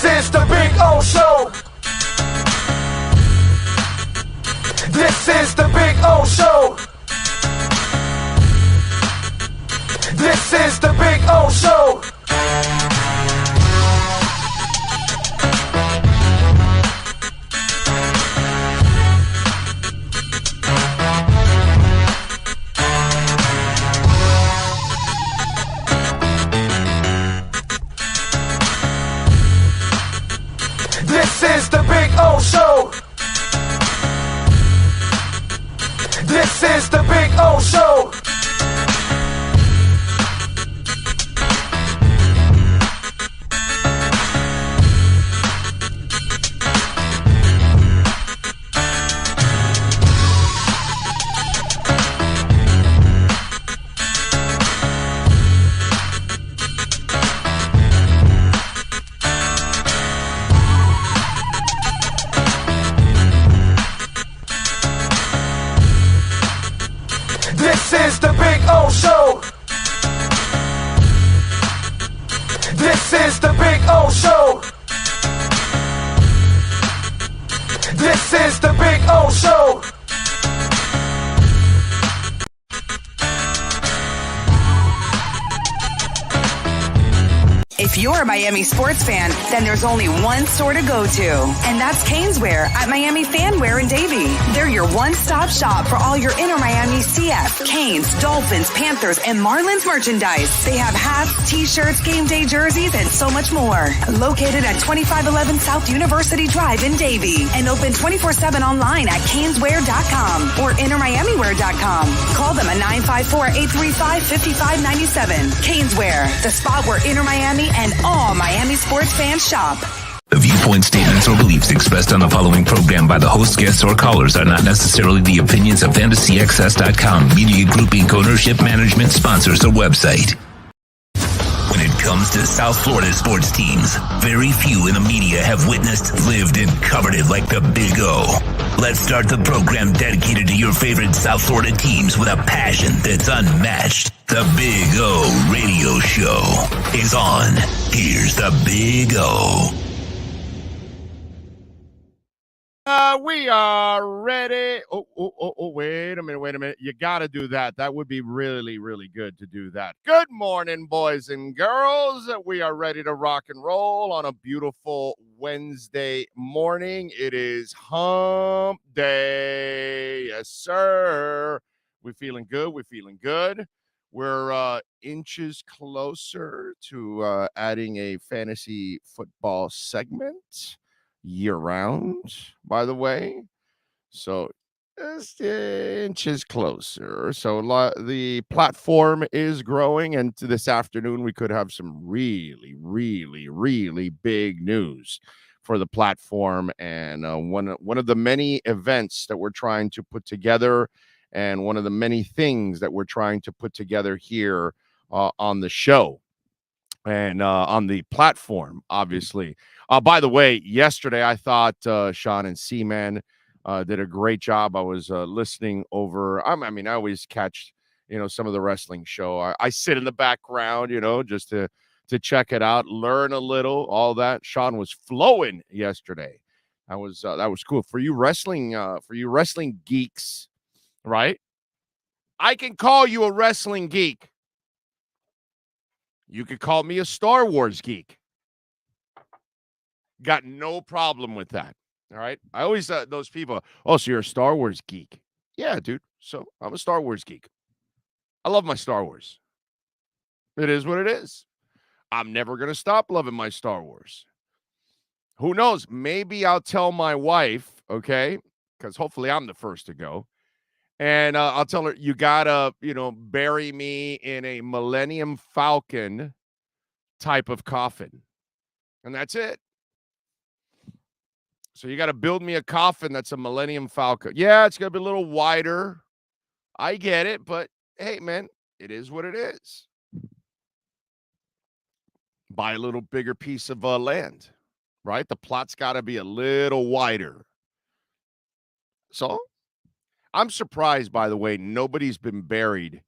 This is the Big O Show. This is the Big O Show. This is the Big O Show. This is the Big O Show. This is the Big O Show. This is the Big O Show. This is the Big O Show. This is the Big O Show. If you're a Miami sports fan, then there's only one store to go to, and that's Caneswear at Miami Fanwear in Davie. They're your one-stop shop for all your inner Miami CF, Canes, Dolphins, Panthers, and Marlins merchandise. They have hats, t-shirts, game day jerseys, and so much more. Located at 2511 South University Drive in Davie, and open 24/7 online at caneswear.com or innermiamiwear.com. Call them at 954-835-5597. Caneswear, the spot where inner Miami and all Miami sports fans shop. The viewpoint, statements, or beliefs expressed on the following program by the host, guests, or callers are not necessarily the opinions of FantasyXS.com, Media Group Inc. ownership, management, sponsors, or website. When it comes to South Florida sports teams, very few in the media have witnessed, lived, and covered it like the Big O. Let's start the program dedicated to your favorite South Florida teams with a passion that's unmatched. The Big O Radio Show is on. Here's the Big O. We are ready. Wait a minute. You got to do that. That would be really, really good to do that. Good morning, boys and girls. We are ready to rock and roll on a beautiful Wednesday morning. It is hump day. Yes, sir. We're feeling good. We're inches closer to adding a fantasy football segment year-round, by the way. So just inches closer. So the platform is growing, and this afternoon we could have some really, really, really big news for the platform, and one of the many events that we're trying to put together, and one of the many things that we're trying to put together here on the show and on the platform, obviously. By the way, yesterday I thought Sean and Seaman did a great job. I was listening over. I always catch, some of the wrestling show. I sit in the background, just to check it out, learn a little, all that. Sean was flowing yesterday. That was cool for you wrestling geeks, right? I can call you a wrestling geek. You could call me a Star Wars geek. Got no problem with that. All right. I always those people, so you're a Star Wars geek. Yeah, dude. So I'm a Star Wars geek. I love my Star Wars. It is what it is. I'm never going to stop loving my Star Wars. Who knows? Maybe I'll tell my wife, okay, because hopefully I'm the first to go. And I'll tell her, you got to, bury me in a Millennium Falcon type of coffin. And that's it. So you got to build me a coffin that's a Millennium Falcon. Yeah, it's going to be a little wider. I get it. But, hey, man, it is what it is. Buy a little bigger piece of land, right? The plot's got to be a little wider. So I'm surprised, by the way, nobody's been buried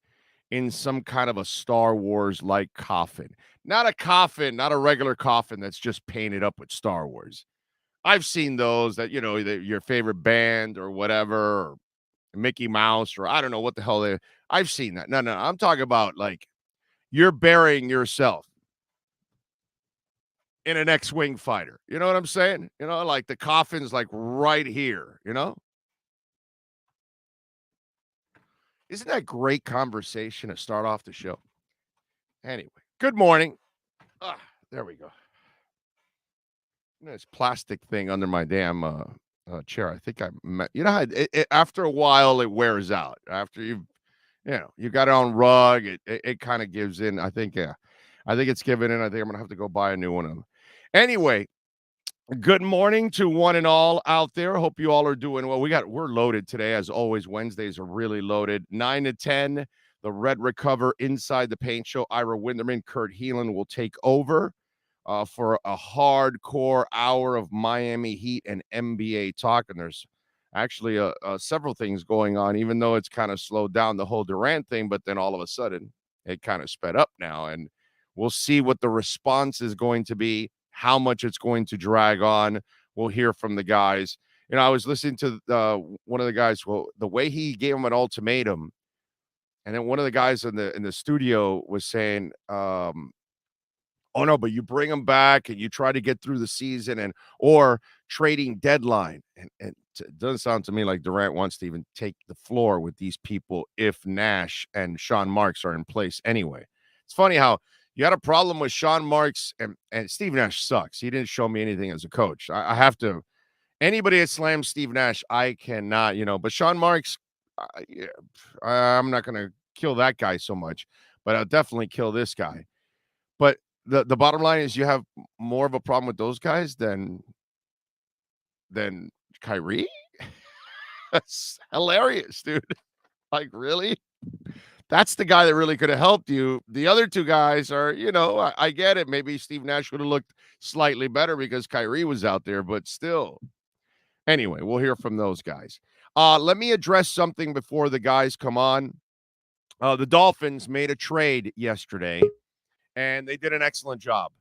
in some kind of a Star Wars-like coffin. Not a coffin, not a regular coffin that's just painted up with Star Wars. I've seen those that, your favorite band or whatever, or Mickey Mouse, or I don't know what the hell I've seen that. No, I'm talking about like you're burying yourself in an X-Wing fighter. You know what I'm saying? Like the coffin's like right here, Isn't that great conversation to start off the show? Anyway, good morning. There we go. This plastic thing under my damn chair. I think how after a while it wears out. After you got it on rug, it kind of gives in. I think it's given in. I think I'm gonna have to go buy a new one. Anyway, good morning to one and all out there. Hope you all are doing well. We're loaded today, as always. Wednesdays are really loaded. 9 to 10, the Red Recover Inside the Paint Show. Ira Winderman, Kurt Heelan will take over for a hardcore hour of Miami Heat and NBA talk. And there's actually several things going on, even though it's kind of slowed down the whole Durant thing. But then all of a sudden, it kind of sped up now. And we'll see what the response is going to be, how much it's going to drag on. We'll hear from the guys. I was listening to one of the guys, the way he gave him an ultimatum. And then one of the guys in the studio was saying, oh no, but you bring them back and you try to get through the season or trading deadline. And it doesn't sound to me like Durant wants to even take the floor with these people if Nash and Sean Marks are in place anyway. It's funny how you had a problem with Sean Marks and Steve Nash sucks. He didn't show me anything as a coach. I have to, anybody that slams Steve Nash, I cannot, but Sean Marks, I'm not going to kill that guy so much, but I'll definitely kill this guy. But the bottom line is you have more of a problem with those guys than Kyrie. That's hilarious, dude. Like, really? That's the guy that really could have helped you. The other two guys are, I get it. Maybe Steve Nash would have looked slightly better because Kyrie was out there, but still. Anyway, we'll hear from those guys. Let me address something before the guys come on. The Dolphins made a trade yesterday, and they did an excellent job.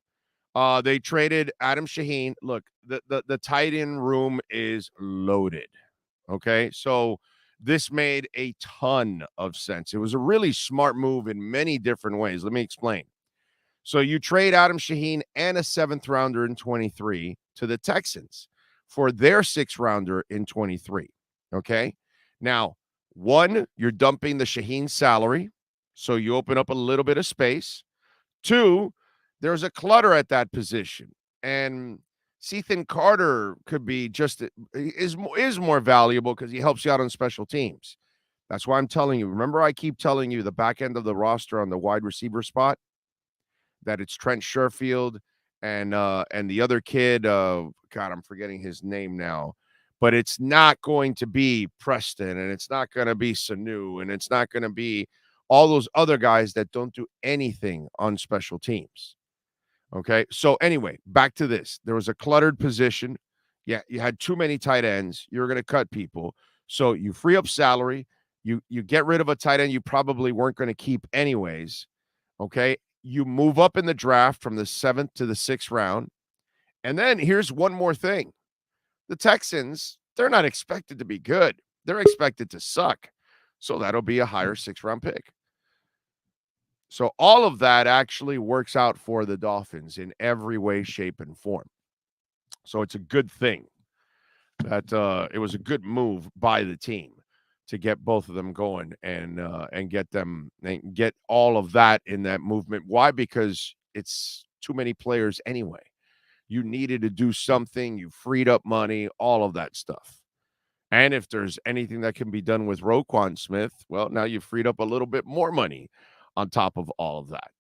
They traded Adam Shaheen. Look, the tight end room is loaded. Okay, so this made a ton of sense. It was a really smart move in many different ways. Let me explain. So you trade Adam Shaheen and a 7th rounder in 23 to the Texans for their 6th rounder in 23. Okay, now, one, you're dumping the Shaheen salary, so you open up a little bit of space. 2, there's a clutter at that position, and Cethan Carter could be is more valuable because he helps you out on special teams. That's why I'm telling you. Remember, I keep telling you the back end of the roster on the wide receiver spot, that it's Trent Sherfield and the other kid. God, I'm forgetting his name now, but it's not going to be Preston, and it's not going to be Sanu, and it's not going to be all those other guys that don't do anything on special teams. Okay, so anyway, back to this. There was a cluttered position. Yeah, you had too many tight ends. You're going to cut people. So you free up salary. You get rid of a tight end you probably weren't going to keep anyways. Okay, you move up in the draft from the 7th to the 6th round. And then here's one more thing. The Texans, they're not expected to be good. They're expected to suck. So that'll be a higher 6th round pick. So all of that actually works out for the Dolphins in every way, shape, and form. So it's a good thing that it was a good move by the team to get both of them going and get all of that in that movement. Why? Because it's too many players anyway. You needed to do something. You freed up money, all of that stuff. And if there's anything that can be done with Roquan Smith, well, now you've freed up a little bit more money on top of all of that,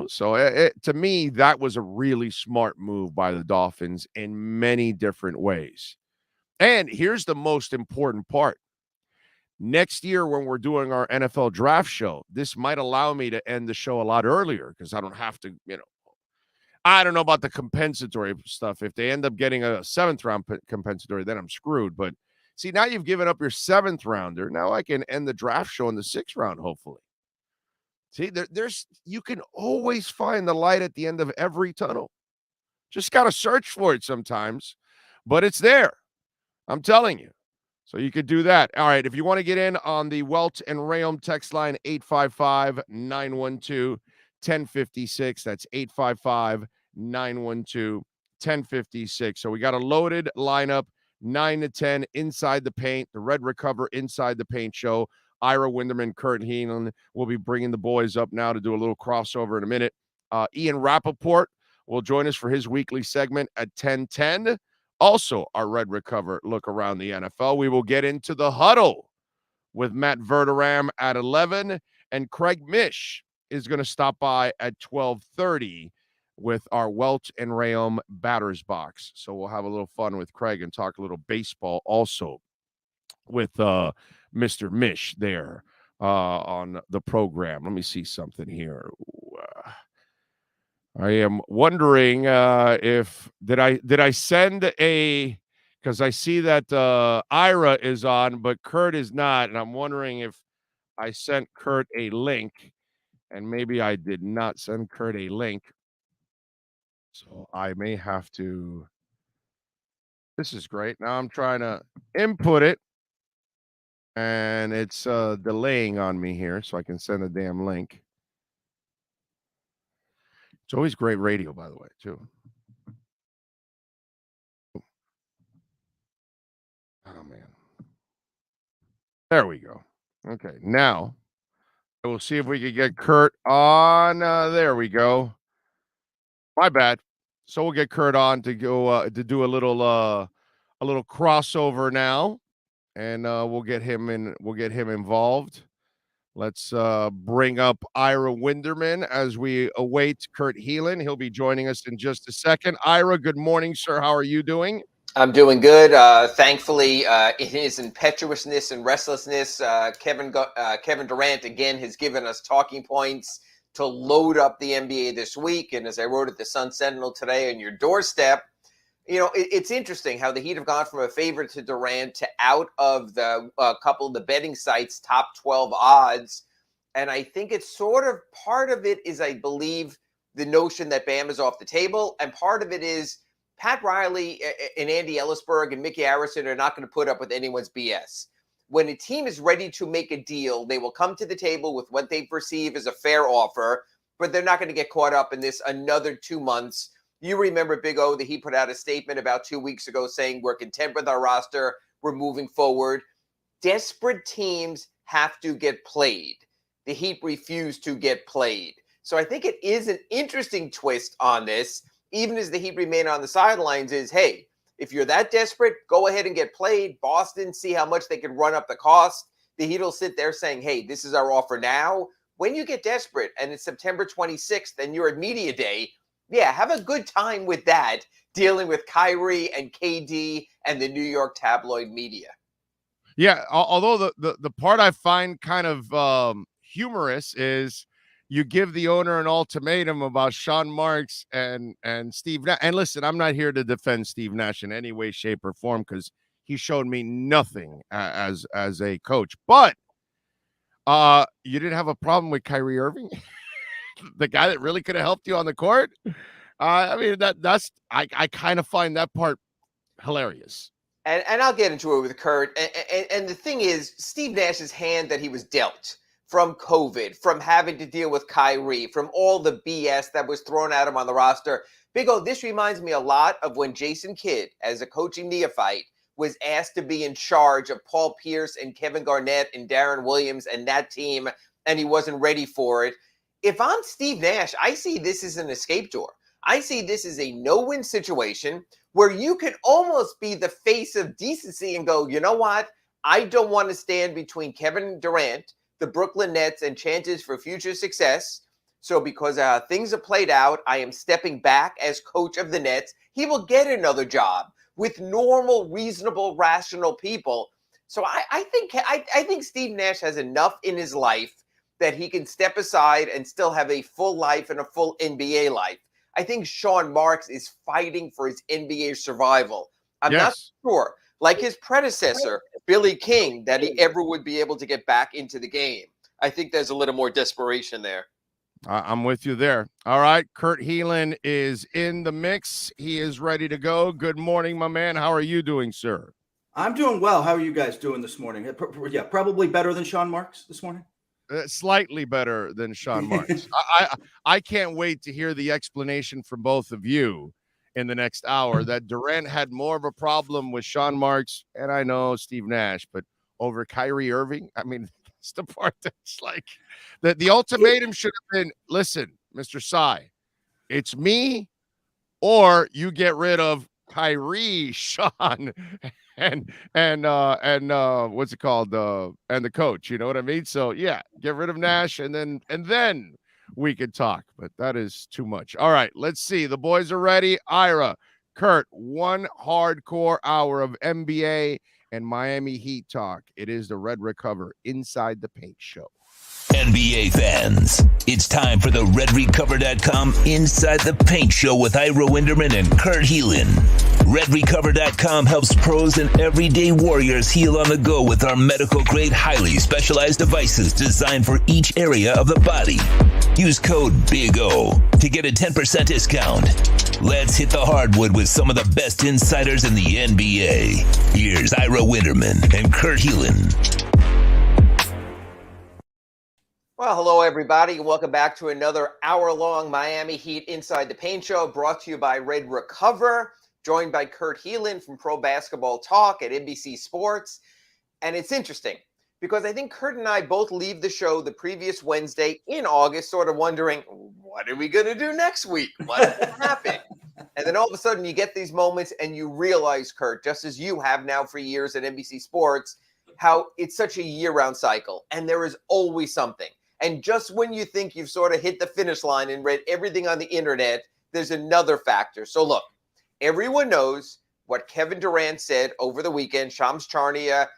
So to me, that was a really smart move by the Dolphins in many different ways. And here's the most important part. Next year, when we're doing our NFL draft show, this might allow me to end the show a lot earlier because I don't have to, I don't know about the compensatory stuff. If they end up getting a 7th round compensatory, then I'm screwed. But see, now you've given up your 7th rounder. Now I can end the draft show in the 6th round, hopefully. See, there's you can always find the light at the end of every tunnel. Just got to search for it sometimes, but it's there. I'm telling you. So you could do that. All right. If you want to get in on the Welt and Rayom text line, 855-912-1056. That's 855-912-1056. So we got a loaded lineup, 9 to 10 inside the paint, the Red Recover inside the paint show. Ira Winderman, Kurt Heenan will be bringing the boys up now to do a little crossover in a minute. Ian Rappaport will join us for his weekly segment at 10:10. Also, our Red Recover look around the NFL. We will get into the huddle with Matt Verderam at 11, and Craig Mish is going to stop by at 12:30 with our Welt and Rayom batters box. So we'll have a little fun with Craig and talk a little baseball also with Mr. Mish there on the program. Let me see something here. I am wondering if did I send a, because I see that Ira is on, but Kurt is not, and I'm wondering if I sent Kurt a link, and maybe I did not send Kurt a link. So I may have to. This is great. Now I'm trying to input it, and it's delaying on me here, so I can send a damn link. It's always great radio, by the way, too. Oh, man. There we go. Okay, now we'll see if we can get Kurt on. There we go. My bad. So we'll get Kurt on to go to do a little crossover now, and we'll get him in. We'll get him involved. Let's bring up Ira Winderman as we await Kurt Heenan. He'll be joining us in just a second. Ira, good morning, sir. How are you doing? I'm doing good. Thankfully, in his impetuousness and restlessness, Kevin Durant, again, has given us talking points to load up the NBA this week. And as I wrote at the Sun Sentinel today on your doorstep, you know, it's interesting how the Heat have gone from a favorite to Durant to out of the couple of the betting sites' top 12 odds. And I think it's sort of part of it is, I believe, the notion that Bam is off the table. And part of it is Pat Riley and Andy Ellisberg and Mickey Arison are not going to put up with anyone's BS. When a team is ready to make a deal, they will come to the table with what they perceive as a fair offer, but they're not going to get caught up in this another 2 months. You remember Big O, that he put out a statement about 2 weeks ago saying we're content with our roster, we're moving forward. Desperate teams have to get played. The Heat refuse to get played. So I think it is an interesting twist on this, even as the Heat remain on the sidelines, is, hey, if you're that desperate, go ahead and get played. Boston, see how much they can run up the cost. The Heat will sit there saying, hey, this is our offer now. When you get desperate and it's September 26th and you're at media day, yeah, have a good time with that, dealing with Kyrie and KD and the New York tabloid media. Yeah, although the part I find kind of humorous is you give the owner an ultimatum about Sean Marks and Steve Nash. And listen, I'm not here to defend Steve Nash in any way, shape, or form, because he showed me nothing as a coach. But you didn't have a problem with Kyrie Irving, the guy that really could have helped you on the court. I mean, that's I kind of find that part hilarious. And I'll get into it with Kurt. And the thing is, Steve Nash's hand that he was dealt from COVID, from having to deal with Kyrie, from all the BS that was thrown at him on the roster. Big O, this reminds me a lot of when Jason Kidd, as a coaching neophyte, was asked to be in charge of Paul Pierce and Kevin Garnett and Darren Williams and that team, and he wasn't ready for it. If I'm Steve Nash, I see this as an escape door. I see this as a no-win situation where you can almost be the face of decency and go, you know what? I don't want to stand between Kevin Durant, the Brooklyn Nets, and chances for future success. So because things are played out, I am stepping back as coach of the Nets. He will get another job with normal, reasonable, rational people. So I think Steve Nash has enough in his life that he can step aside and still have a full life and a full NBA life. I think Sean Marks is fighting for his NBA survival. I'm not sure, like his predecessor, Billy King, that he ever would be able to get back into the game. I think there's a little more desperation there. I'm with you there. All right. Kurt Helin is in the mix. He is ready to go. Good morning, my man. How are you doing, sir? I'm doing well. How are you guys doing this morning? Yeah, probably better than Sean Marks this morning. Slightly better than Sean Marks. I can't wait to hear the explanation from both of you in the next hour that Durant had more of a problem with Sean Marks, and I know Steve Nash, but over Kyrie Irving. I mean, that's the part that's like the ultimatum should have been, listen, Mr. Sy, it's me or you get rid of Kyrie, Sean, and what's it called? And the coach, you know what I mean? So yeah, get rid of Nash and then we could talk, but that is too much. All right, let's see. The boys are ready. Ira, Kurt, one hardcore hour of NBA and Miami Heat talk. It is the Red Recover Inside the Paint show. NBA fans, it's time for the RedRecover.com Inside the Paint show with Ira Winderman and Kurt Helin. RedRecover.com helps pros and everyday warriors heal on the go with our medical-grade, highly specialized devices designed for each area of the body. Use code BIG-O to get a 10% discount. Let's hit the hardwood with some of the best insiders in the NBA. Here's Ira Winderman and Kurt Helin. Well, hello, everybody, and welcome back to another hour-long Miami Heat Inside the Paint show brought to you by Red Recover, joined by Kurt Helin from Pro Basketball Talk at NBC Sports. And it's interesting because I think Kurt and I both leave the show the previous Wednesday in August sort of wondering, what are we going to do next week? What's going to happen? And then all of a sudden you get these moments and you realize, Kurt, just as you have now for years at NBC Sports, how it's such a year-round cycle and there is always something. And just when you think you've sort of hit the finish line and read everything on the internet, there's another factor. So look, everyone knows what Kevin Durant said over the weekend. Shams Charania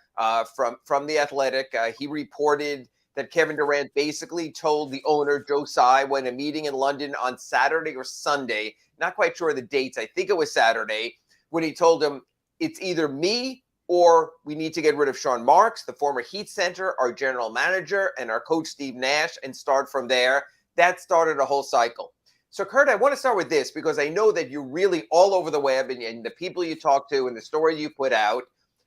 from The Athletic, he reported that Kevin Durant basically told the owner, Joe Tsai, when a meeting in London on Saturday or Sunday, not quite sure of the dates, I think it was Saturday, when he told him, it's either me or we need to get rid of Sean Marks, the former Heat center, our general manager, and our coach, Steve Nash, and start from there. That started a whole cycle. So, Kurt, I want to start with this because I know that you're really all over the web and the people you talk to and the story you put out.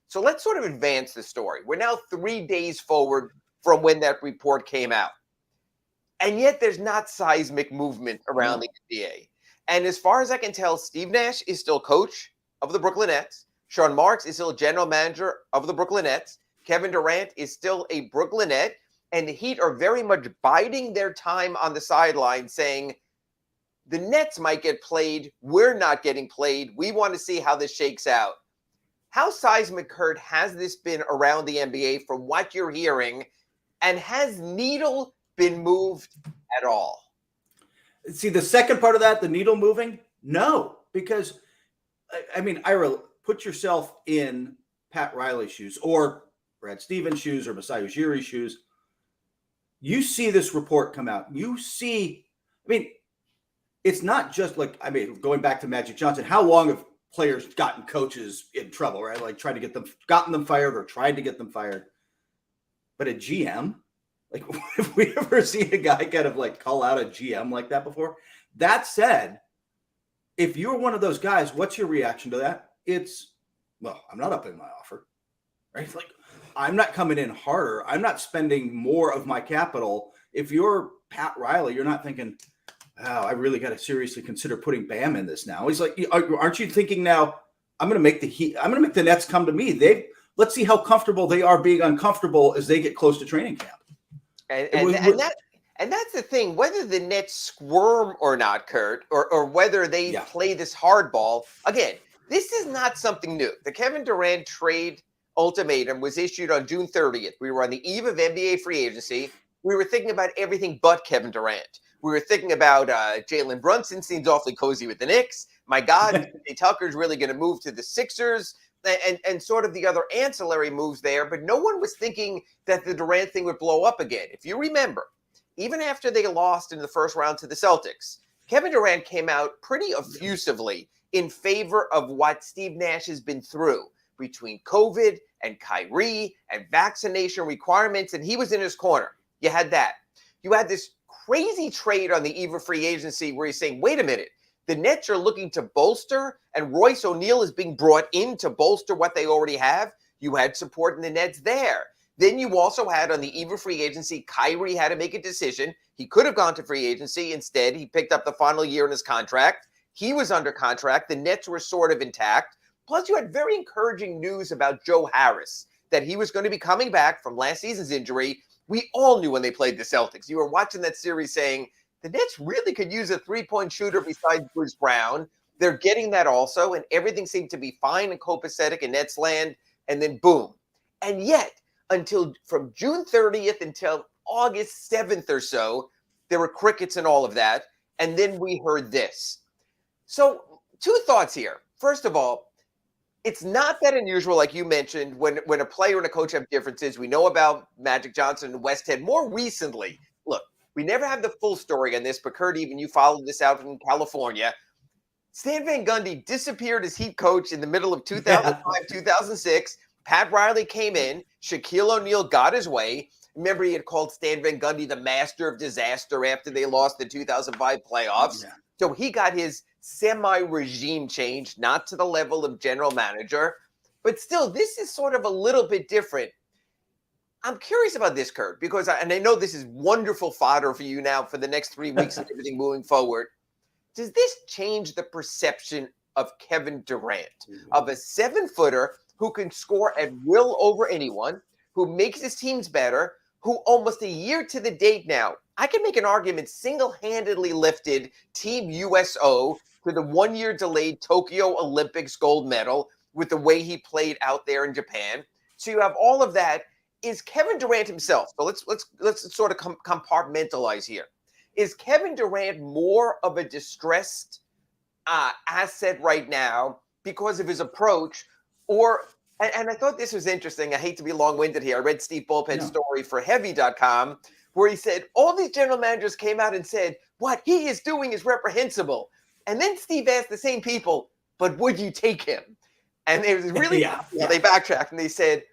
So let's sort of advance the story. We're now 3 days forward from when that report came out. And yet there's not seismic movement around the NBA. And as far as I can tell, Steve Nash is still coach of the Brooklyn Nets. Sean Marks is still general manager of the Brooklyn Nets. Kevin Durant is still a Brooklyn Net. And the Heat are very much biding their time on the sideline saying, the Nets might get played. We're not getting played. We want to see how this shakes out. How seismic, Kurt, has this been around the NBA from what you're hearing? And has needle been moved at all? See, the second part of that, the needle moving? No, because, I mean, Ira, put yourself in Pat Riley's shoes or Brad Stevens' shoes or Masai Ujiri's shoes. You see this report come out. You see, I mean, it's not just like, I mean, going back to Magic Johnson, how long have players gotten coaches in trouble, right? Like trying to get them, gotten them fired or tried to get them fired. But a GM, like, have we ever seen a guy kind of like call out a GM like that before? That said, if you're one of those guys, what's your reaction to that? It's, well, I'm not upping my offer, right? Like, I'm not coming in harder. I'm not spending more of my capital. If you're Pat Riley, you're not thinking, oh, I really got to seriously consider putting Bam in this now. He's like, aren't you thinking now, I'm going to make the Nets come to me. Let's see how comfortable they are being uncomfortable as they get close to training camp. And that's the thing, whether the Nets squirm or not, Kurt, or whether they play this hardball. Again, this is not something new. The Kevin Durant trade ultimatum was issued on June 30th. We were on the eve of NBA free agency. We were thinking about everything but Kevin Durant. We were thinking about Jalen Brunson seems awfully cozy with the Knicks. My God, PJ Tucker's really going to move to the Sixers and sort of the other ancillary moves there. But no one was thinking that the Durant thing would blow up again. If you remember, even after they lost in the first round to the Celtics, Kevin Durant came out pretty effusively in favor of what Steve Nash has been through between COVID and Kyrie and vaccination requirements, and he was in his corner. You had that. You had this crazy trade on the eve of free agency where he's saying, wait a minute, the Nets are looking to bolster, and Royce O'Neal is being brought in to bolster what they already have. You had support in the Nets there. Then you also had on the eve of free agency, Kyrie had to make a decision. He could have gone to free agency. Instead, he picked up the final year in his contract. He was under contract. The Nets were sort of intact. Plus, you had very encouraging news about Joe Harris, that he was going to be coming back from last season's injury. We all knew when they played the Celtics. You were watching that series saying, the Nets really could use a three-point shooter besides Bruce Brown. They're getting that also, and everything seemed to be fine and copacetic in Nets land, and then boom. And yet, until from June 30th until August 7th or so, there were crickets and all of that, and then we heard this. So, two thoughts here. First of all, it's not that unusual, like you mentioned, when a player and a coach have differences. We know about Magic Johnson and Westhead. More recently, look, we never have the full story on this, but Kurt, even you followed this out from California. Stan Van Gundy disappeared as Heat coach in the middle of 2005, 2006. Pat Riley came in. Shaquille O'Neal got his way. Remember, he had called Stan Van Gundy the master of disaster after they lost the 2005 playoffs. Yeah. So he got his semi-regime change, not to the level of general manager. But still, this is sort of a little bit different. I'm curious about this, Kurt, because I know this is wonderful fodder for you now for the next 3 weeks and everything moving forward. Does this change the perception of Kevin Durant, of a 7-footer who can score at will over anyone, who makes his teams better, who almost a year to the date now, I can make an argument, single-handedly lifted Team USO to the 1-year delayed Tokyo Olympics gold medal with the way he played out there in Japan. So you have all of that. Is Kevin Durant himself, so let's sort of compartmentalize here. Is Kevin Durant more of a distressed asset right now because of his approach? And I thought this was interesting. I hate to be long-winded here. I read Steve Bulphead's story for Heavy.com where he said all these general managers came out and said, what he is doing is reprehensible. And then Steve asked the same people, but would you take him? And it was really, they backtracked and they said,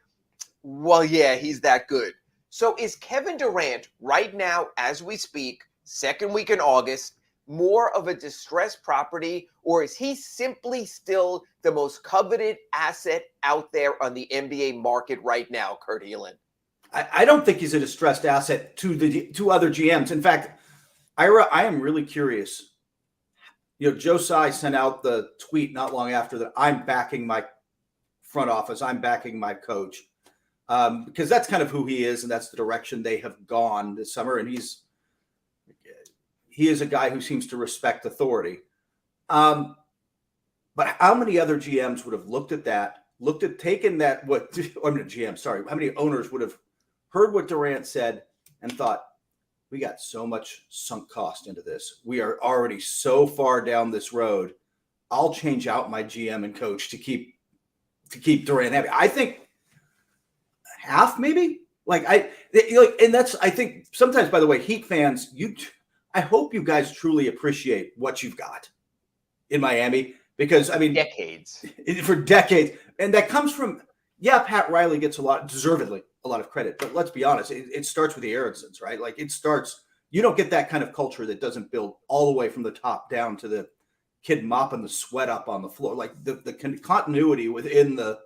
well, yeah, he's that good. So is Kevin Durant right now, as we speak, second week in August, more of a distressed property, or is he simply still the most coveted asset out there on the NBA market right now, Kurt Helin? I don't think he's a distressed asset to other GMs. In fact, Ira, I am really curious. You know, Joe Tsai sent out the tweet not long after that. I'm backing my front office. I'm backing my coach. Because that's kind of who he is, and that's the direction they have gone this summer. And he is a guy who seems to respect authority. But how many other GMs would have looked at that, how many owners would have heard what Durant said and thought, we got so much sunk cost into this. We are already so far down this road. I'll change out my GM and coach to keep Durant happy. I think half, maybe. And that's, I think sometimes, by the way, Heat fans, I hope you guys truly appreciate what you've got in Miami, because I mean, for decades. And that comes from, Pat Riley gets deservedly a lot of credit, but let's be honest, it starts with the Aaronsons, right? Like you don't get that kind of culture that doesn't build all the way from the top down to the kid mopping the sweat up on the floor. Like the continuity within the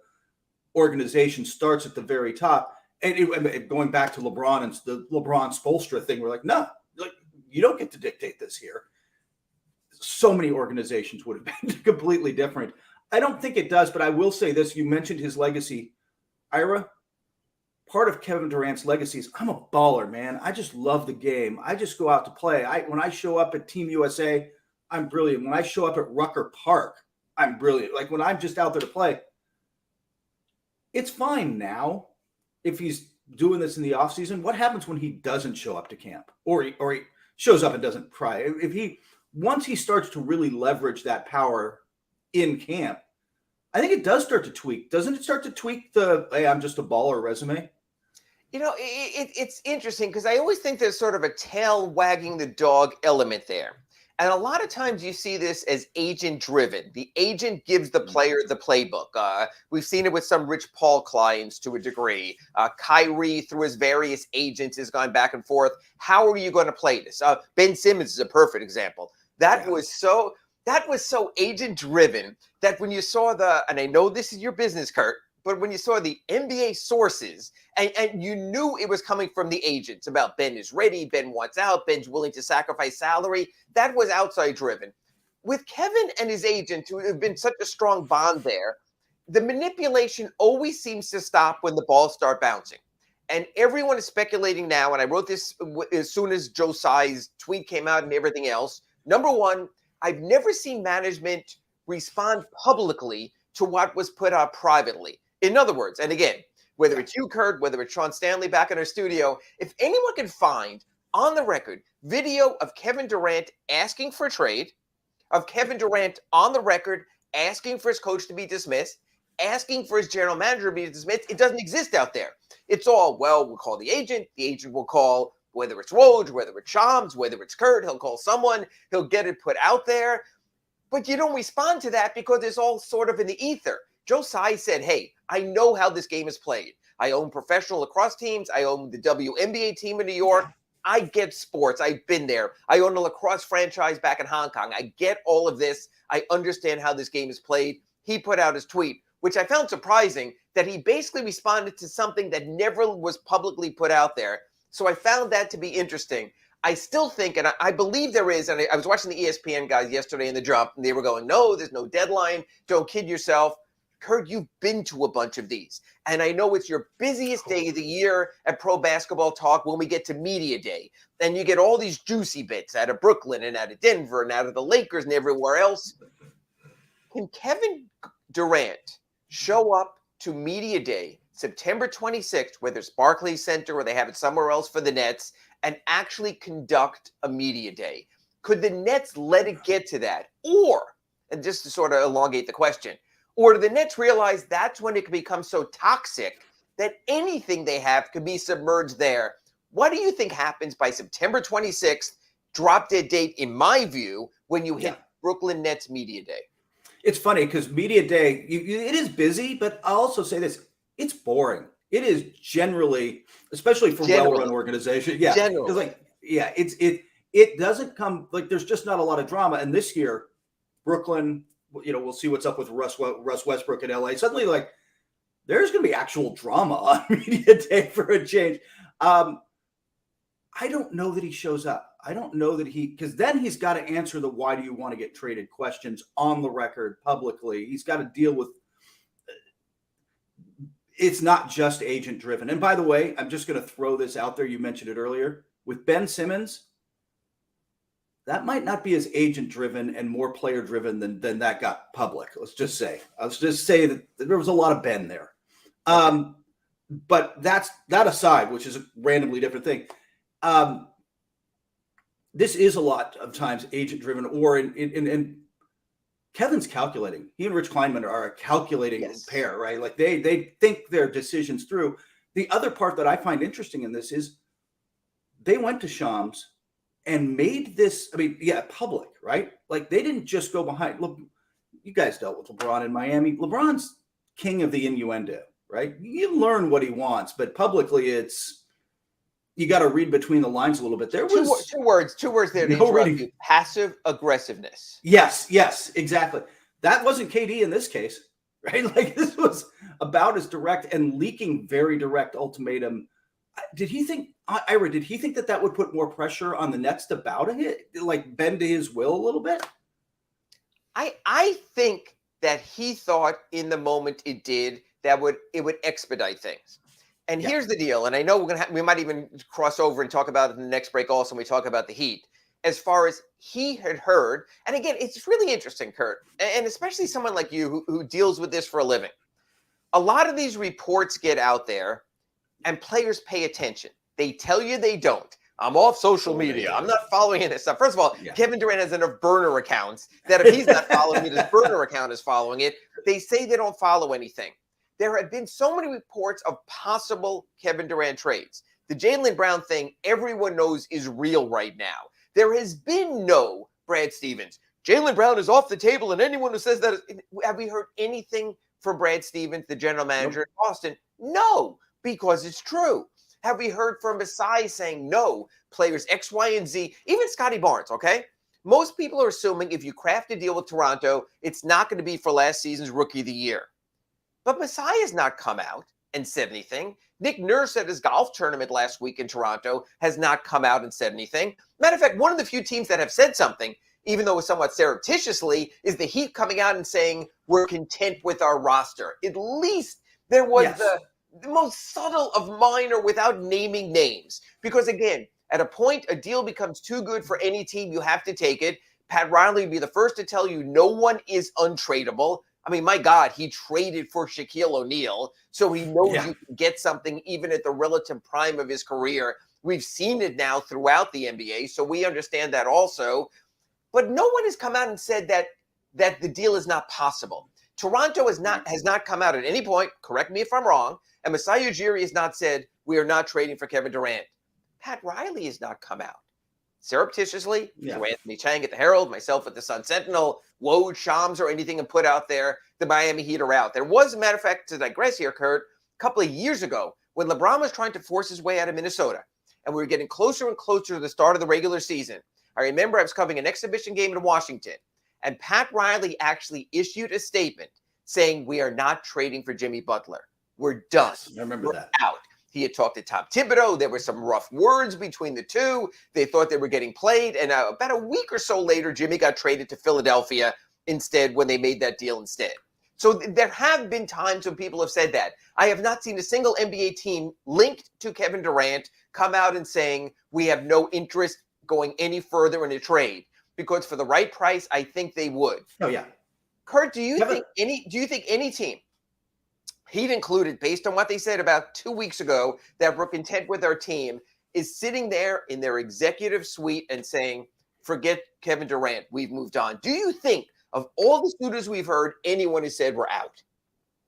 organization starts at the very top. And going back to LeBron and the LeBron Spoelstra thing, we're like, no, you don't get to dictate this here. So many organizations would have been completely different. I don't think it does, but I will say this. You mentioned his legacy. Ira, part of Kevin Durant's legacy is I'm a baller, man. I just love the game. I just go out to play. When I show up at Team USA, I'm brilliant. When I show up at Rucker Park, I'm brilliant. Like when I'm just out there to play, it's fine now if he's doing this in the offseason. What happens when he doesn't show up to camp or he shows up and doesn't cry? Once he starts to really leverage that power in camp, I think it does start to tweak. Doesn't it start to tweak the, hey, I'm just a baller resume? You know, it's interesting because I always think there's sort of a tail wagging the dog element there. And a lot of times you see this as agent driven. The agent gives the player the playbook. We've seen it with some Rich Paul clients to a degree. Kyrie, through his various agents, has gone back and forth. How are you going to play this? Ben Simmons is a perfect example. That was so agent driven that when you saw and I know this is your business, Kurt, but when you saw the NBA sources and you knew it was coming from the agents about Ben is ready, Ben wants out, Ben's willing to sacrifice salary, that was outside driven. With Kevin and his agent, who have been such a strong bond there, the manipulation always seems to stop when the balls start bouncing. And everyone is speculating now, and I wrote this as soon as Joe Tsai's tweet came out and everything else. Number one, I've never seen management respond publicly to what was put out privately. In other words, and again, whether it's you, Kurt, whether it's Sean Stanley back in our studio, if anyone can find on the record video of Kevin Durant asking for a trade, of Kevin Durant on the record asking for his coach to be dismissed, asking for his general manager to be dismissed, it doesn't exist out there. It's all, well, we'll call the agent will call, whether it's Woj, whether it's Shams, whether it's Kurt, he'll call someone, he'll get it put out there. But you don't respond to that because it's all sort of in the ether. Joe Tsai said, hey, I know how this game is played. I own professional lacrosse teams. I own the WNBA team in New York. I get sports. I've been there. I own a lacrosse franchise back in Hong Kong. I get all of this. I understand how this game is played. He put out his tweet, which I found surprising, that he basically responded to something that never was publicly put out there. So I found that to be interesting. I still think, and I believe there is, and I was watching the ESPN guys yesterday in the jump, and they were going, no, there's no deadline. Don't kid yourself. Kurt, you've been to a bunch of these. And I know it's your busiest day of the year at Pro Basketball Talk when we get to Media Day. And you get all these juicy bits out of Brooklyn and out of Denver and out of the Lakers and everywhere else. Can Kevin Durant show up to Media Day, September 26th, whether it's Barclays Center or they have it somewhere else for the Nets, and actually conduct a Media Day? Could the Nets let it get to that? Or, and just to sort of elongate the question, or do the Nets realize that's when it can become so toxic that anything they have could be submerged there? What do you think happens by September 26th, drop dead date, in my view, when you hit Brooklyn Nets Media Day? It's funny because Media Day, it is busy, but I'll also say this, it's boring. It is generally, especially for well-run organizations. Yeah. Generally. It doesn't come, like there's just not a lot of drama. And this year, Brooklyn, we'll see what's up with Russ Westbrook in LA. Suddenly, like, there's going to be actual drama on Media Day for a change. I don't know that he shows up. I don't know that because then he's got to answer the why do you want to get traded questions on the record publicly. He's got to deal with, it's not just agent driven. And by the way, I'm just going to throw this out there. You mentioned it earlier with Ben Simmons. That might not be as agent driven and more player driven than that got public. Let's just say that there was a lot of Ben there. But that's that aside, which is a randomly different thing. This is a lot of times agent driven, or in Kevin's calculating. He and Rich Kleinman are a calculating pair, right? Like they think their decisions through. The other part that I find interesting in this is they went to Shams and made this, public, right? Like they didn't just go behind. Look, you guys dealt with LeBron in Miami. LeBron's king of the innuendo, right? You learn what he wants, but publicly you got to read between the lines a little bit. There was two words there to interrupt you. Passive aggressiveness. Yes, exactly. That wasn't KD in this case, right? Like this was about as direct and leaking very direct ultimatum. Did he think, Ira, that would put more pressure on the Nets to bow to it, like bend to his will a little bit? I think that he thought in the moment it did, it would expedite things. And here's the deal, and I know we might even cross over and talk about it in the next break also when we talk about the Heat. As far as he had heard, and again, it's really interesting, Kurt, and especially someone like you who deals with this for a living. A lot of these reports get out there, and players pay attention. They tell you they don't. I'm off social media. I'm not following this stuff. First of all, Kevin Durant has enough burner accounts that if he's not following it, his burner account is following it. They say they don't follow anything. There have been so many reports of possible Kevin Durant trades. The Jalen Brown thing, everyone knows is real right now. There has been no Brad Stevens. Jalen Brown is off the table, and anyone who says that, have we heard anything from Brad Stevens, the general manager in Boston? No, because it's true. Have we heard from Masai saying no, players X, Y, and Z, even Scotty Barnes, okay? Most people are assuming if you craft a deal with Toronto, it's not going to be for last season's Rookie of the Year. But Masai has not come out and said anything. Nick Nurse at his golf tournament last week in Toronto has not come out and said anything. Matter of fact, one of the few teams that have said something, even though it's somewhat surreptitiously, is the Heat coming out and saying we're content with our roster. At least there was the most subtle of minor without naming names. Because again, at a point, a deal becomes too good for any team. You have to take it. Pat Riley would be the first to tell you no one is untradeable. I mean, my God, he traded for Shaquille O'Neal, so he knows you can get something even at the relative prime of his career. We've seen it now throughout the NBA, so we understand that also. But no one has come out and said that the deal is not possible. Toronto has not come out at any point, correct me if I'm wrong, and Masai Ujiri has not said we are not trading for Kevin Durant. Pat Riley has not come out. Surreptitiously, through Anthony Chang at the Herald, myself at the Sun Sentinel, Woj, Shams, or anything and put out there, the Miami Heat are out. There was, a matter of fact, to digress here, Kurt, a couple of years ago, when LeBron was trying to force his way out of Minnesota, and we were getting closer and closer to the start of the regular season. I remember I was covering an exhibition game in Washington, and Pat Riley actually issued a statement saying, we are not trading for Jimmy Butler. We're done. Yes, I remember that. Out. He had talked to Tom Thibodeau. There were some rough words between the two. They thought they were getting played. And about a week or so later, Jimmy got traded to Philadelphia instead when they made that deal instead. So there have been times when people have said that. I have not seen a single NBA team linked to Kevin Durant come out and saying, we have no interest going any further in a trade. Because for the right price, I think they would. Oh, yeah. Kurt, do you think any team, Heat included, based on what they said about 2 weeks ago, that we're content with our team, is sitting there in their executive suite and saying, forget Kevin Durant, we've moved on? Do you think, of all the suitors we've heard, anyone has said we're out?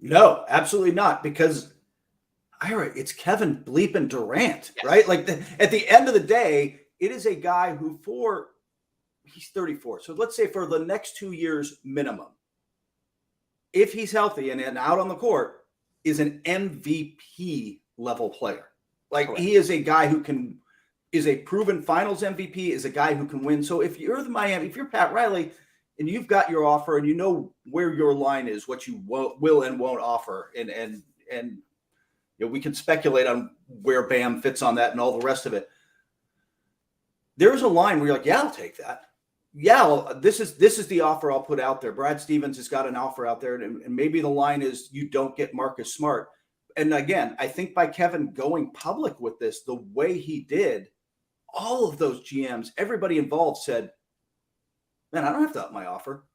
No, absolutely not, because Ira, it's Kevin bleeping Durant, right? Like at the end of the day, it is a guy who he's 34. So let's say for the next 2 years minimum, if he's healthy and out on the court, is an MVP level player. Like Correct. He is a guy who is a proven finals MVP, is a guy who can win. So if you're if you're Pat Riley and you've got your offer and you know where your line is, what you will and won't offer, and you know, we can speculate on where Bam fits on that and all the rest of it. There's a line where you're like, yeah, I'll take that. Yeah, this is the offer I'll put out there. Brad Stevens has got an offer out there, and maybe the line is you don't get Marcus Smart. And again, I think by Kevin going public with this, the way he did, all of those GMs, everybody involved said, man, I don't have to up my offer.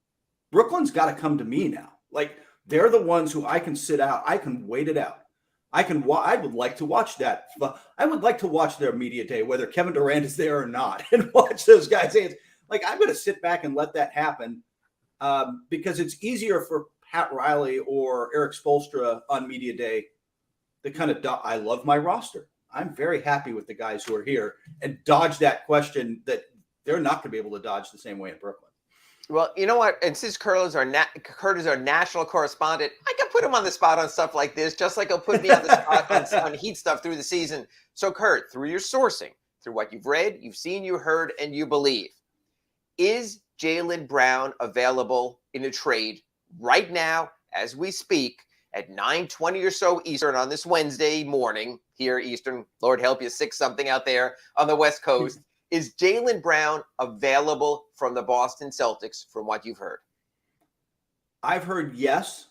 Brooklyn's got to come to me now. Like, they're the ones who I can sit out. I can wait it out. I would like to watch that. I would like to watch their media day, whether Kevin Durant is there or not, and watch those guys say, like, I'm going to sit back and let that happen because it's easier for Pat Riley or Eric Spoelstra on media day to kind of, I love my roster. I'm very happy with the guys who are here, and dodge that question that they're not going to be able to dodge the same way in Brooklyn. Well, you know what? And since Kurt is our national correspondent, I can put him on the spot on stuff like this, just like he'll put me on the spot on Heat stuff through the season. So, Kurt, through your sourcing, through what you've read, you've seen, you heard, and you believe, is Jalen Brown available in a trade right now as we speak at 9:20 or so Eastern on this Wednesday morning here Eastern? Lord help you, 6-something out there on the West Coast. Is Jalen Brown available from the Boston Celtics from what you've heard? I've heard yes,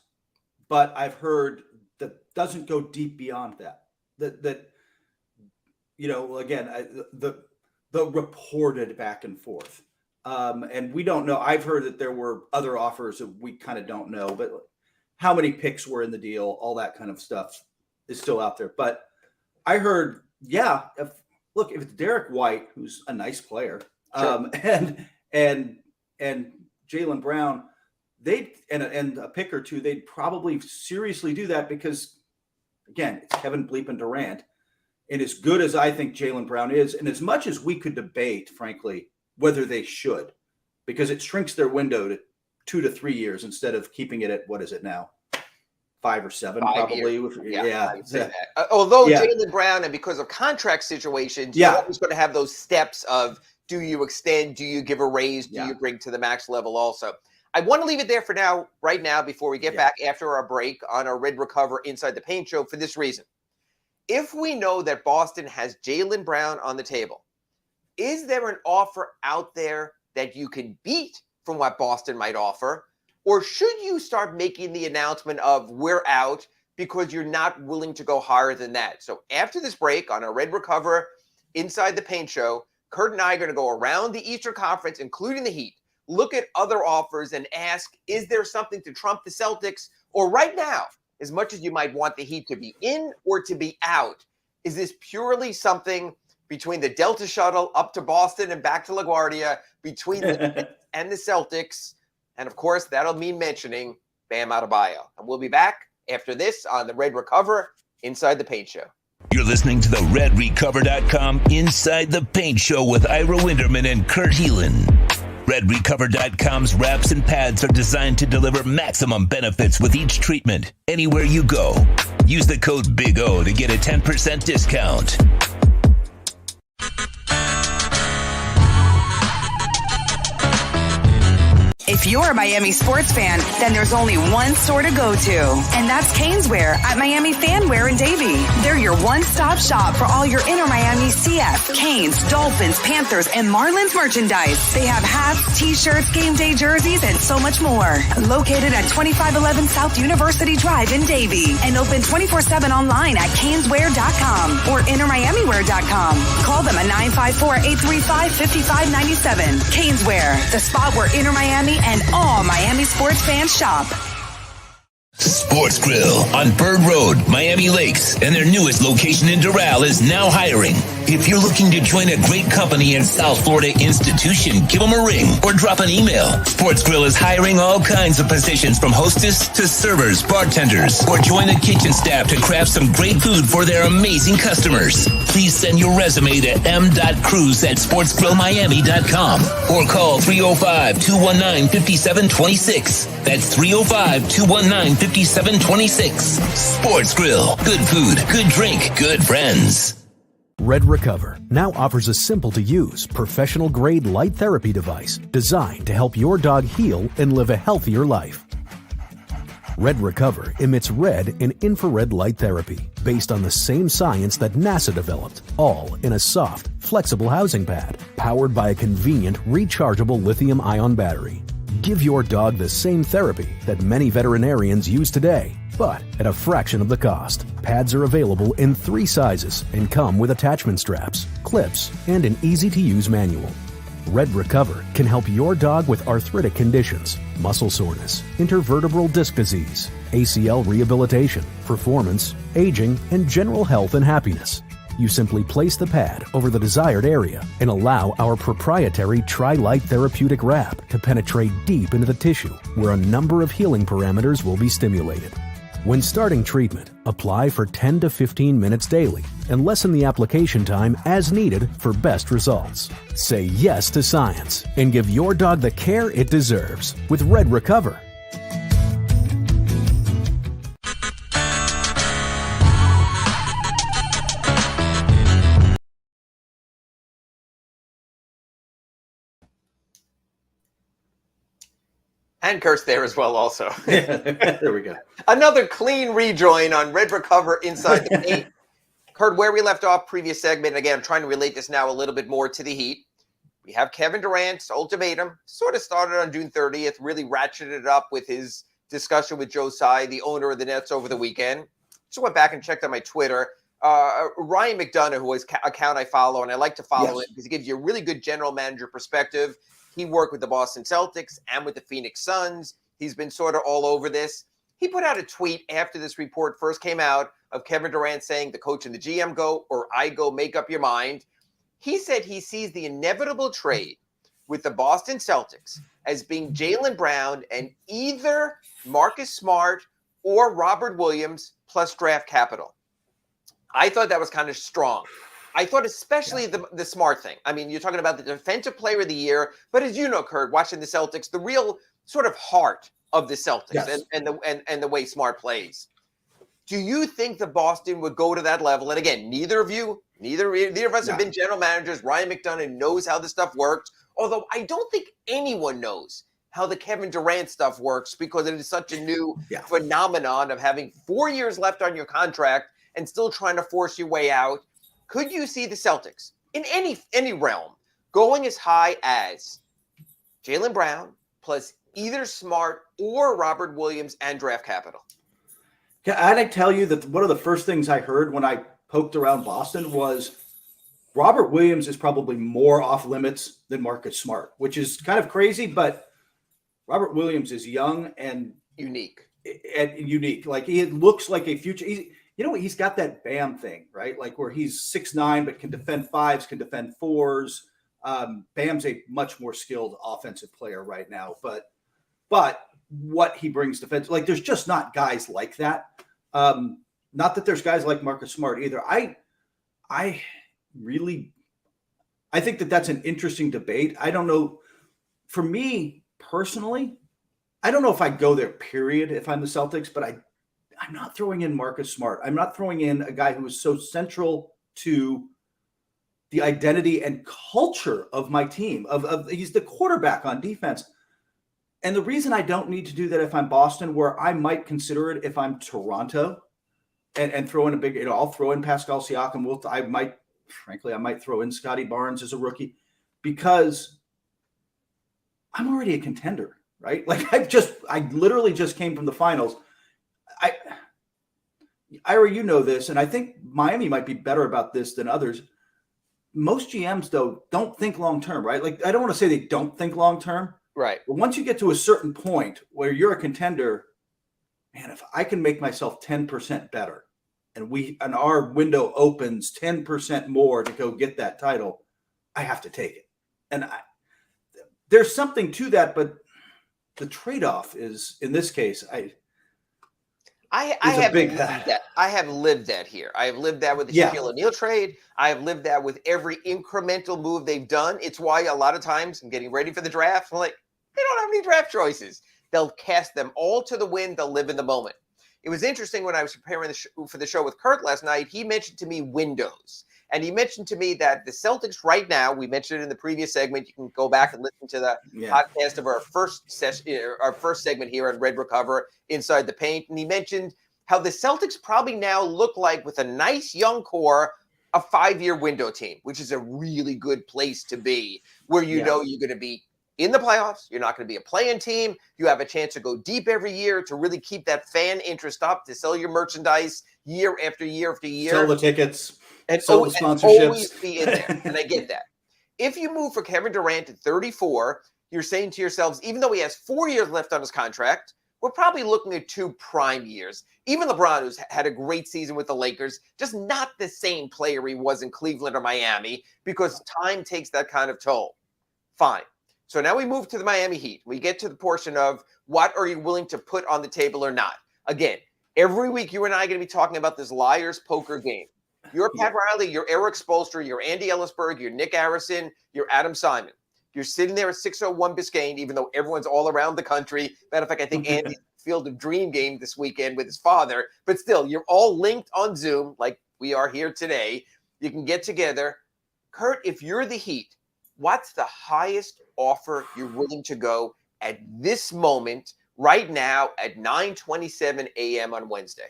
but I've heard that doesn't go deep beyond that. That you know, again, the reported back and forth. And we don't know. I've heard that there were other offers that we kind of don't know, but how many picks were in the deal, all that kind of stuff is still out there. But I heard, yeah, if it's Derek White, who's a nice player, sure. and Jalen Brown, and a pick or two, they'd probably seriously do that because, again, it's Kevin bleeping Durant. And as good as I think Jalen Brown is, and as much as we could debate, frankly, whether they should, because it shrinks their window to 2 to 3 years instead of keeping it at, what is it now? 5 or 7, 5 probably. years. Yeah. I would say that. Although Yeah. Jalen Brown, and because of contract situations, Yeah. you're always going to have those steps of, do you extend? Do you give a raise? Do Yeah. you bring to the max level also? I want to leave it there for now, right now, before we get back after our break on our Red Recover Inside the Paint show for this reason. If we know that Boston has Jalen Brown on the table, is there an offer out there that you can beat from what Boston might offer? Or should you start making the announcement of we're out because you're not willing to go higher than that? So after this break on our Red Recover Inside the Paint show, Kurt and I are going to go around the Eastern Conference, including the Heat, look at other offers and ask, is there something to trump the Celtics? Or right now, as much as you might want the Heat to be in or to be out, is this purely something between the Delta Shuttle up to Boston and back to LaGuardia, between the Nets and the Celtics? And of course, that'll mean mentioning Bam Adebayo. And we'll be back after this on the Red Recover Inside the Paint show. You're listening to the RedRecover.com Inside the Paint show with Ira Winderman and Kurt Heelan. RedRecover.com's wraps and pads are designed to deliver maximum benefits with each treatment, anywhere you go. Use the code Big O to get a 10% discount. If you're a Miami sports fan, then there's only one store to go to, and that's Caneswear at Miami Fanwear in Davie. They're your one-stop shop for all your inner Miami CF, Canes, Dolphins, Panthers, and Marlins merchandise. They have hats, t-shirts, game day jerseys, and so much more. Located at 2511 South University Drive in Davie, and open 24/7 online at caneswear.com or innermiamiwear.com. Call them at 954-835-5597. Caneswear, the spot where inner Miami and all Miami sports fans shop. Sports Grill on Bird Road, Miami Lakes, and their newest location in Doral is now hiring. If you're looking to join a great company and South Florida institution, give them a ring or drop an email. Sports Grill is hiring all kinds of positions from hostess to servers, bartenders, or join the kitchen staff to craft some great food for their amazing customers. Please send your resume to m.cruz@sportsgrillmiami.com or call 305-219-5726. That's 305-219-5726. Sports Grill. Good food, good drink, good friends. Red Recover now offers a simple-to-use, professional-grade light therapy device designed to help your dog heal and live a healthier life. Red Recover emits red and infrared light therapy based on the same science that NASA developed, all in a soft, flexible housing pad powered by a convenient, rechargeable lithium-ion battery. Give your dog the same therapy that many veterinarians use today, but at a fraction of the cost. Pads are available in 3 sizes and come with attachment straps, clips, and an easy-to-use manual. Red Recover can help your dog with arthritic conditions, muscle soreness, intervertebral disc disease, ACL rehabilitation, performance, aging, and general health and happiness. You simply place the pad over the desired area and allow our proprietary Tri-Light therapeutic wrap to penetrate deep into the tissue where a number of healing parameters will be stimulated. When starting treatment, apply for 10 to 15 minutes daily and lessen the application time as needed for best results. Say yes to science and give your dog the care it deserves with Red Recover. And Kurt's there as well also. There we go. Another clean rejoin on Red Recover Inside the Paint. Kurt, where we left off previous segment, again, I'm trying to relate this now a little bit more to the Heat. We have Kevin Durant's ultimatum, sort of started on June 30th, really ratcheted it up with his discussion with Joe Tsai, the owner of the Nets, over the weekend. Just went back and checked on my Twitter. Ryan McDonough, who is account I follow, and I like to follow it because he gives you a really good general manager perspective. He worked with the Boston Celtics and with the Phoenix Suns. He's been sort of all over this. He put out a tweet after this report first came out of Kevin Durant saying the coach and the GM go, or I go, make up your mind. He said he sees the inevitable trade with the Boston Celtics as being Jalen Brown and either Marcus Smart or Robert Williams plus draft capital. I thought that was kind of strong. I thought especially the smart thing. I mean, you're talking about the defensive player of the year, but as you know, Kurt, watching the Celtics, the real sort of heart of the Celtics and the way Smart plays. Do you think that Boston would go to that level? And again, neither of us have been general managers. Ryan McDonough knows how this stuff works. Although I don't think anyone knows how the Kevin Durant stuff works because it is such a new phenomenon of having 4 years left on your contract and still trying to force your way out. Could you see the Celtics in any realm going as high as Jalen Brown plus either Smart or Robert Williams and draft capital? Can I tell you that one of the first things I heard when I poked around Boston was Robert Williams is probably more off limits than Marcus Smart, which is kind of crazy, but Robert Williams is young and unique. Like he looks like a future. He's got that Bam thing, right? Like where he's 6'9", but can defend fives, can defend fours. Bam's a much more skilled offensive player right now, but what he brings defense, like there's just not guys like that. Not that there's guys like Marcus Smart either. I think that that's an interesting debate. I don't know. For me personally, I don't know if I'd go there, period, if I'm the Celtics, but I'm not throwing in Marcus Smart. I'm not throwing in a guy who is so central to the identity and culture of my team. He's the quarterback on defense. And the reason I don't need to do that if I'm Boston, where I might consider it if I'm Toronto and throw in a big, I'll throw in Pascal Siakam. I might throw in Scotty Barnes as a rookie because I'm already a contender, right? Like I literally just came from the finals. Ira, you know this, and I think Miami might be better about this than others. Most GMs, though, don't think long-term, right? Like, I don't want to say they don't think long-term. Right. But once you get to a certain point where you're a contender, man, if I can make myself 10% better and our window opens 10% more to go get that title, I have to take it. And there's something to that, but the trade-off is, in this case, I have lived that here. I have lived that with the Shaquille O'Neal trade. I have lived that with every incremental move they've done. It's why a lot of times I'm getting ready for the draft. I'm like, they don't have any draft choices. They'll cast them all to the wind. They'll live in the moment. It was interesting when I was preparing for the show with Kurt last night. He mentioned to me windows. And he mentioned to me that the Celtics right now, we mentioned it in the previous segment. You can go back and listen to the podcast of our first segment here on Red Recover, Inside the Paint. And he mentioned how the Celtics probably now look like, with a nice young core, a 5-year window team, which is a really good place to be, where you know you're going to be in the playoffs. You're not going to be a play-in team. You have a chance to go deep every year to really keep that fan interest up, to sell your merchandise year after year after year. Sell the tickets. And sell the sponsorships. Always be in there. And I get that. If you move for Kevin Durant at 34, you're saying to yourselves, even though he has 4 years left on his contract, we're probably looking at 2 prime years. Even LeBron, who's had a great season with the Lakers, just not the same player he was in Cleveland or Miami, because time takes that kind of toll. Fine. So now we move to the Miami Heat. We get to the portion of what are you willing to put on the table or not. Again, every week you and I are going to be talking about this liar's poker game. You're Pat Riley, you're Eric Spoelstra, you're Andy Ellisberg, you're Nick Harrison, you're Adam Simon. You're sitting there at 601 Biscayne, even though everyone's all around the country. Matter of fact, I think Andy's Field of Dream game this weekend with his father. But still, you're all linked on Zoom like we are here today. You can get together. Kurt, if you're the Heat, what's the highest offer you're willing to go at this moment, right now, at 9:27 a.m. on Wednesday?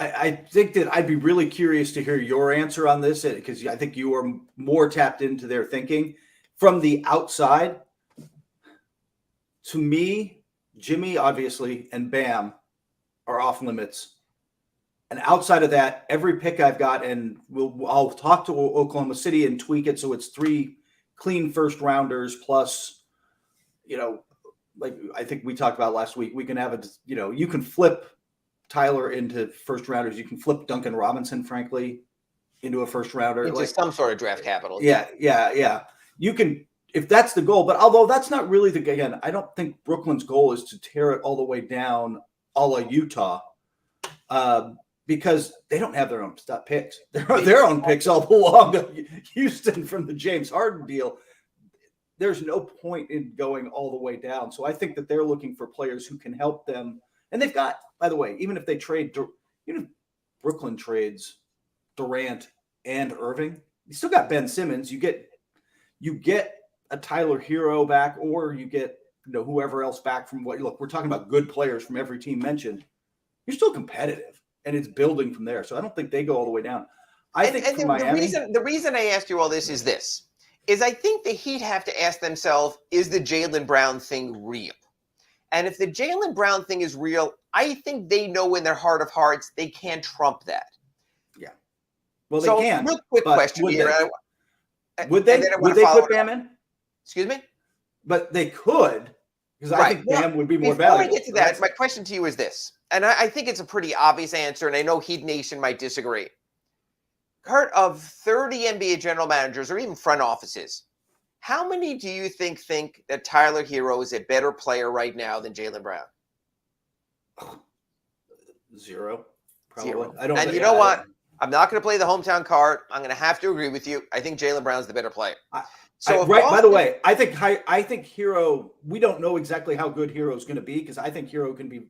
I think that I'd be really curious to hear your answer on this, because I think you are more tapped into their thinking. From the outside, to me, Jimmy, obviously, and Bam are off limits. And outside of that, every pick I've got, and I'll talk to Oklahoma City and tweak it so it's 3 clean first rounders plus, like I think we talked about last week, we can have you can flip Tyler into first rounders. You can flip Duncan Robinson, frankly, into a first rounder. Into some sort of draft capital. Yeah. You can, if that's the goal, but although that's not really again, I don't think Brooklyn's goal is to tear it all the way down a la Utah, because they don't have their own picks. Their own picks all belong to Houston from the James Harden deal. There's no point in going all the way down. So I think that they're looking for players who can help them. And they've got, by the way, even if they trade, Brooklyn trades Durant and Irving, you still got Ben Simmons. You get a Tyler Hero back, or you get whoever else back from what. Look, we're talking about good players from every team mentioned. You're still competitive, and it's building from there. So I don't think they go all the way down. The reason I asked you all this is I think the Heat have to ask themselves, is the Jalen Brown thing real? And if the Jalen Brown thing is real, I think they know in their heart of hearts they can't trump that. Yeah. Well, so they can. Real quick question here. Would they put Bam in? Excuse me? But they could, because I think Bam would be more valuable. Before I get to that, my question to you is this, and I think it's a pretty obvious answer, and I know Heat Nation might disagree. Kurt, of 30 NBA general managers or even front offices, how many do you think that Tyler Hero is a better player right now than Jalen Brown? Zero. Probably. Zero. I don't. And you know what? I'm not going to play the hometown card. I'm going to have to agree with you. I think Jalen Brown's the better player. By the way, I think Hero. We don't know exactly how good Hero is going to be, because I think Hero can be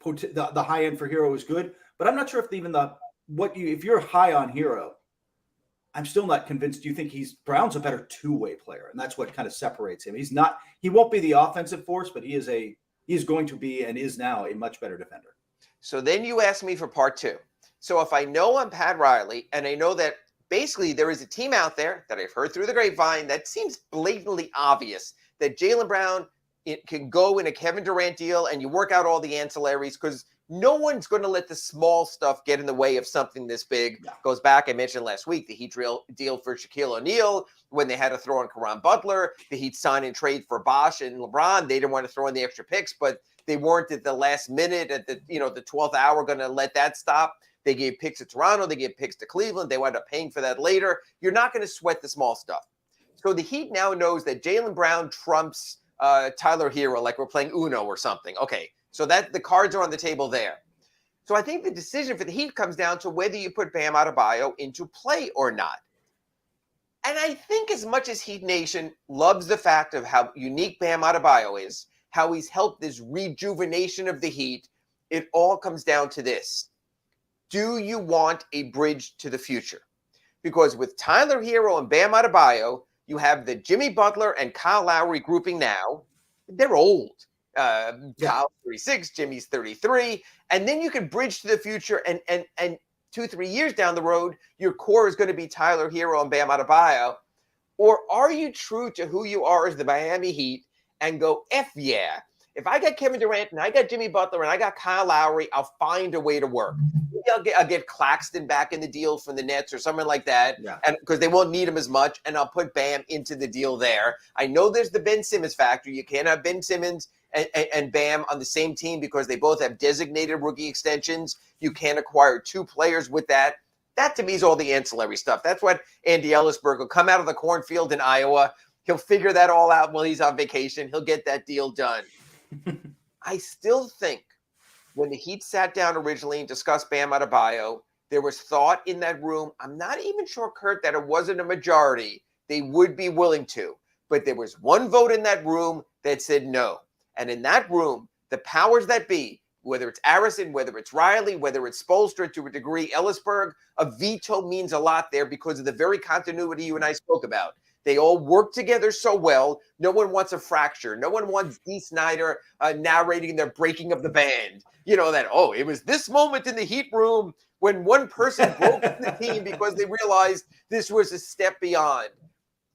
the high end for Hero is good, but I'm not sure if if you're high on Hero, I'm still not convinced. Do you think Brown's a better two-way player? And that's what kind of separates him. He won't be the offensive force, but he is going to be and is now a much better defender. So then you ask me for part two. So if I know I'm Pat Riley, and I know that basically there is a team out there that I've heard through the grapevine that seems blatantly obvious that Jalen Brown can go in a Kevin Durant deal, and you work out all the ancillaries, because no one's going to let the small stuff get in the way of something this big. Yeah. Goes back, I mentioned last week, the Heat deal for Shaquille O'Neal, when they had to throw in Caron Butler. The Heat sign and trade for Bosh and LeBron. They didn't want to throw in the extra picks, but they weren't at the last minute, at the 12th hour, going to let that stop. They gave picks to Toronto. They gave picks to Cleveland. They wound up paying for that later. You're not going to sweat the small stuff. So the Heat now knows that Jalen Brown trumps Tyler Hero, like we're playing Uno or something. Okay, so that the cards are on the table there. So I think the decision for the Heat comes down to whether you put Bam Adebayo into play or not. And I think as much as Heat Nation loves the fact of how unique Bam Adebayo is, how he's helped this rejuvenation of the Heat, it all comes down to this. Do you want a bridge to the future? Because with Tyler Hero and Bam Adebayo, you have the Jimmy Butler and Kyle Lowry grouping now. They're old. Kyle's 36, Jimmy's 33. And then you can bridge to the future, and 2-3 years down the road, your core is going to be Tyler Hero and Bam Adebayo. Or are you true to who you are as the Miami Heat and go, F yeah. If I got Kevin Durant and I got Jimmy Butler and I got Kyle Lowry, I'll find a way to work. Maybe I'll get Claxton back in the deal from the Nets or something like that, and because they won't need him as much, and I'll put Bam into the deal there. I know there's the Ben Simmons factor. You can't have Ben Simmons and Bam on the same team because they both have designated rookie extensions. You can't acquire two players with that. That, to me, is all the ancillary stuff. That's what Andy Ellisberg will come out of the cornfield in Iowa. He'll figure that all out while he's on vacation. He'll get that deal done. I still think when the Heat sat down originally and discussed Bam Adebayo, there was thought in that room. I'm not even sure, Kurt, that it wasn't a majority. They would be willing to. But there was one vote in that room that said no. And in that room, the powers that be, whether it's Arison, whether it's Riley, whether it's Spoelstra, to a degree, Ellisberg, a veto means a lot there because of the very continuity you and I spoke about. They all work together so well. No one wants a fracture. No one wants Dee Snider narrating their breaking of the band. You know, that, it was this moment in the Heat room when one person broke the team because they realized this was a step beyond.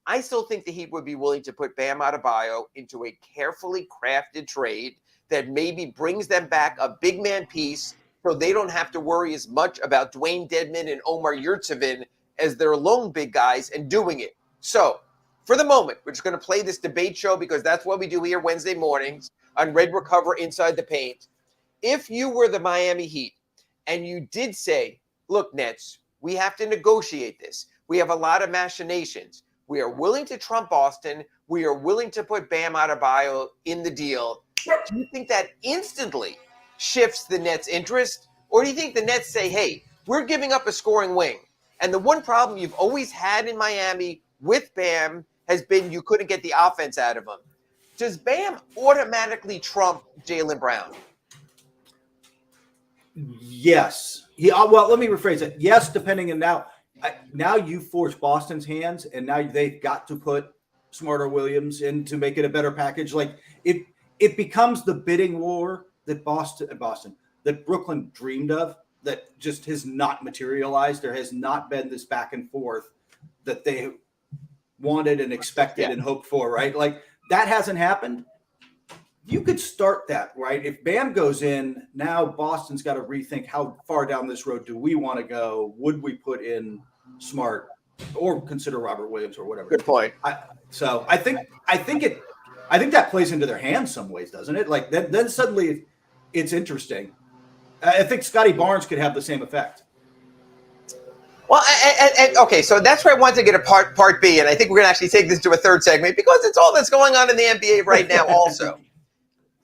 I still think the Heat would be willing to put Bam Adebayo into a carefully crafted trade that maybe brings them back a big man piece so they don't have to worry as much about Dwayne Dedmon and Omar Yurtseven as their lone big guys and doing it. So, for the moment, we're just going to play this debate show because that's what we do here Wednesday mornings on Red Recover Inside the Paint. If you were the Miami Heat and you did say, look, Nets, we have to negotiate this. We have a lot of machinations. We are willing to trump Boston. We are willing to put Bam Adebayo in the deal. Do you think that instantly shifts the Nets' interest? Or do you think the Nets say, hey, we're giving up a scoring wing? And the one problem you've always had in Miami with Bam has been you couldn't get the offense out of him. Does Bam automatically trump Jalen Brown? Yes. Well, let me rephrase it. Yes, depending on now you force Boston's hands, and now they've got to put Smart or Williams in to make it a better package. Like it becomes the bidding war that that Brooklyn dreamed of, that just has not materialized. There has not been this back and forth that they wanted and expected and hoped for, right? Like that hasn't happened. You could start that, right? If Bam goes in, now Boston's got to rethink how far down this road do we want to go? Would we put in Smart or consider Robert Williams or whatever? Good point. I think that plays into their hands some ways, doesn't it? Like then suddenly it's interesting. I think Scotty Barnes could have the same effect. Well, and okay, so that's where I wanted to get a part B, and I think we're going to actually take this to a third segment because it's all that's going on in the NBA right now also.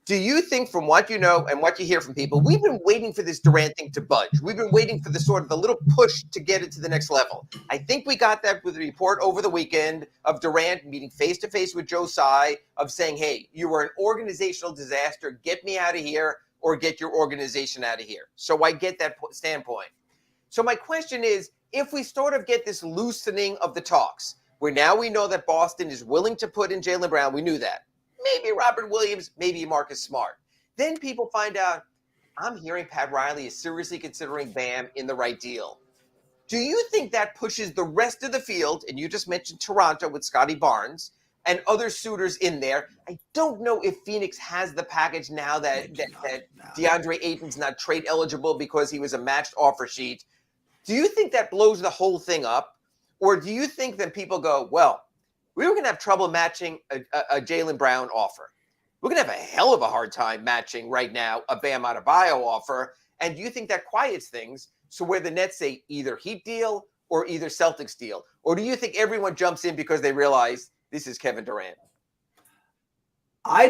Do you think, from what you know and what you hear from people, we've been waiting for this Durant thing to budge? We've been waiting for the little push to get it to the next level. I think we got that with the report over the weekend of Durant meeting face-to-face with Joe Tsai, of saying, hey, you were an organizational disaster. Get me out of here or get your organization out of here. So I get that standpoint. So my question is, if we sort of get this loosening of the talks, where now we know that Boston is willing to put in Jalen Brown, we knew that. Maybe Robert Williams, maybe Marcus Smart. Then people find out, I'm hearing Pat Riley is seriously considering Bam in the right deal. Do you think that pushes the rest of the field, and you just mentioned Toronto with Scotty Barnes and other suitors in there? I don't know if Phoenix has the package now that DeAndre Ayton's not trade eligible because he was a matched offer sheet. Do you think that blows the whole thing up? Or do you think that people go, well, we were going to have trouble matching a Jalen Brown offer. We're going to have a hell of a hard time matching right now a Bam Adebayo offer. And do you think that quiets things? So where the Nets say either Heat deal or either Celtics deal? Or do you think everyone jumps in because they realize this is Kevin Durant? I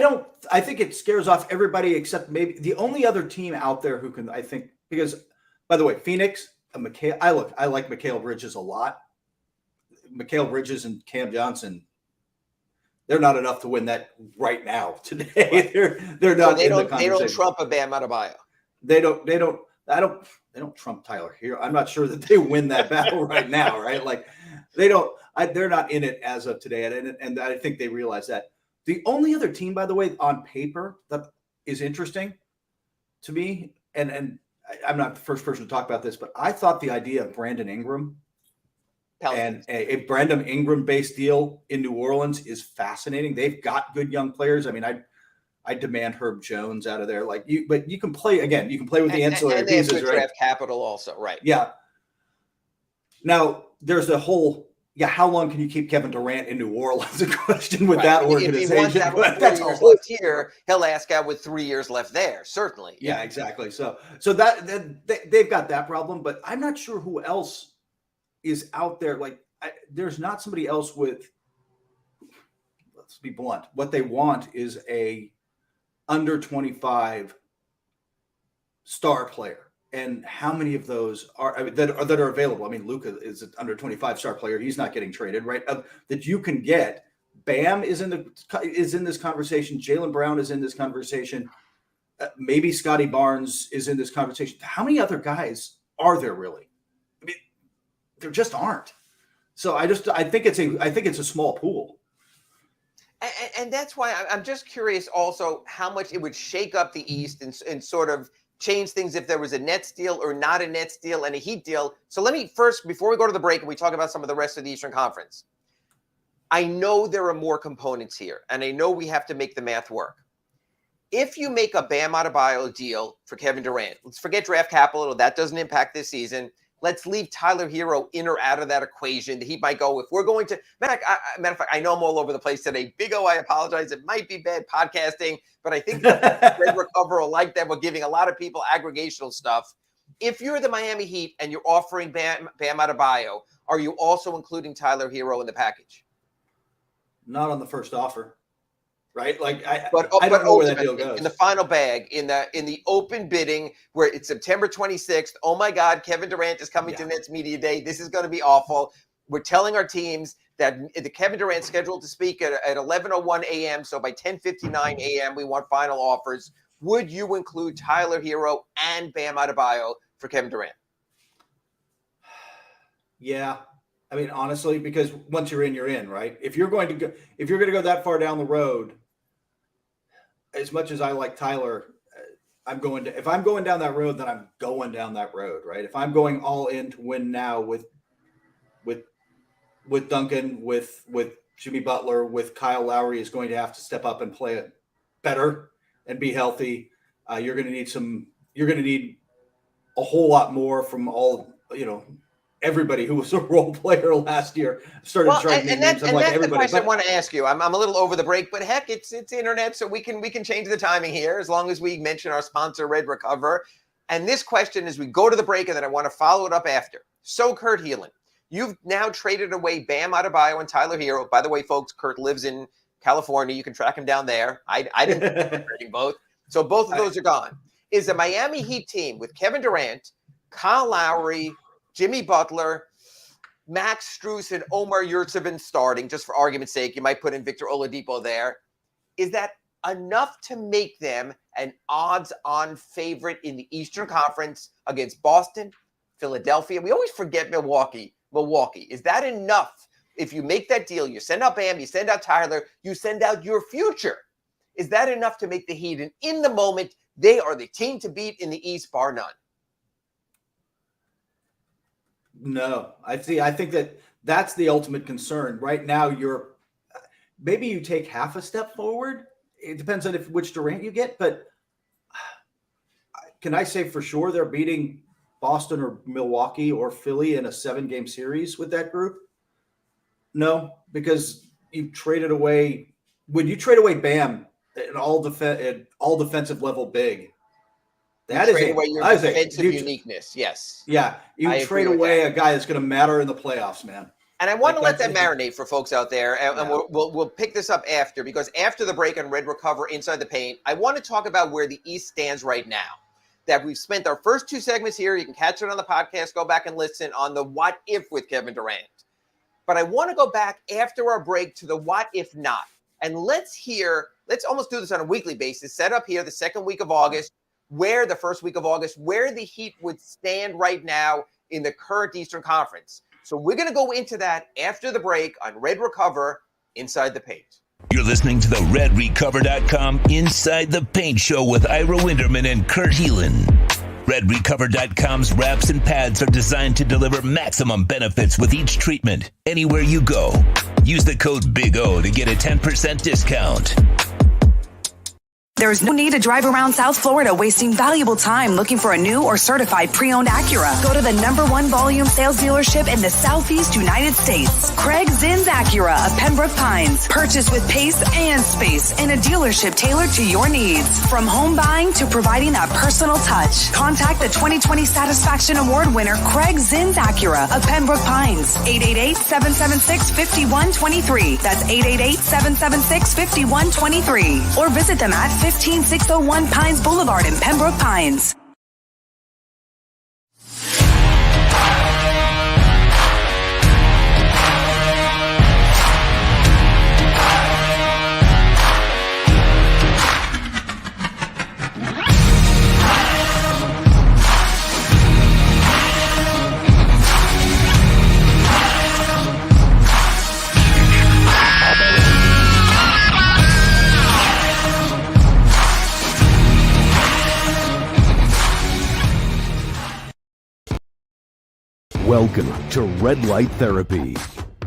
think it scares off everybody except maybe the only other team out there who can, I think, because, by the way, Phoenix, I like Mikal Bridges a lot. Mikal Bridges and Cam Johnson, they're not enough to win that right now today. They're not. So they don't trump a Bam Adebayo. They don't trump Tyler Hero. I'm not sure that they win that battle right now, right? Like they're not in it as of today, and I think they realize that. The only other team, by the way, on paper that is interesting to me, and I'm not the first person to talk about this, but I thought the idea of Brandon Ingram and a Brandon Ingram-based deal in New Orleans is fascinating. They've got good young players. I mean, I demand Herb Jones out of there. But you can play again. You can play with the ancillary pieces, right? Draft capital also, right? Yeah. Now there's the whole. Yeah, how long can you keep Kevin Durant in New Orleans? A question with that organization. If he wants that 4 years left here, he'll ask out with 3 years left there. Certainly. Yeah, exactly. So that they've got that problem, but I'm not sure who else is out there. Like, there's not somebody else with. Let's be blunt. What they want is a under 25 star player. And how many of those are that are available? I mean, Luka is an under 25 star player. He's not getting traded, right? That you can get. Bam is in this conversation. Jalen Brown is in this conversation. Maybe Scotty Barnes is in this conversation. How many other guys are there really? I mean, there just aren't. So I think it's a small pool. And that's why I'm just curious also how much it would shake up the East and sort of change things if there was a Nets deal or not a Nets deal and a Heat deal. So let me first, before we go to the break and we talk about some of the rest of the Eastern Conference, I know there are more components here, and I know we have to make the math work. If you make a Bam Adebayo deal for Kevin Durant, let's forget draft capital. That doesn't impact this season. Let's leave Tyler Hero in or out of that equation. He might go, if we're going to, matter of fact, I know I'm all over the place today. Big O, I apologize. It might be bad podcasting, but I think Red Recover will like that. We're giving a lot of people aggregational stuff. If you're the Miami Heat and you're offering Bam Adebayo, are you also including Tyler Hero in the package? Not on the first offer. right? Like I But don't know where that deal goes. In the final bag, in the open bidding, where it's September 26th. Oh my God, Kevin Durant is coming to Nets Media Day. This is going to be awful. We're telling our teams that the Kevin Durant scheduled to speak at 11:01 a.m. So by 10:59 a.m. we want final offers. Would you include Tyler Hero and Bam Adebayo for Kevin Durant? Yeah. I mean, honestly, because once you're in, right? If you're going to go that far down the road, as much as I like Tyler, if I'm going down that road, then I'm going down that road, right? If I'm going all in to win now with Duncan, with Jimmy Butler, with Kyle Lowry is going to have to step up and play it better and be healthy. You're going to need a whole lot more from everybody who was a role player last year. Started trying to names. I'm like everybody. The question I want to ask you. I'm a little over the break, but heck, it's internet, so we can change the timing here as long as we mention our sponsor, Red Recover. And this question, as we go to the break, and then I want to follow it up after. So, Kurt Heelan, you've now traded away Bam Adebayo and Tyler Hero. By the way, folks, Kurt lives in California. You can track him down there. I didn't trading both. So both of those are gone. Is the Miami Heat team with Kevin Durant, Kyle Lowry, Jimmy Butler, Max Strus, and Omar Yurtseven starting, just for argument's sake, you might put in Victor Oladipo there. Is that enough to make them an odds-on favorite in the Eastern Conference against Boston, Philadelphia? We always forget Milwaukee. Is that enough? If you make that deal, you send out Bam, you send out Tyler, you send out your future. Is that enough to make the Heat? And in the moment, they are the team to beat in the East, bar none. No, I think that's the ultimate concern. Right now, maybe you take half a step forward. It depends on which Durant you get, but can I say for sure they're beating Boston or Milwaukee or Philly in a 7-game series with that group? No, because you traded away. When you trade away Bam, an all defensive level big, that is away your defensive uniqueness. Yes. Yeah, you trade away a guy that's going to matter in the playoffs, man. And I want to let that marinate for folks out there, and we'll pick this up after, because after the break on Red Recover Inside the Paint, I want to talk about where the East stands right now. That we've spent our first 2 segments here. You can catch it on the podcast. Go back and listen on the What If with Kevin Durant. But I want to go back after our break to the what if not. And let's almost do this on a weekly basis, set up here the first week of August, where the Heat would stand right now in the current Eastern Conference. So we're going to go into that after the break on Red Recover Inside the Paint. You're listening to the RedRecover.com Inside the Paint Show with Ira Winderman and Kurt Heelan. RedRecover.com's wraps and pads are designed to deliver maximum benefits with each treatment, anywhere you go. Use the code BIG O to get a 10% discount. There's no need to drive around South Florida wasting valuable time looking for a new or certified pre-owned Acura. Go to the #1 volume sales dealership in the Southeast United States. Craig Zinn's Acura of Pembroke Pines. Purchase with pace and space in a dealership tailored to your needs. From home buying to providing that personal touch. Contact the 2020 Satisfaction Award winner Craig Zinn's Acura of Pembroke Pines. 888-776-5123. That's 888-776-5123. Or visit them at 15601 Pines Boulevard in Pembroke Pines. Welcome to Red Light Therapy,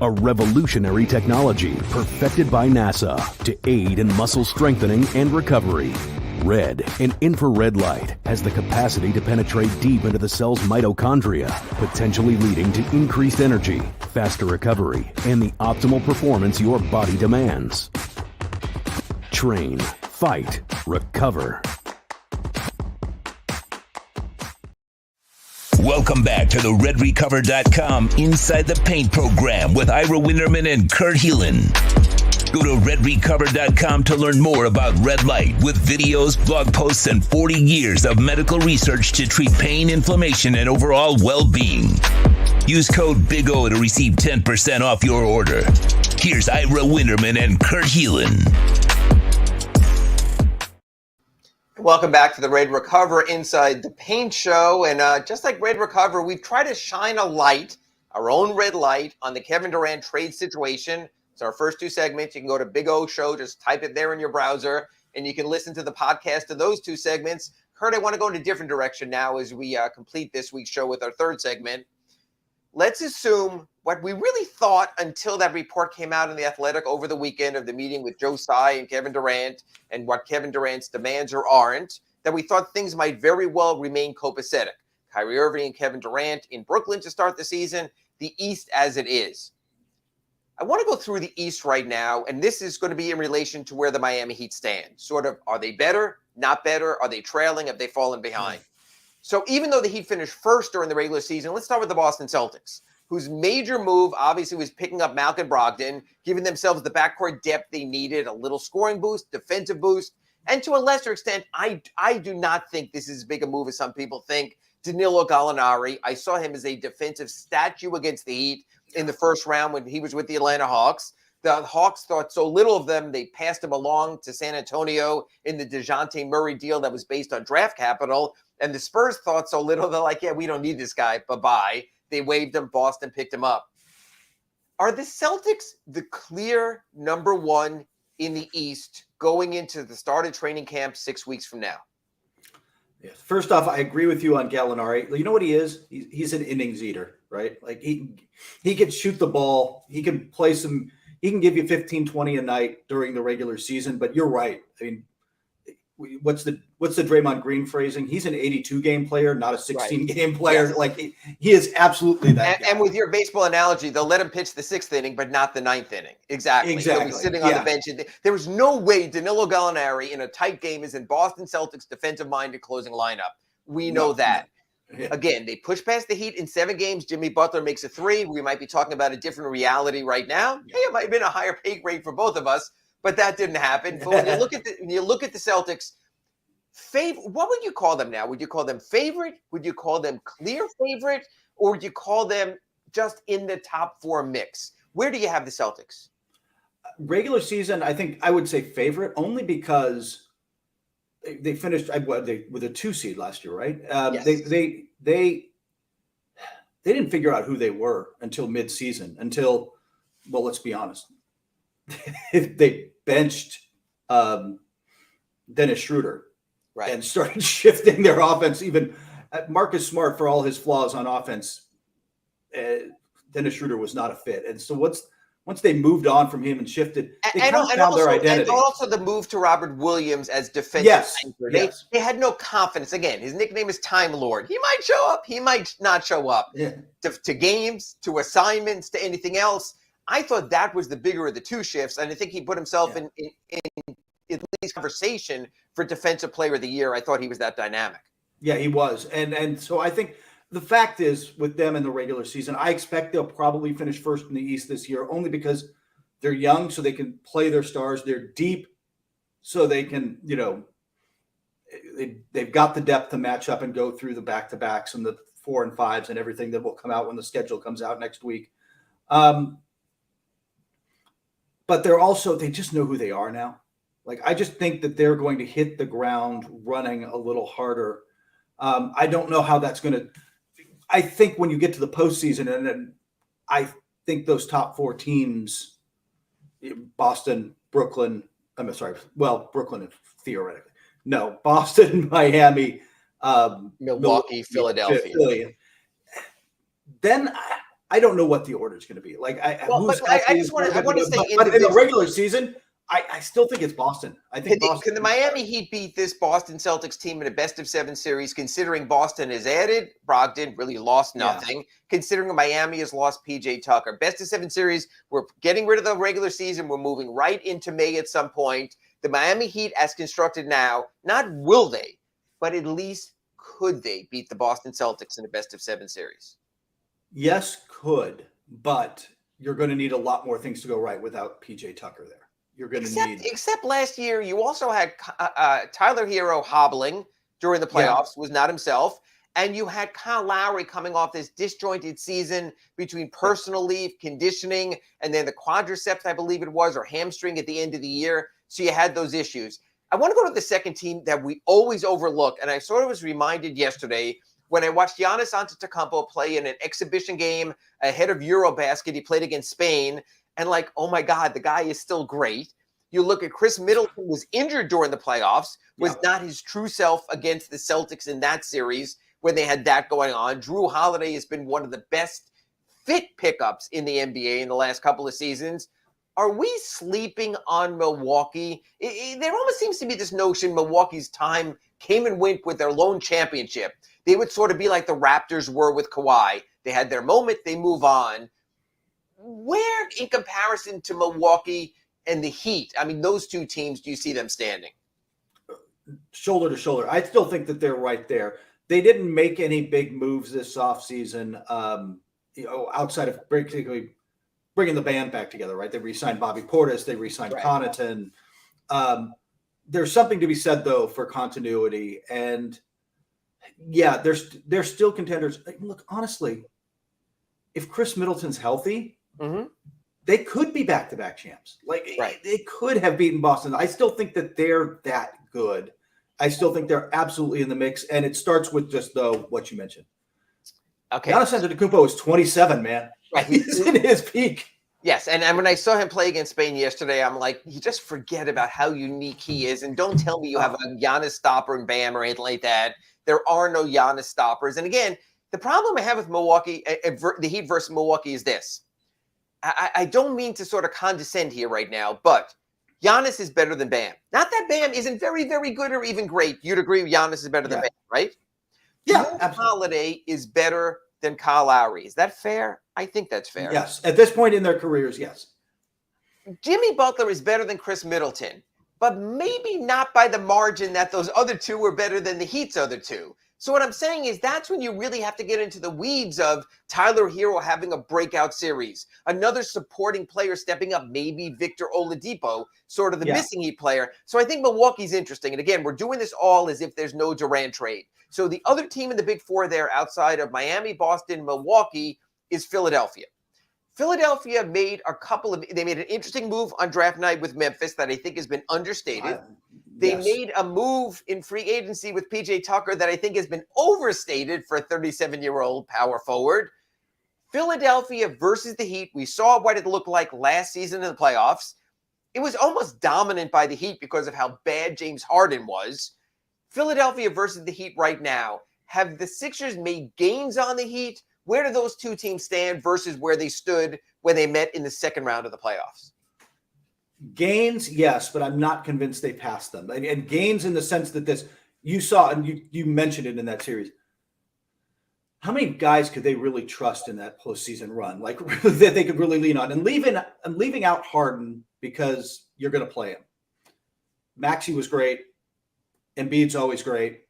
a revolutionary technology perfected by NASA to aid in muscle strengthening and recovery. Red and infrared light has the capacity to penetrate deep into the cell's mitochondria, potentially leading to increased energy, faster recovery, and the optimal performance your body demands. Train, fight, recover. Welcome back to the RedRecover.com Inside the Paint program with Ira Winderman and Kurt Heelan. Go to redrecover.com to learn more about red light with videos, blog posts, and 40 years of medical research to treat pain, inflammation, and overall well-being. Use code Big O to receive 10% off your order. Here's Ira Winterman and Kurt Heelan. Welcome back to the Red Recover Inside the Paint Show. And just like Red Recover, we've tried to shine a light, our own red light, on the Kevin Durant trade situation. It's our first two segments. You can go to Big O Show, just type it there in your browser, and you can listen to the podcast of those two segments. Kurt, I want to go in a different direction now as we complete this week's show with our third segment. Let's assume what we really thought until that report came out in The Athletic over the weekend of the meeting with Joe Tsai and Kevin Durant and what Kevin Durant's demands or aren't, that we thought things might very well remain copacetic. Kyrie Irving and Kevin Durant in Brooklyn to start the season, the East as it is. I want to go through the East right now, and this is going to be in relation to where the Miami Heat stand. Sort of, are they better, not better? Are they trailing? Have they fallen behind? So even though the Heat finished first during the regular season, let's start with the Boston Celtics, whose major move obviously was picking up Malcolm Brogdon, giving themselves the backcourt depth they needed, a little scoring boost, defensive boost, and to a lesser extent, I do not think this is as big a move as some people think. Danilo Gallinari, I saw him as a defensive statue against the Heat in the first round when he was with the Atlanta Hawks. The Hawks thought so little of them, they passed him along to San Antonio in the DeJounte Murray deal that was based on draft capital. And the Spurs thought so little, they're like, yeah, we don't need this guy, bye-bye. They waived him, Boston picked him up. Are the Celtics the clear number one in the East going into the start of training camp 6 weeks from now? Yes. First off, I agree with you on Gallinari. You know what he is? He's an innings eater, right? Like he can shoot the ball. He can play some – he can give you 15, 20 a night during the regular season. But you're right. I mean, what's the Draymond Green phrasing? He's an 82-game player, not a 16-game player. Yes. Like he is absolutely that guy. And with your baseball analogy, they'll let him pitch the sixth inning, but not the ninth inning. Exactly. He'll be sitting on the bench. There was no way Danilo Gallinari in a tight game is in Boston Celtics defensive-minded closing lineup. We know that. Yeah. Again, they push past the Heat in 7 games. Jimmy Butler makes a 3. We might be talking about a different reality right now. Yeah. Hey, it might have been a higher pay grade for both of us, but that didn't happen. But when you look at the Celtics, what would you call them now? Would you call them favorite? Would you call them clear favorite? Or would you call them just in the top 4 mix? Where do you have the Celtics? Regular season, I think I would say favorite only because they finished with a 2 seed last year, right? Yes. They didn't figure out who they were until midseason. Well, let's be honest, they benched Dennis Schroeder, right, and started shifting their offense. Even Marcus Smart, for all his flaws on offense, Dennis Schroeder was not a fit. And so once they moved on from him and shifted, they found their identity. And also the move to Robert Williams as defensive anchor. They had no confidence. Again, his nickname is Time Lord. He might show up. He might not show up to games, to assignments, to anything else. I thought that was the bigger of the 2 shifts. And I think he put himself in at least conversation for Defensive Player of the Year. I thought he was that dynamic. Yeah, he was. And so I think the fact is, with them in the regular season, I expect they'll probably finish first in the East this year, only because they're young, so they can play their stars. They're deep, so they can, they've got the depth to match up and go through the back-to-backs and the 4 and 5s and everything that will come out when the schedule comes out next week. But they just know who they are now. Like, I just think that they're going to hit the ground running a little harder. I don't know how that's going to. I think when you get to the postseason, and then I think those top 4 teams, Boston, Brooklyn. Brooklyn theoretically. No, Boston, Miami, Milwaukee, Philadelphia. Then I don't know what the order is going to be. Like, I want to say, in the regular season, I still think it's Boston. I think Can the Miami Heat beat this Boston Celtics team in a best-of-7 series, considering Boston has added Brogdon, really lost nothing, considering Miami has lost P.J. Tucker? Best-of-7 series, we're getting rid of the regular season. We're moving right into May at some point. The Miami Heat, as constructed now, not will they, but at least could they beat the Boston Celtics in a best-of-7 series? Yes, could, but you're going to need a lot more things to go right without P.J. Tucker there. you're going to need. Except last year, you also had Tyler Hero hobbling during the playoffs, was not himself. And you had Kyle Lowry coming off this disjointed season between personal leave, conditioning, and then the quadriceps, I believe it was, or hamstring at the end of the year. So you had those issues. I want to go to the second team that we always overlook. And I sort of was reminded yesterday when I watched Giannis Antetokounmpo play in an exhibition game ahead of Eurobasket. He played against Spain. And like, oh my God, the guy is still great. You look at Chris Middleton, was injured during the playoffs, was not his true self against the Celtics in that series when they had that going on. Drew Holiday has been one of the best fit pickups in the NBA in the last couple of seasons. Are we sleeping on Milwaukee? There almost seems to be this notion Milwaukee's time came and went with their lone championship. They would sort of be like the Raptors were with Kawhi. They had their moment, they move on. Where, in comparison to Milwaukee and the Heat, I mean, those two teams, do you see them standing? Shoulder to shoulder. I still think that they're right there. They didn't make any big moves this offseason, outside of particularly bringing the band back together, right? They re-signed Bobby Portis. They re-signed Connaughton. There's something to be said, though, for continuity. And, yeah, they're still contenders. Look, honestly, if Chris Middleton's healthy, they could be back-to-back champs. They could have beaten Boston. I still think that they're that good. I still think they're absolutely in the mix, and it starts with just what you mentioned. Okay, Giannis Antetokounmpo is 27, man. Right. He's in his peak. Yes, and when I saw him play against Spain yesterday, I'm like, you just forget about how unique he is, and don't tell me you have a Giannis stopper and Bam or anything like that. There are no Giannis stoppers. And again, the problem I have with Milwaukee, the Heat versus Milwaukee, is this. I don't mean to sort of condescend here right now, but Giannis is better than Bam. Not that Bam isn't very, very good or even great. You'd agree Giannis is better than Bam, right? Yeah, Drew Holiday is better than Kyle Lowry. Is that fair? I think that's fair. Yes. At this point in their careers, yes. Jimmy Butler is better than Chris Middleton, but maybe not by the margin that those other two were better than the Heat's other two. So what I'm saying is that's when you really have to get into the weeds of Tyler Hero having a breakout series, another supporting player stepping up, maybe Victor Oladipo, sort of the missing Heat player. So I think Milwaukee's interesting. And again, we're doing this all as if there's no Durant trade. So the other team in the Big Four there outside of Miami, Boston, Milwaukee is Philadelphia. Philadelphia made they made an interesting move on draft night with Memphis that I think has been understated. They made a move in free agency with PJ Tucker that I think has been overstated for a 37-year-old power forward. Philadelphia versus the Heat. We saw what it looked like last season in the playoffs. It was almost dominant by the Heat because of how bad James Harden was. Philadelphia versus the Heat right now. Have the Sixers made gains on the Heat? Where do those two teams stand versus where they stood when they met in the second round of the playoffs? Gains, yes, but I'm not convinced they passed them. And gains in the sense that you saw, and you mentioned it in that series. How many guys could they really trust in that postseason run? Like that they could really lean on, and leaving out Harden because you're going to play him. Maxey was great. Embiid's always great.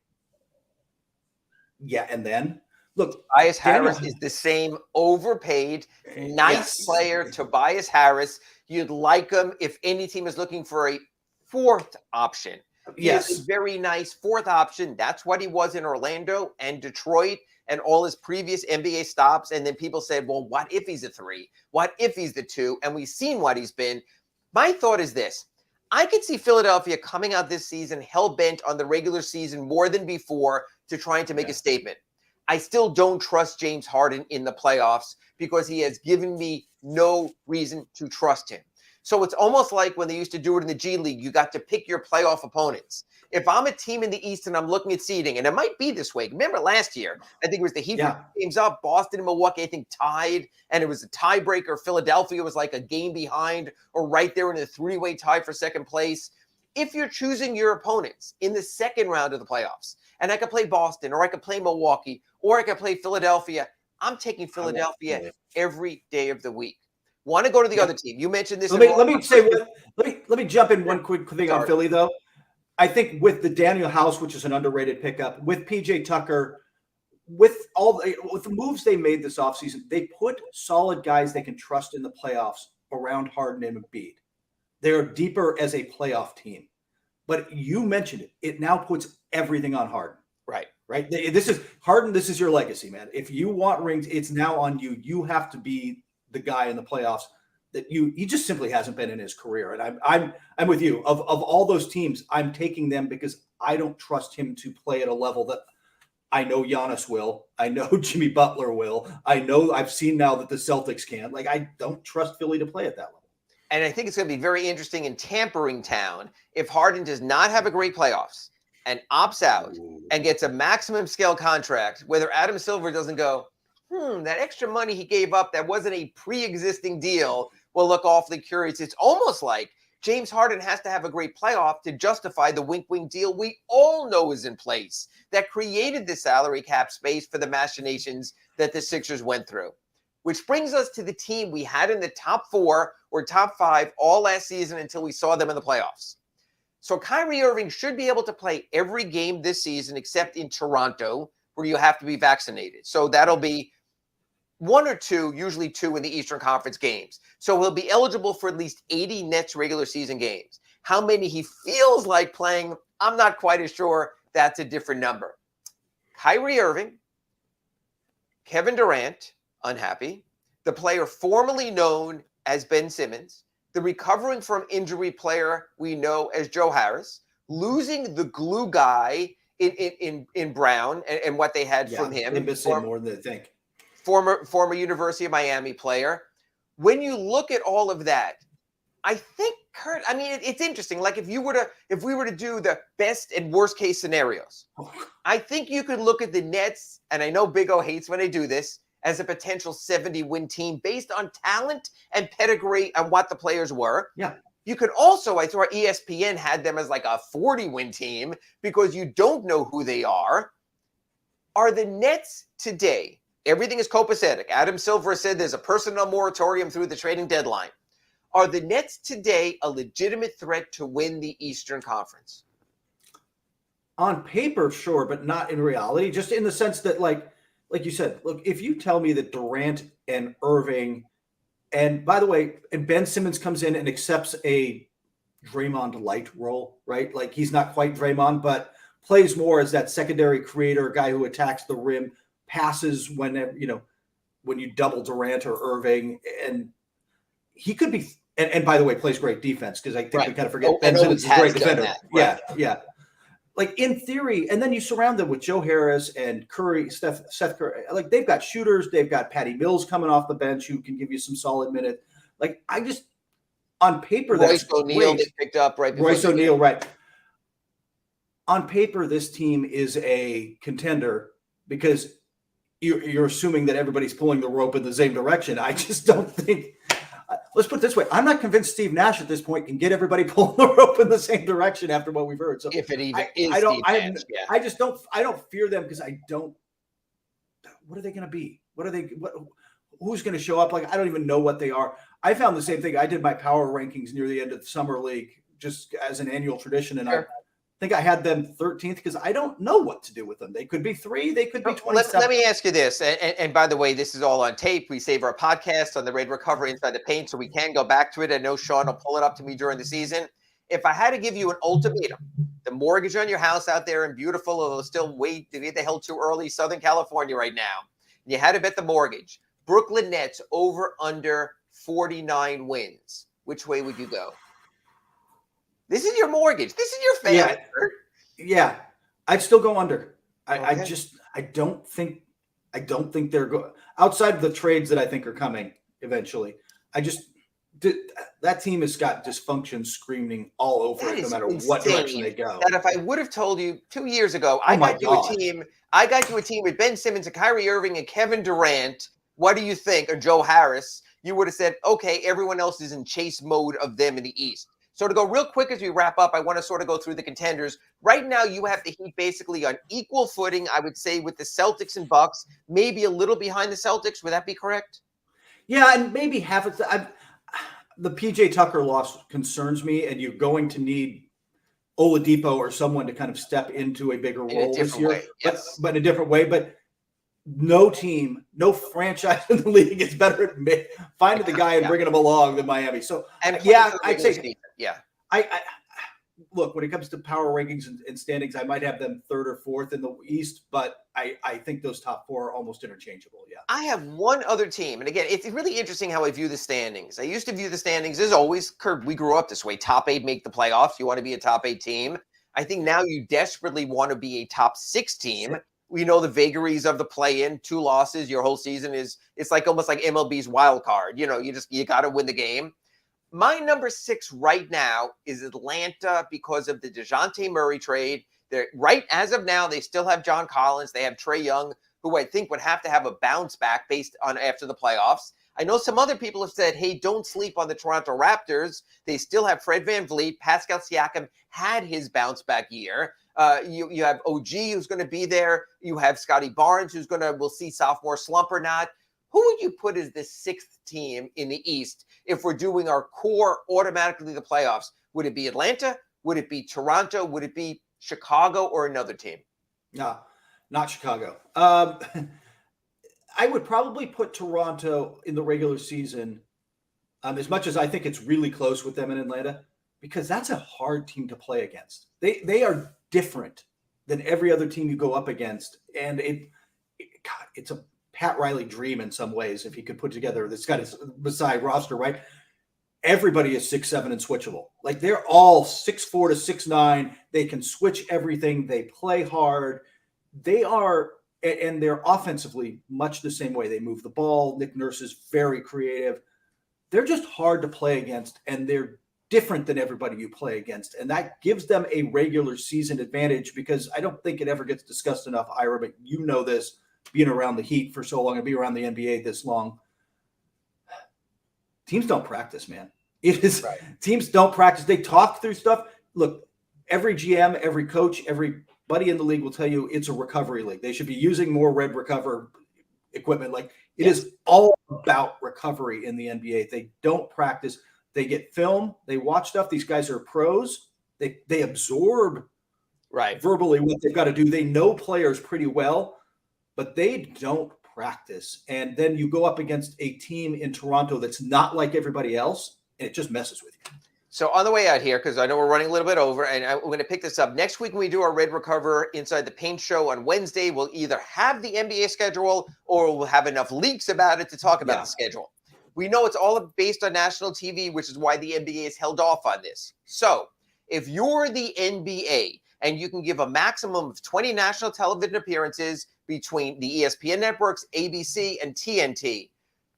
Yeah, and then look, Tobias Harris is the same overpaid, nice player. Tobias Harris. You'd like him if any team is looking for a fourth option. Yes, a very nice fourth option. That's what he was in Orlando and Detroit and all his previous NBA stops. And then people said, well, what if he's a 3? What if he's the 2? And we've seen what he's been. My thought is this. I could see Philadelphia coming out this season hell-bent on the regular season more than before to trying to make a statement. I still don't trust James Harden in the playoffs because he has given me no reason to trust him. So it's almost like when they used to do it in the G League, you got to pick your playoff opponents. If I'm a team in the East and I'm looking at seeding, and it might be this way. Remember last year, I think it was the Heat games up, Boston and Milwaukee, I think tied, and it was a tiebreaker. Philadelphia was like a game behind or right there in a 3-way tie for second place. If you're choosing your opponents in the second round of the playoffs, and I could play Boston or I could play Milwaukee or I could play Philadelphia, I'm taking Philadelphia every day of the week. Want to go to the other team? You mentioned this. Let me jump in one quick thing on Philly though. I think with the Daniel House, which is an underrated pickup, with PJ Tucker, with the moves they made this offseason, they put solid guys they can trust in the playoffs around Harden and Embiid. They're deeper as a playoff team. But you mentioned it. It now puts everything on Harden. Right. This is Harden. This is your legacy, man. If you want rings, it's now on you. You have to be the guy in the playoffs that he just simply hasn't been in his career. And I'm with you. Of all those teams, I'm taking them because I don't trust him to play at a level that I know Giannis will. I know Jimmy Butler will. I know I've seen now that the Celtics can. Like, I don't trust Philly to play at that level. And I think it's going to be very interesting in tampering town if Harden does not have a great playoffs and opts out and gets a maximum scale contract, whether Adam Silver doesn't go, that extra money he gave up that wasn't a pre-existing deal will look awfully curious. It's almost like James Harden has to have a great playoff to justify the wink-wink deal we all know is in place that created the salary cap space for the machinations that the Sixers went through. Which brings us to the team we had in the top 4 or top 5 all last season until we saw them in the playoffs. So Kyrie Irving should be able to play every game this season except in Toronto, where you have to be vaccinated. So that'll be 1 or 2, usually 2 in the Eastern Conference games. So he'll be eligible for at least 80 Nets regular season games. How many he feels like playing, I'm not quite as sure. That's a different number. Kyrie Irving, Kevin Durant, unhappy. The player formerly known as Ben Simmons, the recovering from injury player we know as Joe Harris, losing the glue guy in Brown and what they had from him. They miss him more than they think. Former University of Miami player. When you look at all of that, I think it's interesting. Like if we were to do the best and worst case scenarios, I think you could look at the Nets, and I know Big O hates when I do this, as a potential 70-win team based on talent and pedigree and what the players were. Yeah. You could also, I thought ESPN had them as like a 40-win team because you don't know who they are. Are the Nets today, everything is copacetic. Adam Silver said there's a personal moratorium through the trading deadline. Are the Nets today a legitimate threat to win the Eastern Conference? On paper, sure, but not in reality. Just in the sense that, like you said, look, if you tell me that Durant and Irving, and by the way, and Ben Simmons comes in and accepts a Draymond light role, right? Like he's not quite Draymond, but plays more as that secondary creator, guy who attacks the rim, passes whenever, when you double Durant or Irving, and he could be, and by the way, plays great defense because I think we kind of forget Ben Simmons is a great defender. Right. Yeah. Like in theory, and then you surround them with Joe Harris and Curry, Seth Curry. Like they've got shooters, they've got Patty Mills coming off the bench who can give you some solid minutes. Like I just, on paper, Royce O'Neal they picked up right. Royce O'Neal, right? On paper, this team is a contender because you're assuming that everybody's pulling the rope in the same direction. I just don't think. Let's put it this way. I'm not convinced Steve Nash at this point can get everybody pulling the rope in the same direction after what we've heard. So if it even is, I just don't. I don't fear them because I don't. What are they going to be? Who's going to show up? Like I don't even know what they are. I found the same thing. I did my power rankings near the end of the summer league just as an annual tradition, and sure. I think I had them 13th because I don't know what to do with them. They could be 3. They could be 27. Let me ask you this. And by the way, this is all on tape. We save our podcast on the Red Recovery Inside the Paint, so we can go back to it. I know Sean will pull it up to me during the season. If I had to give you an ultimatum, the mortgage on your house out there in beautiful, although still way to get the hell too early, Southern California right now, and you had to bet the mortgage, Brooklyn Nets over under 49 wins. Which way would you go? This is your mortgage. This is your family. Yeah. I'd still go under. I don't think they're going outside of the trades that I think are coming eventually. That team has got dysfunction screaming all over it, no matter what direction they go. That if I would have told you 2 years ago, I got you a team with Ben Simmons and Kyrie Irving and Kevin Durant. What do you think? Or Joe Harris? You would have said, okay, everyone else is in chase mode of them in the East. So to go real quick as we wrap up, I want to sort of go through the contenders. Right now, you have the Heat basically on equal footing, I would say, with the Celtics and Bucks, maybe a little behind the Celtics. Would that be correct? Yeah, and maybe half of the PJ Tucker loss concerns me, and you're going to need Oladipo or someone to kind of step into a bigger role this year, but in a different way. But no team, no franchise in the league is better at finding the guy and bringing him along than Miami. So, I'd say, I look, when it comes to power rankings and standings, I might have them third or fourth in the East, but I think those top four are almost interchangeable. Yeah. I have one other team. And again, it's really interesting how I view the standings. I used to view the standings as always, Kurt, we grew up this way. Top 8 make the playoffs. You want to be a top 8 team. I think now you desperately want to be a top 6 team. We know the vagaries of the play-in, 2 losses, your whole season it's like almost like MLB's wild card. You got to win the game. My number 6 right now is Atlanta because of the DeJounte Murray trade. They're right as of now, they still have John Collins. They have Trae Young, who I think would have to have a bounce back based on after the playoffs. I know some other people have said, hey, don't sleep on the Toronto Raptors. They still have Fred VanVleet. Pascal Siakam had his bounce back year. You have OG who's going to be there. You have Scotty Barnes we'll see sophomore slump or not. Who would you put as the 6th team in the East if we're doing our core automatically the playoffs? Would it be Atlanta? Would it be Toronto? Would it be Chicago or another team? No, not Chicago. I would probably put Toronto in the regular season, as much as I think it's really close with them in Atlanta, because that's a hard team to play against. They are different than every other team you go up against, and it's a Pat Riley dream in some ways if he could put together this kind of beside roster, right? Everybody is 6'7" and switchable. Like they're all 6'4" to 6'9". They can switch everything. They play hard. They are, and they're offensively much the same way. They move the ball. Nick Nurse is very creative. They're just hard to play against, and they're different than everybody you play against. And that gives them a regular season advantage because I don't think it ever gets discussed enough, Ira, but you know this, being around the Heat for so long and be around the NBA this long. Teams don't practice, man. It is right. Teams don't practice. They talk through stuff. Look, every GM, every coach, everybody in the league will tell you it's a recovery league. They should be using more Red Recover equipment. Like it is all about recovery in the NBA. They don't practice. They get film. They watch stuff. These guys are pros. They absorb verbally what they've got to do. They know players pretty well, but they don't practice. And then you go up against a team in Toronto that's not like everybody else, and it just messes with you. So on the way out here, because I know we're running a little bit over, and I'm going to pick this up. Next week when we do our Red Recover Inside the Paint show on Wednesday, we'll either have the NBA schedule or we'll have enough leaks about it to talk about the schedule. We know it's all based on national TV, which is why the NBA is held off on this. So if you're the NBA and you can give a maximum of 20 national television appearances between the ESPN networks, ABC, and TNT,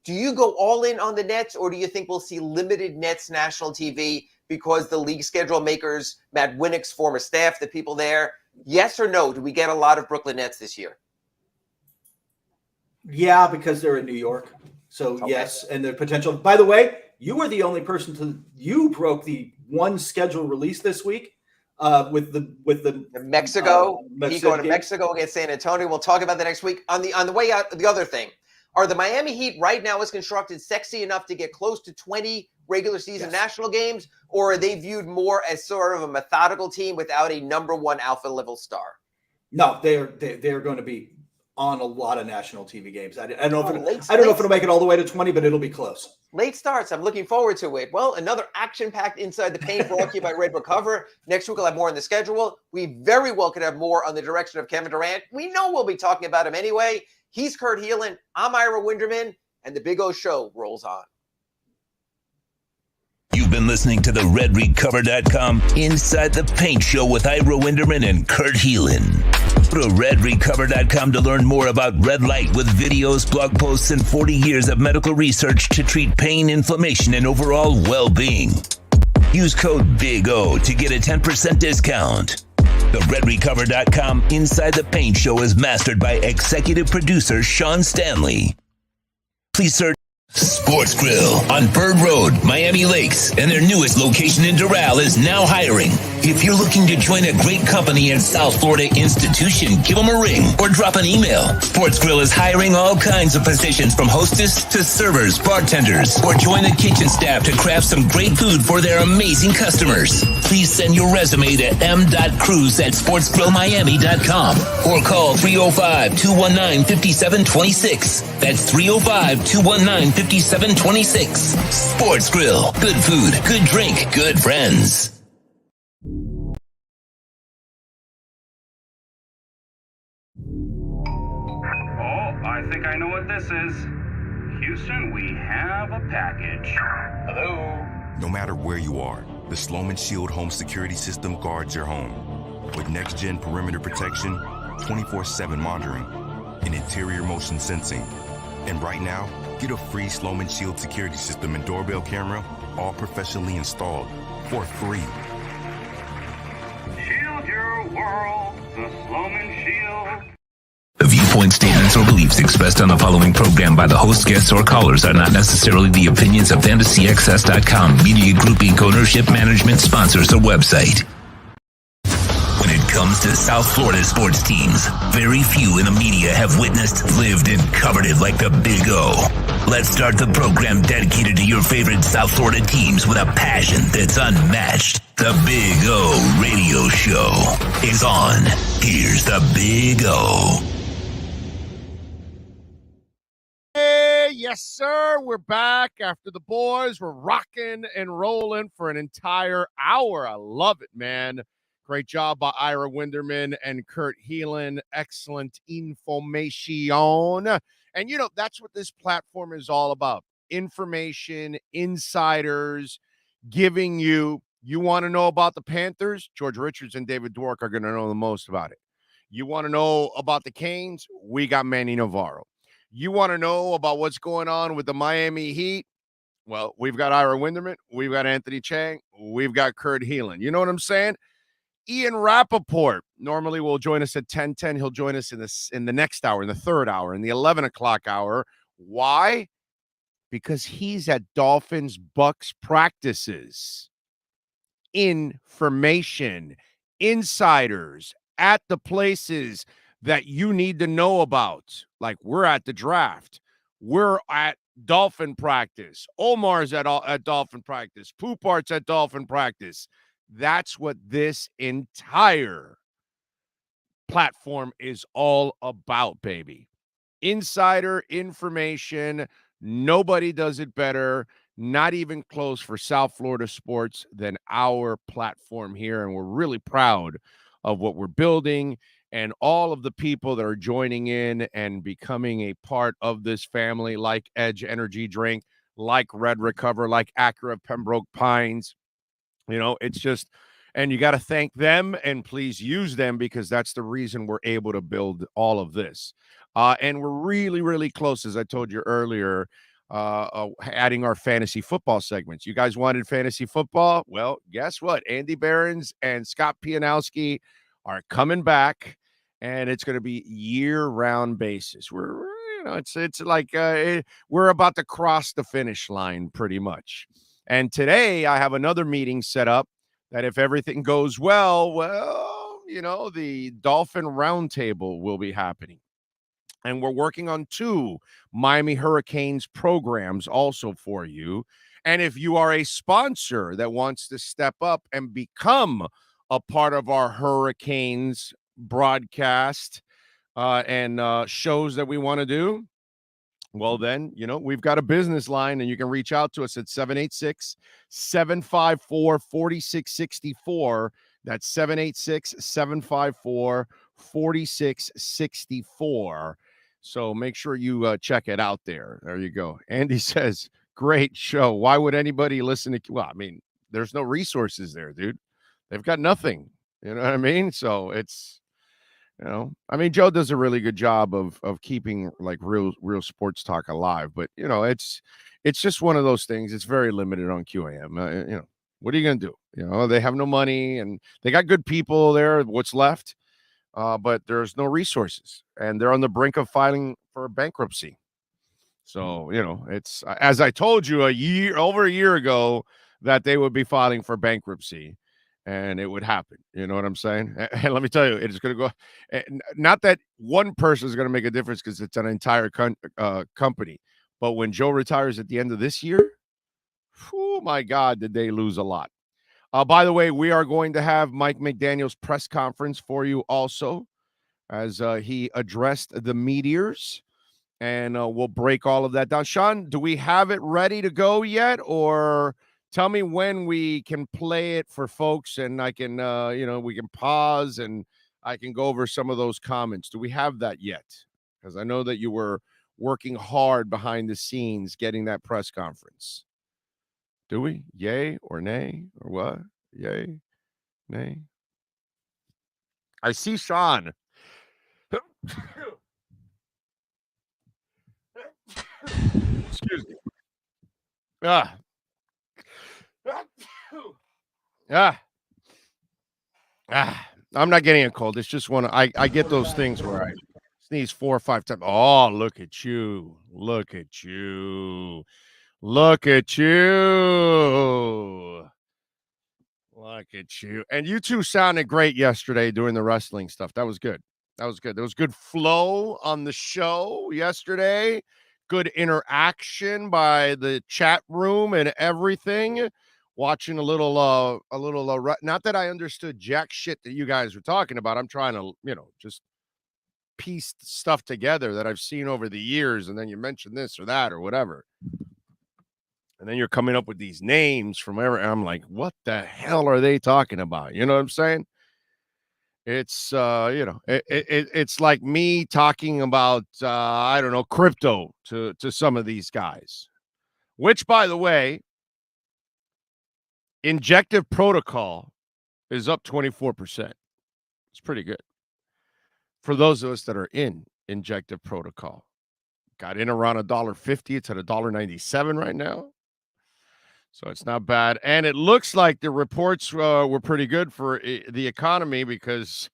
do you go all in on the Nets, or do you think we'll see limited Nets national TV because the league schedule makers, Matt Winnick's former staff, the people there, yes or no, do we get a lot of Brooklyn Nets this year? Yeah, because they're in New York. So yes, and the potential. By the way, you were the only person you broke the one schedule release this week with the Mexico. He going to Mexico against San Antonio. We'll talk about that next week. On the way out, the other thing. Are the Miami Heat right now is constructed sexy enough to get close to 20 regular season national games, or are they viewed more as sort of a methodical team without a number one alpha level star? No, they're going to be on a lot of national TV games. I don't know if it'll make it all the way to 20, but it'll be close. Late starts. I'm looking forward to it. Well, another action-packed Inside the Paint brought to you by Red Recover. Next week we'll have more on the schedule. We very well could have more on the direction of Kevin Durant. We know we'll be talking about him anyway. He's Kurt Heelan. I'm Ira Winderman, and the Big O Show rolls on. You've been listening to the RedRecover.com Inside the Paint Show with Ira Winderman and Kurt Heelan. Go to RedRecover.com to learn more about red light with videos, blog posts, and 40 years of medical research to treat pain, inflammation, and overall well-being. Use code BIG-O to get a 10% discount. The RedRecover.com Inside the Paint Show is mastered by executive producer Sean Stanley. Please search Sports Grill on Bird Road, Miami Lakes, and their newest location in Doral is now hiring. If you're looking to join a great company and South Florida institution, give them a ring or drop an email. Sports Grill is hiring all kinds of positions from hostess to servers, bartenders, or join the kitchen staff to craft some great food for their amazing customers. please send your resume to m.cruz@sportsgrillmiami.com or call 305-219-5726. That's 305-219-5726. Sports Grill. Good food, good drink, good friends. I think I know what this is. Houston, we have a package. Hello? No matter where you are, the Sloman Shield home security system guards your home. With next-gen perimeter protection, 24/7 monitoring, and interior motion sensing. And right now, get a free Sloman Shield security system and doorbell camera, all professionally installed, for free. Shield your world, the Sloman Shield. The viewpoint, statements, or beliefs expressed on the following program by the host, guests, or callers are not necessarily the opinions of FantasyXS.com, Media Group Inc. ownership, management, sponsors, or website. When it comes to South Florida sports teams, very few in the media have witnessed, lived, and covered it like the Big O. Let's start the program dedicated to your favorite South Florida teams with a passion that's unmatched. The Big O Radio Show is on. Here's the Big O. Hey, yes, sir. We're back after the boys. We're rocking and rolling for an entire hour. I love it, man. Great job by Ira Winderman and Kurt Heelan. Excellent information. And, you know, that's what this platform is all about. Information, insiders, giving you want to know about the Panthers? George Richards and David Dwork are going to know the most about it. You want to know about the Canes? We got Manny Navarro. You want to know about what's going on with the Miami Heat? Well, we've got Ira Winderman. We've got Anthony Chang. We've got Kurt Heelan. You know what I'm saying? Ian Rappaport normally will join us at 10:10. He'll join us in the next hour, in the third hour, in the 11 o'clock hour. Why? Because he's at Dolphins Bucks practices. Information, insiders at the places that you need to know about. Like, we're at the draft. We're at Dolphin practice. Omar's at Dolphin practice. Poopart's at Dolphin practice. That's what this entire platform is all about, baby. Insider information. Nobody does it better. Not even close for South Florida sports than our platform here. And we're really proud of what we're building and all of the people that are joining in and becoming a part of this family, like Edge Energy Drink, like Red Recover, like Acura Pembroke Pines. You know, it's just, and you got to thank them and please use them because that's the reason we're able to build all of this. And we're really, really close, as I told you earlier, adding our fantasy football segments. You guys wanted fantasy football? Well, guess what? Andy Behrens and Scott Pianowski are coming back, and it's going to be year-round basis. We're it's like we're about to cross the finish line pretty much. And today I have another meeting set up that if everything goes well, the Dolphin Roundtable will be happening. And we're working on 2 Miami Hurricanes programs also for you. And if you are a sponsor that wants to step up and become a part of our Hurricanes broadcast and shows that we want to do, well, then, we've got a business line, and you can reach out to us at 786-754-4664. That's 786-754-4664. So make sure you check it out there. There you go. Andy says, great show. Why would anybody listen to? Well, I mean, there's no resources there, dude. They've got nothing. You know what I mean? So it's, Joe does a really good job of keeping like real sports talk alive. But, it's just one of those things. It's very limited on QAM. What are you going to do? They have no money and they got good people there. What's left? But there's no resources, and they're on the brink of filing for bankruptcy. So, it's, as I told you over a year ago, that they would be filing for bankruptcy and it would happen. You know what I'm saying? And let me tell you, it is going to go, not that one person is going to make a difference because it's an entire company, but when Joe retires at the end of this year, oh my God, did they lose a lot. By the way, we are going to have Mike McDaniel's press conference for you also as he addressed the meteors, and we'll break all of that down. Sean, do we have it ready to go yet, or tell me when we can play it for folks and I can, we can pause and I can go over some of those comments. Do we have that yet? Because I know that you were working hard behind the scenes getting that press conference. Do we? Yay or nay or what? Yay, nay. I see Sean. Excuse me. Ah. Ah. I'm not getting a cold. It's just one. I get those things where I sneeze 4 or 5 times. Oh, look at you. Look at you. Look at you. Look at you. And you two sounded great yesterday doing the wrestling stuff. That was good. That was good. There was good flow on the show yesterday. Good interaction by the chat room and everything. Watching a little, not that I understood jack shit that you guys were talking about. I'm trying to, just piece stuff together that I've seen over the years. And then you mention this or that or whatever. And then you're coming up with these names from every. I'm like, what the hell are they talking about? You know what I'm saying? It's it's like me talking about I don't know, crypto to some of these guys. Which, by the way, injective protocol is up 24%. It's pretty good for those of us that are in injective protocol. Got in around $1.50. It's at $1.97 right now. So it's not bad. And it looks like the reports were pretty good for the economy because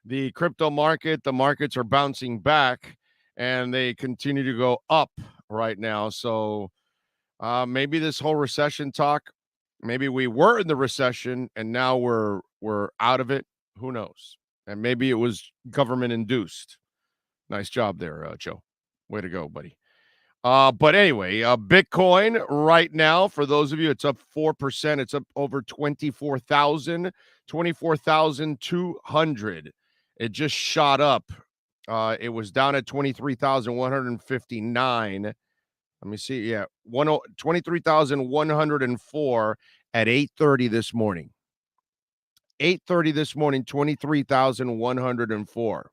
the crypto market, the markets are bouncing back and they continue to go up right now. So maybe this whole recession talk, maybe we were in the recession and now we're out of it. Who knows? And maybe it was government induced. Nice job there, Joe. Way to go, buddy. But anyway, Bitcoin right now, for those of you, it's up 4%. It's up over 24,200. It just shot up. It was down at 23,159. Let me see. Yeah, 23,104 at 8:30 this morning. 8:30 this morning, 23,104.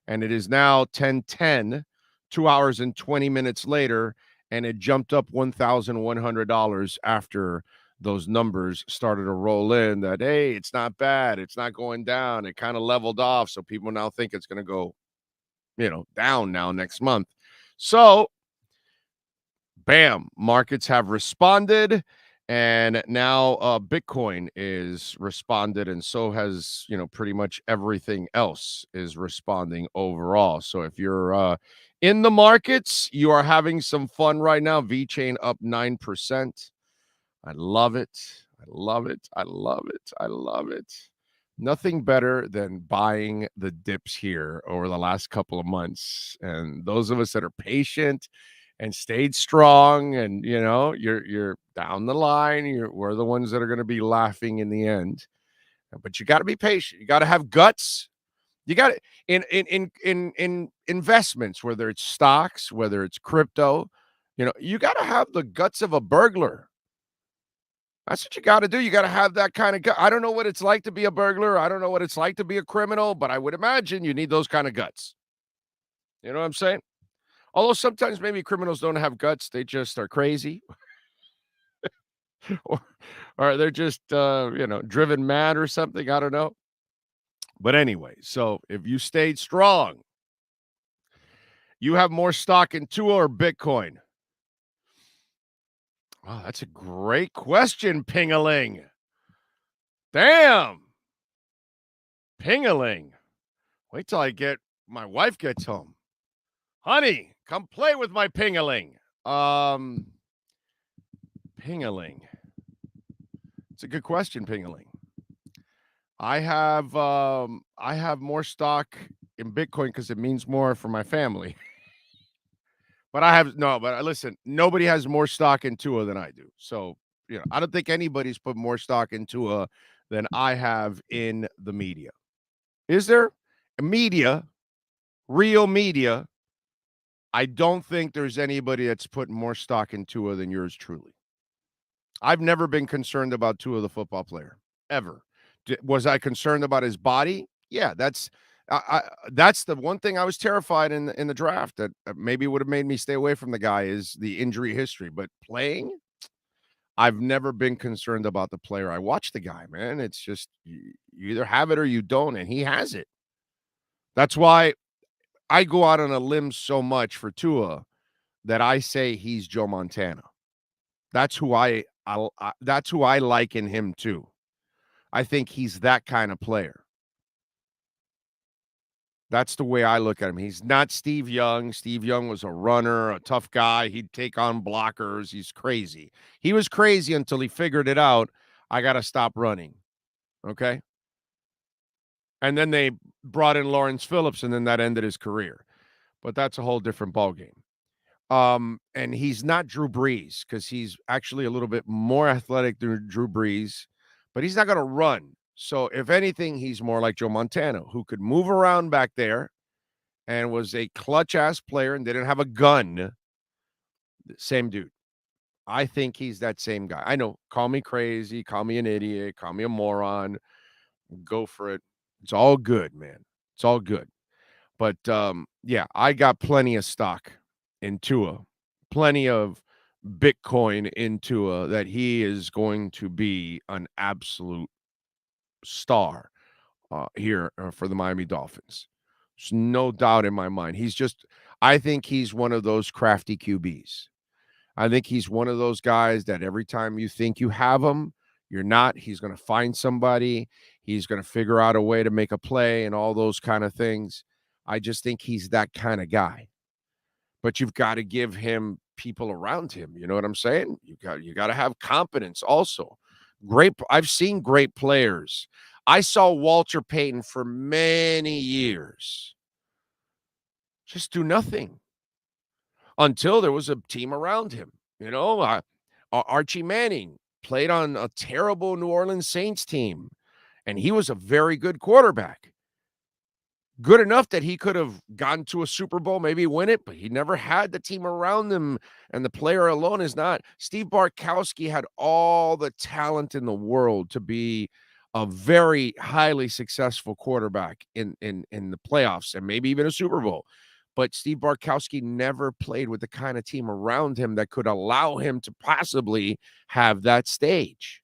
And it is now 10:10. 2 hours and 20 minutes later, and it jumped up $1,100 after those numbers started to roll in that, hey, it's not bad. It's not going down. It kind of leveled off. So people now think it's going to go, down now next month. So, bam, markets have responded. And now Bitcoin is responded, and so has, pretty much everything else is responding overall. So if you're in the markets, you are having some fun right now. V-Chain up 9%. I love it. I love it. I love it. I love it. Nothing better than buying the dips here over the last couple of months. And those of us that are patient and stayed strong, and you're down the line, we're the ones that are going to be laughing in the end. But you got to be patient. You got to have guts. You got to in investments, whether it's stocks, whether it's crypto, you got to have the guts of a burglar. That's what you got to do. You got to have that kind of gut. I don't know what it's like to be a burglar. I don't know what it's like to be a criminal, but I would imagine you need those kind of guts. You know what I'm saying? Although sometimes maybe criminals don't have guts. They just are crazy. or they're just, driven mad or something. I don't know. But anyway, so if you stayed strong, you have more stock in Tua or Bitcoin? Wow, that's a great question, Pingaling. Damn. Pingaling. Wait till my wife gets home. Honey, come play with my Pingaling. Pingaling. It's a good question, Pingaling. I have more stock in Bitcoin because it means more for my family. But listen, nobody has more stock in Tua than I do. So I don't think anybody's put more stock in Tua than I have in the media. Is there? Media, real media. I don't think there's anybody that's put more stock in Tua than yours truly. I've never been concerned about Tua, the football player, ever. Was I concerned about his body? Yeah, that's the one thing I was terrified in the draft that maybe would have made me stay away from the guy is the injury history. But playing, I've never been concerned about the player. I watch the guy, man. It's just you either have it or you don't, and he has it. That's why I go out on a limb so much for Tua that I say he's Joe Montana. That's who that's who I liken him to. I think he's that kind of player. That's the way I look at him. He's not Steve Young. Steve Young was a runner, a tough guy. He'd take on blockers. He's crazy. He was crazy until he figured it out. I got to stop running. Okay? And then they brought in Lawrence Phillips, and then that ended his career. But that's a whole different ballgame. And he's not Drew Brees because he's actually a little bit more athletic than Drew Brees, but he's not going to run. So if anything, he's more like Joe Montana, who could move around back there and was a clutch-ass player and didn't have a gun. Same dude. I think he's that same guy. I know, call me crazy, call me an idiot, call me a moron. Go for it. It's all good, man. It's all good. But, yeah, I got plenty of stock in Tua, plenty of Bitcoin in Tua that he is going to be an absolute star here for the Miami Dolphins. There's no doubt in my mind. I think he's one of those crafty QBs. I think he's one of those guys that every time you think you have him, you're not. He's going to find somebody. He's going to figure out a way to make a play and all those kind of things. I just think he's that kind of guy. But you've got to give him people around him. You know what I'm saying? You got to have competence also. I've seen great players. I saw Walter Payton for many years just do nothing until there was a team around him. Archie Manning played on a terrible New Orleans Saints team, and he was a very good quarterback. Good enough that he could have gone to a Super Bowl, maybe win it, but he never had the team around him, and the player alone is not. Steve Bartkowski had all the talent in the world to be a very highly successful quarterback in the playoffs and maybe even a Super Bowl. But Steve Bartkowski never played with the kind of team around him that could allow him to possibly have that stage.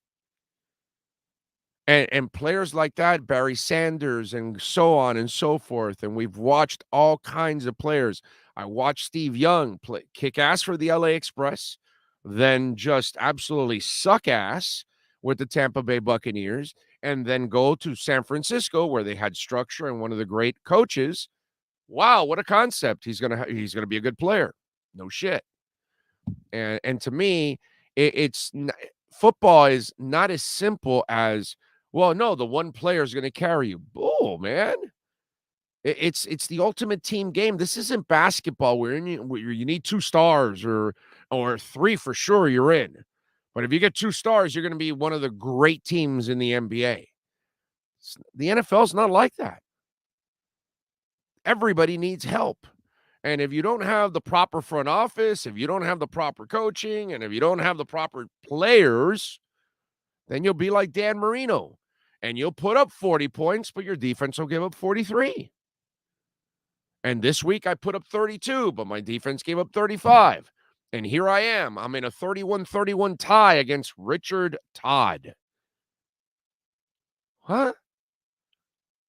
And players like that, Barry Sanders and so on and so forth. And we've watched all kinds of players. I watched Steve Young kick ass for the LA Express, then just absolutely suck ass with the Tampa Bay Buccaneers, and then go to San Francisco where they had structure and one of the great coaches. Wow, what a concept. He's gonna be a good player. No shit. And to me, football is not as simple as, well, no, the one player is going to carry you. Bull, man. It's the ultimate team game. This isn't basketball where you need 2 stars or 3 for sure you're in. But if you get 2 stars, you're going to be one of the great teams in the NBA. The NFL's not like that. Everybody needs help. And if you don't have the proper front office, if you don't have the proper coaching, and if you don't have the proper players, then you'll be like Dan Marino. And you'll put up 40 points, but your defense will give up 43. And this week I put up 32, but my defense gave up 35. And here I am. I'm in a 31-31 tie against Richard Todd. Huh?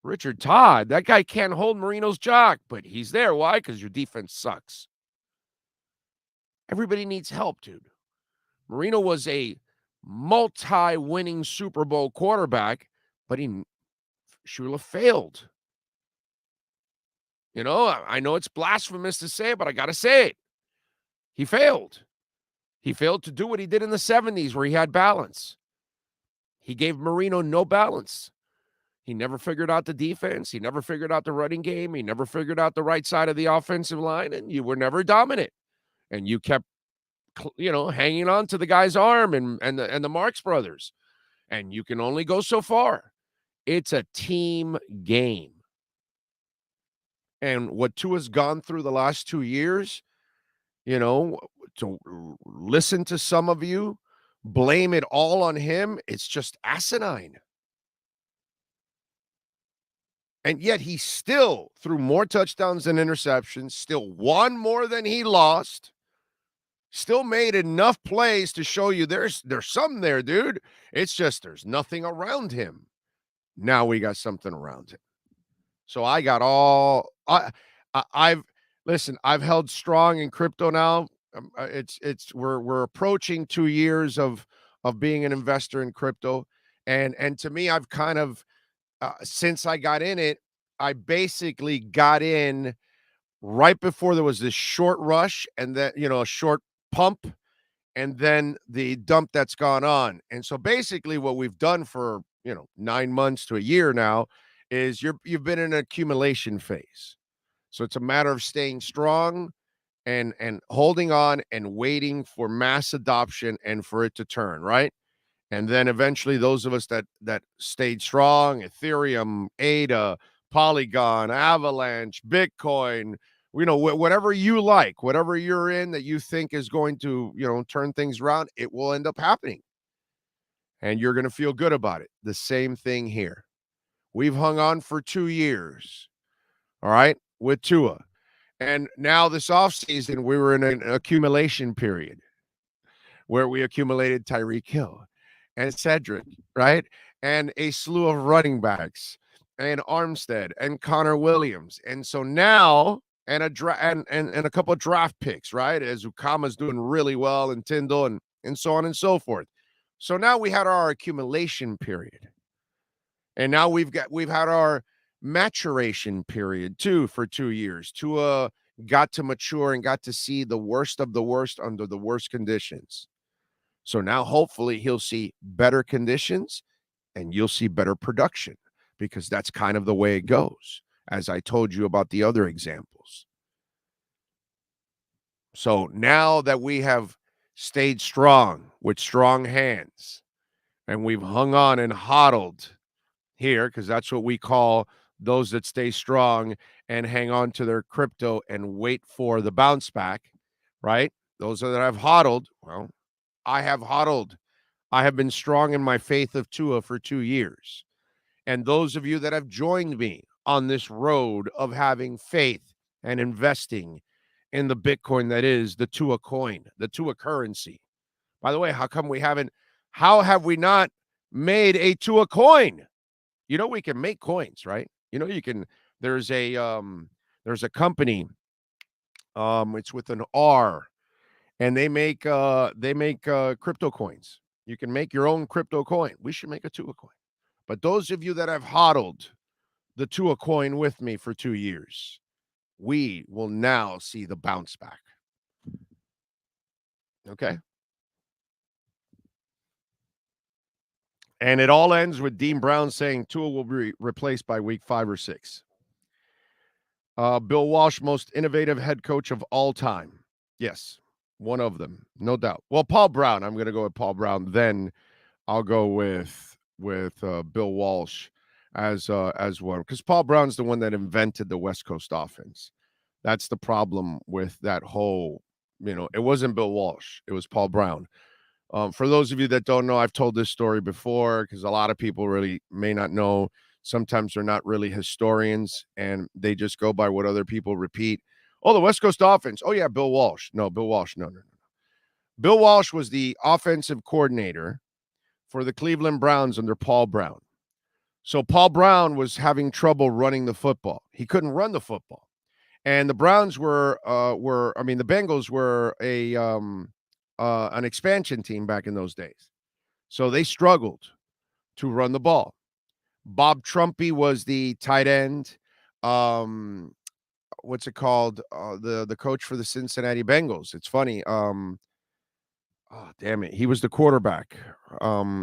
Richard Todd, that guy can't hold Marino's jock, but he's there. Why? Because your defense sucks. Everybody needs help, dude. Marino was a multi-winning Super Bowl quarterback, but Shula failed. I know it's blasphemous to say it, but I got to say it. He failed. He failed to do what he did in the 70s where he had balance. He gave Marino no balance. He never figured out the defense. He never figured out the running game. He never figured out the right side of the offensive line, and you were never dominant. And you kept hanging on to the guy's arm and the Marx brothers. And you can only go so far. It's a team game. And what Tua's gone through the last 2 years, to listen to some of you, blame it all on him, it's just asinine. And yet he still threw more touchdowns than interceptions, still won more than he lost, still made enough plays to show you there's something there, dude. It's just there's nothing around him. Now we got something around him. So I got I've held strong in crypto now. We're approaching 2 years of being an investor in crypto. And to me, I've kind of, since I got in it, I basically got in right before there was this short rush and then, a short pump and then the dump that's gone on. And so basically what we've done for, 9 months to a year now is you've been in an accumulation phase. So it's a matter of staying strong and holding on and waiting for mass adoption and for it to turn, right? And then eventually those of us that stayed strong, Ethereum, ADA, Polygon, Avalanche, Bitcoin, whatever you like, whatever you're in that you think is going to, turn things around, it will end up happening. And you're going to feel good about it. The same thing here. We've hung on for 2 years, all right, with Tua. And now this offseason, we were in an accumulation period where we accumulated Tyreek Hill and Cedric, right? And a slew of running backs and Armstead and Connor Williams. And so now, and a couple of draft picks, right? As Ukama's doing really well and Tyndall and so on and so forth. So now we had our accumulation period. And now we've had our maturation period too for 2 years. Tua got to mature and got to see the worst of the worst under the worst conditions. So now hopefully he'll see better conditions and you'll see better production because that's kind of the way it goes, as I told you about the other examples. So now that we have stayed strong with strong hands and we've hung on and hodled here, because that's what we call those that stay strong and hang on to their crypto and wait for the bounce back, right? Those that have hodled, well, I have hodled. I have been strong in my faith of Tua for 2 years. And those of you that have joined me on this road of having faith and investing in the Bitcoin that is the Tua coin, the Tua currency. By the way, how have we not made a Tua coin? We can make coins, right? There's a company, it's with an R, and they make crypto coins. You can make your own crypto coin. We should make a Tua coin. But those of you that have hodled the Tua coin with me for 2 years, we will now see the bounce back. Okay? And it all ends with Dean Brown saying Tua will be replaced by week 5 or 6. Bill Walsh, most innovative head coach of all time. Yes, one of them, no doubt. Well, Paul Brown. I'm going to go with Paul Brown. Then I'll go with Bill Walsh as one, because Paul Brown's the one that invented the West Coast offense. That's the problem with that whole. It wasn't Bill Walsh. It was Paul Brown. For those of you that don't know, I've told this story before because a lot of people really may not know. Sometimes they're not really historians and they just go by what other people repeat. Oh, the West Coast offense. Oh, yeah, Bill Walsh. No, Bill Walsh. No. Bill Walsh was the offensive coordinator for the Cleveland Browns under Paul Brown. So Paul Brown was having trouble running the football. He couldn't run the football. And the Browns the Bengals were an expansion team back in those days. So they struggled to run the ball. Bob Trumpy was the tight end. What's it called? The coach for the Cincinnati Bengals. It's funny. Damn it. He was the quarterback.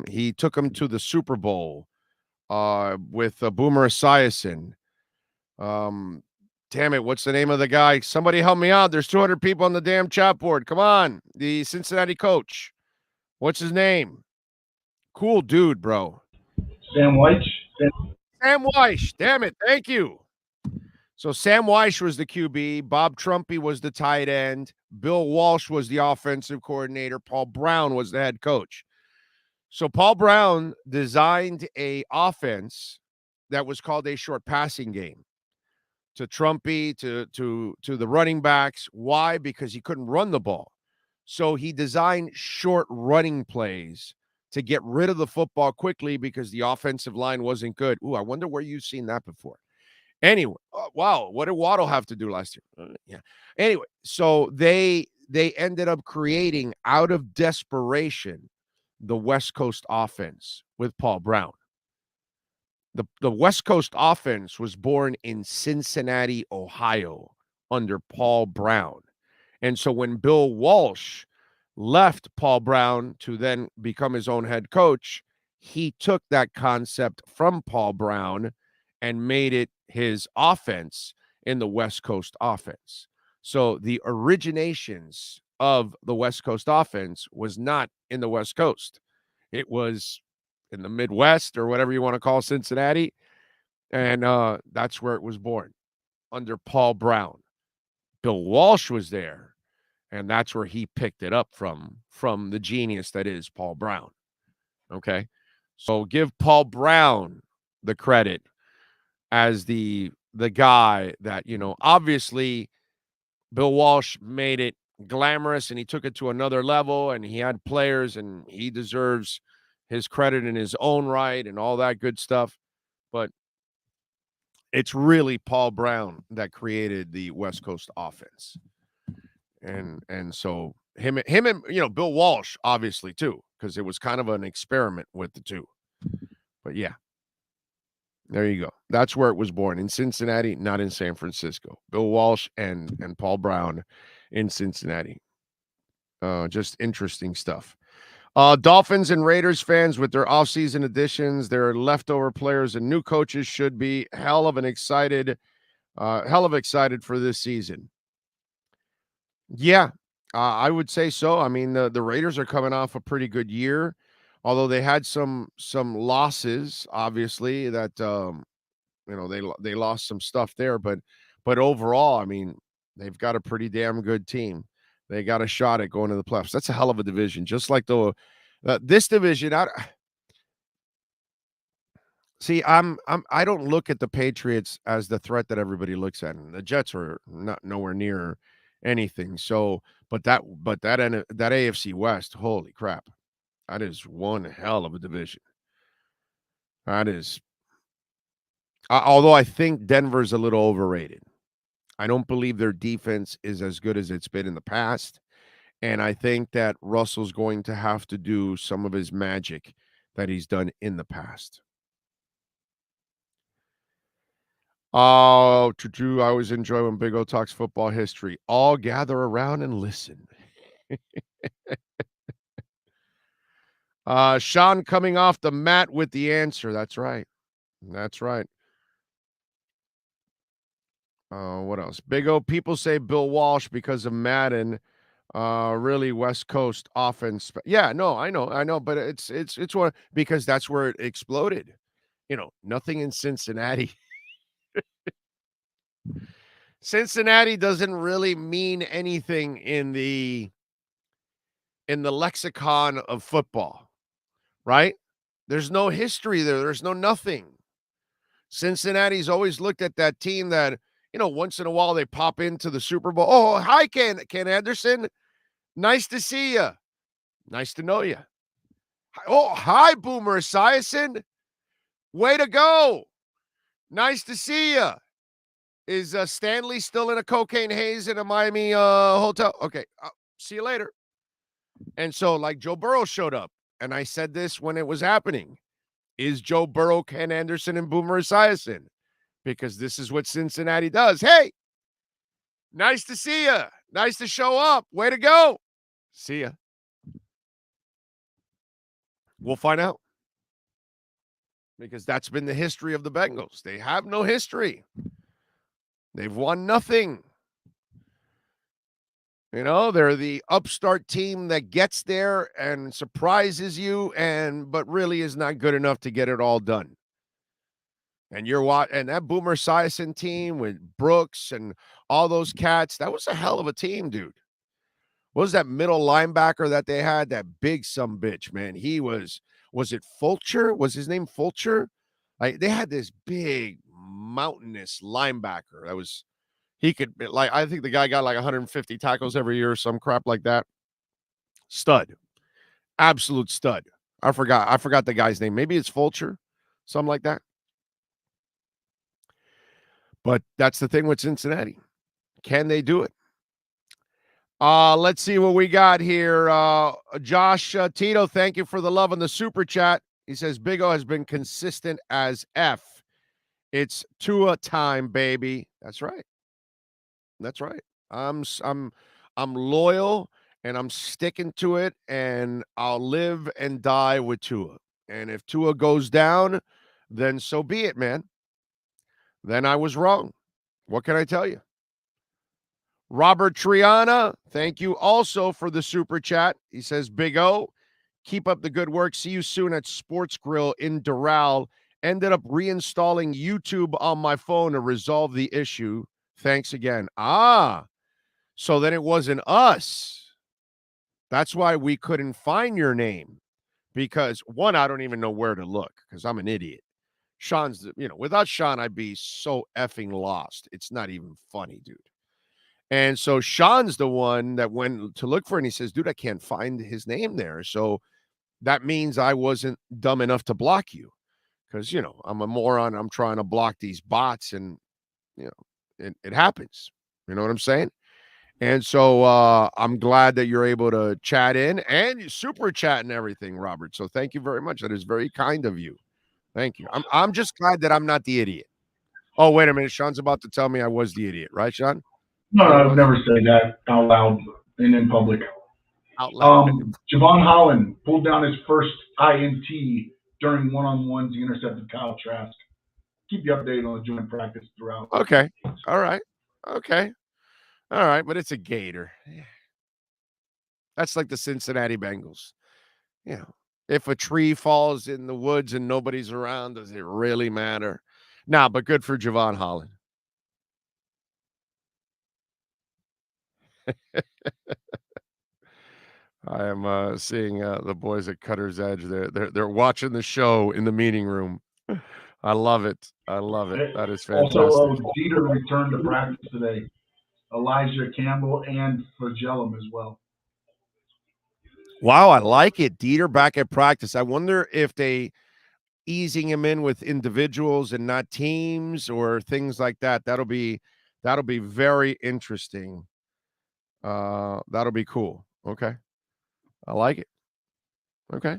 He took him to the Super Bowl with Boomer Esiason. damn it, what's the name of the guy? Somebody help me out. There's 200 people on the damn chat board. Come on. The Cincinnati coach. What's his name? Cool dude, bro. Sam White. Sam Weish. Damn it. Thank you. So Sam Weish was the QB. Bob Trumpy was the tight end. Bill Walsh was the offensive coordinator. Paul Brown was the head coach. So Paul Brown designed a offense that was called a short passing game to Trumpy, to the running backs. Why? Because he couldn't run the ball. So he designed short running plays to get rid of the football quickly because the offensive line wasn't good. Ooh, I wonder where you've seen that before. Anyway, wow, what did Waddle have to do last year? Yeah. Anyway, so they ended up creating, out of desperation, the West Coast offense with Paul Brown. The West Coast offense was born in Cincinnati, Ohio, under Paul Brown. And so when Bill Walsh left Paul Brown to then become his own head coach, he took that concept from Paul Brown and made it his offense in the West Coast offense. So the originations of the West Coast offense was not in the West Coast. It was in the Midwest, or whatever you want to call Cincinnati. And that's where it was born, under Paul Brown. Bill Walsh was there, and that's where he picked it up from the genius that is Paul Brown. Okay? So give Paul Brown the credit as the guy that, obviously Bill Walsh made it glamorous and he took it to another level and he had players and he deserves his credit in his own right and all that good stuff. But it's really Paul Brown that created the West Coast offense. And so him and Bill Walsh, obviously, too, because it was kind of an experiment with the two. But yeah, there you go. That's where it was born, in Cincinnati, not in San Francisco. Bill Walsh and Paul Brown in Cincinnati. Just interesting stuff. Dolphins and Raiders fans with their offseason additions, their leftover players and new coaches should be hell of excited for this season. Yeah, I would say so. I mean, the Raiders are coming off a pretty good year, although they had some losses, obviously, that they lost some stuff there, but overall, I mean, they've got a pretty damn good team. They got a shot at going to the playoffs. That's a hell of a division, just like this division. I don't look at the Patriots as the threat that everybody looks at, and the Jets are not nowhere near anything. So, but that AFC West, holy crap, that is one hell of a division. That is, although I think Denver's a little overrated. I don't believe their defense is as good as it's been in the past, and I think that Russell's going to have to do some of his magic that he's done in the past. Oh, true. I always enjoy when Big O talks football history. All gather around and listen. Sean coming off the mat with the answer. That's right. That's right. What else? Big O, people say Bill Walsh because of Madden. Really West Coast offense. Yeah, no, I know, but it's one, because that's where it exploded. Nothing in Cincinnati. Cincinnati doesn't really mean anything in the lexicon of football, right? There's no history there. There's no nothing. Cincinnati's always looked at that team that, once in a while they pop into the Super Bowl. Oh, hi, Ken Anderson. Nice to see you. Nice to know you. Oh, hi, Boomer Esiason. Way to go. Nice to see you. Is Stanley still in a cocaine haze in a Miami hotel? Okay, see you later. And so, like, Joe Burrow showed up, and I said this when it was happening. Is Joe Burrow, Ken Anderson, and Boomer Esiason? Because this is what Cincinnati does. Hey, nice to see you. Nice to show up. Way to go. See ya. We'll find out. Because that's been the history of the Bengals. They have no history. They've won nothing. You know, they're the upstart team that gets there and surprises you, but really is not good enough to get it all done. And and that Boomer Esiason team with Brooks and all those cats, that was a hell of a team, dude. What was that middle linebacker that they had? That big sumbitch, man. Was it Fulcher? Was his name Fulcher? Like, they had this big mountainous linebacker that he could, like, I think the guy got like 150 tackles every year or some crap like that. Stud. Absolute stud. I forgot the guy's name. Maybe it's Fulcher, something like that. But that's the thing with Cincinnati. Can they do it? Let's see what we got here. Josh Tito, thank you for the love on the super chat. He says Big O has been consistent as F. It's Tua time, baby. That's right. That's right. I'm loyal and I'm sticking to it, and I'll live and die with Tua. And if Tua goes down, then so be it, man. Then I was wrong. What can I tell you? Robert Triana, thank you also for the super chat. He says, Big O, keep up the good work. See you soon at Sports Grill in Doral. Ended up reinstalling YouTube on my phone to resolve the issue. Thanks again. So then it wasn't us. That's why we couldn't find your name. Because, one, I don't even know where to look because I'm an idiot. Sean's, without Sean, I'd be so effing lost. It's not even funny, dude. And so Sean's the one that went to look for it, and he says, dude, I can't find his name there. So that means I wasn't dumb enough to block you because, I'm a moron. I'm trying to block these bots, and, it happens. You know what I'm saying? And so I'm glad that you're able to chat in and you super chat and everything, Robert. So thank you very much. That is very kind of you. Thank you. I'm just glad that I'm not the idiot. Oh, wait a minute. Sean's about to tell me I was the idiot, right, Sean? No, I would never say that out loud and in public. Out loud. Javon Holland pulled down his first INT during one-on-ones. He intercepted Kyle Trask. Keep you updated on the joint practice throughout. Okay. All right. Okay. All right. But it's a Gator. That's like the Cincinnati Bengals. If a tree falls in the woods and nobody's around, does it really matter? Nah, but good for Javon Holland. I am seeing the boys at Cutter's Edge. They're watching the show in the meeting room. I love it. I love it. That is fantastic. Also, Dieter returned to practice today. Elijah Campbell and Flagellum as well. Wow, I like it. Dieter back at practice. I wonder if they easing him in with individuals and not teams or things like that. That'll be very interesting. That'll be cool. Okay. I like it. Okay.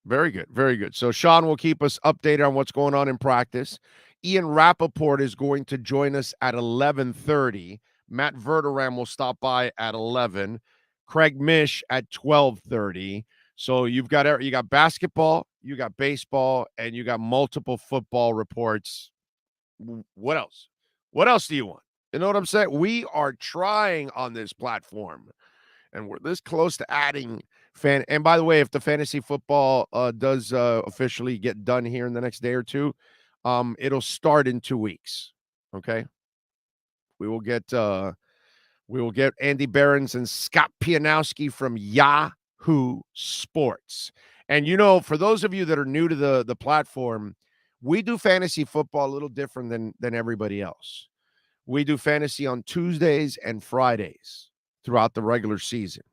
Very good. Very good. So Sean will keep us updated on what's going on in practice. Ian Rappaport is going to join us at 11:30. Matt Verderam will stop by at 11. Craig Mish at 12:30. So you got basketball, you got baseball, and you got multiple football reports. What else? What else do you want? You know what I'm saying? We are trying on this platform, and we're this close to adding fan. And by the way, if the fantasy football does officially get done here in the next day or two, it'll start in 2 weeks. Okay. We will get Andy Behrens and Scott Pianowski from Yahoo Sports. And for those of you that are new to the platform, we do fantasy football a little different than everybody else. We do fantasy on Tuesdays and Fridays throughout the regular season.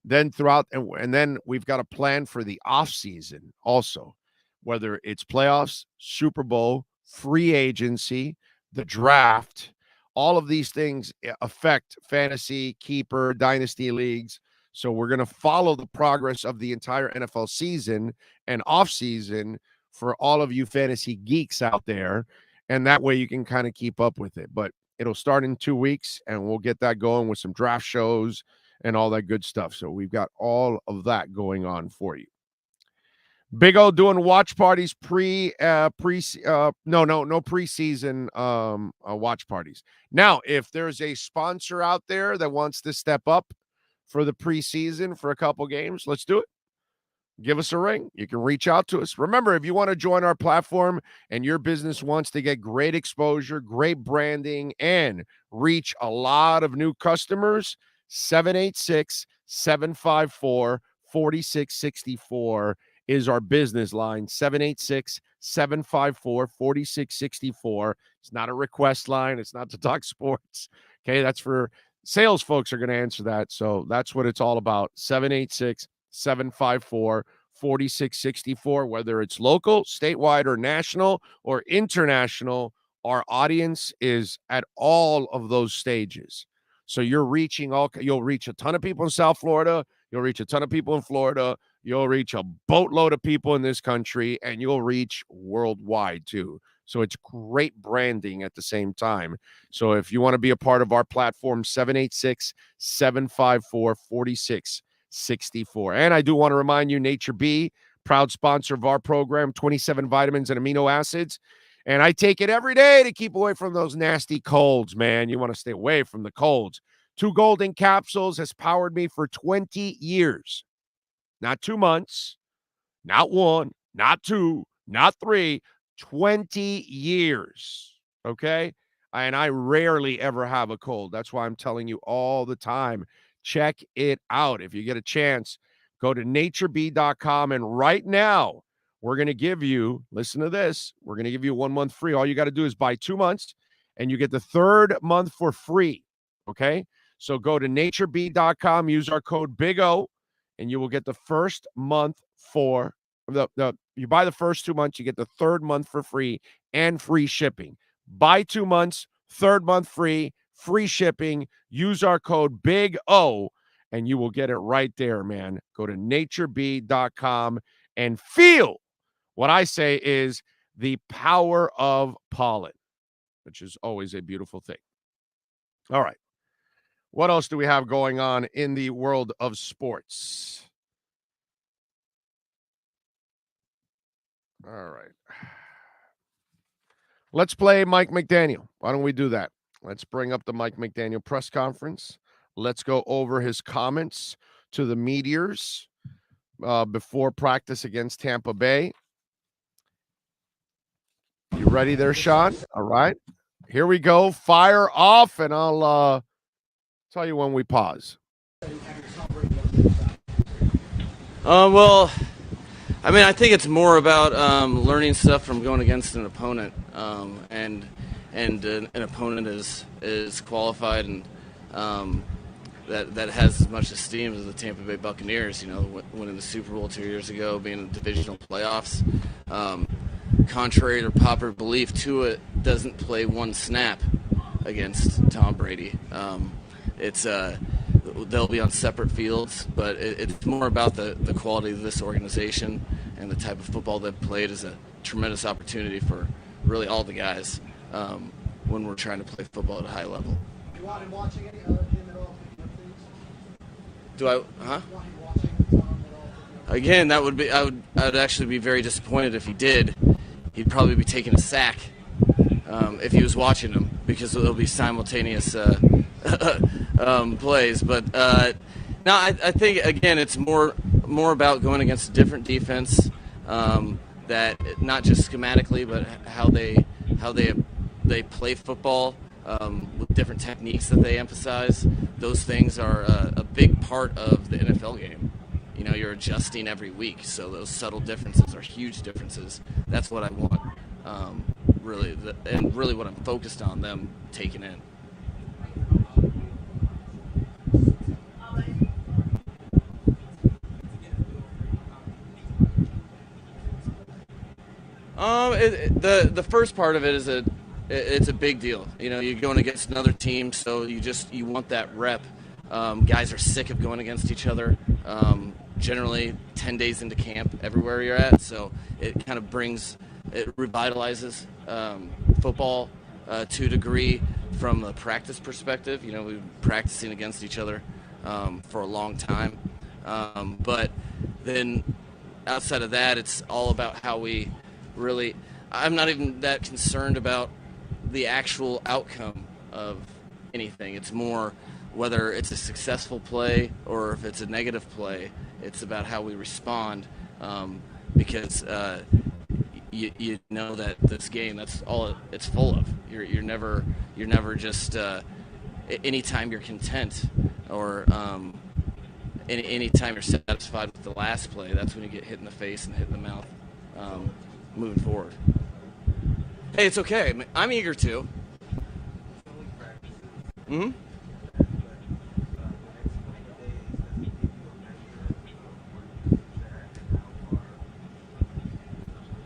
Then and then we've got a plan for the off season also, whether it's playoffs, Super Bowl, free agency, the draft. All of these things affect fantasy, keeper, dynasty leagues. So we're going to follow the progress of the entire NFL season and off season for all of you fantasy geeks out there. And that way you can kind of keep up with it. But it'll start in 2 weeks, and we'll get that going with some draft shows and all that good stuff. So we've got all of that going on for you. Big O doing watch parties no preseason watch parties. Now, if there's a sponsor out there that wants to step up for the preseason for a couple games, let's do it. Give us a ring. You can reach out to us. Remember, if you want to join our platform and your business wants to get great exposure, great branding, and reach a lot of new customers, 786-754-4664 is our business line, 786-754-4664. It's not a request line. It's not to talk sports. Okay, that's for sales folks are going to answer that. So that's what it's all about, 786-754-4664. Whether it's local, statewide, or national, or international, our audience is at all of those stages. So you'll reach a ton of people in South Florida. You'll reach a ton of people in Florida. You'll reach a boatload of people in this country, and you'll reach worldwide too. So it's great branding at the same time. So if you want to be a part of our platform, 786-754-4664. And I do want to remind you, Nature B, proud sponsor of our program, 27 vitamins and amino acids. And I take it every day to keep away from those nasty colds, man. You want to stay away from the colds. 2 Golden Capsules has powered me for 20 years. Not 2 months, not 1, not 2, not 3, 20 years, okay? And I rarely ever have a cold. That's why I'm telling you all the time, check it out. If you get a chance, go to natureb.com, and right now, we're going to give you, listen to this, we're going to give you 1 month free. All you got to do is buy 2 months, and you get the 3rd month for free, okay? So go to natureb.com, use our code BIG-O, and you will get the first month for you buy the first 2 months, you get the 3rd month for free and free shipping. Buy 2 months, 3rd month free shipping. Use our code BIG-O, and you will get it right there, man. Go to natureb.com and feel what I say is the power of pollen, which is always a beautiful thing. All right. What else do we have going on in the world of sports? All right. Let's play Mike McDaniel. Why don't we do that? Let's bring up the Mike McDaniel press conference. Let's go over his comments to the meteors before practice against Tampa Bay. You ready there, Sean? All right. Here we go. Fire off, and I'll tell you when we pause. Well, I mean, I think it's more about learning stuff from going against an opponent, and an opponent is qualified and that has as much esteem as the Tampa Bay Buccaneers. You know, winning the Super Bowl 2 years ago, being in divisional playoffs. Contrary to popular belief, Tua doesn't play one snap against Tom Brady. They'll be on separate fields, but it's more about the quality of this organization and the type of football they've played is a tremendous opportunity for really all the guys when we're trying to play football at a high level. Do you want him watching him at all? Do I? Huh? Again, I would actually be very disappointed if he did. He'd probably be taking a sack if he was watching them because there'll be simultaneous plays. But no, I think again it's more about going against a different defense that not just schematically, but how they play football with different techniques that they emphasize. Those things are a big part of the NFL game. You know, you're adjusting every week, so those subtle differences are huge differences. That's what I want, really what I'm focused on them taking in. The first part of it is it's a big deal. You know, you're going against another team, so you want that rep. Guys are sick of going against each other. Generally 10 days into camp everywhere you're at, so it kind of revitalizes football to a degree from a practice perspective. You know, we've been practicing against each other for a long time, but then outside of that, it's all about how we really. I'm not even that concerned about the actual outcome of anything. It's more whether it's a successful play or if it's a negative play. It's about how we respond, because you know that this game, that's all it's full of. You're never just anytime you're content or anytime you're satisfied with the last play, that's when you get hit in the face and hit in the mouth. Moving forward. Hey, it's okay. I'm eager to. Mm-hmm.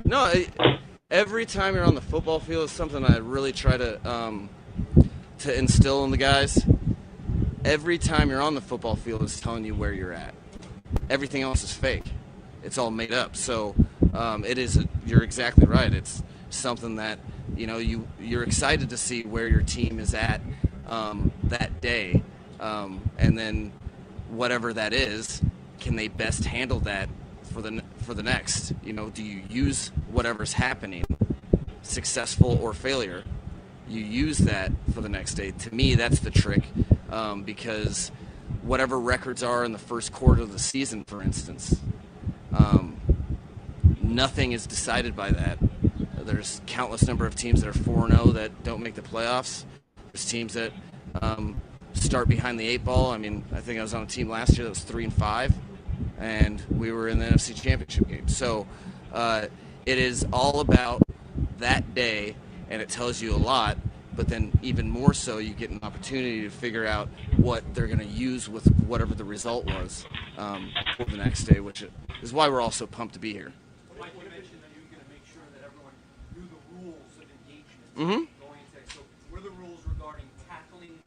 No, every time you're on the football field is something I really try to instill in the guys. Every time you're on the football field is telling you where you're at. Everything else is fake. It's all made up. So you're exactly right. It's something that, you're excited to see where your team is at that day. And then whatever that is, can they best handle that for the next? Do you use whatever's happening, successful or failure? You use that for the next day. To me, that's the trick, because whatever records are in the first quarter of the season, for instance, nothing is decided by that. There's countless number of teams that are 4-0 that don't make the playoffs. There's teams that start behind the 8 ball. I mean, I think I was on a team last year that was 3-5, and we were in the NFC Championship game. So it is all about that day, and it tells you a lot. But then even more so, you get an opportunity to figure out what they're going to use with whatever the result was for the next day, which is why we're all so pumped to be here. Mike, you mentioned that you're going to make sure that everyone knew the rules of engagement Mm-hmm. going into it. So what are the rules regarding tackling,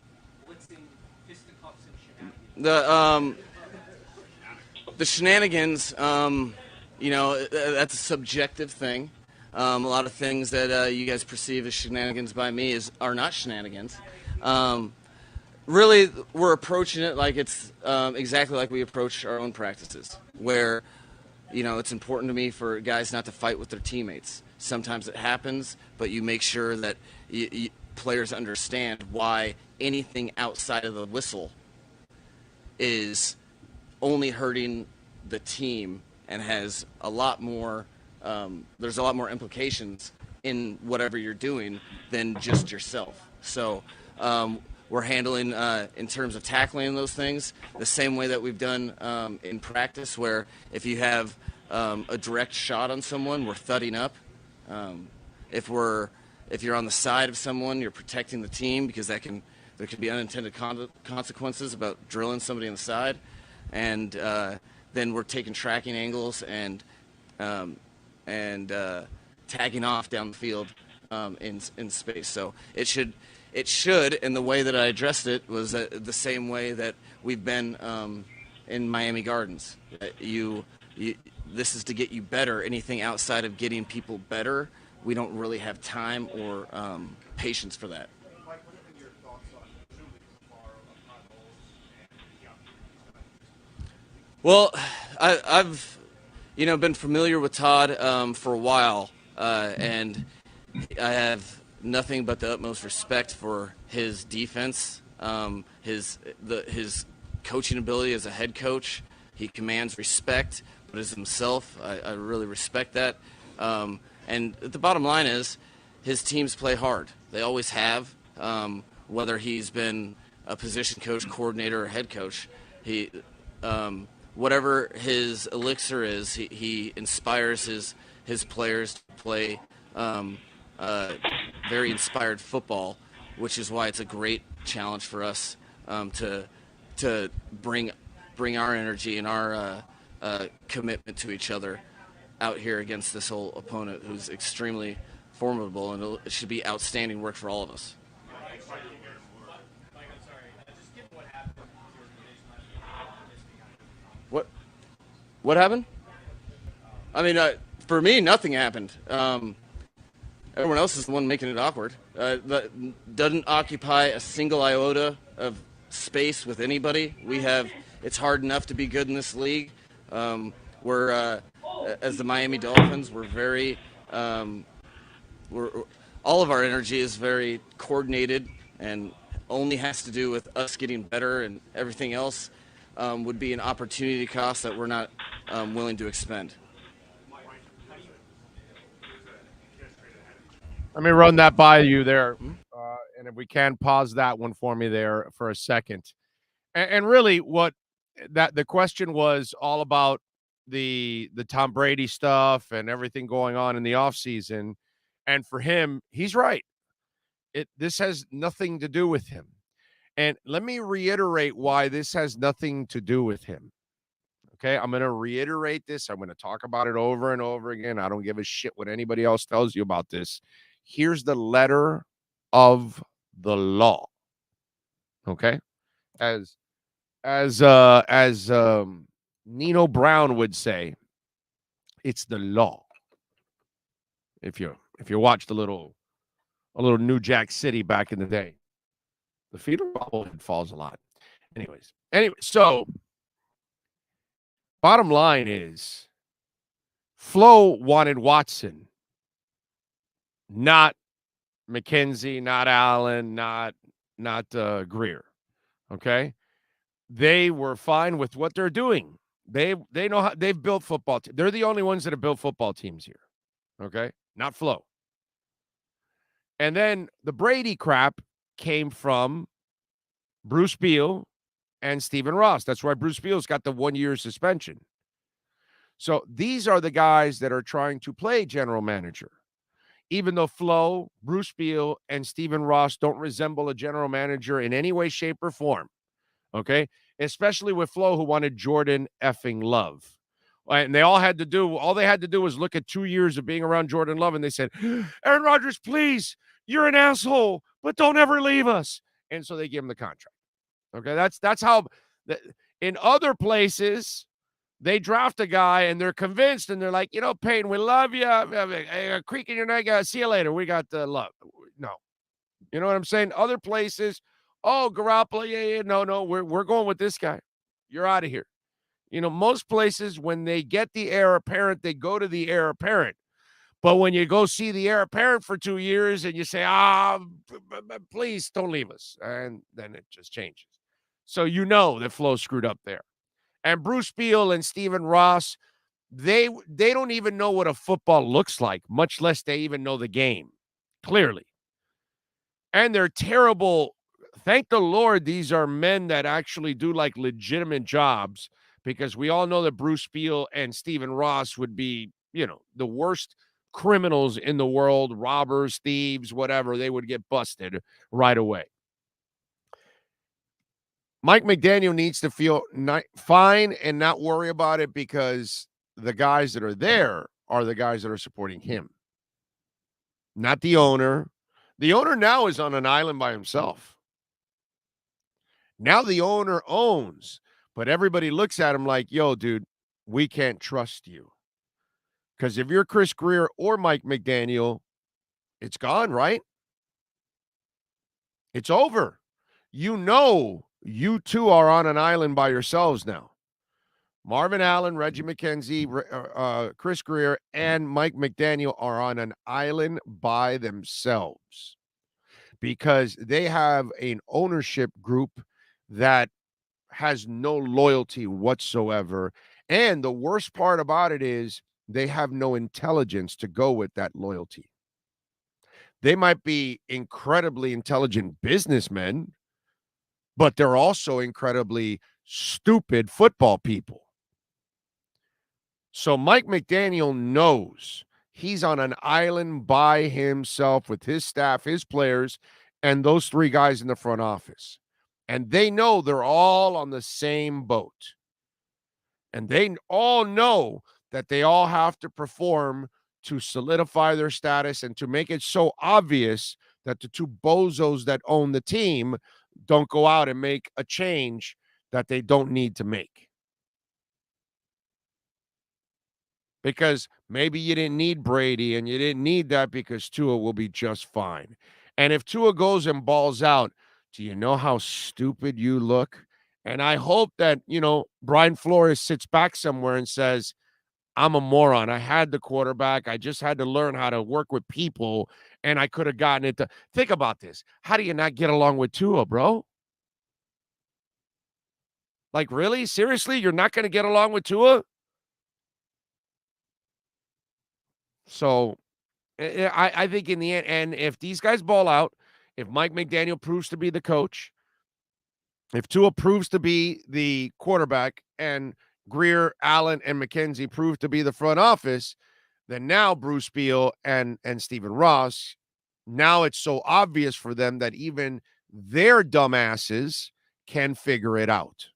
blitzing, fisticuffs, and shenanigans? The shenanigans, that's a subjective thing. A lot of things that you guys perceive as shenanigans by me are not shenanigans. Really, we're approaching it like it's exactly like we approach our own practices, where, it's important to me for guys not to fight with their teammates. Sometimes it happens, but you make sure that players understand why anything outside of the whistle is only hurting the team and has a lot more. There's a lot more implications in whatever you're doing than just yourself. So we're handling, in terms of tackling those things, the same way that we've done in practice, where if you have a direct shot on someone, we're thudding up. If you're on the side of someone, you're protecting the team, because there can be unintended consequences about drilling somebody in the side. And then we're taking tracking angles and tagging off down the field in space. So it should, and the way that I addressed it was the same way that we've been in Miami Gardens. This is to get you better. Anything outside of getting people better, we don't really have time or patience for that. Mike, what have been your thoughts on presumably tomorrow on Todd Bowles? Well, I've been familiar with Todd for a while, and I have nothing but the utmost respect for his defense, his coaching ability as a head coach. He commands respect, but as himself, I really respect that. And the bottom line is, his teams play hard. They always have, whether he's been a position coach, coordinator, or head coach. Whatever his elixir is, he inspires his players to play very inspired football, which is why it's a great challenge for us to bring our energy and our commitment to each other out here against this whole opponent who's extremely formidable, and it should be outstanding work for all of us. What happened? I mean, for me, nothing happened. Everyone else is the one making it awkward. That doesn't occupy a single iota of space with anybody. It's hard enough to be good in this league. as the Miami Dolphins, we're very all of our energy is very coordinated and only has to do with us getting better, and everything else would be an opportunity cost that we're not willing to expend. Let me run that by you there. And if we can pause that one for me there for a second. And really what the question was all about the Tom Brady stuff and everything going on in the offseason. And for him, he's right. This has nothing to do with him. And let me reiterate why this has nothing to do with him. Okay, I'm going to reiterate this. I'm going to talk about it over and over again. I don't give a shit what anybody else tells you about this. Here's the letter of the law. Okay? As Nino Brown would say, it's the law. If you watched a little New Jack City back in the day, the feeder bobblehead falls a lot. Anyway, so bottom line is, Flo wanted Watson, not McKenzie, not Allen, not Greer. Okay, they were fine with what they're doing. They know how they've built football. They're the only ones that have built football teams here. Okay, not Flo. And then the Brady crap came from Bruce Beal and Stephen Ross. That's why Bruce Beal's got the 1-year suspension. So these are the guys that are trying to play general manager. Even though Flo, Bruce Beal, and Stephen Ross don't resemble a general manager in any way, shape, or form. Okay? Especially with Flo, who wanted Jordan effing Love. And all they had to do was look at 2 years of being around Jordan Love, and they said, Aaron Rodgers, please, you're an asshole, but don't ever leave us. And so they gave him the contract. Okay, that's how in other places they draft a guy and they're convinced and they're like, Payne, we love you. A creak in your neck. See you later. We got the love. No, you know what I'm saying? Other places, Garoppolo, yeah, no, we're going with this guy. You're out of here. Most places when they get the heir apparent, they go to the heir apparent. But when you go see the heir apparent for 2 years and you say, please don't leave us, and then it just changes. So that Flo screwed up there. And Bruce Beal and Stephen Ross, they don't even know what a football looks like, much less they even know the game, clearly. And they're terrible. Thank the Lord these are men that actually do like legitimate jobs, because we all know that Bruce Beal and Stephen Ross would be, the worst criminals in the world, robbers, thieves, whatever. They would get busted right away. Mike McDaniel needs to feel fine and not worry about it, because the guys that are there are the guys that are supporting him, not the owner. The owner now is on an island by himself. Now the owner owns, but everybody looks at him like, yo, dude, we can't trust you. Because if you're Chris Greer or Mike McDaniel, it's gone, right? It's over. You two are on an island by yourselves now. Marvin Allen, Reggie McKenzie, Chris Greer, and Mike McDaniel are on an island by themselves, because they have an ownership group that has no loyalty whatsoever. And the worst part about it is they have no intelligence to go with that loyalty. They might be incredibly intelligent businessmen, but they're also incredibly stupid football people. So Mike McDaniel knows he's on an island by himself with his staff, his players, and those 3 guys in the front office. And they know they're all on the same boat. And they all know that they all have to perform to solidify their status and to make it so obvious that the 2 bozos that own the team don't go out and make a change that they don't need to make. Because maybe you didn't need Brady and you didn't need that, because Tua will be just fine. And if Tua goes and balls out, do you know how stupid you look? And I hope that, Brian Flores sits back somewhere and says, I'm a moron. I had the quarterback. I just had to learn how to work with people, and I could have gotten it to think about this. How do you not get along with Tua, bro? Like, really? Seriously? You're not going to get along with Tua? So I think in the end, and if these guys ball out, if Mike McDaniel proves to be the coach, if Tua proves to be the quarterback, and Greer, Allen, and McKenzie prove to be the front office, then now Bruce Beal and Stephen Ross, now it's so obvious for them that even their dumbasses can figure it out.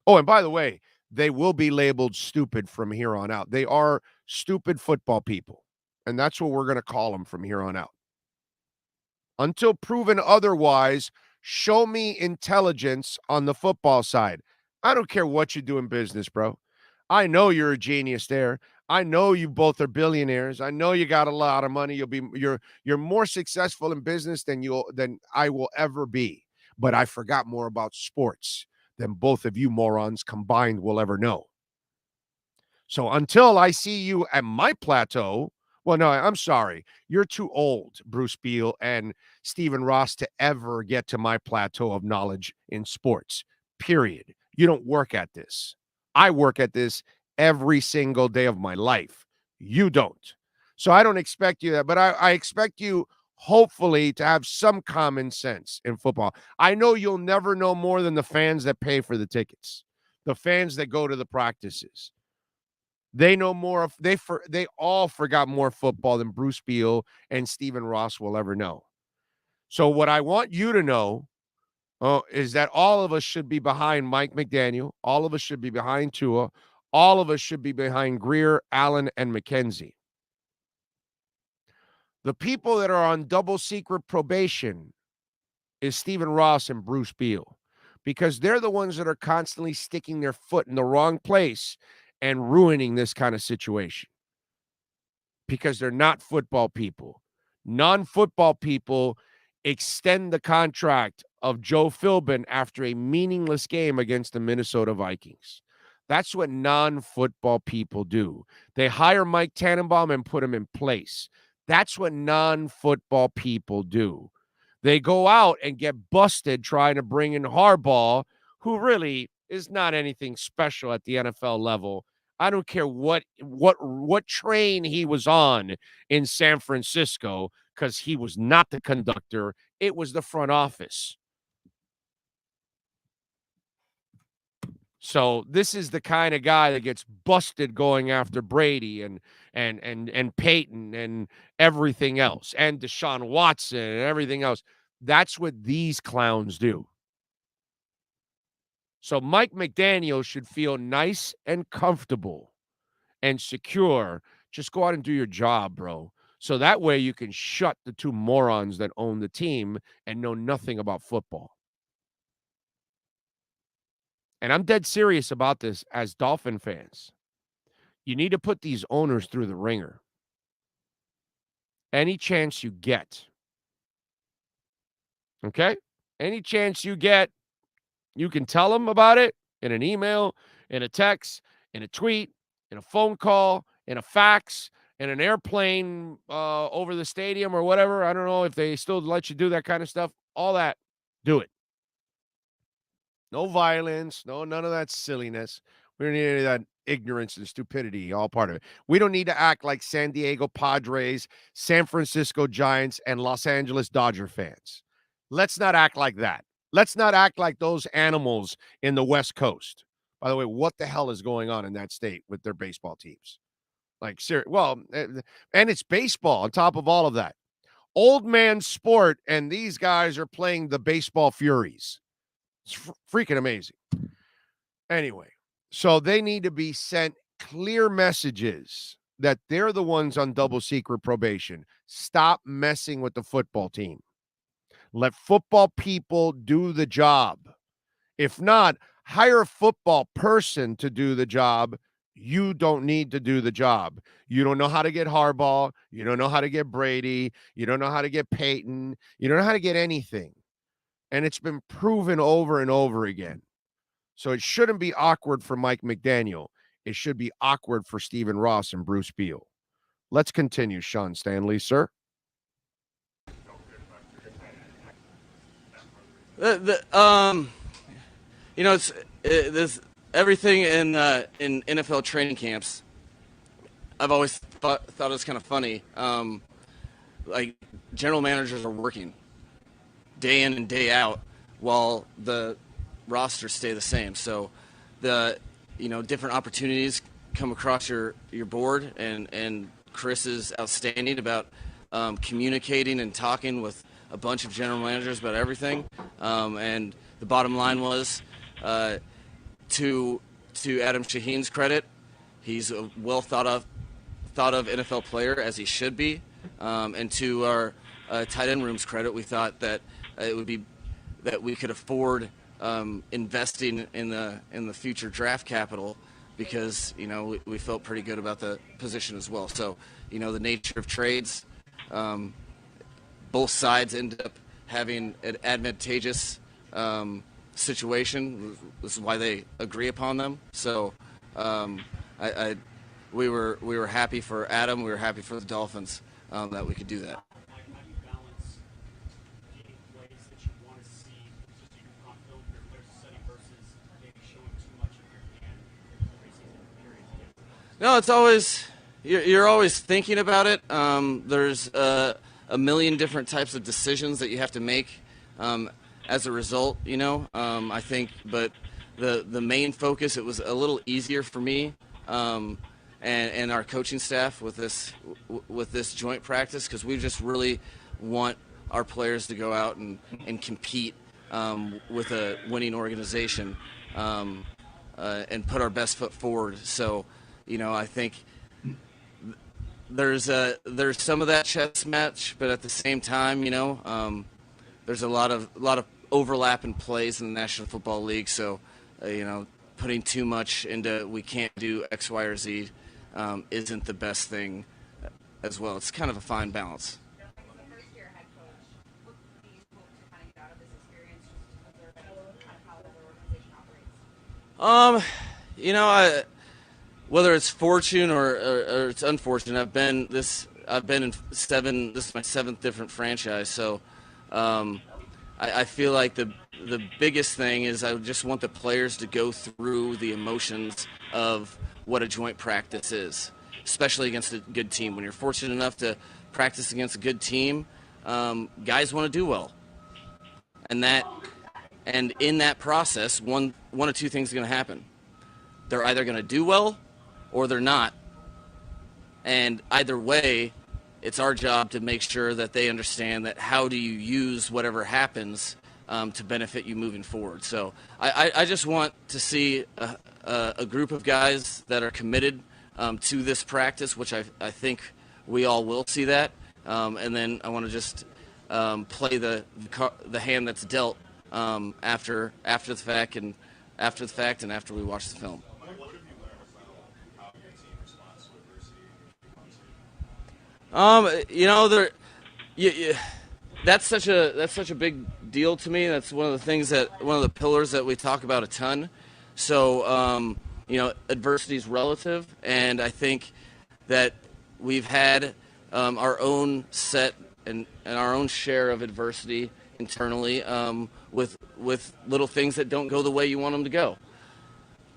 Oh, and by the way, they will be labeled stupid from here on out. They are stupid football people, and that's what we're going to call them from here on out. Until proven otherwise, show me intelligence on the football side. I don't care what you do in business, bro. I know you're a genius there. I know you both are billionaires. I know you got a lot of money. You're more successful in business than I will ever be. But I forgot more about sports than both of you morons combined will ever know. So until I see you at my plateau, well, no, I'm sorry. You're too old, Bruce Beal and Stephen Ross, to ever get to my plateau of knowledge in sports, period. You don't work at this. I work at this every single day of my life. You don't. So I don't expect you that, but I expect you, hopefully, to have some common sense in football. I know you'll never know more than the fans that pay for the tickets, the fans that go to the practices. They know more. They all forgot more football than Bruce Beal and Stephen Ross will ever know. So what I want you to know is that all of us should be behind Mike McDaniel. All of us should be behind Tua. All of us should be behind Greer, Allen, and McKenzie. The people that are on double secret probation is Stephen Ross and Bruce Beal, because they're the ones that are constantly sticking their foot in the wrong place and ruining this kind of situation, because they're not football people. Non-football people extend the contract of Joe Philbin after a meaningless game against the Minnesota Vikings. That's what non-football people do. They hire Mike Tannenbaum and put him in place. That's what non-football people do. They go out and get busted trying to bring in Harbaugh, who really is not anything special at the NFL level. I don't care what train he was on in San Francisco, because he was not the conductor. It was the front office. So this is the kind of guy that gets busted going after Brady and Peyton and everything else, and Deshaun Watson and everything else. That's what these clowns do. So Mike McDaniel should feel nice and comfortable and secure. Just go out and do your job, bro. So that way you can shut the two morons that own the team and know nothing about football. And I'm dead serious about this as Dolphin fans. You need to put these owners through the ringer. Any chance you get. Okay? Any chance you get, you can tell them about it in an email, in a text, in a tweet, in a phone call, in a fax, in an airplane over the stadium or whatever. I don't know if they still let you do that kind of stuff. All that, do it. No violence, none of that silliness. We don't need any of that ignorance and stupidity, all part of it. We don't need to act like San Diego Padres, San Francisco Giants, and Los Angeles Dodger fans. Let's not act like that. Let's not act like those animals in the West Coast. By the way, what the hell is going on in that state with their baseball teams? Like, well, and it's baseball on top of all of that. Old man sport, and these guys are playing the baseball Furies. It's freaking amazing. Anyway, so they need to be sent clear messages that they're the ones on double secret probation. Stop messing with the football team. Let football people do the job. If not, hire a football person to do the job. You don't need to do the job. You don't know how to get Harbaugh. You don't know how to get Brady. You don't know how to get Peyton. You don't know how to get anything. And it's been proven over and over again. So it shouldn't be awkward for Mike McDaniel. it should be awkward for Stephen Ross and Bruce Beal. Let's continue, Sean Stanley, sir. This everything in NFL training camps. I've always thought it was kind of funny. Like general managers are working day in and day out while the rosters stay the same. So the different opportunities come across your board, and Chris is outstanding about communicating and talking with a bunch of general managers about everything. And the bottom line was, to Adam Shaheen's credit, he's a well thought of NFL player, as he should be. And to our tight end room's credit, we thought that it would be that we could afford investing in the future draft capital, because we felt pretty good about the position as well. So the nature of trades, both sides end up having an advantageous situation. This is why they agree upon them. So we were happy for Adam. We were happy for the Dolphins that we could do that. No, it's always you're always thinking about it. There's a million different types of decisions that you have to make as a result. I think, but the main focus, it was a little easier for me and our coaching staff with this joint practice, because we just really want our players to go out and compete with a winning organization and put our best foot forward. So. I think there's some of that chess match, but at the same time, there's a lot of overlap in plays in the National Football League. So, putting too much into we can't do X, Y, or Z isn't the best thing as well. It's kind of a fine balance. Whether it's fortune or it's unfortunate, I've been in this is my 7th different franchise. So I feel like the biggest thing is I just want the players to go through the emotions of what a joint practice is, especially against a good team. When you're fortunate enough to practice against a good team, guys want to do well. And in that process, one of two things are going to happen. They're either going to do well or they're not. And either way, it's our job to make sure that they understand that how do you use whatever happens to benefit you moving forward. So I just want to see a group of guys that are committed to this practice, which I think we all will see that. And then I want to just play the hand that's dealt after the fact and after we watch the film. That's such a big deal to me. That's one of the pillars that we talk about a ton. So, adversity is relative, and I think that we've had our own set and our own share of adversity internally with little things that don't go the way you want them to go.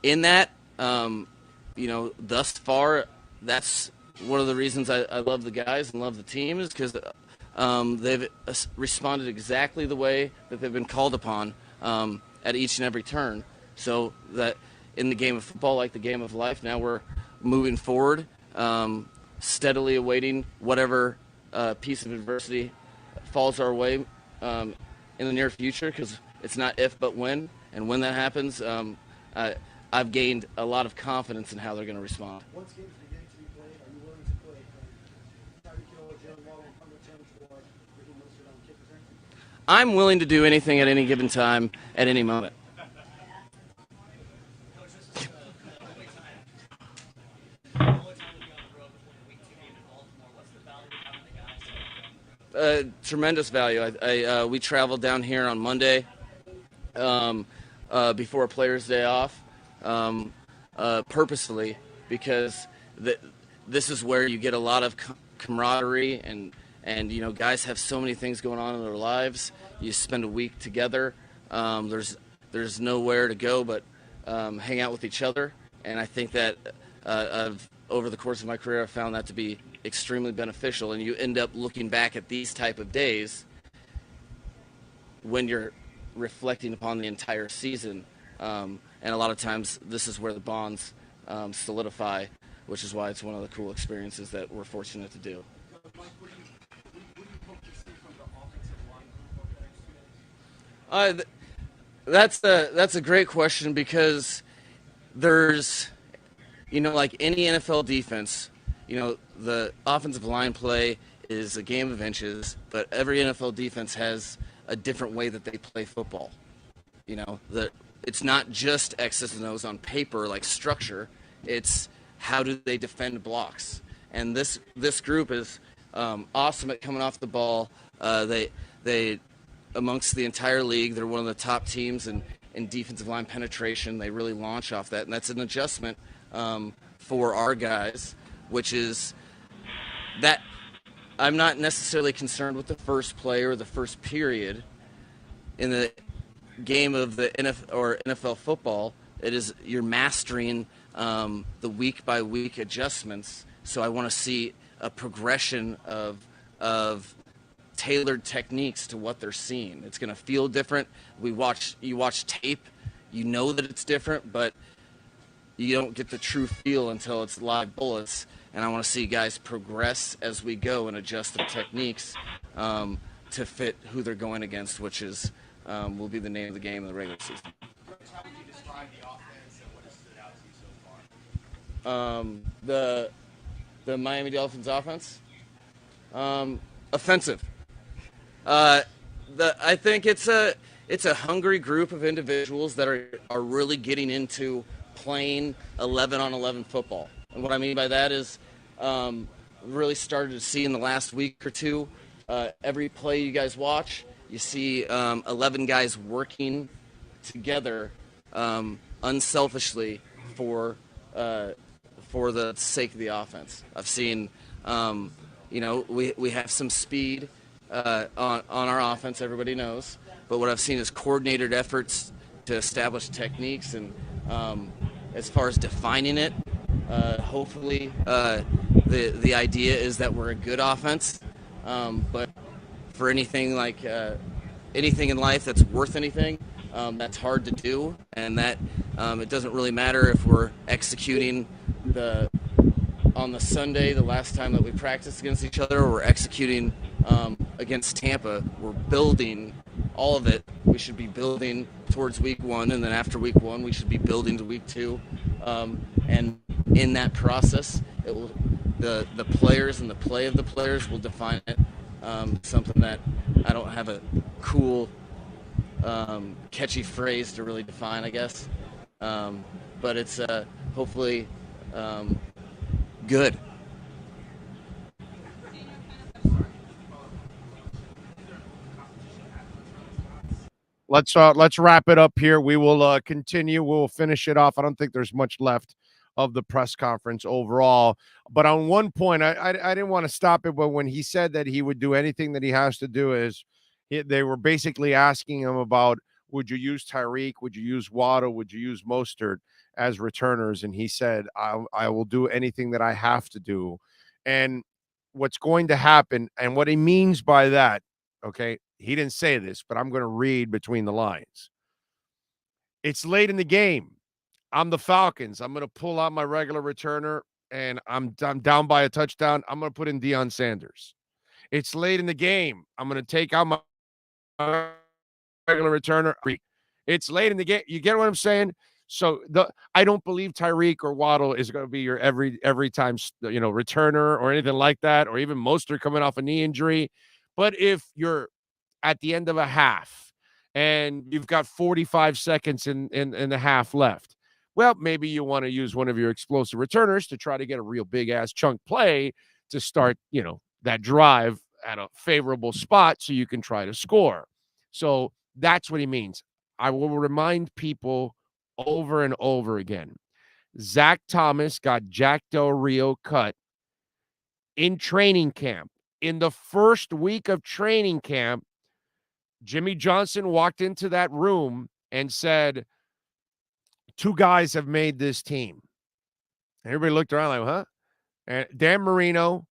In that, thus far, that's one of the reasons I love the guys and love the team, is because they've responded exactly the way that they've been called upon at each and every turn. So that in the game of football, like the game of life, now we're moving forward, steadily awaiting whatever piece of adversity falls our way in the near future, because it's not if but when. And when that happens, I've gained a lot of confidence in how they're going to respond. Once games begin to be played, are you willing to play Tyreek Hill or Jalen Brown on the challenge for Raheem Mostert on kick return? I'm willing to do anything at any given time, at any moment. Tremendous value. We traveled down here on Monday before Players' Day off. purposefully, because this is where you get a lot of camaraderie, and you know, guys have so many things going on in their lives. You spend a week together. There's nowhere to go but hang out with each other, and I think that over the course of my career, I've found that to be extremely beneficial. And you end up looking back at these type of days when you're reflecting upon the entire season, and a lot of times this is where the bonds solidify, which is why it's one of the cool experiences that we're fortunate to do. That's a great question, because there's, you know, like any NFL defense, you know, the offensive line play is a game of inches, but every NFL defense has a different way that they play football. You know, it's not just X's and O's on paper like structure, it's how do they defend blocks. And this group is awesome at coming off the ball. They amongst the entire league, they're one of the top teams in defensive line penetration. They really launch off that, and that's an adjustment for our guys, which is that I'm not necessarily concerned with the first play or the first period in the game of the NFL football. It is you're mastering the week by week adjustments. So I want to see a progression of tailored techniques to what they're seeing. It's going to feel different. You watch tape, you know that it's different, but you don't get the true feel until it's live bullets. And I want to see guys progress as we go and adjust their techniques to fit who they're going against, which is will be the name of the game in the regular season. How would you describe the offense and what has stood out to you so far? The Miami Dolphins offense, offensive. I think it's a hungry group of individuals that are really getting into playing 11-on-11 football. And what I mean by that is really started to see in the last week or two, every play you guys watch, you see 11 guys working together unselfishly for the sake of the offense. I've seen, you know, we have some speed on our offense, everybody knows. But what I've seen is coordinated efforts to establish techniques, and as far as defining it, hopefully the idea is that we're a good offense. But for anything like anything in life that's worth anything, that's hard to do, and that it doesn't really matter if we're executing on the Sunday, the last time that we practiced against each other, or we're executing against Tampa. We're building all of it. We should be building towards week one, and then after week one, we should be building to week two. And in that process, it will the players and the play of the players will define it. Something that I don't have a cool, catchy phrase to really define, I guess. But it's hopefully good. Let's wrap it up here. We will continue. We'll finish it off. I don't think there's much left of the press conference overall. But on one point, I didn't want to stop it, but when he said that he would do anything that he has to do, they were basically asking him about, would you use Tyreek? Would you use Waddle? Would you use Mostert as returners? And he said, I will do anything that I have to do. And what's going to happen, and what he means by that, okay, he didn't say this, but I'm going to read between the lines. It's late in the game. I'm the Falcons. I'm going to pull out my regular returner, and I'm down by a touchdown. I'm going to put in Deion Sanders. It's late in the game. I'm going to take out my regular returner. It's late in the game. You get what I'm saying? So I don't believe Tyreek or Waddle is going to be your every time, you know, returner or anything like that, or even Mostert coming off a knee injury. But if you're at the end of a half and you've got 45 seconds in the half left, well, maybe you want to use one of your explosive returners to try to get a real big ass chunk play to start, you know, that drive at a favorable spot so you can try to score. So that's what he means. I will remind people over and over again Zach Thomas got Jack Del Rio cut in training camp. In the first week of training camp, Jimmy Johnson walked into that room and said, 2 guys have made this team. Everybody looked around like, huh? And Dan Marino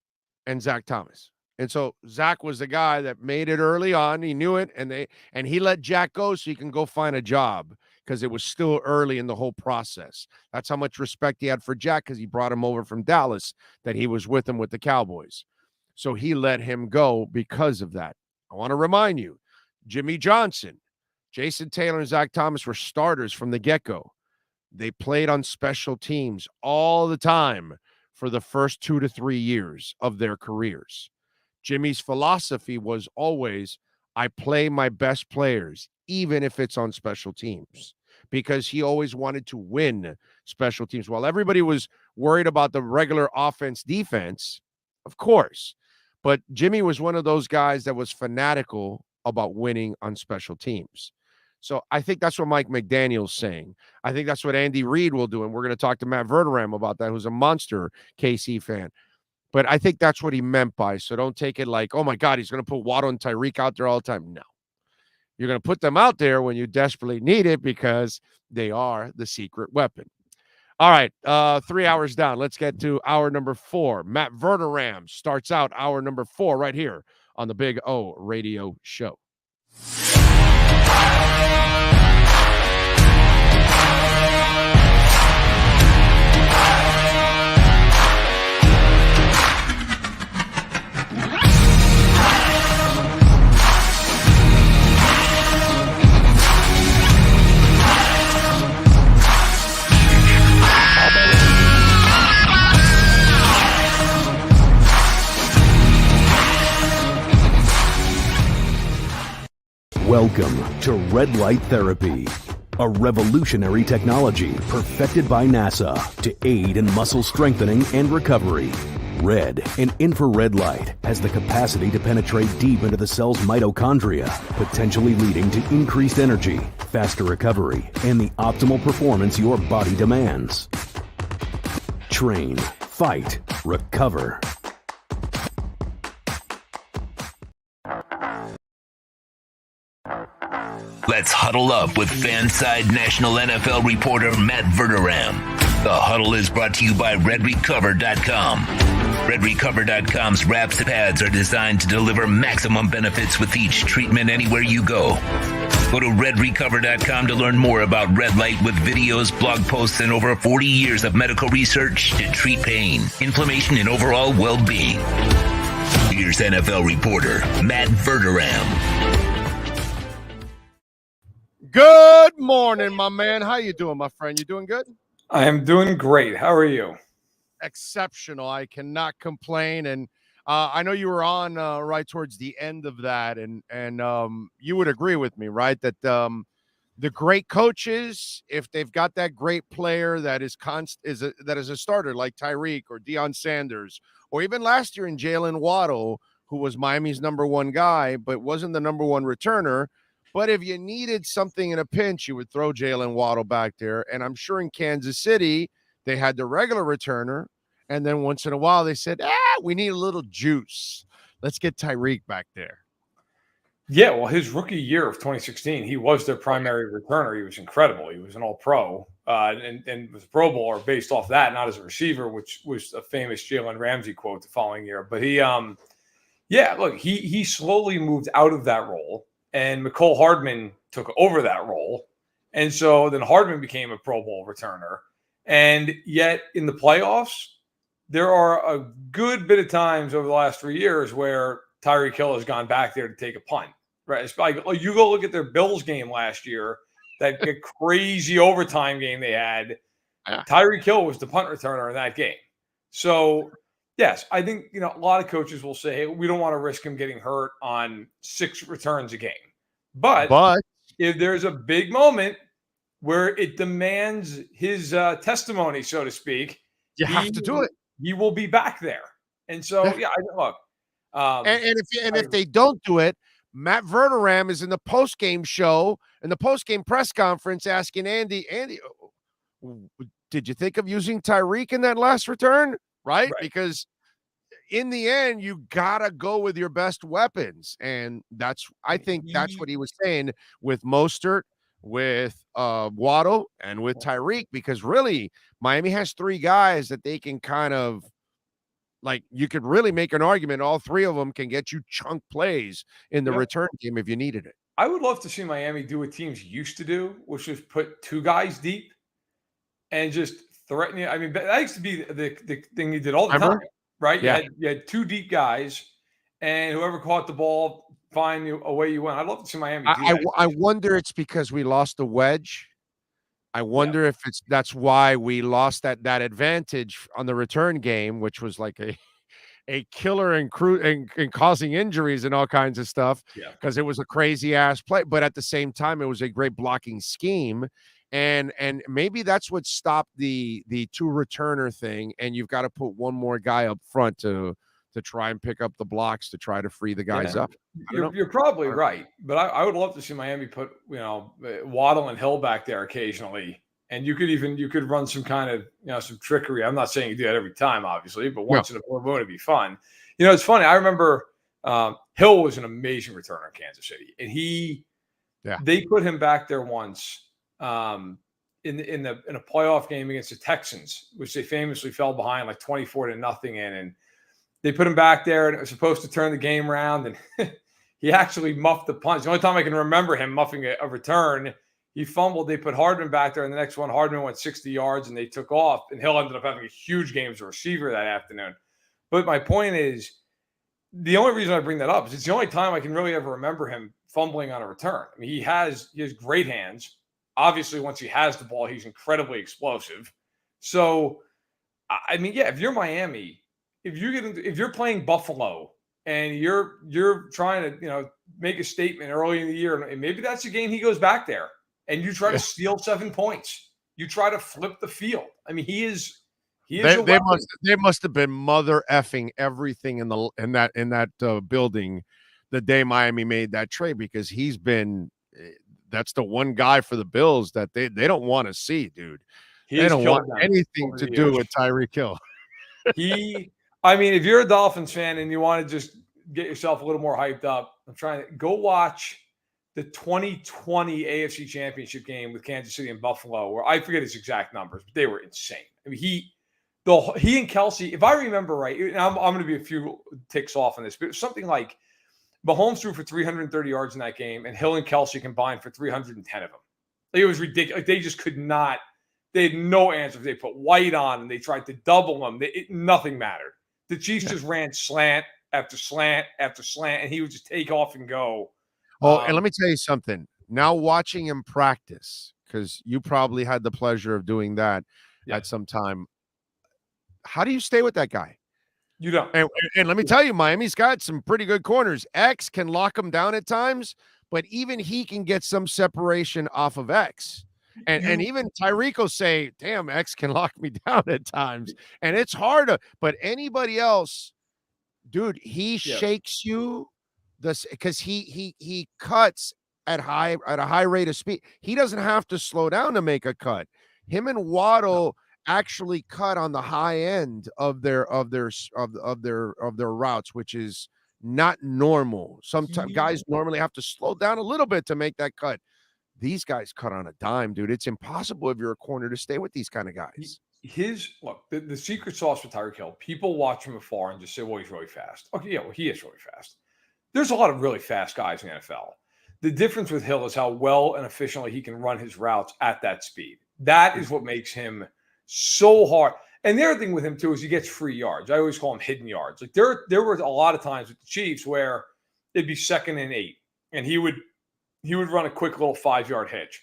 and Zach Thomas. And so Zach was the guy that made it early on. He knew it, and he let Jack go so he can go find a job because it was still early in the whole process. That's how much respect he had for Jack because he brought him over from Dallas, that he was with him with the Cowboys. So he let him go because of that. I want to remind you, Jimmy Johnson, Jason Taylor, and Zach Thomas were starters from the get-go. They played on special teams all the time for the first 2 to 3 years of their careers. Jimmy's philosophy was always, I play my best players, even if it's on special teams, because he always wanted to win special teams. While everybody was worried about the regular offense, defense, of course, but Jimmy was one of those guys that was fanatical about winning on special teams. So I think that's what Mike McDaniel's saying. I think that's what Andy Reid will do, and we're going to talk to Matt Verderame about that, who's a monster KC fan. But I think that's what he meant by, so don't take it like, oh, my God, he's going to put Waddle and Tyreek out there all the time. No. You're going to put them out there when you desperately need it because they are the secret weapon. All right, 3 hours down. Let's get to hour number 4. Matt Verderame starts out hour number 4 right here on the Big O Radio Show. Welcome to Red Light Therapy, a revolutionary technology perfected by NASA to aid in muscle strengthening and recovery. Red and infrared light has the capacity to penetrate deep into the cell's mitochondria, potentially leading to increased energy, faster recovery, and the optimal performance your body demands. Train, fight, recover. Let's huddle up with Fanside National NFL reporter Matt Verderame. The huddle is brought to you by RedRecover.com. RedRecover.com's wraps and pads are designed to deliver maximum benefits with each treatment anywhere you go. Go to RedRecover.com to learn more about red light with videos, blog posts, and over 40 years of medical research to treat pain, inflammation, and overall well-being. Here's NFL reporter Matt Verderame. Good morning, my man. How you doing, my friend? You doing good? I am doing great. How are you? Exceptional. I cannot complain. And I know you were on right towards the end of that, and you would agree with me, right? That the great coaches, if they've got that great player that is a starter like Tyreek or Deion Sanders, or even last year in Jalen Waddle, who was Miami's number 1 guy, but wasn't the number 1 returner. But if you needed something in a pinch, you would throw Jalen Waddle back there. And I'm sure in Kansas City, they had the regular returner. And then once in a while, they said, we need a little juice. Let's get Tyreek back there. Yeah, well, his rookie year of 2016, he was their primary returner. He was incredible. He was an all-pro and was a Pro Bowler based off that, not as a receiver, which was a famous Jalen Ramsey quote the following year. But he slowly moved out of that role. And McCole Hardman took over that role. And so then Hardman became a Pro Bowl returner. And yet in the playoffs, there are a good bit of times over the last 3 years where Tyreek Hill has gone back there to take a punt. Right? It's like, you go look at their Bills game last year, that crazy overtime game they had. Tyreek Hill was the punt returner in that game. So, yes, I think a lot of coaches will say, hey, we don't want to risk him getting hurt on 6 returns a game. But if there's a big moment where it demands his testimony, so to speak, you have to do it. He will be back there. And so, look. If they don't do it, Matt Verderame is in the postgame show, in the postgame press conference, asking Andy, did you think of using Tyreek in that last return? Right? Because in the end, you gotta go with your best weapons. And I think that's what he was saying with Mostert, with Waddle, and with Tyreek, because really Miami has 3 guys that they can kind of, like, you could really make an argument all 3 of them can get you chunk plays in the return game if you needed it. I would love to see Miami do what teams used to do, which was put 2 guys deep and just threaten you. I mean, that used to be the thing you did all the time, right? Yeah. You had 2 deep guys, and whoever caught the ball, fine, away you went. I'd love to see Miami do that. I wonder it's because we lost the wedge. I wonder if that's why we lost that advantage on the return game, which was like a killer and causing injuries and all kinds of stuff, because it was a crazy ass play. But at the same time, it was a great blocking scheme. And maybe that's what stopped the 2 returner thing. And you've got to put one more guy up front to try and pick up the blocks to try to free the guys up. You're probably right, but I would love to see Miami put Waddle and Hill back there occasionally, and you could run some kind of some trickery. I'm not saying you do that every time, obviously, but once in a blue moon it'd be fun. It's funny. I remember Hill was an amazing returner in Kansas City, and they put him back there once in a playoff game against the Texans, which they famously fell behind like 24-0 in, and they put him back there, and it was supposed to turn the game around, and he actually muffed the punch. The only time I can remember him muffing a return, he fumbled. They put Hardman back there, and the next one, Hardman went 60 yards, and they took off, and Hill ended up having a huge game as a receiver that afternoon. But my point is, the only reason I bring that up is it's the only time I can really ever remember him fumbling on a return. I mean, he has great hands. Obviously, once he has the ball, he's incredibly explosive. So, I mean, if you're Miami, if you're playing Buffalo and you're trying to make a statement early in the year, and maybe that's the game he goes back there and you try to steal 7 points, you try to flip the field. I mean, They must have been mother effing everything in that building the day Miami made that trade, because that's the one guy for the Bills that they don't want to see, dude. They don't want anything to do with Tyreek Hill. I mean, if you're a Dolphins fan and you want to just get yourself a little more hyped up, I'm trying to go watch the 2020 AFC Championship game with Kansas City and Buffalo, where I forget his exact numbers, but they were insane. I mean, he and Kelsey, if I remember right, and I'm going to be a few ticks off on this, but it was something like Mahomes threw for 330 yards in that game, and Hill and Kelsey combined for 310 of them. Like, it was ridiculous. Like, they just could not. They had no answers. They put White on, and they tried to double him. Nothing mattered. The Chiefs just ran slant after slant after slant, and he would just take off and go. Oh, and let me tell you something. Now watching him practice, because you probably had the pleasure of doing that at some time. How do you stay with that guy? You don't. And let me tell you, Miami's got some pretty good corners. X can lock him down at times, but even he can get some separation off of X. And even Tyreek will say, damn, X can lock me down at times. And it's hard but anybody else, dude, he shakes you because he cuts at a high rate of speed. He doesn't have to slow down to make a cut. Him and Waddle actually cut on the high end of their routes, which is not normal. Sometimes guys normally have to slow down a little bit to make that cut. These guys cut on a dime, dude. It's impossible if you're a corner to stay with these kind of guys. The secret sauce for Tyreek Hill, people watch him afar and just say, well, he's really fast. Okay, yeah, well, he is really fast. There's a lot of really fast guys in the NFL. The difference with Hill is how well and efficiently he can run his routes at that speed. That is what makes him so hard. And the other thing with him, too, is he gets free yards. I always call them hidden yards. Like there were a lot of times with the Chiefs where it'd be 2nd and 8, and he would run a quick little 5-yard hitch.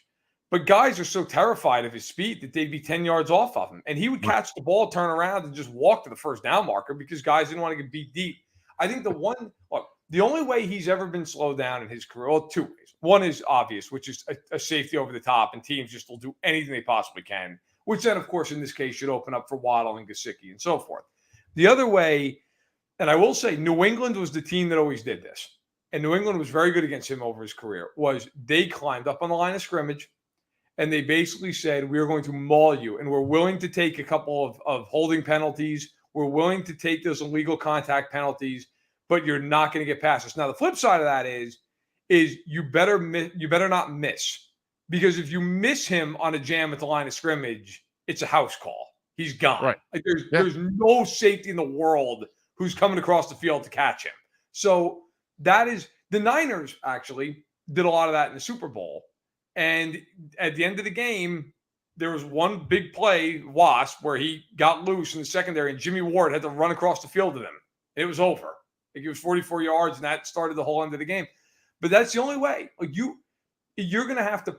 But guys are so terrified of his speed that they'd be 10 yards off of him. And he would catch the ball, turn around, and just walk to the first down marker because guys didn't want to get beat deep. I think the only way he's ever been slowed down in his career, well, 2 ways. One is obvious, which is a safety over the top, and teams just will do anything they possibly can, which then, of course, in this case, should open up for Waddle and Gesicki and so forth. The other way, and I will say, New England was the team that always did this. And New England was very good against him over his career, was they climbed up on the line of scrimmage and they basically said, we're going to maul you, and we're willing to take a couple of holding penalties. We're willing to take those illegal contact penalties, but you're not going to get past us. Now, the flip side of that is you better not miss, because if you miss him on a jam at the line of scrimmage, it's a house call. He's gone. Right. Like there's no safety in the world who's coming across the field to catch him. So that is the Niners actually did a lot of that in the Super Bowl. And at the end of the game, there was one big play, Wasp, where he got loose in the secondary, and Jimmy Ward had to run across the field with him. It was over. Like, it was 44 yards, and that started the whole end of the game. But that's the only way. Like, you're gonna have to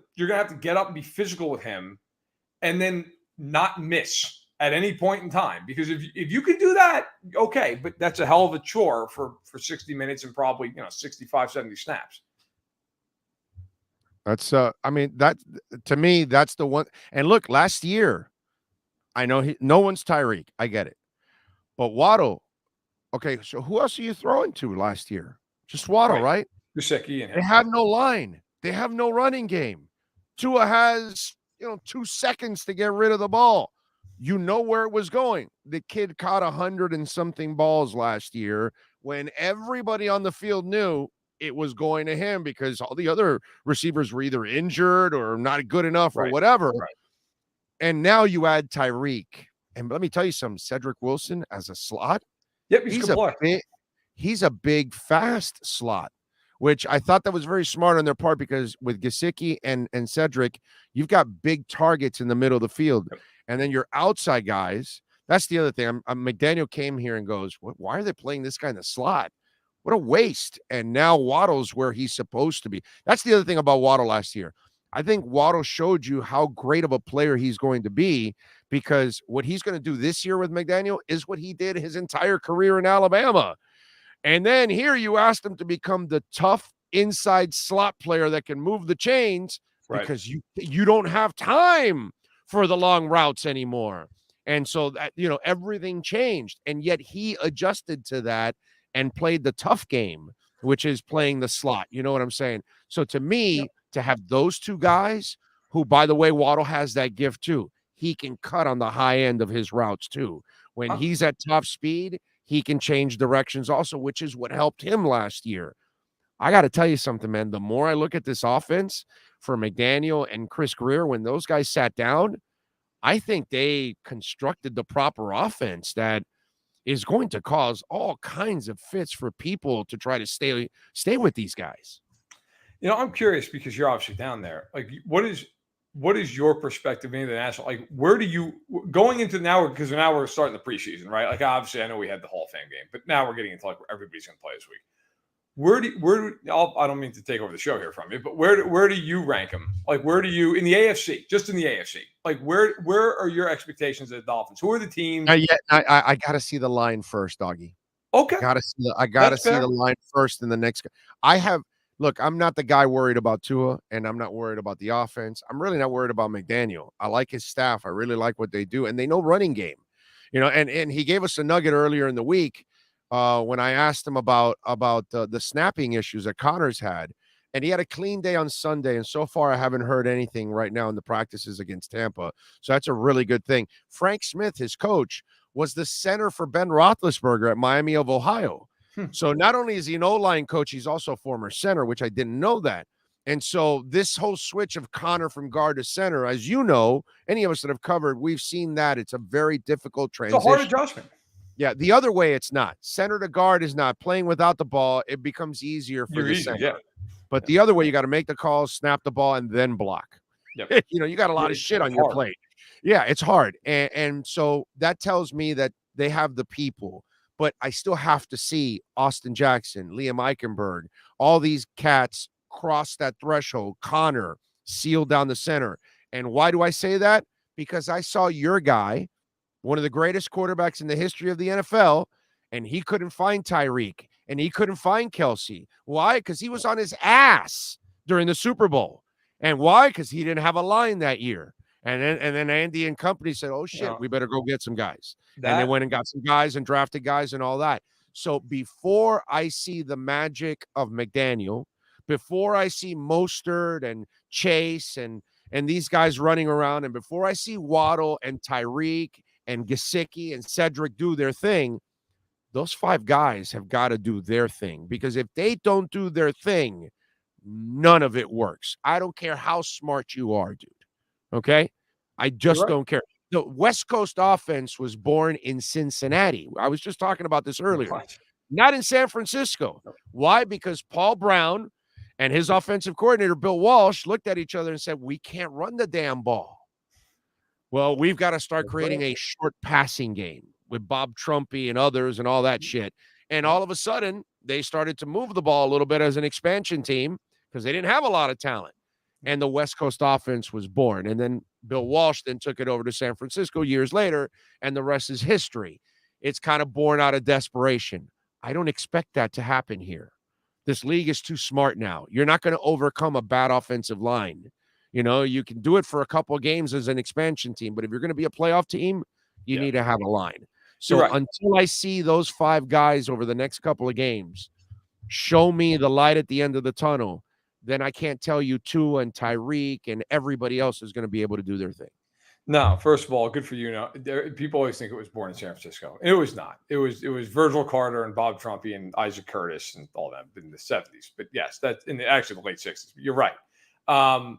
get up and be physical with him, and then not miss at any point in time. Because if you can do that, okay, but that's a hell of a chore for 60 minutes and probably 65, 70 snaps. That's I mean, that to me, that's the one. And look, last year, I know no one's Tyreek. I get it. But Waddle, okay, so who else are you throwing to last year? Just Waddle, right? Gesicki and him. They have no line. They have no running game. Tua has, 2 seconds to get rid of the ball. You know where it was going. The kid caught 100 and something balls last year when everybody on the field knew it was going to him because all the other receivers were either injured or not good enough or whatever. Right. And now you add Tyreek. And let me tell you something, Cedric Wilson as a slot. Yep, he's a big, fast slot, which I thought that was very smart on their part because with Gesicki and Cedric, you've got big targets in the middle of the field. Yep. And then your outside guys, that's the other thing. McDaniel came here and goes, why are they playing this guy in the slot? What a waste. And now Waddle's where he's supposed to be. That's the other thing about Waddle last year. I think Waddle showed you how great of a player he's going to be because what he's going to do this year with McDaniel is what he did his entire career in Alabama. And then here you asked him to become the tough inside slot player that can move the chains because you don't have time for the long routes anymore. And so that, everything changed. And yet he adjusted to that and played the tough game, which is playing the slot. You know what I'm saying? So to me, to have those two guys, who, by the way, Waddle has that gift too. He can cut on the high end of his routes too. When he's at top speed, he can change directions also, which is what helped him last year. I got to tell you something, man. The more I look at this offense for McDaniel and Chris Greer, when those guys sat down, I think they constructed the proper offense that is going to cause all kinds of fits for people to try to stay with these guys. I'm curious because you're obviously down there. Like, what is your perspective into the national? Like, where do you going into now? Because now we're starting the preseason, right? Like, obviously, I know we had the Hall of Fame game, but now we're getting into like everybody's going to play this week. I don't mean to take over the show here from you, but where do you rank them? Like, where do you in the AFC? Just in the AFC, like where are your expectations of the Dolphins? Who are the teams? I got to see the line first, doggy. Okay, I got to see the line first in the next. Look, I'm not the guy worried about Tua, and I'm not worried about the offense. I'm really not worried about McDaniel. I like his staff. I really like what they do, and they know running game. And he gave us a nugget earlier in the week. When I asked him about the snapping issues that Connor's had, and he had a clean day on Sunday, and so far I haven't heard anything right now in the practices against Tampa, so that's a really good thing. Frank Smith, his coach, was the center for Ben Roethlisberger at Miami of Ohio. So not only is he an O-line coach, he's also a former center, which I didn't know that. And so this whole switch of Connor from guard to center, as you know, any of us that have covered, we've seen that. It's a very difficult transition. It's a hard adjustment. Yeah, the other way it's not. Center to guard is not. Playing without the ball, it becomes easier for the center. Yeah. But the other way, you got to make the calls, snap the ball, and then block. Yep. You got a lot of shit on your plate. Yeah, it's hard. And so that tells me that they have the people. But I still have to see Austin Jackson, Liam Eichenberg, all these cats cross that threshold. Connor, sealed down the center. And why do I say that? Because I saw your guy, one of the greatest quarterbacks in the history of the NFL, and he couldn't find Tyreek, and he couldn't find Kelsey. Why? Because he was on his ass during the Super Bowl. And why? Because he didn't have a line that year. And then Andy and company said, oh, shit, we better go get some guys. And they went and got some guys and drafted guys and all that. So before I see the magic of McDaniel, before I see Mostert and Chase and and these guys running around, and before I see Waddle and Tyreek and Gesicki and Cedric do their thing, those 5 guys have got to do their thing, because if they don't do their thing, none of it works. I don't care how smart you are, dude. Okay? I just don't care. The West Coast offense was born in Cincinnati. I was just talking about this earlier. Not in San Francisco. Why? Because Paul Brown and his offensive coordinator, Bill Walsh, looked at each other and said, we can't run the damn ball. Well, we've got to start creating a short passing game with Bob Trumpy and others and all that shit. And all of a sudden, they started to move the ball a little bit as an expansion team because they didn't have a lot of talent. And the West Coast offense was born. And then Bill Walsh then took it over to San Francisco years later, and the rest is history. It's kind of born out of desperation. I don't expect that to happen here. This league is too smart now. You're not going to overcome a bad offensive line. You know, you can do it for a couple of games as an expansion team, but if you're going to be a playoff team, you need to have a line. So until I see those 5 guys over the next couple of games show me the light at the end of the tunnel, then I can't tell you Tua and Tyreek and everybody else is going to be able to do their thing. No, first of all, good for you. No, people always think it was born in San Francisco. It was not. It was Virgil Carter and Bob Trumpy and Isaac Curtis and all that in the 70s. But yes, that's actually the late 60s. You're right. No,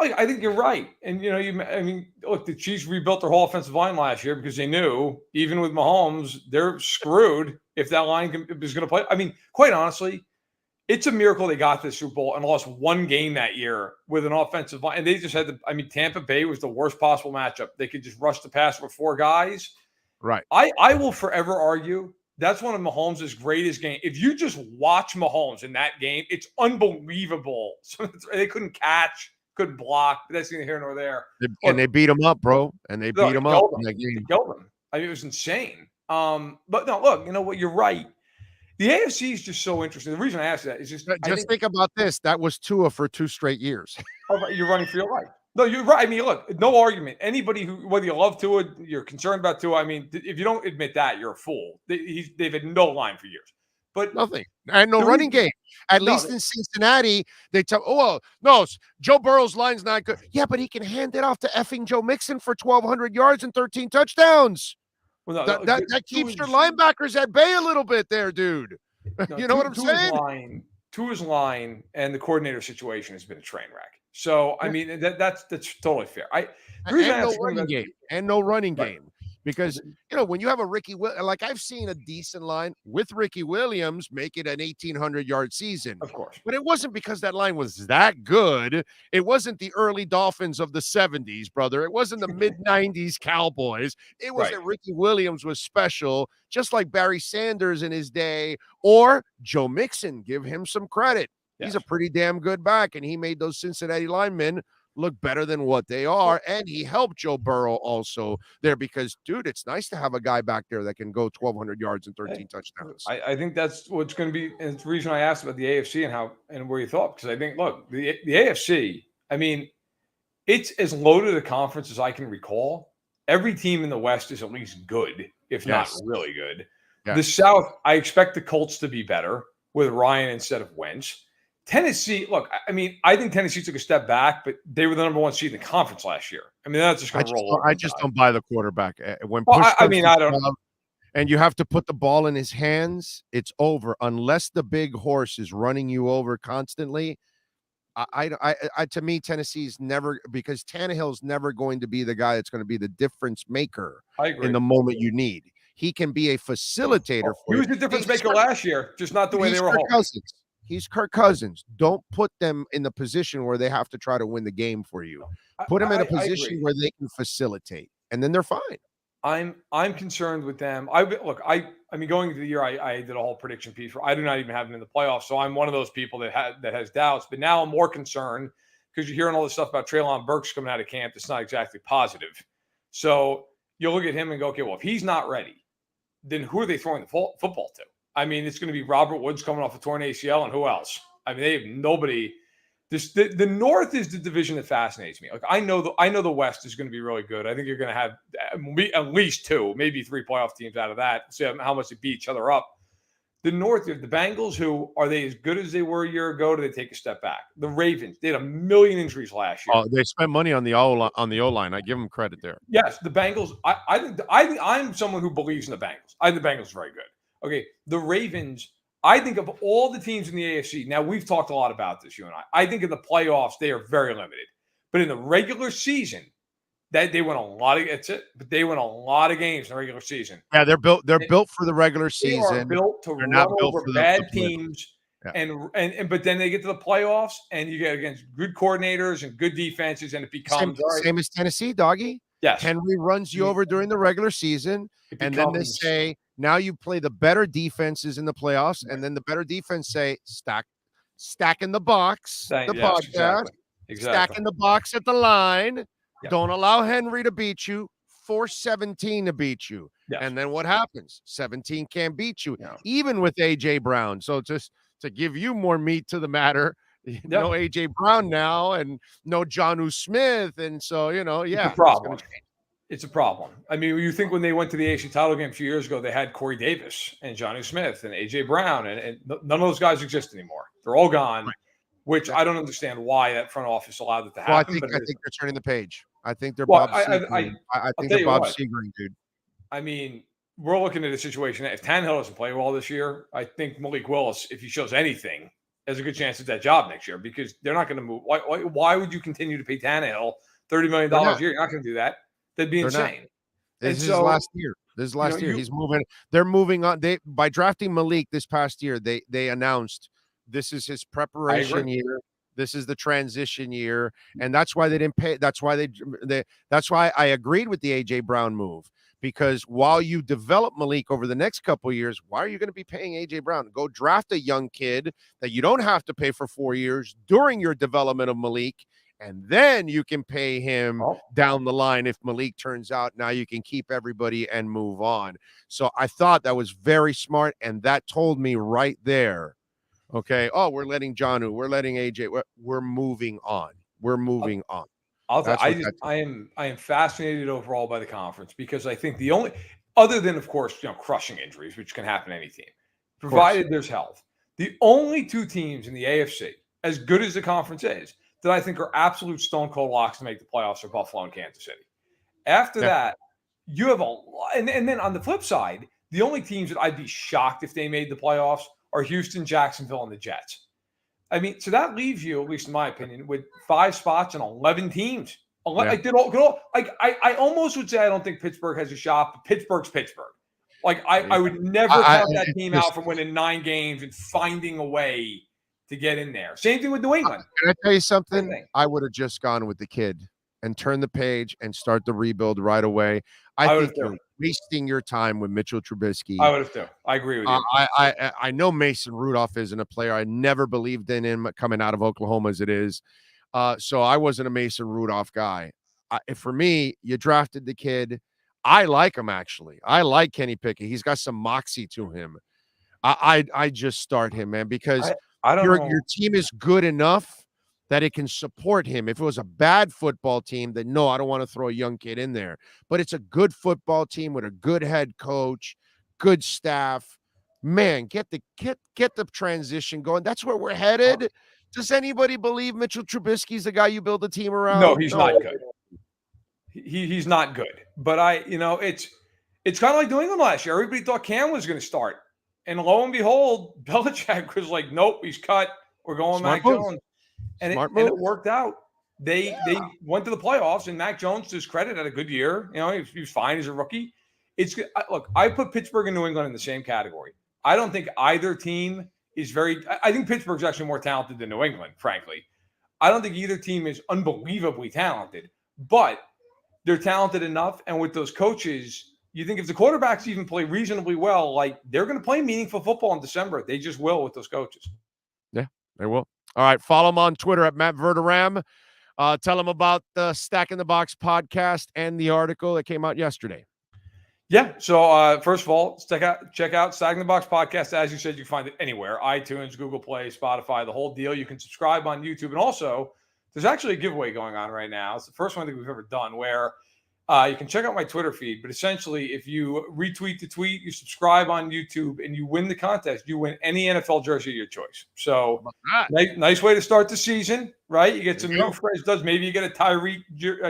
I think you're right. And, you know, look, the Chiefs rebuilt their whole offensive line last year because they knew, even with Mahomes, they're screwed if that line is going to play. I mean, quite honestly, it's a miracle they got to the Super Bowl and lost 1 game that year with an offensive line. And they just had Tampa Bay was the worst possible matchup. They could just rush the pass with 4 guys. Right. I will forever argue that's one of Mahomes' greatest games. If you just watch Mahomes in that game, it's unbelievable. So they couldn't catch, couldn't block. But that's neither here nor there. And they beat him up, bro. And they beat him up in that game. They killed him. I mean, it was insane. But no, look, you know what? You're right. The AFC is just so interesting. The reason I asked that is just think about this. That was Tua for 2 straight years. You're running for your life. No, you're right. I mean, look, no argument. Anybody who, whether you love Tua, you're concerned about Tua. I mean, if you don't admit that, you're a fool. They've had no line for years. But nothing. And no running game. At least in Cincinnati, they tell, no, Joe Burrow's line's not good. Yeah, but he can hand it off to effing Joe Mixon for 1,200 yards and 13 touchdowns. Well, that keeps your linebackers at bay a little bit there, dude. You know what I'm saying? Tua's line and the coordinator situation has been a train wreck. So, I mean, that's totally fair. No running game. Because, you know, when you have a like I've seen a decent line with Ricky Williams make it an 1,800-yard season. Of course. But it wasn't because that line was that good. It wasn't the early Dolphins of the 70s, brother. It wasn't the mid-90s Cowboys. It was that Ricky Williams was special, just like Barry Sanders in his day, or Joe Mixon. Give him some credit. Yes. He's a pretty damn good back, and he made those Cincinnati linemen look better than what they are. And he helped Joe Burrow also there because, dude, it's nice to have a guy back there that can go 1,200 yards and 13 touchdowns. I think that's what's going to be, and it's the reason I asked about the AFC and where you thought, because I think, look, the AFC, I mean, it's as loaded a conference as I can recall. Every team in the West is at least good, if not really good. Yes. The South, I expect the Colts to be better with Ryan instead of Wentz. Tennessee, look, I mean, I think Tennessee took a step back, but they were the number 1 seed in the conference last year. I mean, that's just going to roll over. I just don't buy the quarterback. When I don't. And you have to put the ball in his hands, it's over. Unless the big horse is running you over constantly. To me, Tennessee's never, because Tannehill's never going to be the guy that's going to be the difference maker in the moment you need. He can be a facilitator for you. He was the difference maker last year, just not the way they were home. He's Kirk Cousins. Don't put them in the position where they have to try to win the game for you. Put them in a position where they can facilitate, and then they're fine. I'm concerned with them. I mean, going into the year, I did a whole prediction piece I do not even have them in the playoffs. So I'm one of those people that has doubts. But now I'm more concerned because you're hearing all this stuff about Treylon Burks coming out of camp. That's not exactly positive. So you look at him and go, okay, well, if he's not ready, then who are they throwing the football to? I mean, it's going to be Robert Woods coming off a torn ACL, and who else? I mean, they have nobody. The North is the division that fascinates me. Like I know the West is going to be really good. I think you're going to have at least 2, maybe 3 playoff teams out of that. See how much they beat each other up. The North, you have the Bengals, who are they as good as they were a year ago? Do they take a step back? The Ravens, they had a million injuries last year. Oh, they spent money on the O-line. I give them credit there. Yes, the Bengals. I think I'm someone who believes in the Bengals. I think the Bengals are very good. Okay, the Ravens. I think of all the teams in the AFC. Now we've talked a lot about this, you and I. I think in the playoffs they are very limited, but in the regular season, that they win a lot of. That's it. But they win a lot of games in the regular season. Yeah, they're built. They're built for the regular They are season. built to They're run not built over for bad the playoffs. teams. Yeah. And but then they get to the playoffs and you get against good coordinators and good defenses, and it becomes Same as Tennessee, doggy. Yes. Henry runs you over during the regular season, and then they say now you play the better defenses in the playoffs, and then the better defense say stack in the box. Podcast, stack in the box at the line. Yeah. Don't allow Henry to beat you. Force 17 to beat you, Yes. and then what happens? 17 can't beat you, Yeah. even with AJ Brown. So just to give you more meat to the matter. No AJ Brown now, and no Jonnu Smith, and so It's a problem. It's a problem. I mean, you think when they went to the AFC title game a few years ago, they had Corey Davis and Jonnu Smith and AJ Brown, and none of those guys exist anymore. They're all gone, right. Which I don't understand why that front office allowed it to happen. Well, I think they're turning the page. I think they're Bob Seger. I think they're Bob Seger, dude. I mean, we're looking at a situation that if Tannehill doesn't play well this year, I think Malik Willis, if he shows anything, has a good chance at that job next year because they're not going to move. Why would you continue to pay Tannehill $30 million a year? You're not going to do that. That'd be insane. This is his last year. This is last year. He's moving. They're moving on. By drafting Malik this past year, they announced this is his preparation year. This is the transition year, and that's why they didn't pay. That's why that's why I agreed with the AJ Brown move, because while you develop Malik over the next couple of years, why are you going to be paying AJ Brown? Go draft a young kid that you don't have to pay for 4 years during your development of Malik, and then you can pay him down the line if Malik turns out. Now you can keep everybody and move on. So I thought that was very smart, and that told me right there. Okay. Oh, we're letting Jonnu. We're letting AJ. We're moving on. We're moving on. I am fascinated overall by the conference because I think the only, other than of course crushing injuries, which can happen to any team, provided there's health, the only two teams in the AFC, as good as the conference is, that I think are absolute stone cold locks to make the playoffs are Buffalo and Kansas City. After that, you have a lot, and then on the flip side, the only teams that I'd be shocked if they made the playoffs are Houston, Jacksonville, and the Jets. I mean, so that leaves you, at least in my opinion, with 5 spots and 11 teams. I almost would say I don't think Pittsburgh has a shot, but Pittsburgh's Pittsburgh. I would never count that team out from winning 9 games and finding a way to get in there. Same thing with New England. Can I tell you something? I would have just gone with the kid and turn the page and start the rebuild right away. I think you're wasting your time with Mitchell Trubisky. I would have too. I agree with you. I know Mason Rudolph isn't a player. I never believed in him coming out of Oklahoma as it is. So I wasn't a Mason Rudolph guy. For me, you drafted the kid. I like him, actually. I like Kenny Pickett. He's got some moxie to him. I just start him, man, because your team is good enough that it can support him. If it was a bad football team, then no, I don't want to throw a young kid in there. But it's a good football team with a good head coach, good staff. Man, get the transition going. That's where we're headed. Does anybody believe Mitchell Trubisky's the guy you build a team around? No, he's not good. He's not good. But it's kind of like New England last year. Everybody thought Cam was going to start. And lo and behold, Belichick was like, nope, he's cut. We're going Mac Jones. And it worked out. They went to the playoffs, and Mac Jones, to his credit, had a good year. He was fine as a rookie. Look, I put Pittsburgh and New England in the same category. I don't think either team is I think Pittsburgh's actually more talented than New England, frankly. I don't think either team is unbelievably talented, but they're talented enough. And with those coaches, you think if the quarterbacks even play reasonably well, they're going to play meaningful football in December. They just will with those coaches. Yeah, they will. All right, follow him on Twitter at Matt Verderam. Tell him about the Stack in the Box podcast and the article that came out yesterday. Yeah. So first of all, check out Stack in the Box podcast. As you said, you can find it anywhere: iTunes, Google Play, Spotify, the whole deal. You can subscribe on YouTube, and also there's actually a giveaway going on right now. It's the first one I think we've ever done where You can check out my Twitter feed, but essentially, if you retweet the tweet, you subscribe on YouTube, and you win the contest, you win any NFL jersey of your choice. So, nice way to start the season, right? You get some new fresh stuff. Maybe you get a Tyreek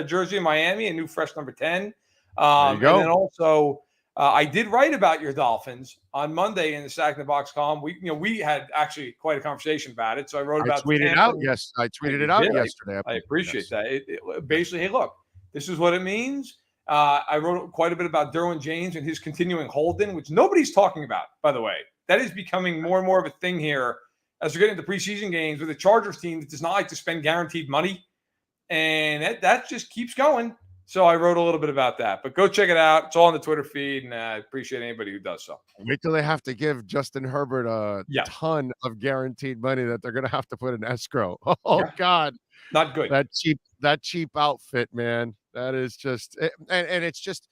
jersey in Miami, a new fresh number 10. And then also, I did write about your Dolphins on Monday in the Sack in the Box column. We had actually quite a conversation about it. So I wrote about. I tweeted it out yesterday. I appreciate that. It basically, hey, look. This is what it means. I wrote quite a bit about Derwin James and his continuing hold-in, which nobody's talking about, by the way. That is becoming more and more of a thing here as we're getting into preseason games with a Chargers team that does not like to spend guaranteed money. And that just keeps going. So I wrote a little bit about that. But go check it out. It's all on the Twitter feed, and I appreciate anybody who does so. Wait till they have to give Justin Herbert a ton of guaranteed money that they're going to have to put in escrow. Oh, God. Not good. That cheap outfit, man. That is just, and it's just,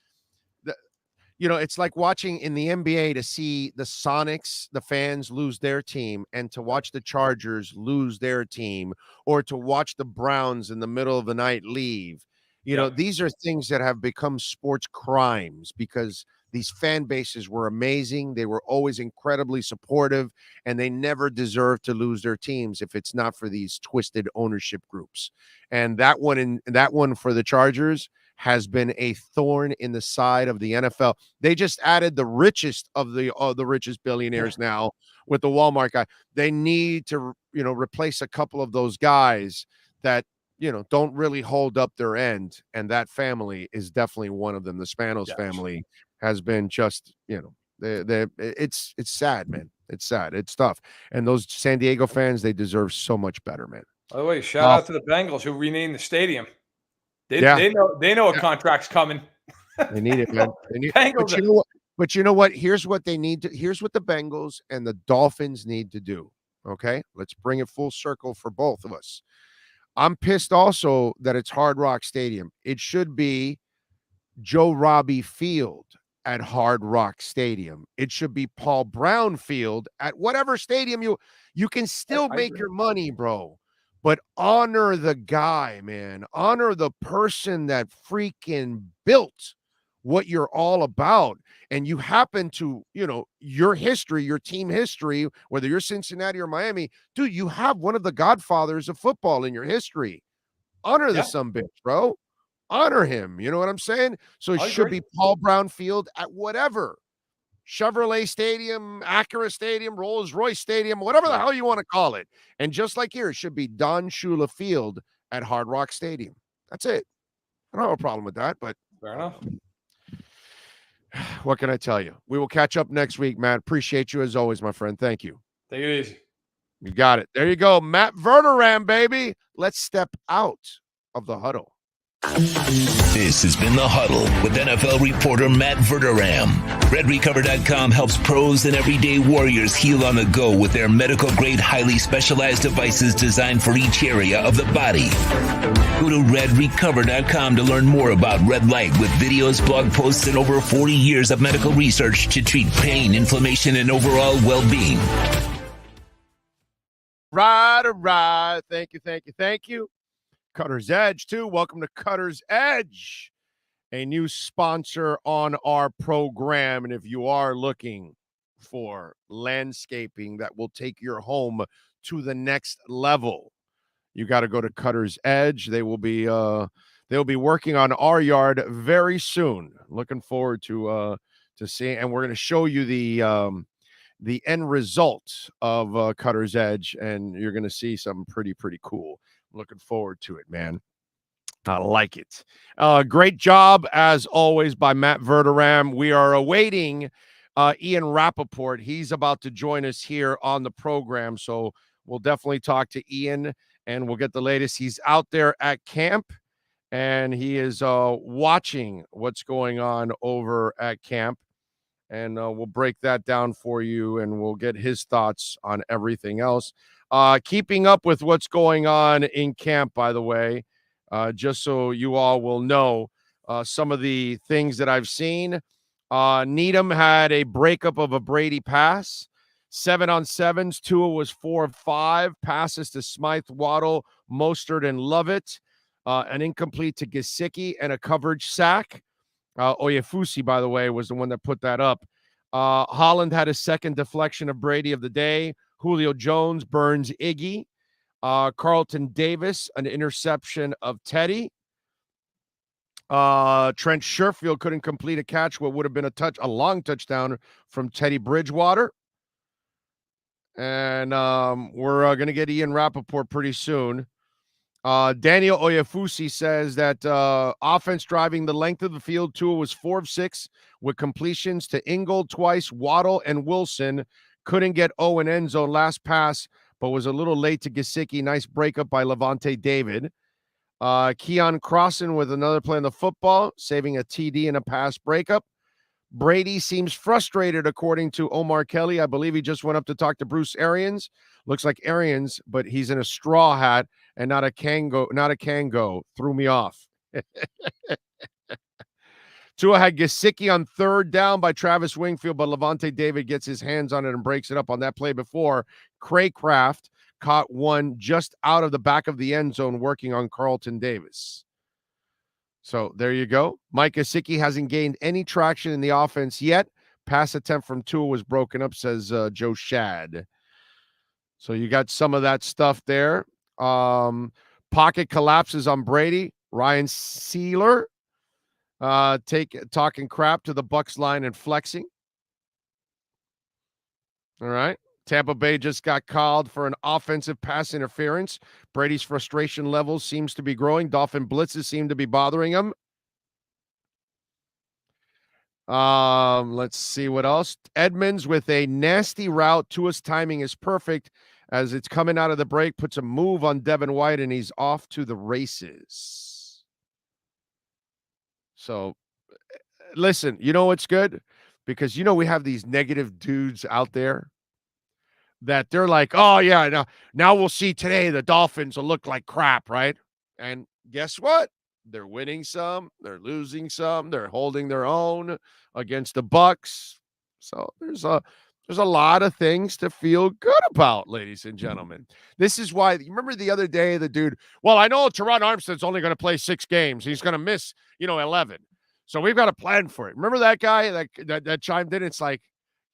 it's like watching in the NBA to see the Sonics, the fans lose their team, and to watch the Chargers lose their team, or to watch the Browns in the middle of the night leave. These are things that have become sports crimes because these fan bases were amazing. They were always incredibly supportive, and they never deserve to lose their teams if it's not for these twisted ownership groups. And that one for the Chargers has been a thorn in the side of the NFL. They just added the richest of the richest billionaires now with the Walmart guy. They need to, replace a couple of those guys that, don't really hold up their end. And that family is definitely one of them. The Spanos family has been just, it's sad, man. It's sad. It's tough. And those San Diego fans, they deserve so much better, man. By the way, shout out to the Bengals who renamed the stadium. They know a contract's coming. They need it, man. But you know what? Here's what they need to. Here's what the Bengals and the Dolphins need to do. Okay, let's bring it full circle for both of us. I'm pissed also that it's Hard Rock Stadium. It should be Joe Robbie Field at Hard Rock Stadium. It should be Paul Brown Field at whatever stadium you can still make your money, bro. But honor the guy, man. Honor the person that freaking built what you're all about. And you happen to, your history, your team history, whether you're Cincinnati or Miami, dude, you have one of the godfathers of football in your history. Honor the sumbitch, bro. Honor him. You know what I'm saying? So it should be Paul Brown Field at whatever. Chevrolet Stadium, Acura Stadium, Rolls-Royce Stadium, whatever the hell you want to call it. And just like here, it should be Don Shula Field at Hard Rock Stadium. That's it. I don't have a problem with that, but fair enough. What can I tell you? We will catch up next week, Matt. Appreciate you as always, my friend. Thank you. Take it easy. You got it. There you go. Matt Verderam, baby. Let's step out of the huddle. This has been The Huddle with NFL reporter Matt Verderam. RedRecover.com helps pros and everyday warriors heal on the go with their medical-grade, highly specialized devices designed for each area of the body. Go to RedRecover.com to learn more about Red Light with videos, blog posts, and over 40 years of medical research to treat pain, inflammation, and overall well-being. Right. Thank you. Cutter's Edge, too. Welcome to Cutter's Edge, a new sponsor on our program. And if you are looking for landscaping that will take your home to the next level, you got to go to Cutter's Edge. They'll be working on our yard very soon. Looking forward to seeing, and we're going to show you the end result of Cutter's Edge, and you're going to see something pretty cool. Looking forward to it, man. I like it. Great job, as always, by Matt Verderam. We are awaiting Ian Rappaport. He's about to join us here on the program, so we'll definitely talk to Ian, and we'll get the latest. He's out there at camp, and he is watching what's going on over at camp, and we'll break that down for you, and we'll get his thoughts on everything else. Keeping up with what's going on in camp, by the way, just so you all will know some of the things that I've seen. Needham had a breakup of a Brady pass, 7-on-7s. Tua was 4 of 5 passes to Smythe, Waddle, Mostert, and Lovett. an incomplete to Gesicki, and a coverage sack. Oyefusi, by the way, was the one that put that up. Holland had a second deflection of Brady of the day. Julio Jones burns Iggy. Carlton Davis, an interception of Teddy. Trent Sherfield couldn't complete a catch, what would have been a long touchdown from Teddy Bridgewater. And we're going to get Ian Rappaport pretty soon. Daniel Oyefusi says that offense driving the length of the field, Tua was 4 of 6 with completions to Ingold twice, Waddle, and Wilson. Couldn't get Owen end zone last pass, but was a little late to Gesicki. Nice breakup by Levante David. Keon Crossan with another play on the football, saving a TD and a pass breakup. Brady seems frustrated, according to Omar Kelly. I believe he just went up to talk to Bruce Arians. Looks like Arians, but he's in a straw hat and not a Kango. Threw me off. Tua had Gesicki on third down by Travis Wingfield, but Levante David gets his hands on it and breaks it up on that play before. Craycraft caught one just out of the back of the end zone working on Carlton Davis. So there you go. Mike Gesicki hasn't gained any traction in the offense yet. Pass attempt from Tua was broken up, says Joe Shad. So you got some of that stuff there. Pocket collapses on Brady. Ryan Sealer talking crap to the Bucks line and flexing. All right. Tampa Bay just got called for an offensive pass interference. Brady's frustration levels seems to be growing. Dolphin blitzes seem to be bothering him. Let's see what else. Edmonds with a nasty route. Tua's timing is perfect as it's coming out of the break, puts a move on Devin White, and he's off to the races. So, listen, you know what's good? Because, we have these negative dudes out there that they're like, oh, yeah, now we'll see today the Dolphins will look like crap, right? And guess what? They're winning some, they're losing some, they're holding their own against the Bucks. So there's a lot of things to feel good about, ladies and gentlemen. This is why, you remember the other day, the dude, well, I know Teron Armstead's only going to play 6 games. He's going to miss, 11. So we've got to plan for it. Remember that guy that chimed in? It's like,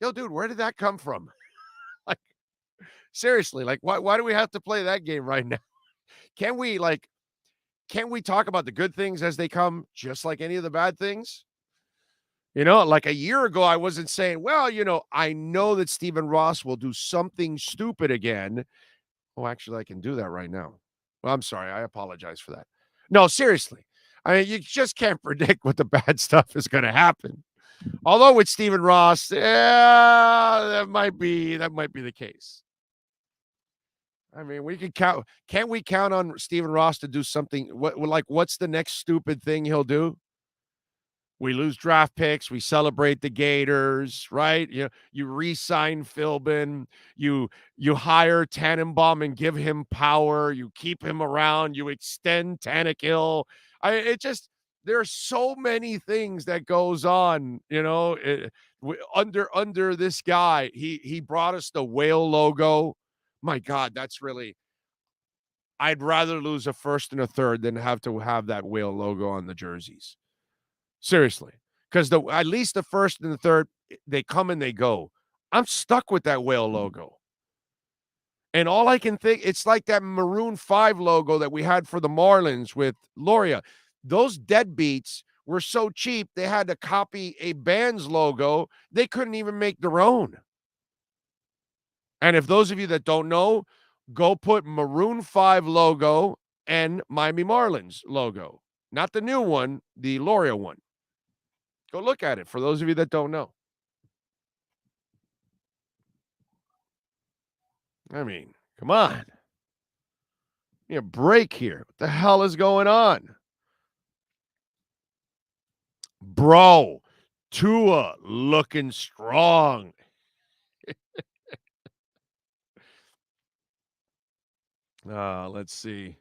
yo, dude, where did that come from? Like, seriously, like, why do we have to play that game right now? Can't we talk about the good things as they come, just like any of the bad things? Like a year ago, I wasn't saying, well, I know that Stephen Ross will do something stupid again. Oh, actually, I can do that right now. Well, I'm sorry. I apologize for that. No, seriously. I mean, you just can't predict what the bad stuff is going to happen. Although with Stephen Ross, that might be the case. I mean, we can count. Can't we count on Stephen Ross to do something? What's the next stupid thing he'll do? We lose draft picks. We celebrate the Gators, right? You re-sign Philbin. You hire Tannenbaum and give him power. You keep him around. You extend Tannehill. There are so many things that goes on. Under this guy, he brought us the whale logo. My God, that's really. I'd rather lose a first and a third than have to have that whale logo on the jerseys. Seriously, because at least the first and the third, they come and they go. I'm stuck with that whale logo. And all I can think, it's like that Maroon 5 logo that we had for the Marlins with Loria. Those deadbeats were so cheap, they had to copy a band's logo. They couldn't even make their own. And if those of you that don't know, go put Maroon 5 logo and Miami Marlins logo. Not the new one, the Loria one. Go look at it for those of you that don't know. I mean, come on. Give me a break here. What the hell is going on? Bro, Tua looking strong. Let's see.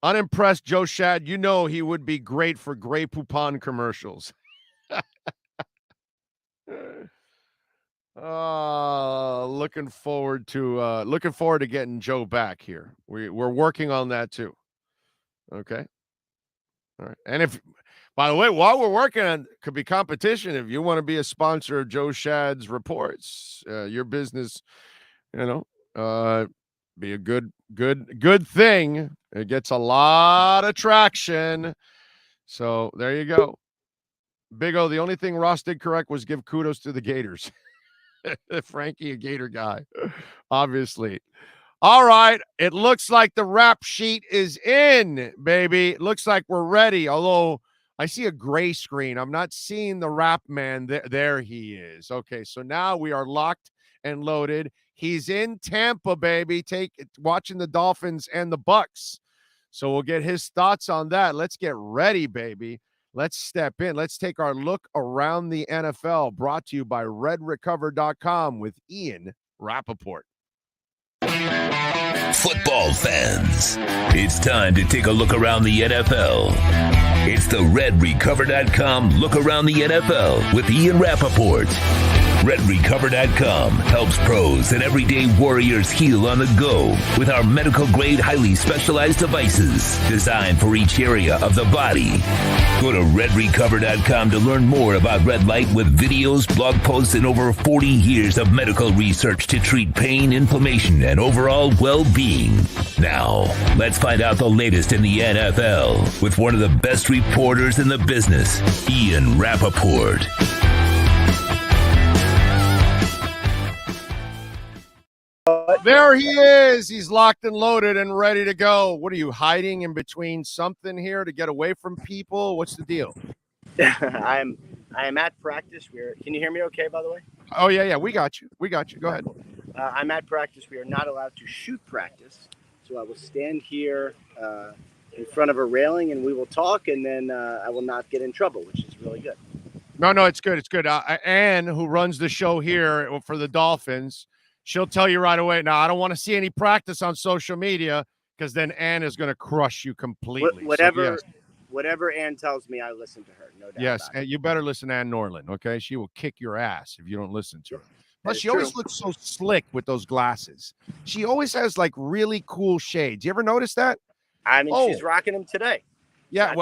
Unimpressed Joe Shad, he would be great for Grey Poupon commercials. Looking forward to getting Joe back here. We're working on that too. Okay. All right. And if, by the way, while we're working on, could be competition. If you want to be a sponsor of Joe Shad's reports, your business, be a good thing. It gets a lot of traction. So there you go. Big O, the only thing Ross did correct was give kudos to the Gators. Frankie, a Gator guy, obviously. All right. It looks like the rap sheet is in, baby. It looks like we're ready. Although I see a gray screen. I'm not seeing the rap man. There he is. Okay. So now we are locked and loaded. He's in Tampa, baby. Watching the Dolphins and the Bucks. So we'll get his thoughts on that. Let's get ready, baby. Let's step in. Let's take our look around the NFL, brought to you by redrecover.com with Ian Rappaport. Football fans, it's time to take a look around the NFL. It's the redrecover.com look around the NFL with Ian Rappaport. RedRecover.com helps pros and everyday warriors heal on the go with our medical-grade, highly specialized devices designed for each area of the body. Go to RedRecover.com to learn more about red light with videos, blog posts, and over 40 years of medical research to treat pain, inflammation, and overall well-being. Now, let's find out the latest in the NFL with one of the best reporters in the business, Ian Rappaport. There he is. He's locked and loaded and ready to go. What are you, hiding in between something here to get away from people? What's the deal? I am at practice. Can you hear me okay, by the way? Oh, yeah. We got you. Go ahead. I'm at practice. We are not allowed to shoot practice. So I will stand here in front of a railing and we will talk, and then I will not get in trouble, which is really good. No, it's good. It's good. Ann, who runs the show here for the Dolphins, she'll tell you right away. Now, I don't want to see any practice on social media because then Ann is going to crush you completely. Whatever Ann tells me, I listen to her. No doubt. Yes, and you better listen to Ann Norland, okay? She will kick your ass if you don't listen to her. Plus, she always looks so slick with those glasses. She always has, like, really cool shades. You ever notice that? I mean, she's rocking them today. Yeah,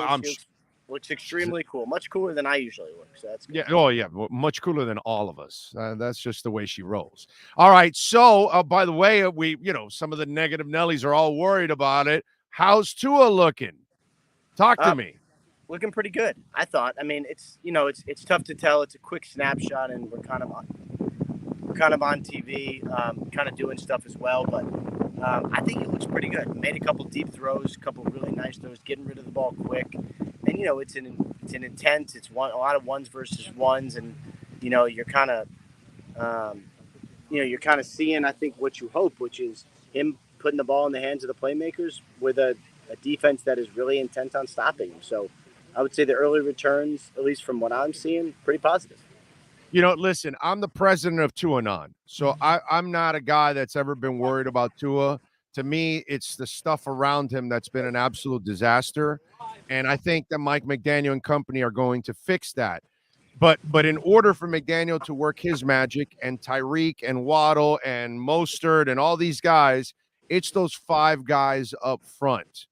looks extremely cool. Much cooler than I usually look. So that's good. Yeah. Oh, yeah. Much cooler than all of us. That's just the way she rolls. All right. So, by the way, some of the negative Nellies are all worried about it. How's Tua looking? Talk to me. Looking pretty good, I thought. I mean, it's tough to tell. It's a quick snapshot, and we're kind of on TV, kind of doing stuff as well. But I think it looks pretty good. Made a couple deep throws, a couple really nice throws, getting rid of the ball quick. And it's an intense. It's a lot of ones versus ones, and you're kind of seeing, I think, what you hope, which is him putting the ball in the hands of the playmakers with a defense that is really intent on stopping him. So I would say the early returns, at least from what I'm seeing, pretty positive. Listen, I'm the president of Tua Non, so I'm not a guy that's ever been worried about Tua. To me, it's the stuff around him that's been an absolute disaster. And I think that Mike McDaniel and company are going to fix that. But in order for McDaniel to work his magic, and Tyreek and Waddle and Mostert and all these guys, it's those 5 guys up front.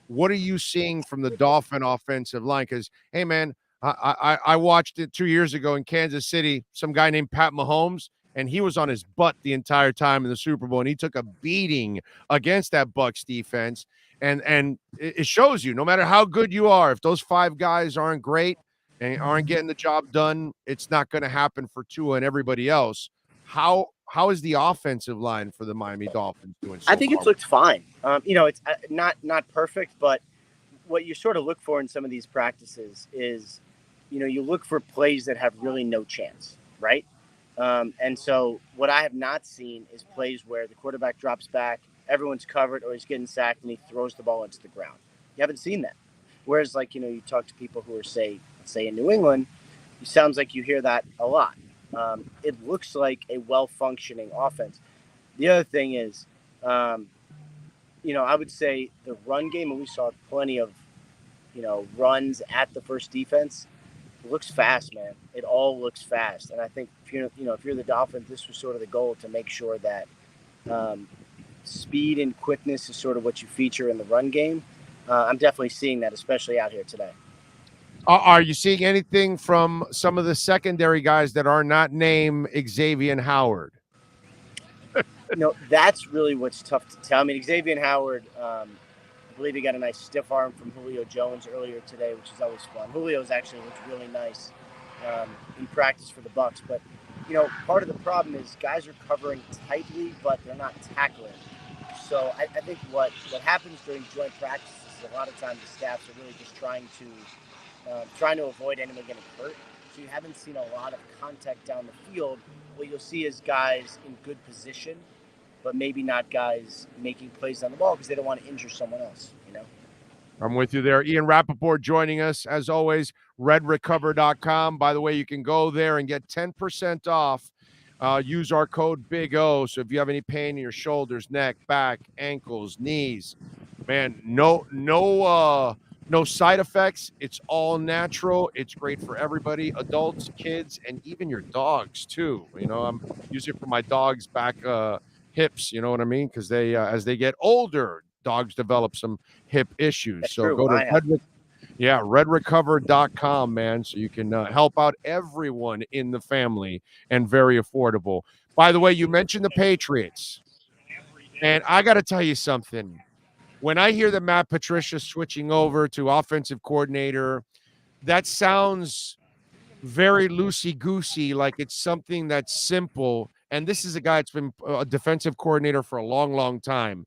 What are you seeing from the Dolphin offensive line? Because, hey, man, I watched it 2 years ago in Kansas City, some guy named Pat Mahomes, and he was on his butt the entire time in the Super Bowl, and he took a beating against that Bucks defense. And it shows you, no matter how good you are, if those 5 guys aren't great and aren't getting the job done, it's not going to happen for Tua and everybody else. How is the offensive line for the Miami Dolphins doing? I think it's looked fine. It's not perfect, but what you sort of look for in some of these practices is, you look for plays that have really no chance, right? And so what I have not seen is plays where the quarterback drops back, everyone's covered, or he's getting sacked and he throws the ball into the ground. You haven't seen that. Whereas, you talk to people who are, say in New England, it sounds like you hear that a lot. It looks like a well-functioning offense. The other thing is, I would say the run game, and we saw plenty of, runs at the first defense. It looks fast, man. It all looks fast. And I think if you're the Dolphins, this was sort of the goal, to make sure that speed and quickness is sort of what you feature in the run game. I'm definitely seeing that, especially out here today. Are you seeing anything from some of the secondary guys that are not named Xavier Howard? That's really what's tough to tell. I mean, Xavier Howard, I believe he got a nice stiff arm from Julio Jones earlier today, which is always fun. Julio's actually looked really nice in practice for the Bucks. But, part of the problem is guys are covering tightly, but they're not tackling. So I think what happens during joint practices is a lot of times the staffs are really just trying to avoid anyone getting hurt. So you haven't seen a lot of contact down the field. What you'll see is guys in good position, but maybe not guys making plays on the ball because they don't want to injure someone else, I'm with you there. Ian Rappaport joining us, as always, redrecover.com. By the way, you can go there and get 10% off. Use our code Big O. So if you have any pain in your shoulders, neck, back, ankles, knees, man, no side effects. It's all natural. It's great for everybody, adults, kids, and even your dogs too. I'm using it for my dog's back hips. You know what I mean? Because they, as they get older, dogs develop some hip issues. That's so true. go to redrecover.com, man, so you can help out everyone in the family, and very affordable. By the way, you mentioned the Patriots, and I got to tell you something. When I hear that Matt Patricia switching over to offensive coordinator, that sounds very loosey-goosey, like it's something that's simple. And this is a guy that's been a defensive coordinator for a long, long time.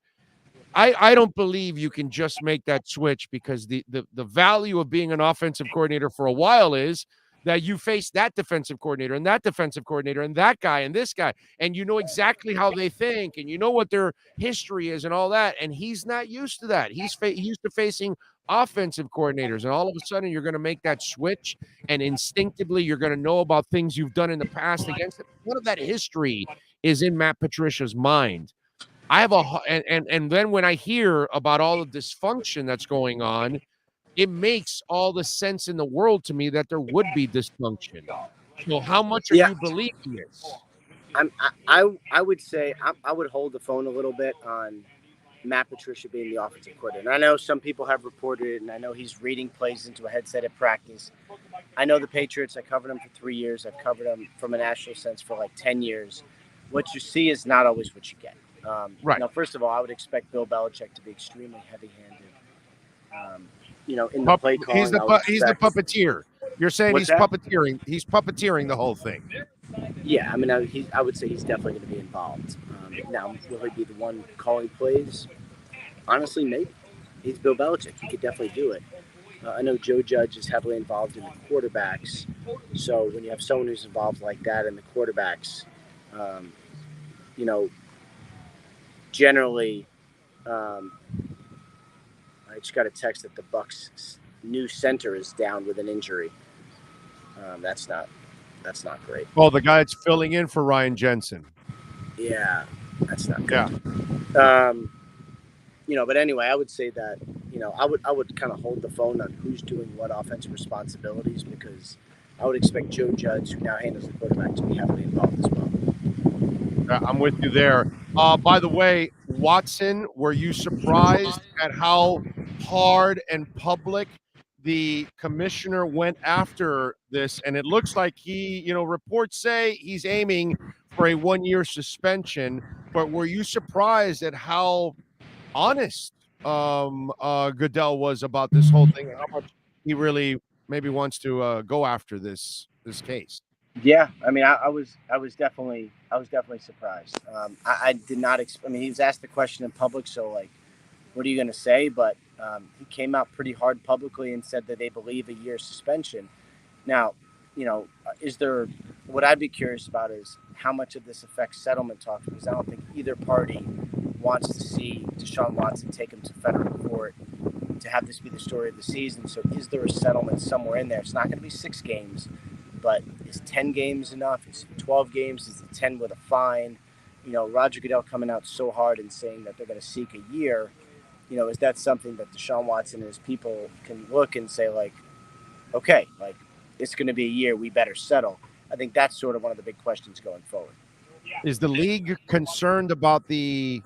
I don't believe you can just make that switch, because the value of being an offensive coordinator for a while is that you face that defensive coordinator and that defensive coordinator and that guy and this guy, and you know exactly how they think, and you know what their history is and all that. And he's not used to that. He's used to facing offensive coordinators, and all of a sudden you're going to make that switch, and instinctively you're going to know about things you've done in the past against it. What of that history is in Matt Patricia's mind? I have and then when I hear about all the dysfunction that's going on, it makes all the sense in the world to me that there would be dysfunction. So how much are you believing this? I would say I would hold the phone a little bit on Matt Patricia being the offensive coordinator. And I know some people have reported it, and I know he's reading plays into a headset at practice. I know the Patriots. I covered them for 3 years. I've covered them from a national sense for like 10 years. What you see is not always what you get. Right. First of all, I would expect Bill Belichick to be extremely heavy-handed. In the play calling, he's the puppeteer. You're saying he's puppeteering. He's puppeteering the whole thing. Yeah, I mean, I would say he's definitely going to be involved. Now, will he be the one calling plays? Honestly, maybe. He's Bill Belichick. He could definitely do it. I know Joe Judge is heavily involved in the quarterbacks. So when you have someone who's involved like that in the quarterbacks, generally, I just got a text that the Bucks' new center is down with an injury. That's not great. Oh, the guy that's filling in for Ryan Jensen. Yeah, that's not good. Yeah. But anyway, I would say that, I would kind of hold the phone on who's doing what offensive responsibilities, because I would expect Joe Judge, who now handles the quarterback, to be heavily involved as well. I'm with you there. By the way, Watson, were you surprised at how hard and public the commissioner went after this? And it looks like he, reports say he's aiming for a 1-year suspension. But were you surprised at how honest Goodell was about this whole thing, and how much he really maybe wants to go after this case? Yeah, I mean, I was definitely surprised. I did not. He was asked the question in public, so like, what are you going to say? But he came out pretty hard publicly and said that they believe a year suspension. Now, is there? What I'd be curious about is how much of this affects settlement talks, because I don't think either party wants to see Deshaun Watson take him to federal court to have this be the story of the season. So, is there a settlement somewhere in there? It's not going to be 6 games. But is 10 games enough? Is it 12 games? Is it 10 with a fine? Roger Goodell coming out so hard and saying that they're going to seek a year. Is that something that Deshaun Watson and his people can look and say, like, okay, like, it's going to be a year, we better settle? I think that's sort of one of the big questions going forward. Is the league concerned about the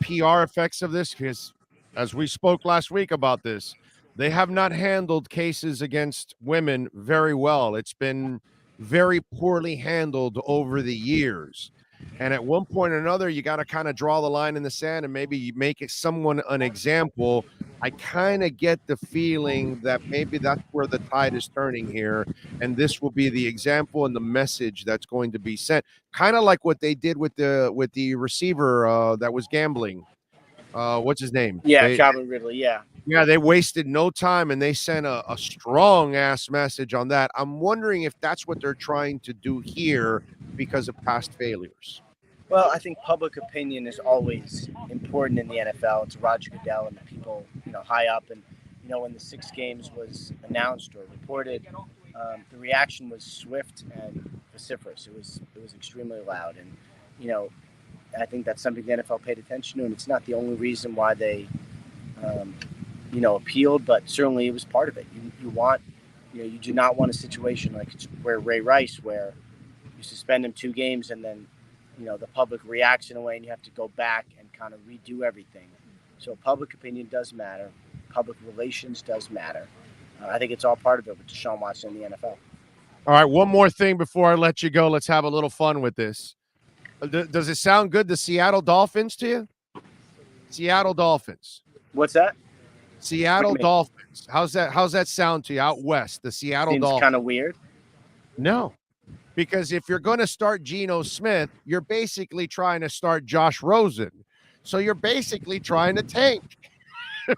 PR effects of this? Because as we spoke last week about this, they have not handled cases against women very well. It's been very poorly handled over the years. And at one point or another, you got to kind of draw the line in the sand and maybe you make it someone an example. I kind of get the feeling that maybe that's where the tide is turning here, and this will be the example and the message that's going to be sent. Kind of like what they did with the receiver that was gambling. What's his name? Yeah, Calvin Ridley. Yeah. Yeah, they wasted no time, and they sent a strong-ass message on that. I'm wondering if that's what they're trying to do here because of past failures. Well, I think public opinion is always important in the NFL. It's Roger Goodell and the people, high up. And, when the 6 games was announced or reported, the reaction was swift and vociferous. It was extremely loud. And, I think that's something the NFL paid attention to. And it's not the only reason why they appealed, but certainly it was part of it. You do not want a situation like where Ray Rice, where you suspend him 2 games and then, the public reacts in a way and you have to go back and kind of redo everything. So public opinion does matter. Public relations does matter. I think it's all part of it with Deshaun Watson in the NFL. All right, one more thing before I let you go. Let's have a little fun with this. Does it sound good, the Seattle Dolphins, to you? Seattle Dolphins. What's that? Seattle Dolphins. How's that sound to you out west? The Seattle Seems Dolphins. Kind of weird. No, because if you're going to start Geno Smith, you're basically trying to start Josh Rosen. So you're basically trying to tank.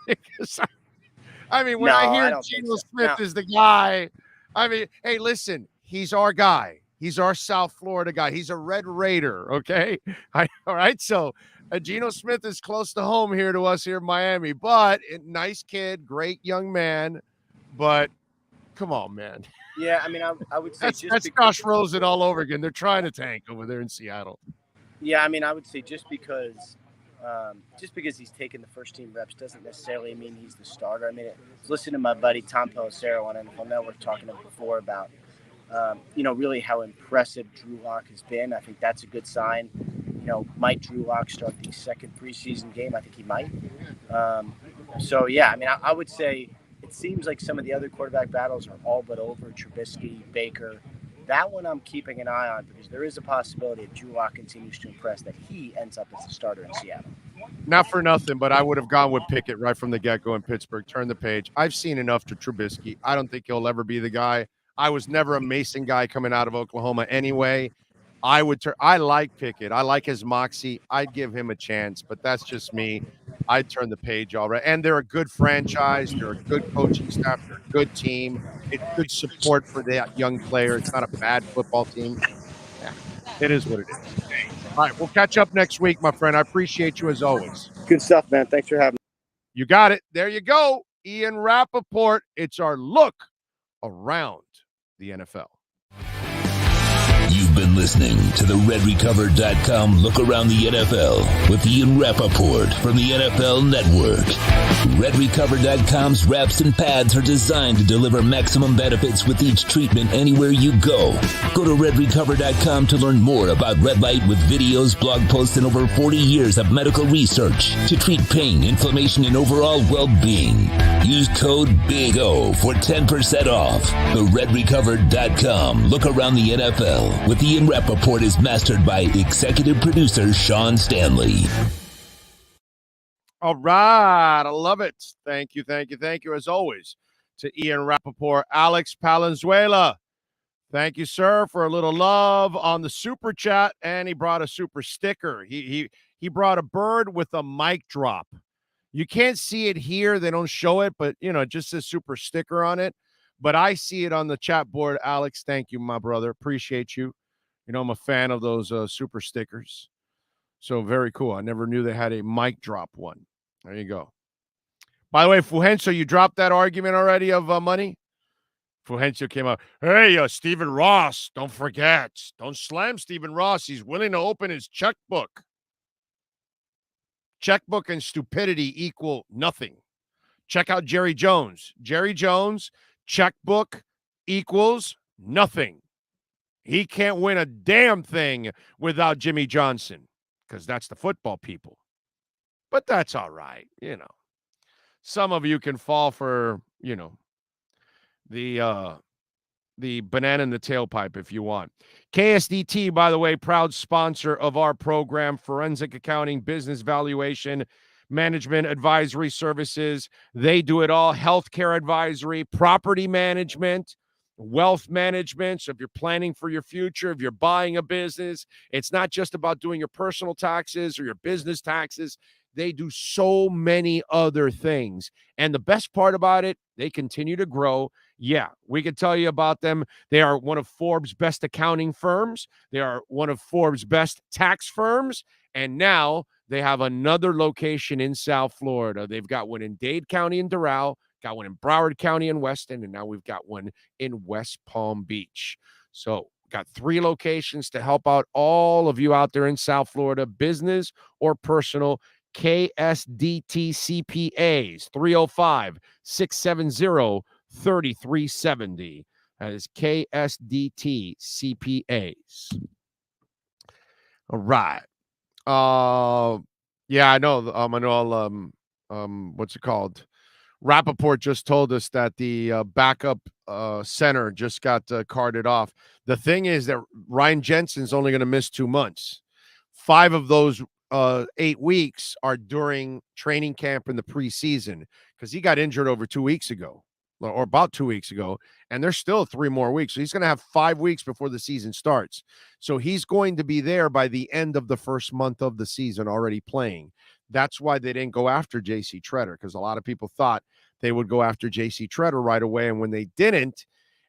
Because, I mean, when I hear Geno Smith is the guy, I mean, hey, listen, he's our guy. He's our South Florida guy. He's a Red Raider, okay? All right, so Geno Smith is close to home here to us here in Miami, but nice kid, great young man, but come on, man. Yeah, I mean, I would say that's Josh Rosen all over again. They're trying to tank over there in Seattle. Yeah, I mean, I would say just because he's taken the first team reps doesn't necessarily mean he's the starter. I mean, listen to my buddy Tom Pelissero on NFL Network talking before about really how impressive Drew Lock has been. I think that's a good sign. Might Drew Lock start the second preseason game? I think he might. So, yeah, I mean, I would say it seems like some of the other quarterback battles are all but over. Trubisky, Baker. That one I'm keeping an eye on because there is a possibility if Drew Lock continues to impress that he ends up as the starter in Seattle. Not for nothing, but I would have gone with Pickett right from the get-go in Pittsburgh. Turn the page. I've seen enough to Trubisky. I don't think he'll ever be the guy. I was never a Mason guy coming out of Oklahoma anyway. I like Pickett. I like his moxie. I'd give him a chance, but that's just me. I'd turn the page already. And they're a good franchise. They're a good coaching staff. They're a good team. It's good support for that young player. It's not a bad football team. Yeah, it is what it is. All right, we'll catch up next week, my friend. I appreciate you as always. Good stuff, man. Thanks for having me. You got it. There you go. Ian Rappaport. It's our look around the NFL. You've been listening to the RedRecover.com Look Around the NFL with Ian Rappaport from the NFL Network. RedRecover.com's wraps and pads are designed to deliver maximum benefits with each treatment anywhere you go. Go to RedRecover.com to learn more about Red Light with videos, blog posts, and over 40 years of medical research to treat pain, inflammation, and overall well-being. Use code BIG-O for 10% off. The RedRecover.com Look Around the NFL with Ian Rappaport is mastered by executive producer Sean Stanley. All right. I love it. Thank you, as always, to Ian Rappaport. Alex Palenzuela, thank you, sir, for a little love on the super chat, and he brought a super sticker. He brought a bird with a mic drop. You can't see it here. They don't show it, but, it just says super sticker on it. But I see it on the chat board. Alex, thank you, my brother. Appreciate you. I'm a fan of those super stickers. So very cool. I never knew they had a mic drop one. There you go. By the way, Fuhencio, you dropped that argument already of money? Fuhencio came out, hey, Stephen Ross, don't forget. Don't slam Stephen Ross. He's willing to open his checkbook. Checkbook and stupidity equal nothing. Check out Jerry Jones. Jerry Jones, checkbook equals nothing. He can't win a damn thing without Jimmy Johnson because that's the football people. But that's all right, some of you can fall for, the banana in the tailpipe if you want. KSDT, by the way, proud sponsor of our program, forensic accounting, business valuation, management advisory services. They do it all. Healthcare advisory, property management, wealth management. So if you're planning for your future, if you're buying a business, it's not just about doing your personal taxes or your business taxes. They do so many other things. And the best part about it, they continue to grow. Yeah, we can tell you about them. They are one of Forbes' best accounting firms. They are one of Forbes' best tax firms. And now they have another location in South Florida. They've got one in Dade County in Doral, got one in Broward County in Weston, and now we've got one in West Palm Beach. So got 3 locations to help out all of you out there in South Florida, business or personal. KSDT CPAs, 305-670-3370. That is KSDT CPAs. All right. Yeah, I know. What's it called? Rappaport just told us that the backup center just got carted off. The thing is that Ryan Jensen's only going to miss 2 months. 5 of those 8 weeks are during training camp in the preseason because he got injured over 2 weeks ago, or about 2 weeks ago, and there's still 3 more weeks. So he's going to have 5 weeks before the season starts. So he's going to be there by the end of the first month of the season already playing. That's why they didn't go after J.C. Treader, because a lot of people thought they would go after J.C. Treader right away, and when they didn't,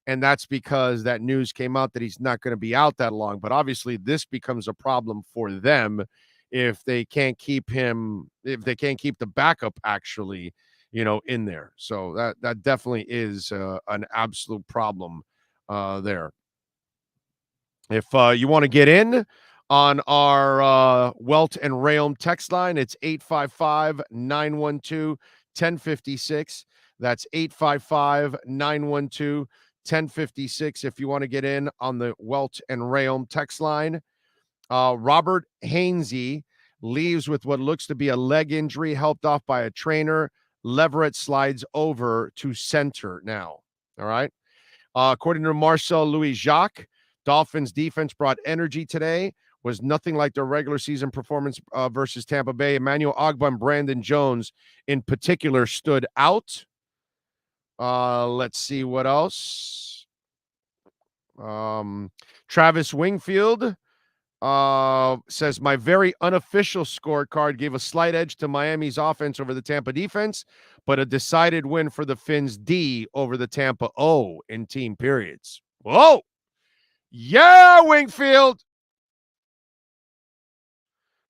and that's because that news came out that he's not going to be out that long. But obviously this becomes a problem for them if they can't keep him, if they can't keep the backup actually, in there. So that definitely is an absolute problem there. If you want to get in on our Welt and Realm text line, it's 855-912-1056. That's 855-912-1056 if you want to get in on the Welt and Realm text line. Robert Hainsey leaves with what looks to be a leg injury, helped off by a trainer. Leverett slides over to center now. All right. According to Marcel Louis-Jacques, Dolphins defense brought energy today. Was nothing like their regular season performance versus Tampa Bay. Emmanuel Ogbah and Brandon Jones in particular stood out. Let's see what else. Travis Wingfield says, my very unofficial scorecard gave a slight edge to Miami's offense over the Tampa defense, but a decided win for the Fins D over the Tampa O in team periods. Whoa! Yeah, Wingfield!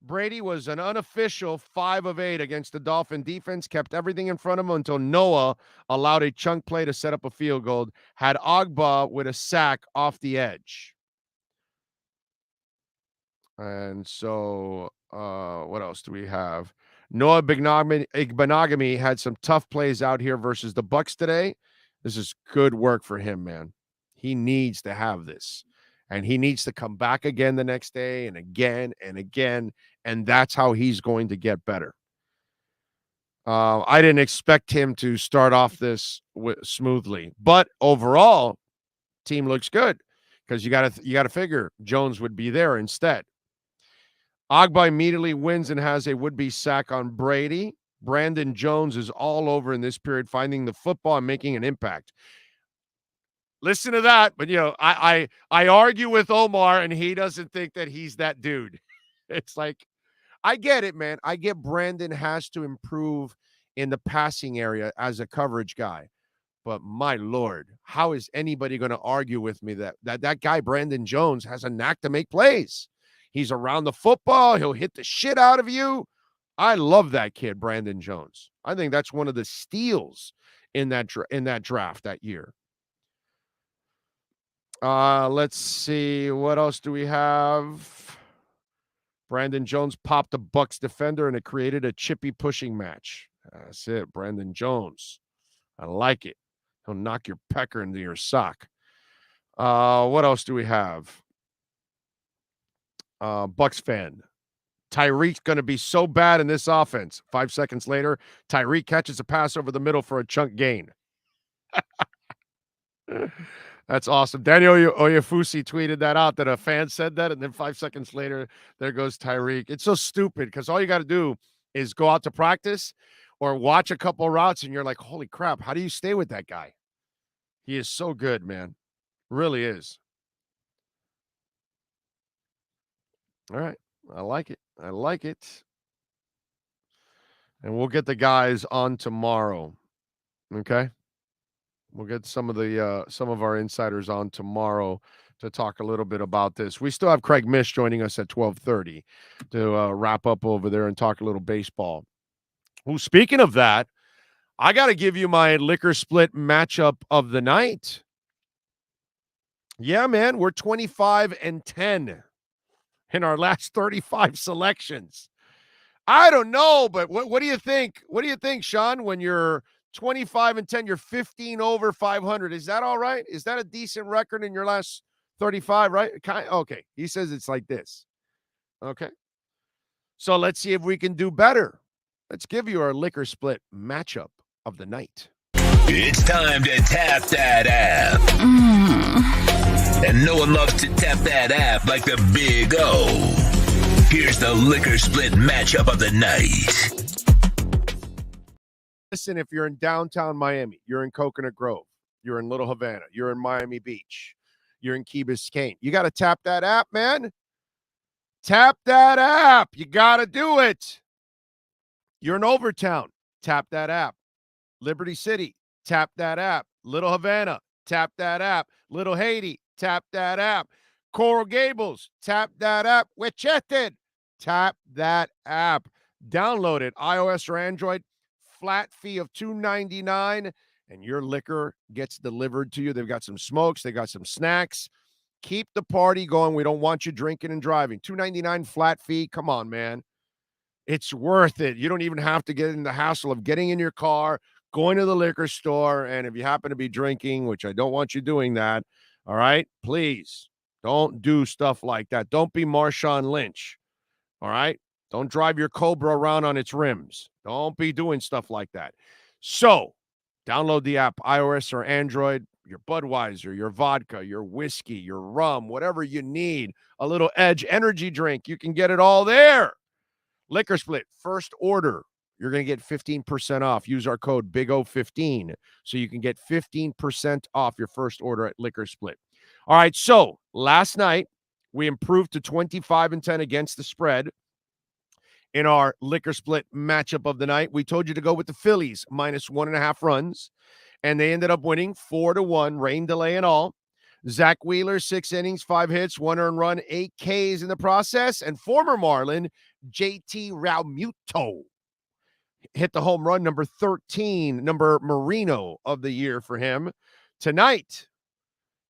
Brady was an unofficial 5 of 8 against the Dolphin defense, kept everything in front of him until Noah allowed a chunk play to set up a field goal, had Ogbah with a sack off the edge. And so, what else do we have? Noah Igbenogany had some tough plays out here versus the Bucks today. This is good work for him, man. He needs to have this. And he needs to come back again the next day and again and again. And that's how he's going to get better. I didn't expect him to start off this smoothly. But overall, team looks good because you got to figure Jones would be there instead. Ogbah immediately wins and has a would-be sack on Brady. Brandon Jones is all over in this period, finding the football and making an impact. Listen to that, but I argue with Omar, and he doesn't think that he's that dude. It's like, I get it, man. I get Brandon has to improve in the passing area as a coverage guy. But my Lord, how is anybody going to argue with me that guy, Brandon Jones, has a knack to make plays? He's around the football. He'll hit the shit out of you. I love that kid, Brandon Jones. I think that's one of the steals in that draft that year. Let's see. What else do we have? Brandon Jones popped a Bucks defender, and it created a chippy pushing match. That's it, Brandon Jones. I like it. He'll knock your pecker into your sock. What else do we have? Bucks fan. Tyreek's going to be so bad in this offense. 5 seconds later, Tyreek catches a pass over the middle for a chunk gain. That's awesome. Daniel Oyefusi tweeted that out, that a fan said that, and then 5 seconds later, there goes Tyreek. It's so stupid because all you got to do is go out to practice or watch a couple routes, and you're like, holy crap, how do you stay with that guy? He is so good, man. Really is. All right. I like it. I like it. And we'll get the guys on tomorrow. Okay? We'll get some of our insiders on tomorrow to talk a little bit about this. We still have Craig Mish joining us at 12:30 to wrap up over there and talk a little baseball. Well, speaking of that, I got to give you my liquor split matchup of the night. Yeah, man, we're 25-10 in our last 35 selections. I don't know, but what do you think? What do you think, Sean, when you're 25-10, you're 15 over 500? Is that all right? Is that a decent record in your last 35, right? Okay. He says it's like this. Okay. So let's see if we can do better. Let's give you our liquor split matchup of the night. It's time to tap that app. And no one loves to tap that app like the Big O. Here's the liquor split matchup of the night. Listen, if you're in downtown Miami, you're in Coconut Grove, you're in Little Havana, you're in Miami Beach, you're in Key Biscayne, you got to tap that app, man. Tap that app. You got to do it. You're in Overtown, tap that app. Liberty City, tap that app. Little Havana, tap that app. Little Haiti, tap that app. Coral Gables, tap that app. Wichita, tap that app. Download it, iOS or Android. Flat fee of $2.99, and your liquor gets delivered to you. They've got some smokes. They got some snacks. Keep the party going. We don't want you drinking and driving. $2.99 flat fee. Come on, man. It's worth it. You don't even have to get in the hassle of getting in your car, going to the liquor store, and if you happen to be drinking, which I don't want you doing that, all right, please don't do stuff like that. Don't be Marshawn Lynch, all right? Don't drive your Cobra around on its rims. Don't be doing stuff like that. So download the app, iOS or Android, your Budweiser, your vodka, your whiskey, your rum, whatever you need, a little Edge energy drink. You can get it all there. Liquor split, first order. You're going to get 15% off. Use our code BIGO15 so you can get 15% off your first order at Liquor Split. All right, so last night we improved to 25-10 against the spread. In our liquor split matchup of the night, we told you to go with the Phillies minus 1.5 runs, and they ended up winning 4-1, rain delay and all. Zach Wheeler, 6 innings, 5 hits, 1 earned run, 8 Ks in the process, and former Marlin JT Realmuto hit the home run number 13, number Marino of the year for him. Tonight,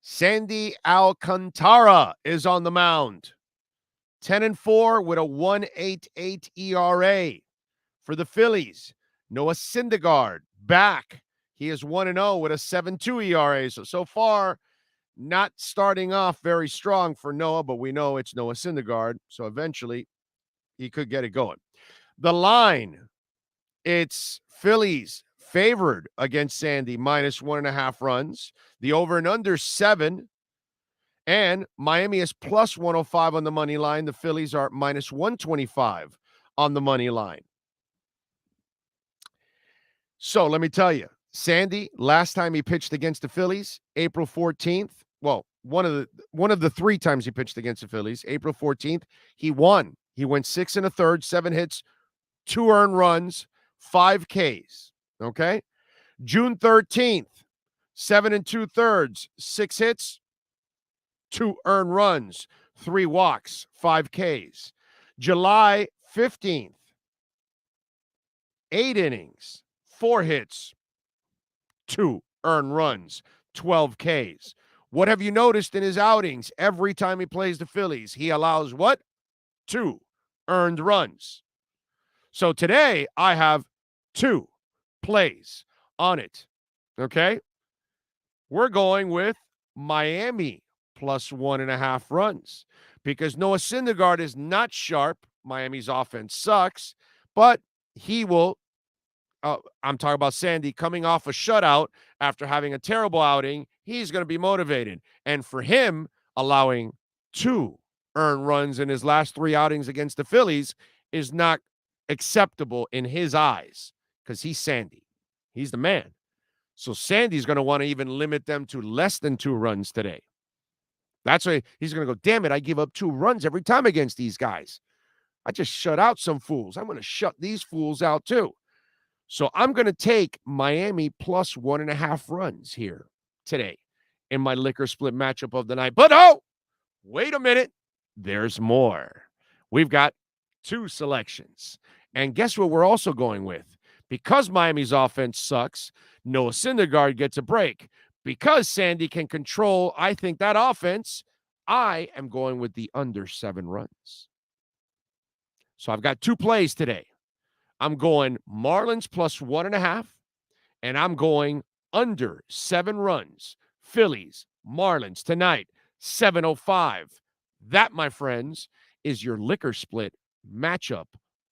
Sandy Alcantara is on the mound. 10-4 with a 1.88 ERA. For the Phillies, Noah Syndergaard back. He is 1-0 with a 7.2 ERA. So far, not starting off very strong for Noah, but we know it's Noah Syndergaard. So eventually, he could get it going. The line, it's Phillies favored against Sandy, minus 1.5 runs. The over and under 7. And Miami is plus 105 on the money line. The Phillies are minus 125 on the money line. So let me tell you, Sandy, last time he pitched against the Phillies, April 14th. Well, one of the 3 times he pitched against the Phillies, April 14th, he won. He went 6 1/3, 7 hits, 2 earned runs, 5 Ks. Okay. June 13th, 7 2/3, 6 hits, 2 earned runs, 3 walks, 5 Ks. July 15th, 8 innings, 4 hits, 2 earned runs, 12 Ks. What have you noticed in his outings? Every time he plays the Phillies, he allows what? 2 earned runs. So today I have 2 plays on it. Okay? We're going with Miami plus 1.5 runs because Noah Syndergaard is not sharp Miami's offense sucks, but he will. I'm talking about Sandy coming off a shutout after having a terrible outing. He's going to be motivated. And for him, allowing 2 earned runs in his last 3 outings against the Phillies is not acceptable in his eyes because he's Sandy. He's the man. So Sandy's going to want to even limit them to less than 2 runs today. That's why he's going to go, damn it, I give up 2 runs every time against these guys. I just shut out some fools. I'm going to shut these fools out too. So I'm going to take Miami plus 1.5 runs here today in my liquor split matchup of the night. But oh, wait a minute. There's more. We've got 2 selections. And guess what we're also going with? Because Miami's offense sucks, Noah Syndergaard gets a break. Because Sandy can control, I think, that offense, I am going with the under 7 runs. So I've got 2 plays today. I'm going Marlins plus 1.5, and I'm going under 7 runs. Phillies, Marlins tonight, 7:05. That, my friends, is your liquor split matchup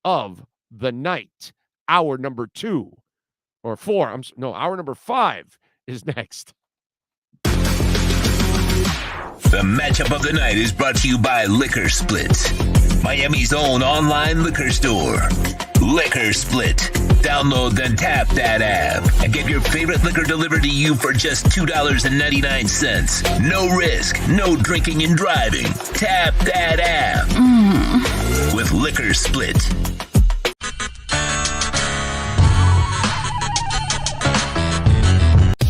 of the night. Hour number 2 or 4. Hour number 5 is next. The matchup of the night is brought to you by Liquor Split, Miami's own online liquor store. Liquor Split. Download the Tap That app and get your favorite liquor delivered to you for just $2.99. No risk, no drinking and driving. Tap that app with Liquor Split.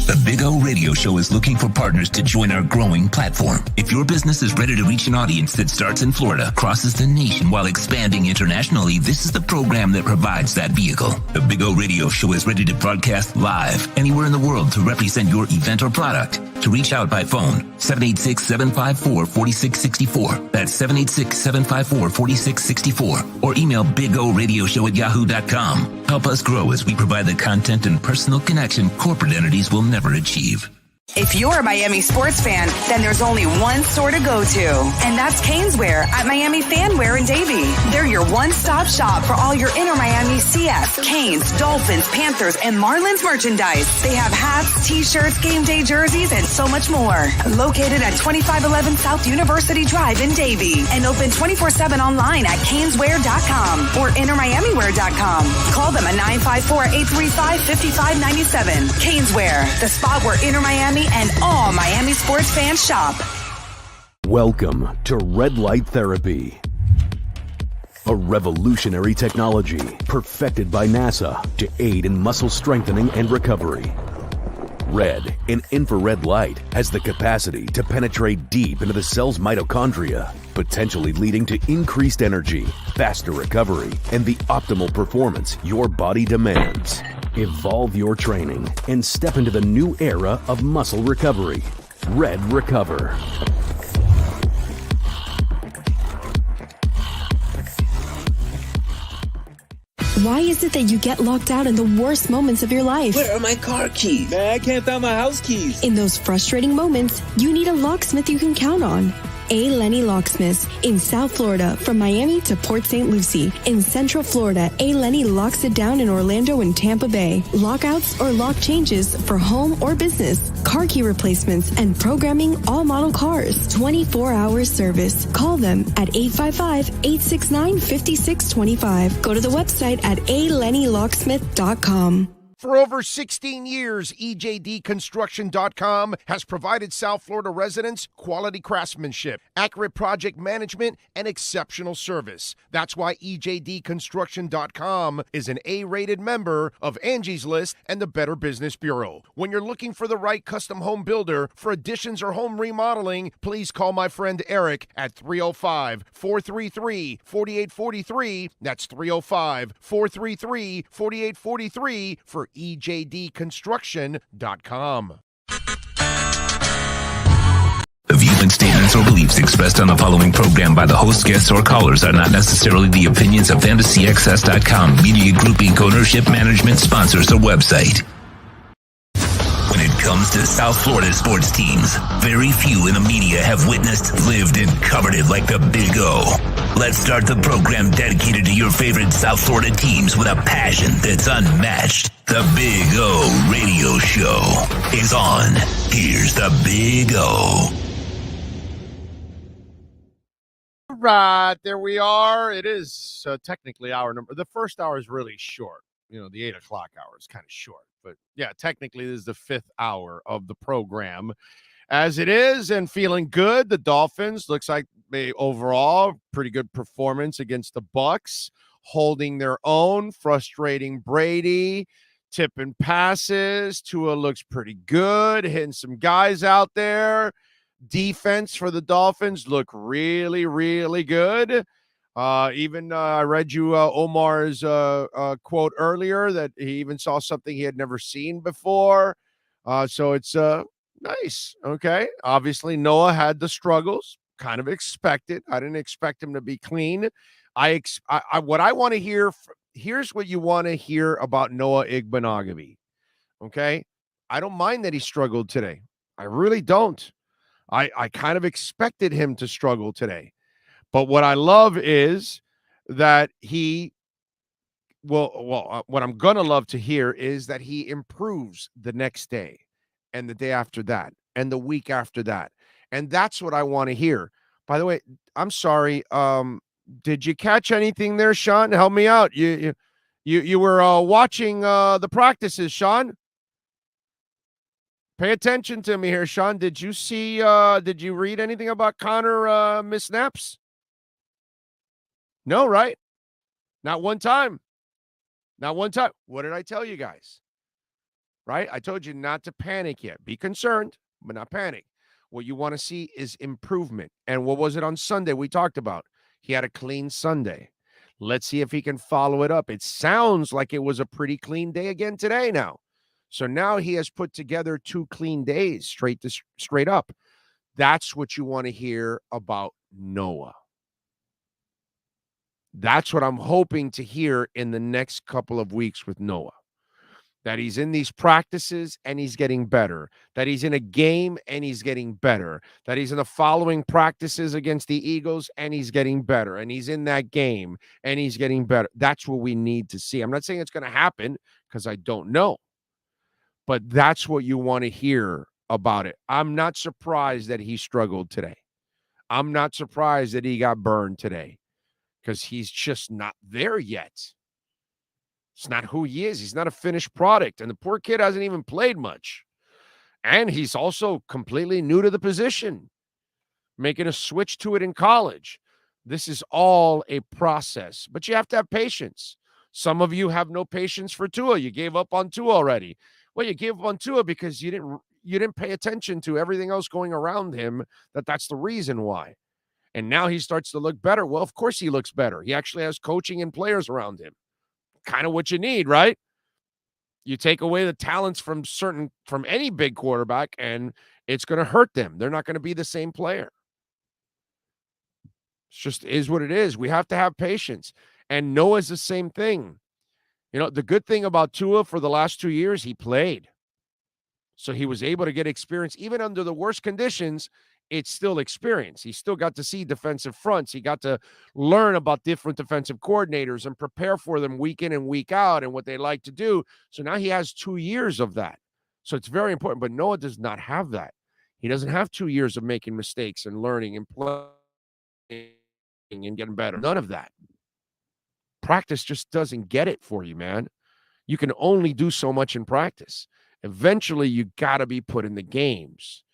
The Big O Radio Show is looking for partners to join our growing platform. If your business is ready to reach an audience that starts in Florida, crosses the nation while expanding internationally, this is the program that provides that vehicle. The Big O Radio Show is ready to broadcast live anywhere in the world to represent your event or product. To reach out by phone, 786-754-4664. That's 786-754-4664. Or email bigoradioshow@yahoo.com. Help us grow as we provide the content and personal connection corporate entities will never achieve. If you're a Miami sports fan, then there's only one store to go to, and that's Caneswear at Miami Fanwear in Davie. They're your one-stop shop for all your inner Miami CF, Canes, Dolphins, Panthers, and Marlins merchandise. They have hats, t-shirts, game day jerseys, and so much more. Located at 2511 South University Drive in Davie, and open 24/7 online at caneswear.com or innermiamiwear.com. Call them at 954-835-5597. Caneswear, the spot where inner Miami and all Miami sports fans shop. Welcome to Red Light Therapy, a revolutionary technology perfected by NASA to aid in muscle strengthening and recovery. Red, an infrared light, has the capacity to penetrate deep into the cell's mitochondria, potentially leading to increased energy, faster recovery, and the optimal performance your body demands. Evolve your training and step into the new era of muscle recovery. Red Recover. Why is it that you get locked out in the worst moments of your life? Where are my car keys? Man, I can't find my house keys. In those frustrating moments, you need a locksmith you can count on. A. Lenny Locksmiths in South Florida, from Miami to Port St. Lucie. In Central Florida, A. Lenny locks it down in Orlando and Tampa Bay. Lockouts or lock changes for home or business. Car key replacements and programming all model cars. 24-hour service. Call them at 855-869-5625. Go to the website at alennylocksmith.com. For over 16 years, EJDconstruction.com has provided South Florida residents quality craftsmanship, accurate project management, and exceptional service. That's why EJDconstruction.com is an A-rated member of Angie's List and the Better Business Bureau. When you're looking for the right custom home builder for additions or home remodeling, please call my friend Eric at 305-433-4843. That's 305-433-4843 for EJDconstruction.com. The viewing statements or beliefs expressed on the following program by the host, guests, or callers are not necessarily the opinions of FantasyXS.com, Media Group Inc., ownership, management, sponsors, or website. When it comes comes to South Florida sports teams, very few in the media have witnessed, lived, and covered it like the Big O. Let's start the program dedicated to your favorite South Florida teams with a passion that's unmatched. The Big O Radio Show is on. Here's the Big O. All right, there we are. It is technically hour number. The first hour is really short. You know, the 8 o'clock hour is kind of short. But yeah, technically this is the 5th hour of the program as it is, and feeling good. The Dolphins looks like they overall pretty good performance against the Bucks, holding their own, frustrating Brady, tipping passes. Tua looks pretty good, hitting some guys out there. Defense for the Dolphins look really, really good. I read you Omar's quote earlier that he even saw something he had never seen before. So it's nice. Okay. Obviously, Noah had the struggles, kind of expected. I didn't expect him to be clean. What I want to hear, here's what you want to hear about Noah Igbenogany. Okay. I don't mind that he struggled today. I really don't. I kind of expected him to struggle today. But what I love is that what I'm going to love to hear is that he improves the next day and the day after that and the week after that. And that's what I want to hear. By the way, I'm sorry. Did you catch anything there, Sean? Help me out. You were watching the practices, Sean? Pay attention to me here, Sean. Did you read anything about Connor miss snaps? No, right? Not one time. Not one time. What did I tell you guys? Right? I told you not to panic yet. Be concerned, but not panic. What you want to see is improvement. And what was it on Sunday we talked about? He had a clean Sunday. Let's see if he can follow it up. It sounds like it was a pretty clean day again today now. So now he has put together 2 clean days straight up. That's what you want to hear about Noah. That's what I'm hoping to hear in the next couple of weeks with Noah. That he's in these practices and he's getting better. That he's in a game and he's getting better. That he's in the following practices against the Eagles and he's getting better. And he's in that game and he's getting better. That's what we need to see. I'm not saying it's going to happen because I don't know. But that's what you want to hear about it. I'm not surprised that he struggled today. I'm not surprised that he got burned today. Because he's just not there yet. It's not who he is. He's not a finished product. And the poor kid hasn't even played much. And he's also completely new to the position, making a switch to it in college. This is all a process. But you have to have patience. Some of you have no patience for Tua. You gave up on Tua already. Well, you gave up on Tua because you didn't pay attention to everything else going around him. That's the reason why. And now he starts to look better. Well, of course he looks better. He actually has coaching and players around him. Kind of what you need, right? You take away the talents from any big quarterback, and it's going to hurt them. They're not going to be the same player. It's just is what it is. We have to have patience. And Noah's the same thing. You know, the good thing about Tua for the last 2 years, he played. So he was able to get experience. Even under the worst conditions, it's still experience. He still got to see defensive fronts. He got to learn about different defensive coordinators and prepare for them week in and week out and what they like to do. So now he has 2 years of that. So it's very important. But Noah does not have that. He doesn't have 2 years of making mistakes and learning and playing and getting better. None of that. Practice just doesn't get it for you, man. You can only do so much in practice. Eventually, you got to be put in the games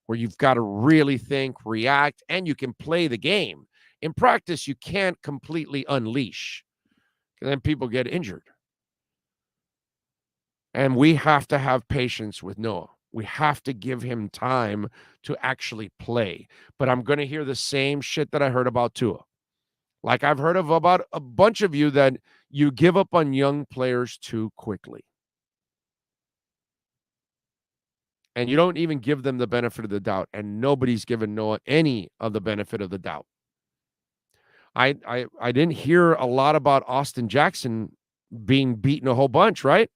where you've got to really think, react, and you can play the game. In practice, you can't completely unleash. And then people get injured. And we have to have patience with Noah. We have to give him time to actually play. But I'm going to hear the same shit that I heard about Tua. Like I've heard of about a bunch of you that you give up on young players too quickly. And you don't even give them the benefit of the doubt. And nobody's given Noah any of the benefit of the doubt. I didn't hear a lot about Austin Jackson being beaten a whole bunch, right?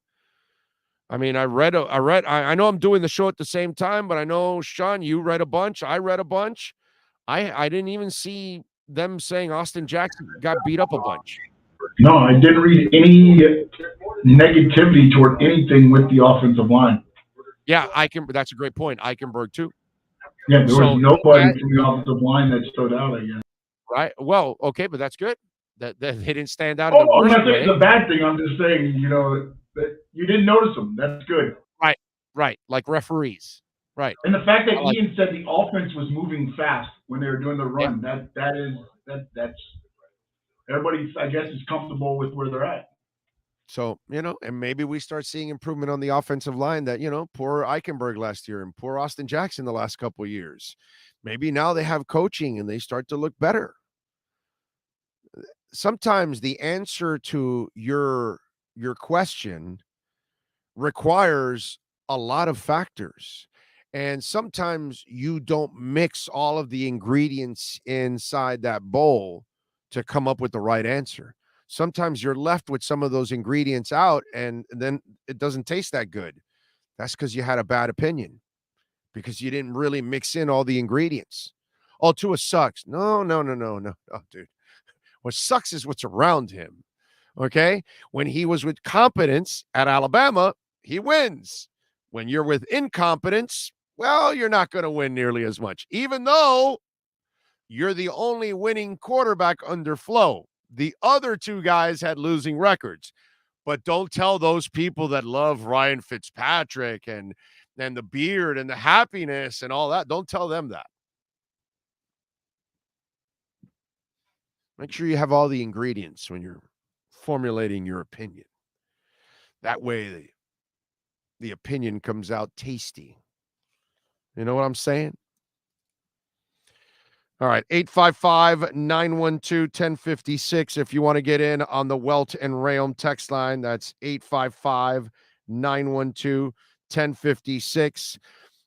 I mean, I know I'm doing the show at the same time, but I know, Sean, you read a bunch. I read a bunch. I didn't even see them saying Austin Jackson got beat up a bunch. No, I didn't read any negativity toward anything with the offensive line. Yeah, that's a great point. Eichenberg too. Yeah, there was nobody from the offensive line that stood out, I guess. Right. Well, okay, but that's good. That they didn't stand out. I'm not saying it's a bad thing. I'm just saying, that you didn't notice them. That's good. Right. Like referees. Right. And the fact that Ian said the offense was moving fast when they were doing the run, that's everybody, I guess, is comfortable with where they're at. So, and maybe we start seeing improvement on the offensive line that, poor Eichenberg last year and poor Austin Jackson the last couple of years. Maybe now they have coaching and they start to look better. Sometimes the answer to your question requires a lot of factors. And sometimes you don't mix all of the ingredients inside that bowl to come up with the right answer. Sometimes you're left with some of those ingredients out and then it doesn't taste that good. That's because you had a bad opinion, because you didn't really mix in all the ingredients. Oh, Tua sucks. No, dude. What sucks is what's around him. Okay? When he was with competence at Alabama, he wins. When you're with incompetence, well, you're not going to win nearly as much, even though you're the only winning quarterback under Flo. The other two guys had losing records. But don't tell those people that love Ryan Fitzpatrick and the beard and the happiness and all that. Don't tell them that. Make sure you have all the ingredients when you're formulating your opinion. That way the opinion comes out tasty. You know what I'm saying? All right, 855-912-1056. If you want to get in on the Welt and Rayom text line, that's 855-912-1056.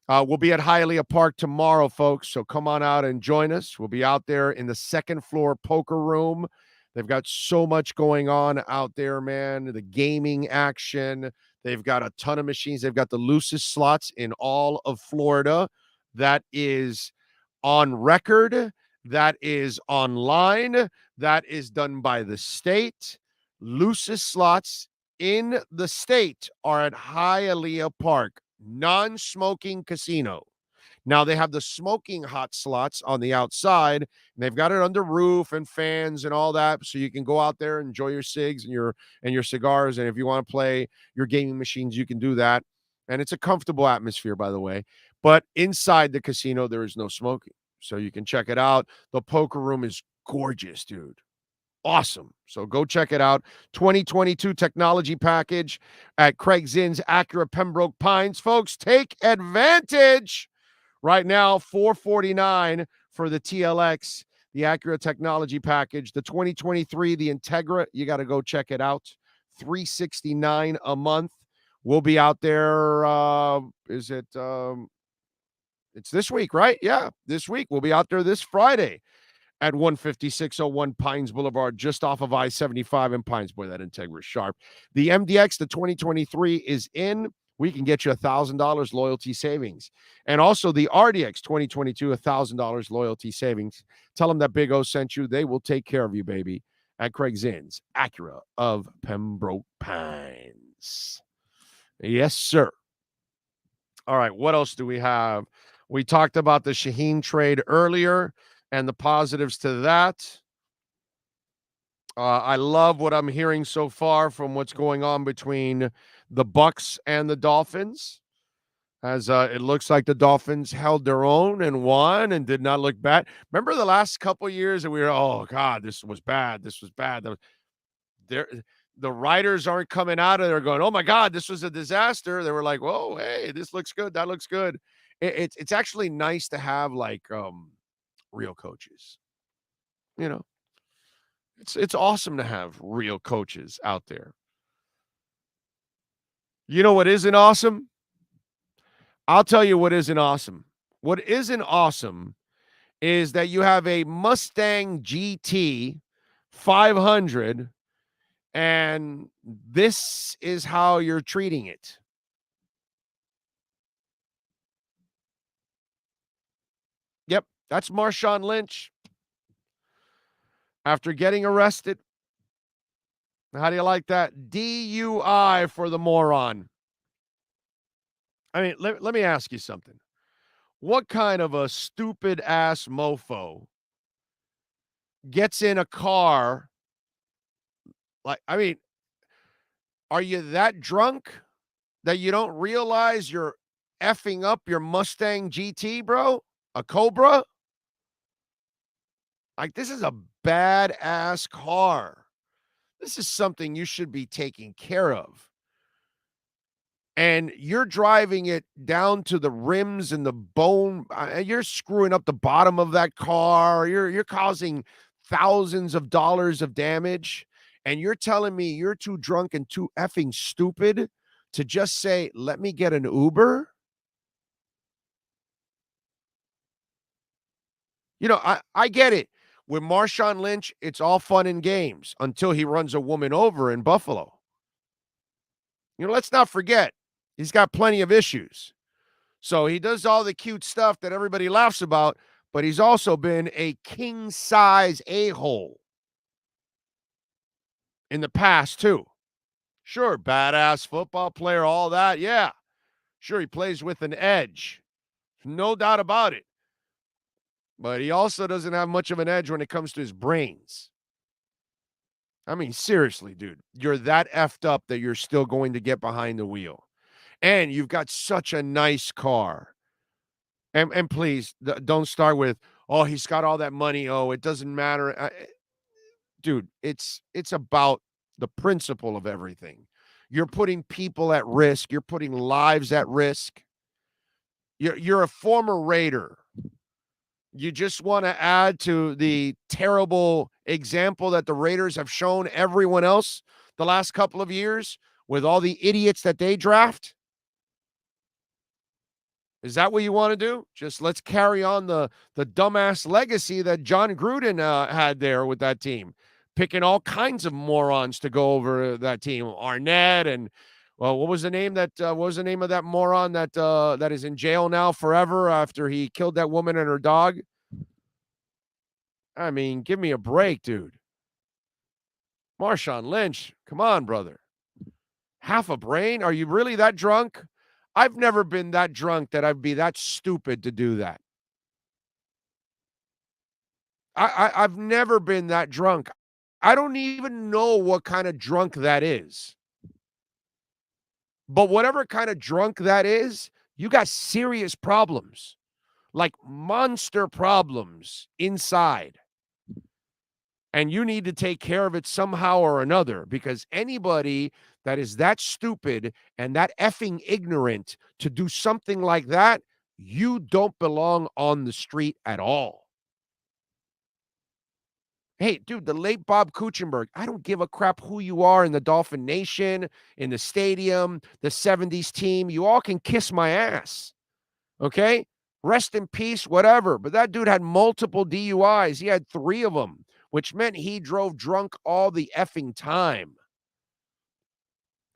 We'll be at Hialeah Park tomorrow, folks, so come on out and join us. We'll be out there in the second floor poker room. They've got so much going on out there, man. The gaming action. They've got a ton of machines. They've got the loosest slots in all of Florida. That is on record, that is online, that is done by the state. Loosest slots in the state are at Hialeah Park, non-smoking casino. Now they have the smoking hot slots on the outside, and they've got it under roof and fans and all that, so you can go out there and enjoy your cigs and your cigars, and if you want to play your gaming machines, you can do that. And it's a comfortable atmosphere, by the way. But inside the casino, there is no smoking. So you can check it out. The poker room is gorgeous, dude. Awesome. So go check it out. 2022 technology package at Craig Zinn's Acura Pembroke Pines. Folks, take advantage. Right now, $449 for the TLX, the Acura technology package. The 2023, the Integra, you got to go check it out. $369 a month. We'll be out there. It's this week, right? Yeah, this week. We'll be out there this Friday at 15601 Pines Boulevard, just off of I-75 in Pines. Boy, that Integra is sharp. The MDX, the 2023, is in. We can get you $1,000 loyalty savings. And also the RDX 2022, $1,000 loyalty savings. Tell them that Big O sent you. They will take care of you, baby, at Craig Zinn's Acura of Pembroke Pines. Yes, sir. All right, what else do we have? We talked about the Shaheen trade earlier and the positives to that. I love what I'm hearing so far from what's going on between the Bucks and the Dolphins, as it looks like the Dolphins held their own and won and did not look bad. Remember the last couple of years that we were, oh, God, this was bad. This was bad. The writers aren't coming out of there going, oh, my God, this was a disaster. They were like, whoa, hey, this looks good. That looks good. It's actually nice to have, like, real coaches. You know, it's awesome to have real coaches out there. You know what isn't awesome? I'll tell you what isn't awesome. What isn't awesome is that you have a Mustang GT 500 and this is how you're treating it. Yep, that's Marshawn Lynch. After getting arrested. How do you like that? DUI for the moron. I mean, let me ask you something. What kind of a stupid ass mofo gets in a car? Like, I mean, are you that drunk that you don't realize you're effing up your Mustang GT, bro? A Cobra? Like, this is a badass car. This is something you should be taking care of. And you're driving it down to the rims and the bone. You're screwing up the bottom of that car. You're causing thousands of dollars of damage. And you're telling me you're too drunk and too effing stupid to just say, let me get an Uber? You know, I get it. With Marshawn Lynch, it's all fun and games until he runs a woman over in Buffalo. You know, let's not forget, he's got plenty of issues. So he does all the cute stuff that everybody laughs about, but he's also been a king-size a-hole in the past, too. Sure, badass football player, all that, yeah. Sure, he plays with an edge. No doubt about it. But he also doesn't have much of an edge when it comes to his brains. I mean, seriously, dude, you're that effed up that you're still going to get behind the wheel. And you've got such a nice car. And please, don't start with, oh, he's got all that money. Oh, it doesn't matter. Dude, it's about the principle of everything. You're putting people at risk. You're putting lives at risk. You're a former Raider. You just want to add to the terrible example that the Raiders have shown everyone else the last couple of years with all the idiots that they draft? Is that what you want to do? Just let's carry on the dumbass legacy that John Gruden had there with that team, picking all kinds of morons to go over that team. Arnett and, well, what was the name of that moron that is in jail now forever after he killed that woman and her dog? I mean, give me a break, dude. Marshawn Lynch, come on, brother. Half a brain? Are you really that drunk? I've never been that drunk that I'd be that stupid to do that. I've never been that drunk. I don't even know what kind of drunk that is. But whatever kind of drunk that is, you got serious problems, like monster problems inside. And you need to take care of it somehow or another, because anybody that is that stupid and that effing ignorant to do something like that, you don't belong on the street at all. Hey, dude, the late Bob Kuchenberg, I don't give a crap who you are in the Dolphin Nation, in the stadium, the 70s team. You all can kiss my ass, okay? Rest in peace, whatever. But that dude had multiple DUIs. He had 3 of them, which meant he drove drunk all the effing time.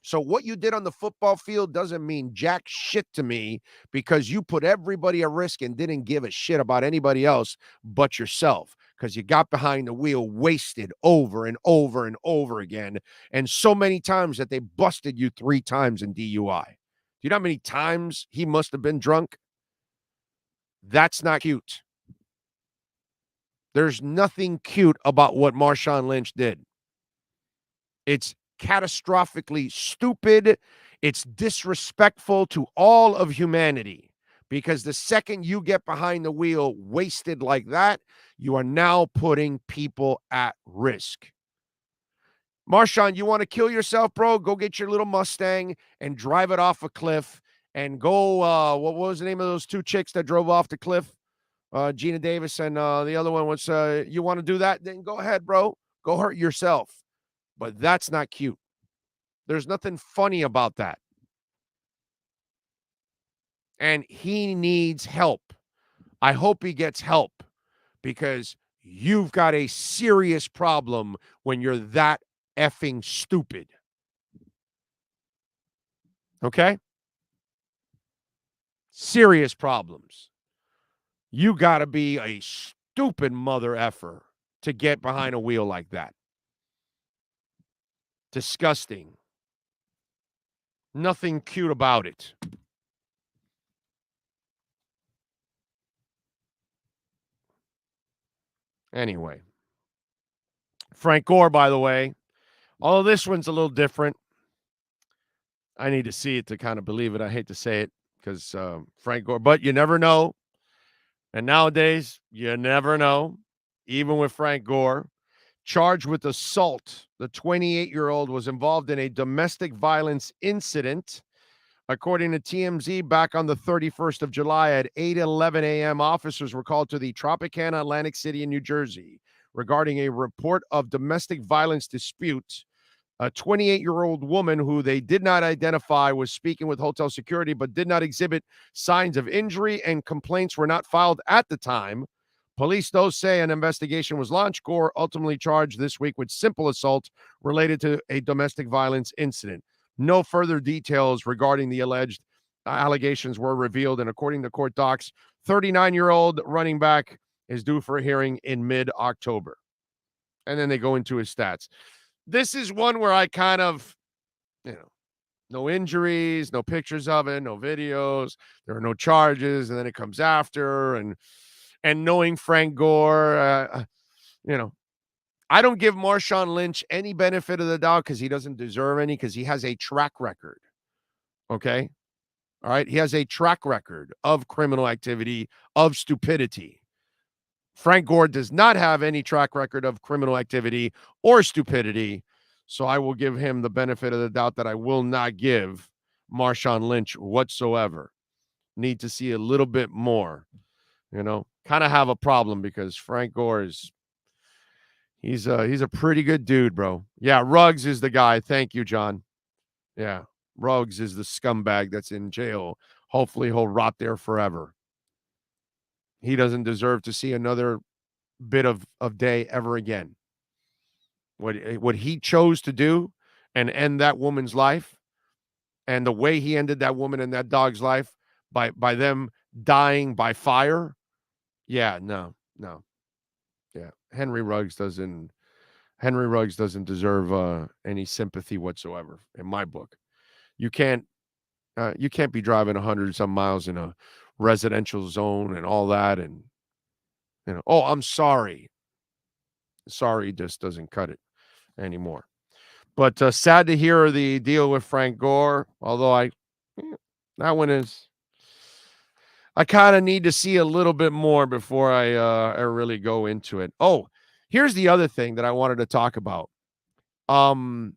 So what you did on the football field doesn't mean jack shit to me, because you put everybody at risk and didn't give a shit about anybody else but yourself, because you got behind the wheel wasted over and over and over again, and so many times that they busted you 3 times in DUI. Do you know how many times he must have been drunk? That's not cute. There's nothing cute about what Marshawn Lynch did. It's catastrophically stupid. It's disrespectful to all of humanity, because the second you get behind the wheel wasted like that, you are now putting people at risk. Marshawn, you want to kill yourself, bro? Go get your little Mustang and drive it off a cliff and go, what was the name of those 2 chicks that drove off the cliff? Gina Davis and the other one was, you want to do that? Then go ahead, bro. Go hurt yourself. But that's not cute. There's nothing funny about that. And he needs help. I hope he gets help, because you've got a serious problem when you're that effing stupid. Okay? Serious problems. You got to be a stupid mother effer to get behind a wheel like that. Disgusting. Nothing cute about it. Anyway. Frank Gore, by the way. Although this one's a little different. I need to see it to kind of believe it. I hate to say it because Frank Gore, but you never know. And nowadays, you never know. Even with Frank Gore, charged with assault, the 28-year-old was involved in a domestic violence incident. According to TMZ, back on the 31st of July at 8:11 a.m., officers were called to the Tropicana, Atlantic City in New Jersey regarding a report of domestic violence dispute. A 28-year-old woman who they did not identify was speaking with hotel security but did not exhibit signs of injury, and complaints were not filed at the time. Police, though, say an investigation was launched. Gore ultimately charged this week with simple assault related to a domestic violence incident. No further details regarding the alleged allegations were revealed, and according to court docs, 39-year-old running back is due for a hearing in mid-October. And then they go into his stats. This is one where I kind of, no injuries, no pictures of it, no videos. There are no charges, and then it comes after. And knowing Frank Gore, I don't give Marshawn Lynch any benefit of the doubt because he doesn't deserve any, because he has a track record. Okay? All right? He has a track record of criminal activity, of stupidity. Frank Gore does not have any track record of criminal activity or stupidity, so I will give him the benefit of the doubt that I will not give Marshawn Lynch whatsoever. Need to see a little bit more, kind of have a problem because Frank Gore is, he's a pretty good dude, bro. Yeah, Ruggs is the guy. Thank you, John. Yeah, Ruggs is the scumbag that's in jail. Hopefully he'll rot there forever. He doesn't deserve to see another bit of day ever again. What he chose to do and end that woman's life, and the way he ended that woman and that dog's life by them dying by fire. Yeah, no. Yeah, Henry Ruggs doesn't deserve any sympathy whatsoever in my book. You can't be driving 100-some miles in a residential zone and all that, and oh, I'm sorry. Sorry just doesn't cut it anymore. But sad to hear the deal with Frank Gore, although that one is, I kind of need to see a little bit more before I really go into it. Oh, here's the other thing that I wanted to talk about. Can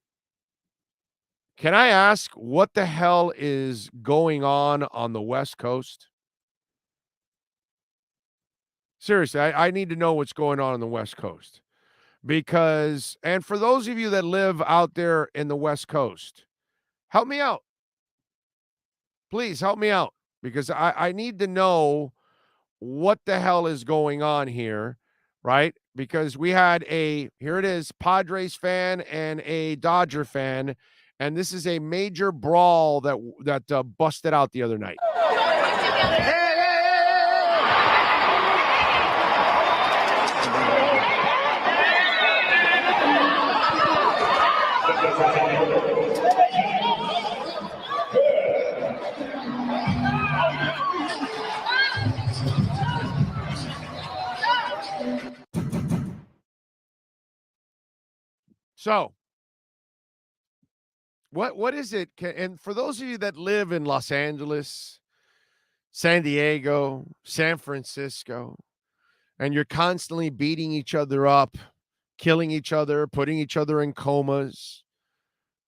I ask what the hell is going on the West Coast? Seriously, I need to know what's going on the West Coast. Because, and for those of you that live out there in the West Coast, help me out. Please help me out, because I need to know what the hell is going on here, right? Because we had here it is, Padres fan and a Dodger fan, and this is a major brawl that busted out the other night. So, what is it? And for those of you that live in Los Angeles, San Diego, San Francisco, and you're constantly beating each other up, killing each other, putting each other in comas,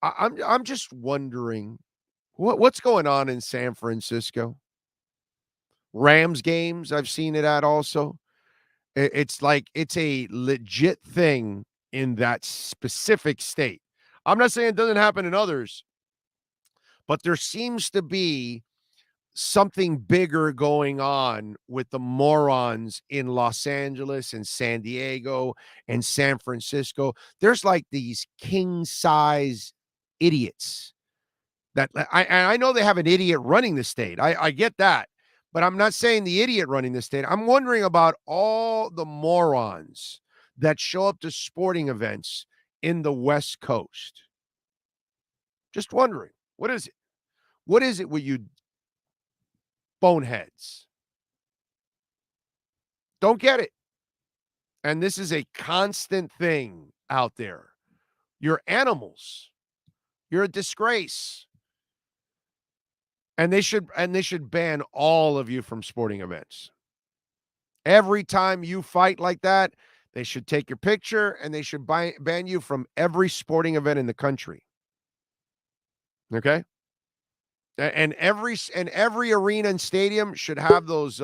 I'm just wondering what's going on in San Francisco. Rams games, I've seen it at also. It's like it's a legit thing in that specific state. I'm not saying it doesn't happen in others, but there seems to be something bigger going on with the morons in Los Angeles and San Diego and San Francisco. There's like these king size idiots that I know they have an idiot running the state. I get that. But I'm not saying the idiot running the state. I'm wondering about all the morons that show up to sporting events in the West Coast. Just wondering, what is it? What is it with you boneheads? Don't get it. And this is a constant thing out there. You're animals. You're a disgrace. And they should ban all of you from sporting events. Every time you fight like that, they should take your picture and they should ban you from every sporting event in the country. Okay? And every arena and stadium should have those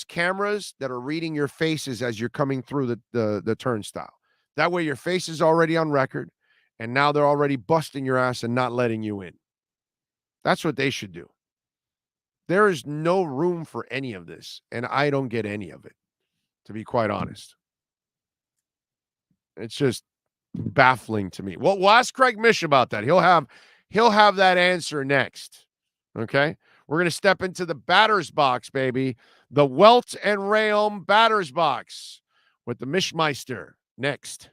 cameras that are reading your faces as you're coming through the turnstile. That way your face is already on record, and now they're already busting your ass and not letting you in. That's what they should do. There is no room for any of this, and I don't get any of it, to be quite honest. It's just baffling to me. Well, we'll ask Craig Mish about that. He'll have that answer next. Okay? We're going to step into the batter's box, baby. The Welt and Rayom batter's box with the Mishmeister next.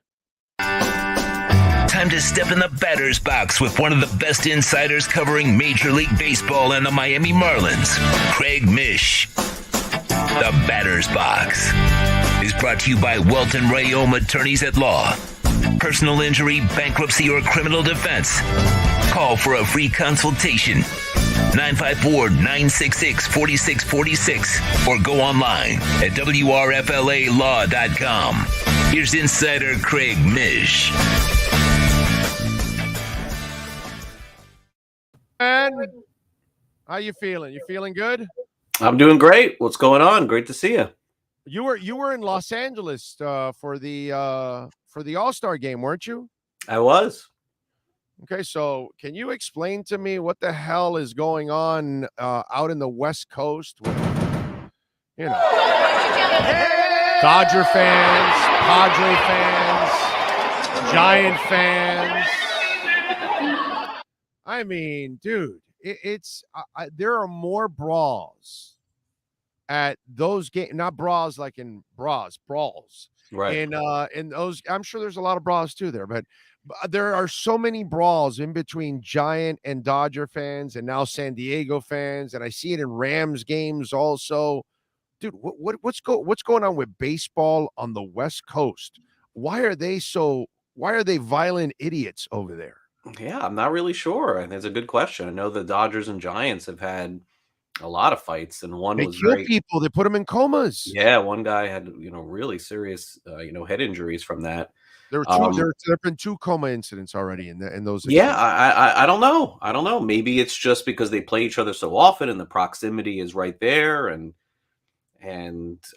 Time to step in the batter's box with one of the best insiders covering Major League Baseball and the Miami Marlins, Craig Mish. The batter's box is brought to you by Welt and Rayom Attorneys at Law. Personal injury, bankruptcy, or criminal defense. Call for a free consultation. 954-966-4646 or go online at WRFLAlaw.com. Here's insider Craig Mish. And how you feeling? You feeling good? I'm doing great. What's going on? Great to see you. You were in Los Angeles for the All-Star game, weren't you? I was. Okay, so can you explain to me what the hell is going on out in the West Coast with, Dodger fans, Padre fans, Giant fans? I mean, dude, it's there are more brawls at those games, not brawls like in brawls, right? In those, I'm sure there's a lot of brawls too there, but there are so many brawls in between Giant and Dodger fans, and now San Diego fans, and I see it in Rams games also. Dude, what's going on with baseball on the West Coast? Why are they violent idiots over there? Yeah, I'm not really sure, and it's a good question. I know the Dodgers and Giants have had a lot of fights, and one They was kill very people. They put them in comas. Yeah, one guy had really serious head injuries from that. There have been 2 coma incidents already in those. Yeah, I don't know. I don't know. Maybe it's just because they play each other so often, and the proximity is right there, and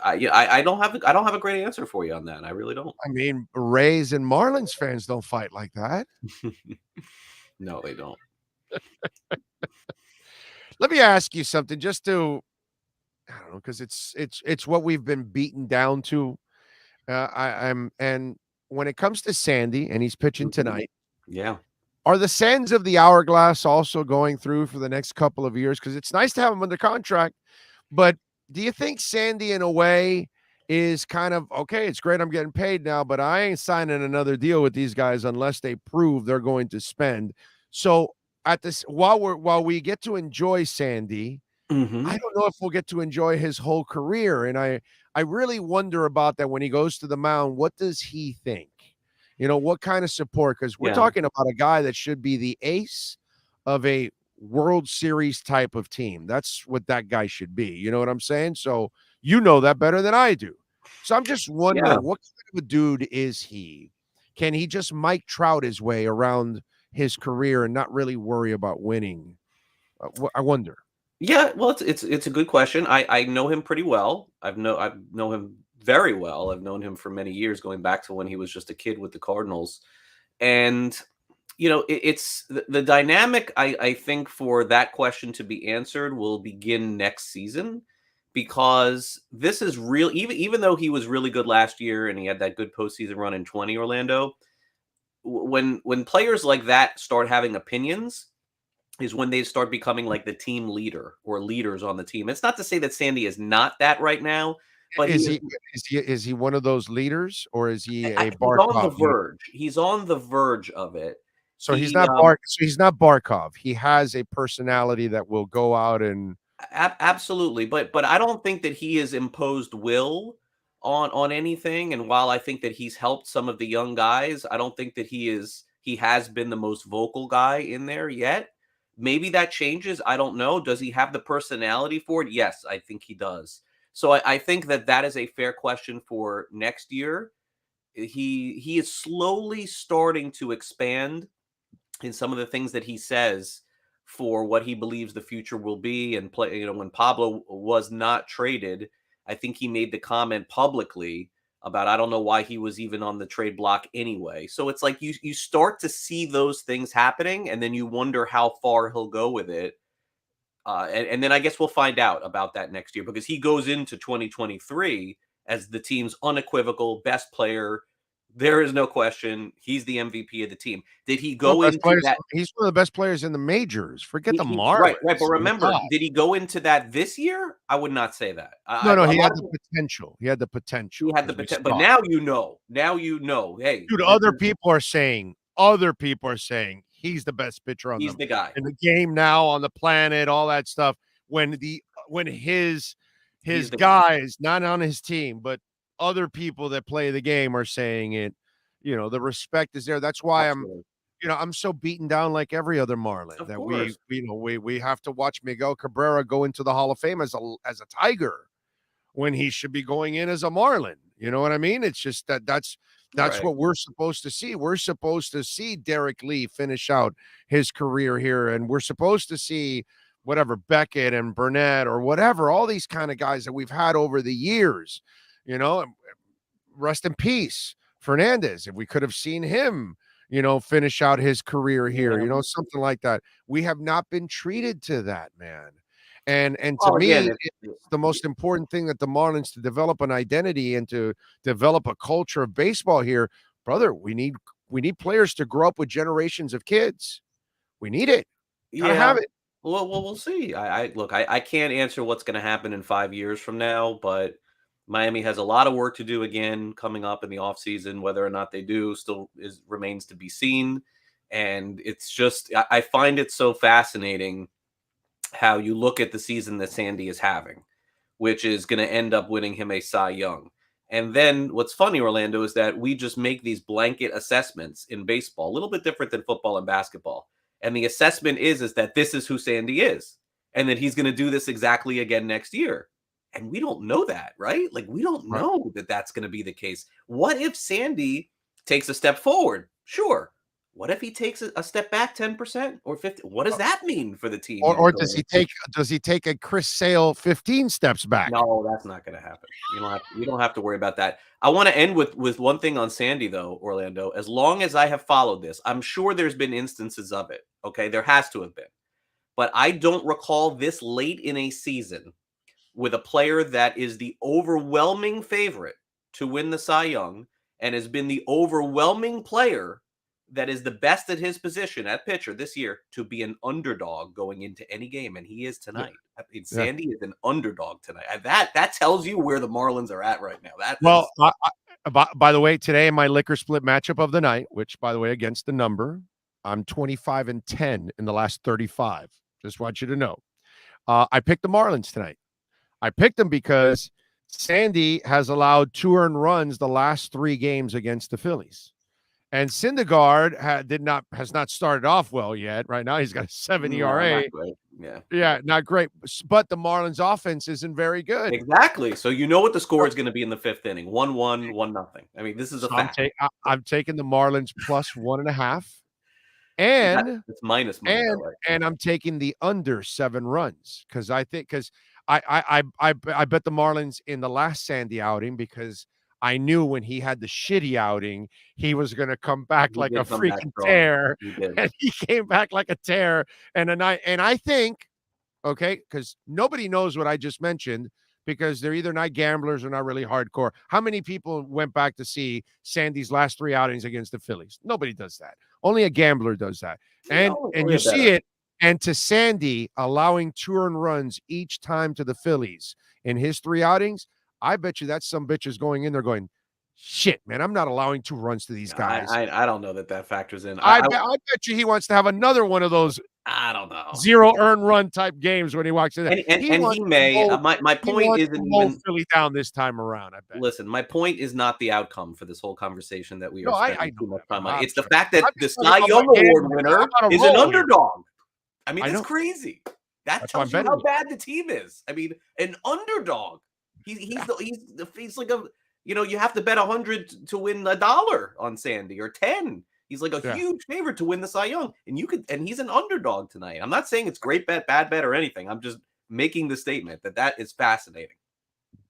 I don't have a great answer for you on that. I really don't. I mean, Rays and Marlins fans don't fight like that. No, they don't. Let me ask you something, just to, I don't know, because it's what we've been beaten down to. And when it comes to Sandy, and he's pitching tonight, yeah, are the sands of the hourglass also going through for the next couple of years? Because it's nice to have him under contract, but do you think Sandy, in a way, is kind of, okay, it's great I'm getting paid now, but I ain't signing another deal with these guys unless they prove they're going to spend? So at this, while we get to enjoy Sandy, I don't know if we'll get to enjoy his whole career. And I really wonder about that when he goes to the mound. What does he think? What kind of support? Because we're talking about a guy that should be the ace of a World Series type of team. That's what that guy should be. You know what I'm saying? So you know that better than I do. So I'm just wondering, what kind of a dude is he? Can he just Mike Trout his way around his career and not really worry about winning? I wonder. Yeah, well, it's a good question. I know him pretty well. I know him very well. I've known him for many years, going back to when he was just a kid with the Cardinals. And it's the dynamic. I think for that question to be answered will begin next season, because this is real. Even though he was really good last year and he had that good postseason run in 20 Orlando, when players like that start having opinions, is when they start becoming like the team leader or leaders on the team. It's not to say that Sandy is not that right now, but is he one of those leaders, or is he a he's on the Barkov? verge. He's on the verge of it. So he's not Barkov. He has a personality that will go out and absolutely, but I don't think that he has imposed will on anything. And while I think that he's helped some of the young guys, I don't think that he has been the most vocal guy in there yet. Maybe that changes. I don't know. Does he have the personality for it? Yes, I think he does. So I think that is a fair question for next year. He is slowly starting to expand in some of the things that he says for what he believes the future will be and play. You know, when Pablo was not traded, I think he made the comment publicly about, I don't know why he was even on the trade block anyway. So it's like you start to see those things happening, and then you wonder how far he'll go with it. And then I guess we'll find out about that next year, because he goes into 2023 as the team's unequivocal best player. There is no question. He's the MVP of the team. Did he go into that? He's one of the best players in the majors. Forget the Marlins. Right. But remember, did he go into that this year? I would not say that. No, he had the potential. He had the potential. But now you know. Hey, dude, other people are saying he's the best pitcher on the guy in the game now, on the planet, all that stuff. When his guys, not on his team, but other people that play the game are saying it, you know, the respect is there. That's why I'm so beaten down like every other Marlin that we have to watch Miguel Cabrera go into the Hall of Fame as a Tiger when he should be going in as a Marlin. You know what I mean? It's just that's right. What we're supposed to see. We're supposed to see Derek Lee finish out his career here, and we're supposed to see whatever Beckett and Burnett or whatever, all these kind of guys that we've had over the years. You know, rest in peace, Fernandez. If we could have seen him, you know, finish out his career here, you know, something like that. We have not been treated to that, man. And to me, it's the most important thing that the Marlins, to develop an identity and to develop a culture of baseball here, brother. We need players to grow up with generations of kids. We need it. Gotta have it. Well, we'll see. I can't answer what's going to happen in 5 years from now, but Miami has a lot of work to do again coming up in the offseason. Whether or not they do still remains to be seen. And it's just, I find it so fascinating how you look at the season that Sandy is having, which is going to end up winning him a Cy Young. And then what's funny, Orlando, is that we just make these blanket assessments in baseball, a little bit different than football and basketball. And the assessment is that this is who Sandy is, and that he's going to do this exactly again next year. And we don't know that, right? Like, we don't know that that's going to be the case. What if Sandy takes a step forward? Sure. What if he takes a step back 10% or 50? What does that mean for the team? Or does he take a Chris Sale 15 steps back? No, that's not going to happen. You don't have to worry about that. I want to end with one thing on Sandy, though, Orlando. As long as I have followed this, I'm sure there's been instances of it. Okay, there has to have been. But I don't recall this late in a season with a player that is the overwhelming favorite to win the Cy Young and has been the overwhelming player that is the best at his position at pitcher this year to be an underdog going into any game, and he is tonight. I mean, Sandy is an underdog tonight. That tells you where the Marlins are at right now. By the way, today in my liquor split matchup of the night, which, by the way, against the number, I'm 25-10 in the last 35. Just want you to know. I picked the Marlins tonight. I picked them because Sandy has allowed 2 earned runs the last 3 games against the Phillies. And Syndergaard has not started off well yet. Right now, he's got a 7 ERA. Not great. Yeah, not great. But the Marlins' offense isn't very good. Exactly. So you know what the score is going to be in the 5th inning: 1-1, 1-0. I mean, this is a fact. I'm taking the Marlins plus 1.5, and it's minus money, and I'm taking the under 7 runs because I bet the Marlins in the last Sandy outing because I knew when he had the shitty outing, he was going to come back like a freaking tear. And he came back like a tear. And I think, okay, because nobody knows what I just mentioned because they're either not gamblers or not really hardcore. How many people went back to see Sandy's last 3 outings against the Phillies? Nobody does that. Only a gambler does that. And you see it. And to Sandy allowing 2 earned runs each time to the Phillies in his 3 outings, I bet you that some bitch is going in there going, shit, man, I'm not allowing 2 runs to these guys. I don't know that factors in. I bet you he wants to have another one of those. I don't know. 0 earned run type games when he walks in there. And he may. My point isn't even Philly down this time around. I bet. Listen, my point is not the outcome for this whole conversation that we are spending too much time on. It's the sure. fact that I'm the just talking Cy about Young my Award game. winner I'm on a is an roll underdog. I mean, I it's know. crazy. That That's why I'm tells you betting how it. bad the team is. I mean, an underdog. He's like a, you have to bet 100 to win $1 on Sandy or 10. He's like a huge favorite to win the Cy Young, and he's an underdog tonight. I'm not saying it's great bet, bad bet, or anything. I'm just making the statement that is fascinating.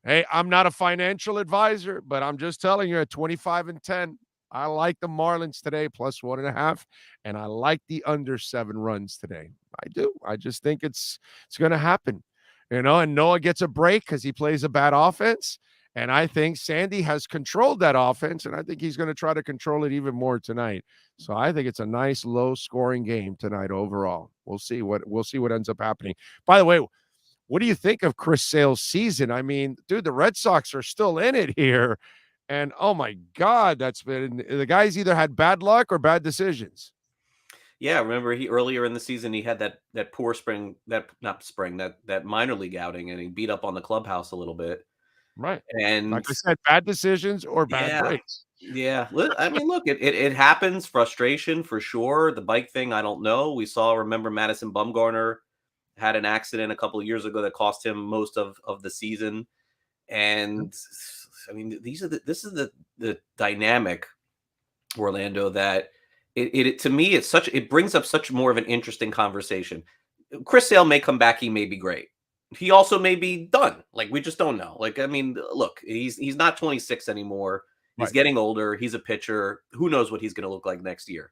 Hey, I'm not a financial advisor, but I'm just telling you at 25-10, I like the Marlins today plus 1.5, and I like the under 7 runs today. I do. I just think it's going to happen, and Noah gets a break because he plays a bad offense. And I think Sandy has controlled that offense, and I think he's going to try to control it even more tonight. So I think it's a nice low-scoring game tonight overall. We'll see what ends up happening. By the way, what do you think of Chris Sale's season? I mean, dude, the Red Sox are still in it here, and oh my God, the guy's either had bad luck or bad decisions. Yeah, remember earlier in the season he had that poor that minor league outing, and he beat up on the clubhouse a little bit. Right. And like I said, bad decisions or bad breaks. Yeah. I mean, look, it happens. Frustration for sure. The bike thing, I don't know. Remember Madison Bumgarner had an accident a couple of years ago that cost him most of the season. And I mean, this is the dynamic, Orlando, that it to me, it brings up such more of an interesting conversation. Chris Sale may come back. He may be great. He also may be done. Like, we just don't know. Like, I mean, look, he's not 26 anymore. He's getting older. He's a pitcher. Who knows what he's going to look like next year?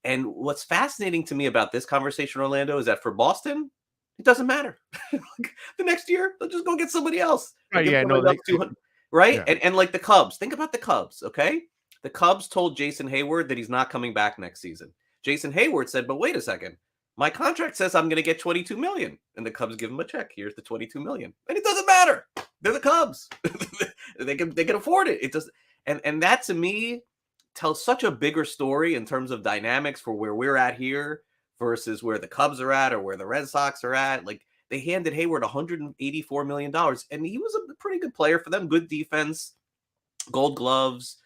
And what's fascinating to me about this conversation, Orlando, is that for Boston, it doesn't matter. The next year, they'll just go get somebody else. Right? Yeah, no, right? Yeah. And like the Cubs, think about the Cubs, okay? The Cubs told Jason Hayward that he's not coming back next season. Jason Hayward said, but wait a second. My contract says I'm going to get $22 million, and the Cubs give him a check. Here's the $22 million, and it doesn't matter. They're the Cubs. they can afford it. It does, and that to me tells such a bigger story in terms of dynamics for where we're at here versus where the Cubs are at or where the Red Sox are at. Like, they handed Hayward $184 million, and he was a pretty good player for them. Good defense, Gold Gloves.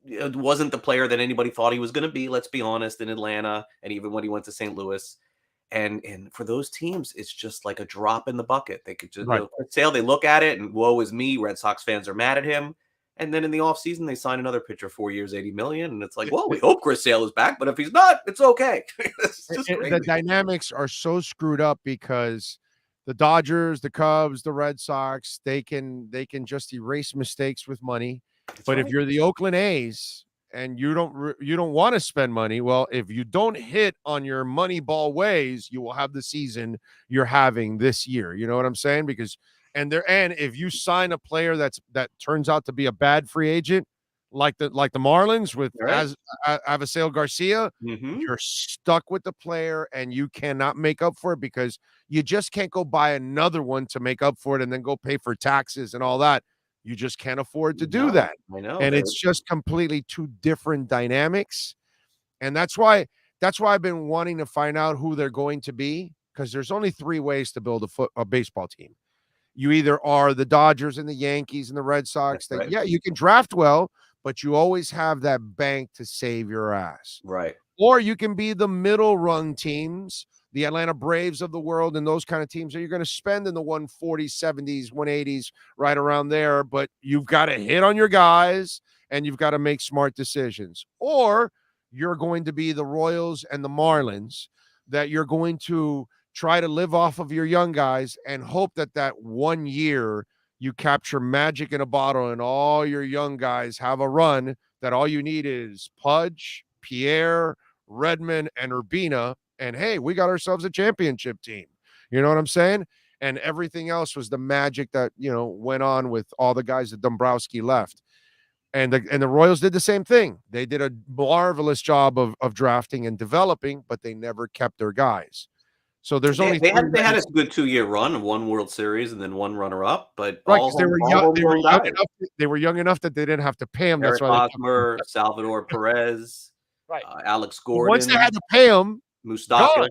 It wasn't the player that anybody thought he was going to be. Let's be honest, in Atlanta, and even when he went to St. Louis. And for those teams, it's just like a drop in the bucket. They could just they look at it and woe is me. Red Sox fans are mad at him. And then in the offseason, they sign another pitcher, 4 years, $80 million. And it's like, well, we hope Chris Sale is back, but if he's not, it's okay. It's just the dynamics are so screwed up because the Dodgers, the Cubs, the Red Sox, they can just erase mistakes with money. But if you're the Oakland A's and you don't want to spend money, well, if you don't hit on your money ball ways, you will have the season you're having this year. You know what I'm saying? Because if you sign a player that turns out to be a bad free agent, like the Marlins with Avisail Garcia, you're stuck with the player and you cannot make up for it because you just can't go buy another one to make up for it and then go pay for taxes and all that. You just can't afford to do that. I know. And it's just completely two different dynamics. And that's why I've been wanting to find out who they're going to be, because there's only 3 ways to build a baseball team. You either are the Dodgers and the Yankees and the Red Sox. You can draft well, but you always have that bank to save your ass. Right. Or you can be the middle rung teams, the Atlanta Braves of the world and those kind of teams that you're going to spend in the 140s, 70s, 180s, right around there. But you've got to hit on your guys and you've got to make smart decisions. Or you're going to be the Royals and the Marlins, that you're going to try to live off of your young guys and hope that 1 year you capture magic in a bottle and all your young guys have a run, that all you need is Pudge, Pierre, Redmond, and Urbina. And hey, we got ourselves a championship team. You know what I'm saying? And everything else was the magic that, went on with all the guys that Dombrowski left. And the Royals did the same thing. They did a marvelous job of drafting and developing, but they never kept their guys. So there's only they three had ways. a good 2-year run, one World Series and then one runner-up, but Right, all because they were all young. home They were run young guys. enough. They were young enough that they didn't have to pay him. That's Eric why they kept him. Hosmer, Salvador Perez, Right. Alex But once they Gordon, had to pay him, Moustakas. gone.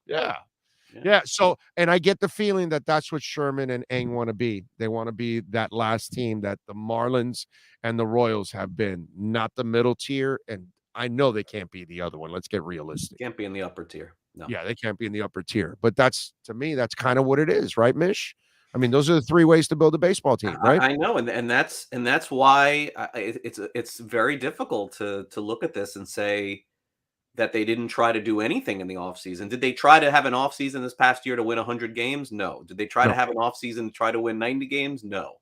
Yeah. So, and I get the feeling that that's what Sherman and Eng want to be. They want to be that last team that the Marlins and the Royals have been, not the middle tier. And I know they can't be the other one. Let's get realistic. Can't be in the upper tier. No. Yeah, they can't be in the upper tier. But that's, to me, that's kind of what it is, right, Mish? I mean, those are the three ways to build a baseball team, right? I know, and that's why it's very difficult to look at this and say that they didn't try to do anything in the offseason. Did they try to have an offseason this past year to win 100 games? No. Did they try to have an offseason to try to win 90 games? No.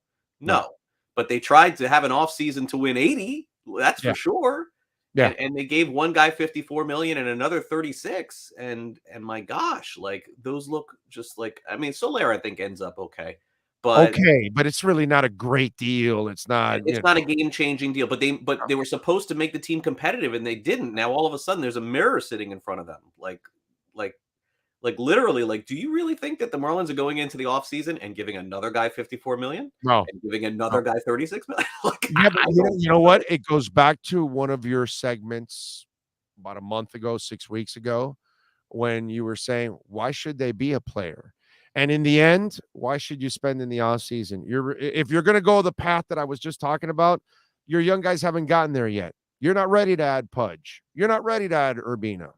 But they tried to have an offseason to win 80. That's for sure. Yeah. And they gave one guy $54 million and another 36. And my gosh, like those look just like, I mean, Soler, I think ends up okay. But it's really not a great deal. It's not. It's not a game-changing deal. But they were supposed to make the team competitive, and they didn't. Now all of a sudden, there's a mirror sitting in front of them. Like literally, like, do you really think that the Marlins are going into the offseason and giving another guy $54 million? No. And giving another guy $36 million? Yeah, but you know what? It goes back to one of your segments about a month ago, 6 weeks ago, when you were saying, why should they be a player? And in the end, why should you spend in the offseason? If you're going to go the path that I was just talking about, your young guys haven't gotten there yet. You're not ready to add Pudge. You're not ready to add Urbina.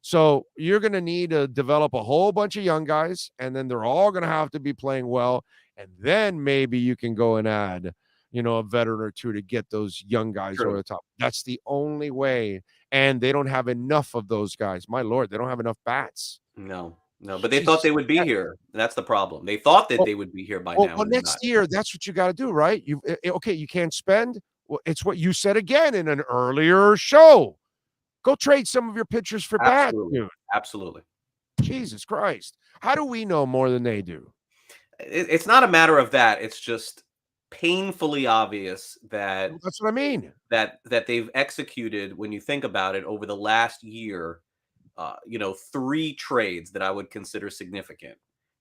So you're going to need to develop a whole bunch of young guys, and then they're all going to have to be playing well. And then maybe you can go and add, a veteran or two to get those young guys over the top. That's the only way. And they don't have enough of those guys. My Lord, they don't have enough bats. No, but they thought they would be here. That's the problem. They thought that they would be here by now. Well, next year, that's what you got to do, right? You can't spend. Well, it's what you said again in an earlier show. Go trade some of your pitchers for bats, dude. Absolutely. Jesus Christ. How do we know more than they do? It's not a matter of that. It's just painfully obvious that that's what I mean. That they've executed, when you think about it, over the last year, 3 trades that I would consider significant.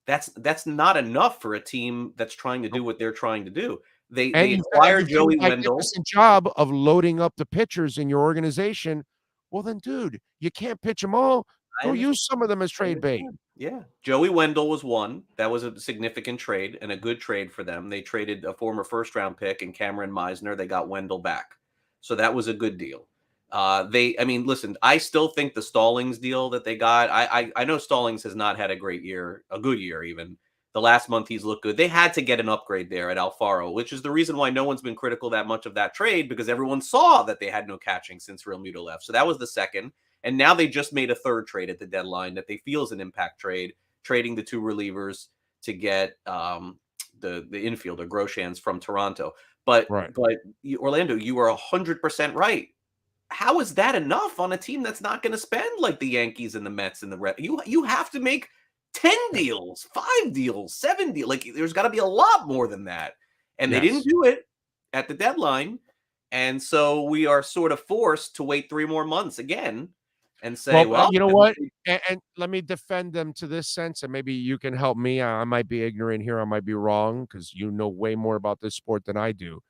That's not enough for a team that's trying to do what they're trying to do. They acquired Joey Wendell. Job of loading up the pitchers in your organization. Well, then, dude, you can't pitch them all. Go use some of them as trade bait. Yeah. Joey Wendell was one. That was a significant trade and a good trade for them. They traded a former first-round pick and Cameron Meisner. They got Wendell back. So that was a good deal. Listen, I still think the Stallings deal that they got, I know Stallings has not had a great year, a good year even. The last month he's looked good. They had to get an upgrade there at Alfaro, which is the reason why no one's been critical that much of that trade, because everyone saw that they had no catching since Real Muto left. So that was the second. And now they just made a third trade at the deadline that they feel is an impact trade, trading the 2 relievers to get the infielder Groshans from Toronto. But Orlando, you are 100% right. How is that enough on a team that's not going to spend like the Yankees and the Mets and the Red? You have to make 10 deals, 5 deals, 7 deals. Like there's got to be a lot more than that. And they didn't do it at the deadline. And so we are sort of forced to wait 3 more months again and say, well, you know what? And let me defend them to this sense. And maybe you can help me. I might be ignorant here. I might be wrong because you know way more about this sport than I do.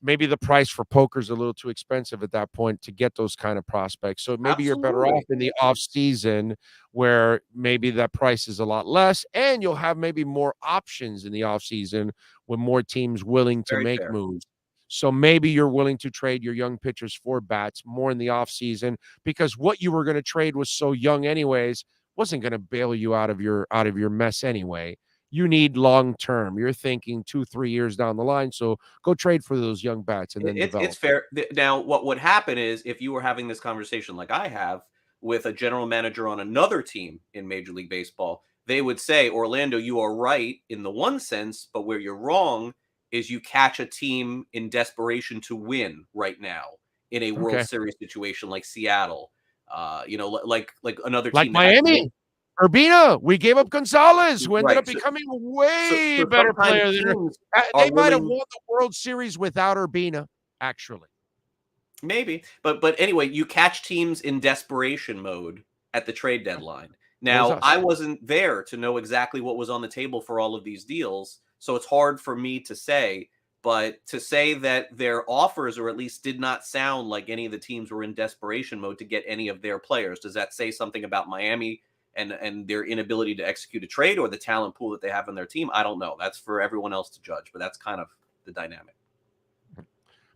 Maybe the price for poker is a little too expensive at that point to get those kind of prospects. So maybe you're better off in the off season where maybe that price is a lot less and you'll have maybe more options in the off season with more teams willing to make moves. So maybe you're willing to trade your young pitchers for bats more in the off season because what you were going to trade was so young anyways, wasn't going to bail you out of your mess anyway. You need long term. You're thinking 2-3 years down the line. So go trade for those young bats and then develop. It's fair. Now, what would happen is if you were having this conversation like I have with a general manager on another team in Major League Baseball, they would say, Orlando, you are right in the one sense, but where you're wrong is you catch a team in desperation to win right now in a World Series situation like Seattle, like another team. Like Miami. Urbina, we gave up Gonzalez, who ended up becoming a way better player than they might have won the World Series without Urbina, actually. Maybe. But anyway, you catch teams in desperation mode at the trade deadline. Now, I wasn't there to know exactly what was on the table for all of these deals, so it's hard for me to say. But to say that their offers, or at least did not sound like any of the teams were in desperation mode to get any of their players, does that say something about Miami and their inability to execute a trade, or the talent pool that they have on their team? I don't know. That's for everyone else to judge, but that's kind of the dynamic.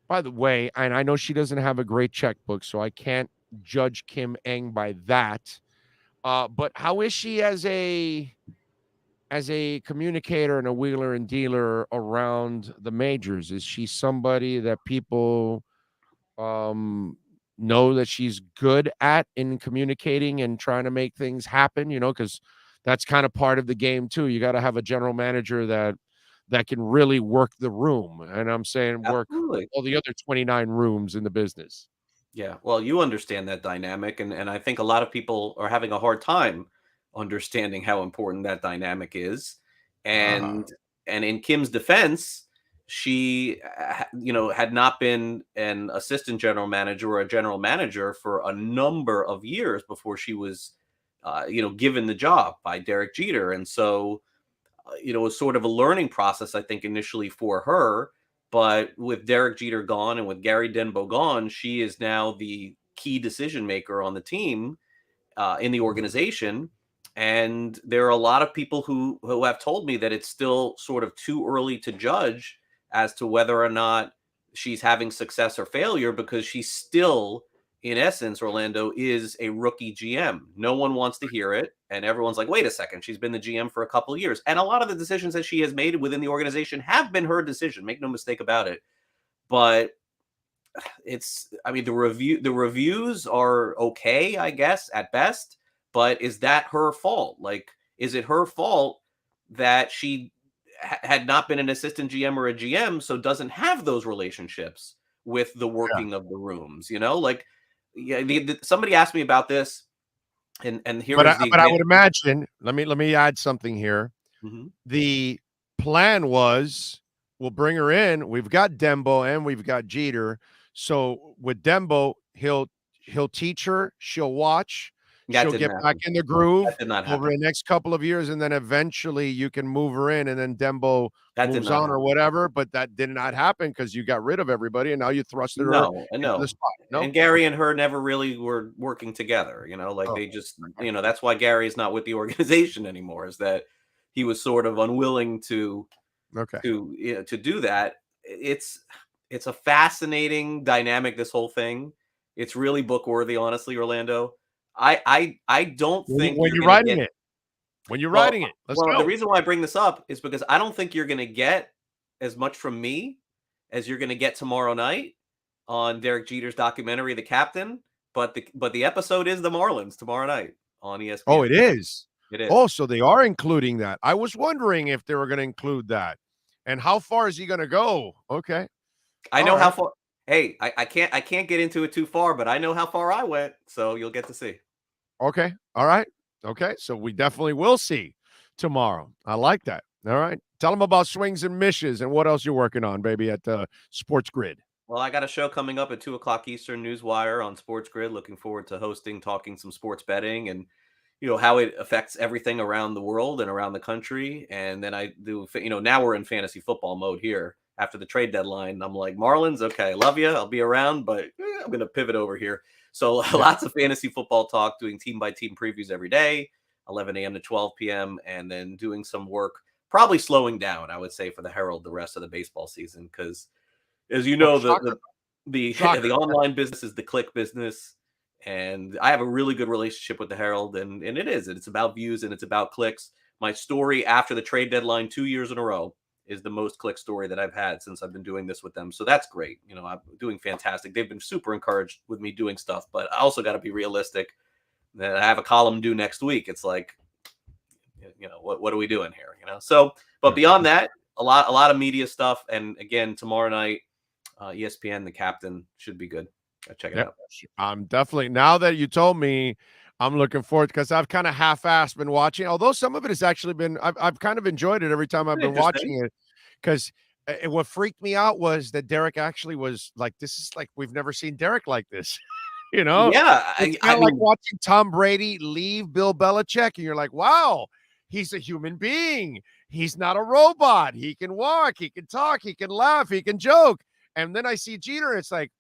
By the way, and I know she doesn't have a great checkbook, so I can't judge Kim Eng by that. But how is she as a communicator and a wheeler and dealer around the majors? Is she somebody that people know that she's good at in communicating and trying to make things happen? Because that's kind of part of the game too. You got to have a general manager that can really work the room, and I'm saying work all the other 29 rooms in the business. Yeah, well, you understand that dynamic, and I think a lot of people are having a hard time understanding how important that dynamic is. And in Kim's defense, she had not been an assistant general manager or a general manager for a number of years before she was given the job by Derek Jeter. And so it was sort of a learning process, I think, initially for her. But with Derek Jeter gone and with Gary Denbo gone, she is now the key decision maker on the team, in the organization. And there are a lot of people who have told me that it's still sort of too early to judge as to whether or not she's having success or failure, because she's still, in essence, Orlando, is a rookie GM. No one wants to hear it. And everyone's like, wait a second, she's been the GM for a couple of years. And a lot of the decisions that she has made within the organization have been her decision. Make no mistake about it. But the reviews are okay, I guess, at best. But is that her fault? Like, is it her fault that she had not been an assistant GM or a GM, so doesn't have those relationships with the working of the rooms? Somebody asked me about this, and here but is the. But I would imagine. Let me add something here. Mm-hmm. The plan was, we'll bring her in. We've got Dembo and we've got Jeter. So with Dembo, he'll teach her. She'll watch. She'll get back in the groove over the next couple of years, and then eventually you can move her in, and then Dembo moves on or whatever. But that did not happen because you got rid of everybody, and now you thrusted her into the spot. No, and Gary and her never really were working together. They just, that's why Gary is not with the organization anymore. Is that he was sort of unwilling to do that. It's a fascinating dynamic, this whole thing. It's really book worthy, honestly, Orlando. I don't think when you're writing it. When you're writing it, let's go. The reason why I bring this up is because I don't think you're going to get as much from me as you're going to get tomorrow night on Derek Jeter's documentary, The Captain. But the episode is the Marlins tomorrow night on ESPN. Oh, it is. It is. Oh, so they are including that. I was wondering if they were going to include that, and how far is he going to go? Okay, I know how far. Hey, I can't get into it too far, but I know how far I went, so you'll get to see. Okay. All right. Okay. So we definitely will see tomorrow. I like that. All right. Tell them about swings and misses and what else you're working on, baby, at Sports Grid. Well, I got a show coming up at 2:00 Eastern, Newswire on Sports Grid. Looking forward to talking some sports betting and, how it affects everything around the world and around the country. And then I do, now we're in fantasy football mode here after the trade deadline. I'm like, Marlins, okay, love you. I'll be around, but I'm going to pivot over here. So lots of fantasy football talk, doing team-by-team previews every day, 11 a.m. to 12 p.m., and then doing some work, probably slowing down, I would say, for the Herald the rest of the baseball season, because, as you know, the online business is the click business, and I have a really good relationship with the Herald, and it's about views and it's about clicks. My story after the trade deadline 2 years in a row is the most click story that I've had since I've been doing this with them. So that's great. I'm doing fantastic. They've been super encouraged with me doing stuff, but I also got to be realistic that I have a column due next week. It's like, what are we doing here? So, but beyond that, a lot of media stuff. And again, tomorrow night, ESPN, The Captain should be good. Check it out. I'm definitely, now that you told me, I'm looking forward, because I've kind of half-assed been watching, although some of it has actually been, I've kind of enjoyed it every time I've been watching it, because what freaked me out was that Derek actually was like, this is like, we've never seen Derek like this. You know, Yeah, it's I kind of like mean, watching Tom Brady leave Bill Belichick, and you're like, wow, he's a human being. He's not a robot. He can walk, he can talk, he can laugh, he can joke. And then I see Jeter, and it's like,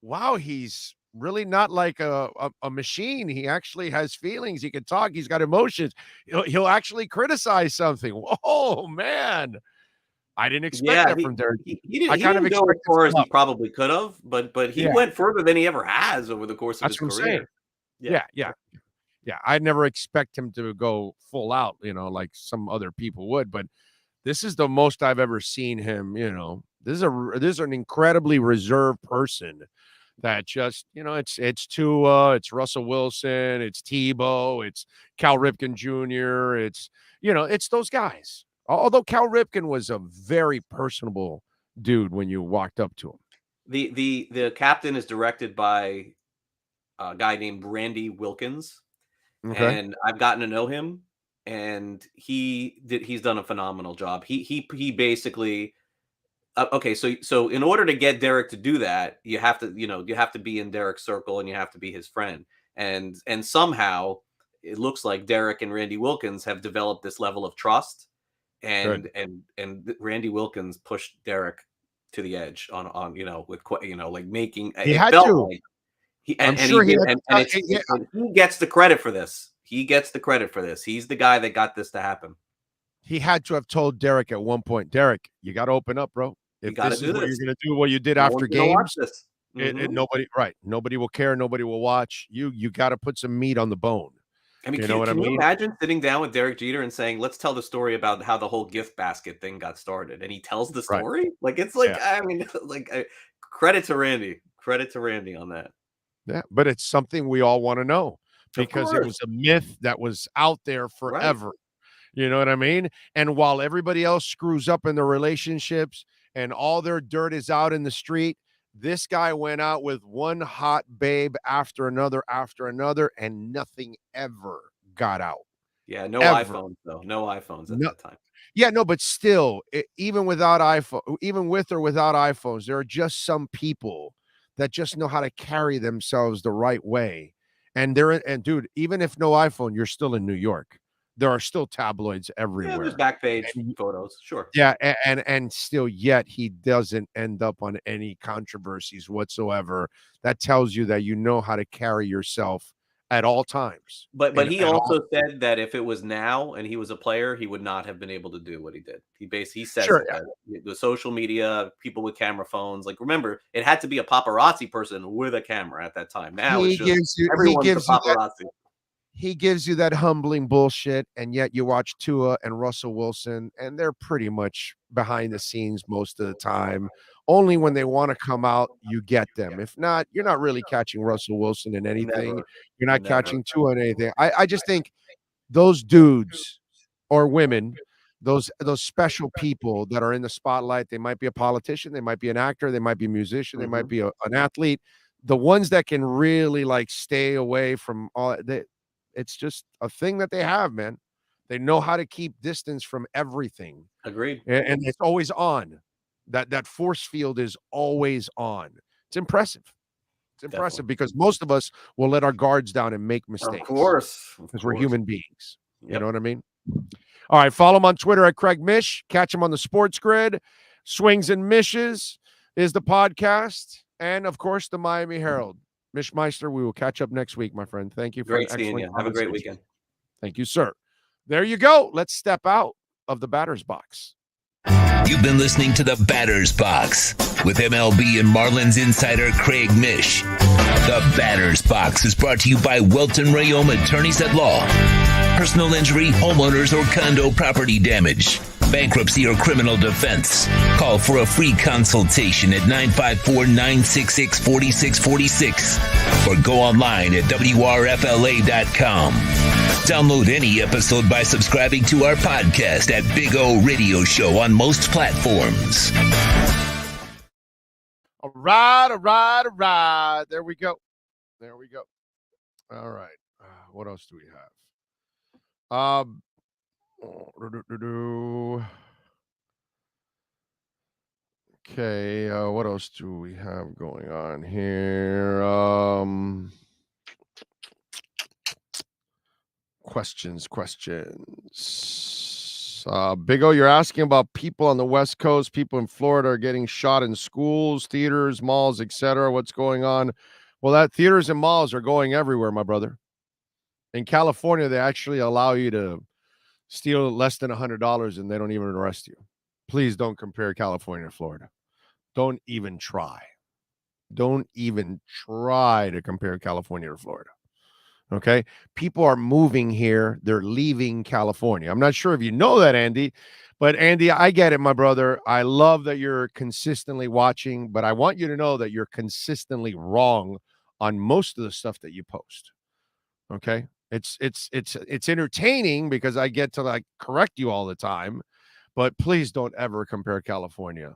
wow, he's really not like a machine. He actually has feelings. He can talk. He's got emotions. He'll actually criticize something. Whoa, man. I didn't expect yeah, that from Derek. he didn't I kind of go as expected far as some he up. probably could have, but he Yeah, went further than he ever has over the course of that's his what I'm saying. career. Yeah. Yeah. I'd never expect him to go full out, like some other people would, but this is the most I've ever seen him. This is an incredibly reserved person that just, it's Tua, it's Russell Wilson, it's Tebow, it's Cal Ripken Jr., it's those guys. Although Cal Ripken was a very personable dude when you walked up to him. The captain is directed by a guy named Randy Wilkins, Okay. and I've gotten to know him, and he's done a phenomenal job. He basically okay, so in order to get Derek to do that, you have to be in Derek's circle and you have to be his friend. And somehow it looks like Derek and Randy Wilkins have developed this level of trust, and Good. and Randy Wilkins pushed Derek to the edge on with like making He it had felt to. like he I'm and sure he he did, had and to. Yeah. he gets the credit for this. He gets the credit for this. He's the guy that got this to happen. He had to have told Derek at one point, Derek, you got to open up, bro. You If got to this is do what you're this. going to do, what you did No after one's gonna watch games, this. nobody will care. Nobody will watch. You got to put some meat on the bone. I mean, You know what I can you mean? imagine sitting down with Derek Jeter and saying, "Let's tell the story about how the whole gift basket thing got started," and he tells the Right. story? Like it's like Yeah. I mean, credit to Randy on that. Yeah, but it's something we all want to know because it course. was a myth that was out there Right. forever. You know what I mean? And while everybody else screws up in their relationships and all their dirt is out in the street, this guy went out with one hot babe after another, and nothing ever got out. Yeah, no Ever. iPhones though. No iPhones at No, that time. yeah, no, but still, even without iPhone, even with or without iPhones, there are just some people that just know how to carry themselves the right way. And dude, even if no iPhone, you're still in New York. There are still tabloids Yeah, there's everywhere. back page And photos. Sure. yeah, and still yet he doesn't end up on any controversies whatsoever. That tells you that you know how to carry yourself at all times. But he At all. also said that if it was now and he was a player, he would not have been able to do what he did. He says Sure, it, yeah. that the social media, people with camera phones. Like remember, it had to be a paparazzi person with a camera at that time. Now it's just everyone's a paparazzi. He gives you that humbling bullshit, and yet you watch Tua and Russell Wilson, and they're pretty much behind the scenes most of the time. Only when they want to come out, you get them. If not, you're not really catching Russell Wilson in anything. Never. You're not Never. catching Tua in anything. I just think those dudes or women, those special people that are in the spotlight, they might be a politician, they might be an actor, they might be a musician, they might be an athlete. The ones that can really like stay away from all that. It's just a thing that they have, man. They know how to keep distance from everything. Agreed. And it's always on. That force field is always on. It's impressive. It's impressive because most of us will let our guards down and make mistakes. Of course. Because we're human beings. You Yep. know what I mean? All right. Follow him on Twitter at Craig Mish. Catch him on the Sports Grid. Swings and Mishes is the podcast. And, of course, the Miami Herald. Mish Meister, we will catch up next week, my friend. Thank you for Great an seeing excellent you. Have a great conversation. weekend. Thank you, sir. There you go. Let's step out of the batter's box. You've been listening to the Batter's Box with MLB and Marlins insider Craig Mish. The Batter's Box is brought to you by Welton Rayom Attorneys at Law. Personal injury, homeowners, or condo property damage, bankruptcy, or criminal defense. Call for a free consultation at 954-966-4646 or go online at WRFLA.com. Download any episode by subscribing to our podcast at Big O Radio Show on most platforms. All right. There we go. All right. What else do we have? Okay, what else do we have going on here? questions. Big O, you're asking about people on the West Coast. People in Florida are getting shot in schools, theaters, malls, etc. What's going on? Well, that theaters and malls are going everywhere, my brother. In California, they actually allow you to steal less than $100 and they don't even arrest you. Please don't compare California to Florida. Don't even try. Don't even try to compare California to Florida. Okay? People are moving here. They're leaving California. I'm not sure if you know that, Andy, but Andy, I get it, my brother. I love that you're consistently watching, but I want you to know that you're consistently wrong on most of the stuff that you post. Okay? It's entertaining because I get to like correct you all the time, but please don't ever compare California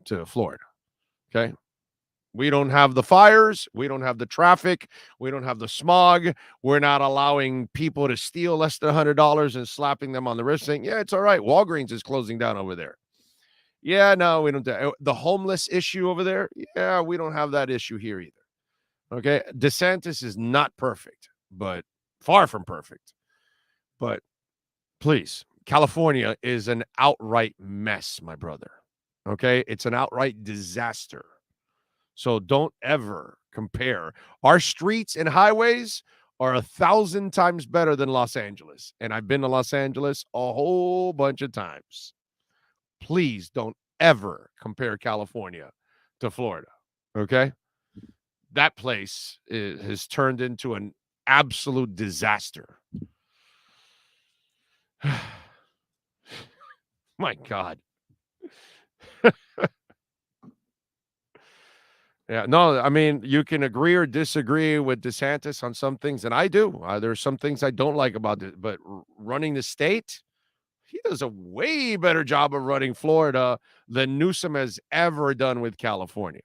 to Florida. Okay? We don't have the fires. We don't have the traffic. We don't have the smog. We're not allowing people to steal less than $100 and slapping them on the wrist saying, yeah, it's all right. Walgreens is closing down over there. Yeah, no, we don't. The homeless issue over there. Yeah, we don't have that issue here either. Okay. DeSantis is not perfect, but far from perfect. But please, California is an outright mess, my brother. Okay. It's an outright disaster. So don't ever compare. Our streets and highways are 1,000 times better than Los Angeles. And I've been to Los Angeles a whole bunch of times. Please don't ever compare California to Florida. Okay? That place has turned into an absolute disaster. My God. Yeah, no, I mean, you can agree or disagree with DeSantis on some things, and I do. There's some things I don't like about it, but running the state, he does a way better job of running Florida than Newsom has ever done with California.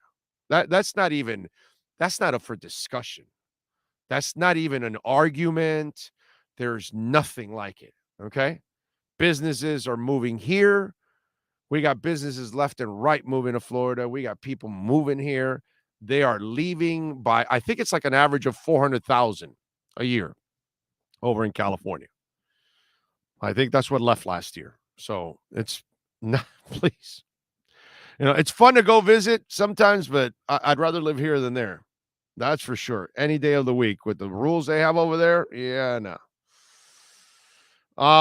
That's not up for discussion. That's not even an argument. There's nothing like it, okay? Businesses are moving here. We got businesses left and right moving to Florida. We got people moving here. They are leaving by, I think it's like an average of 400,000 a year over in California. I think that's what left last year. So it's not, please. You know, it's fun to go visit sometimes, but I'd rather live here than there. That's for sure. Any day of the week with the rules they have over there. Yeah, no.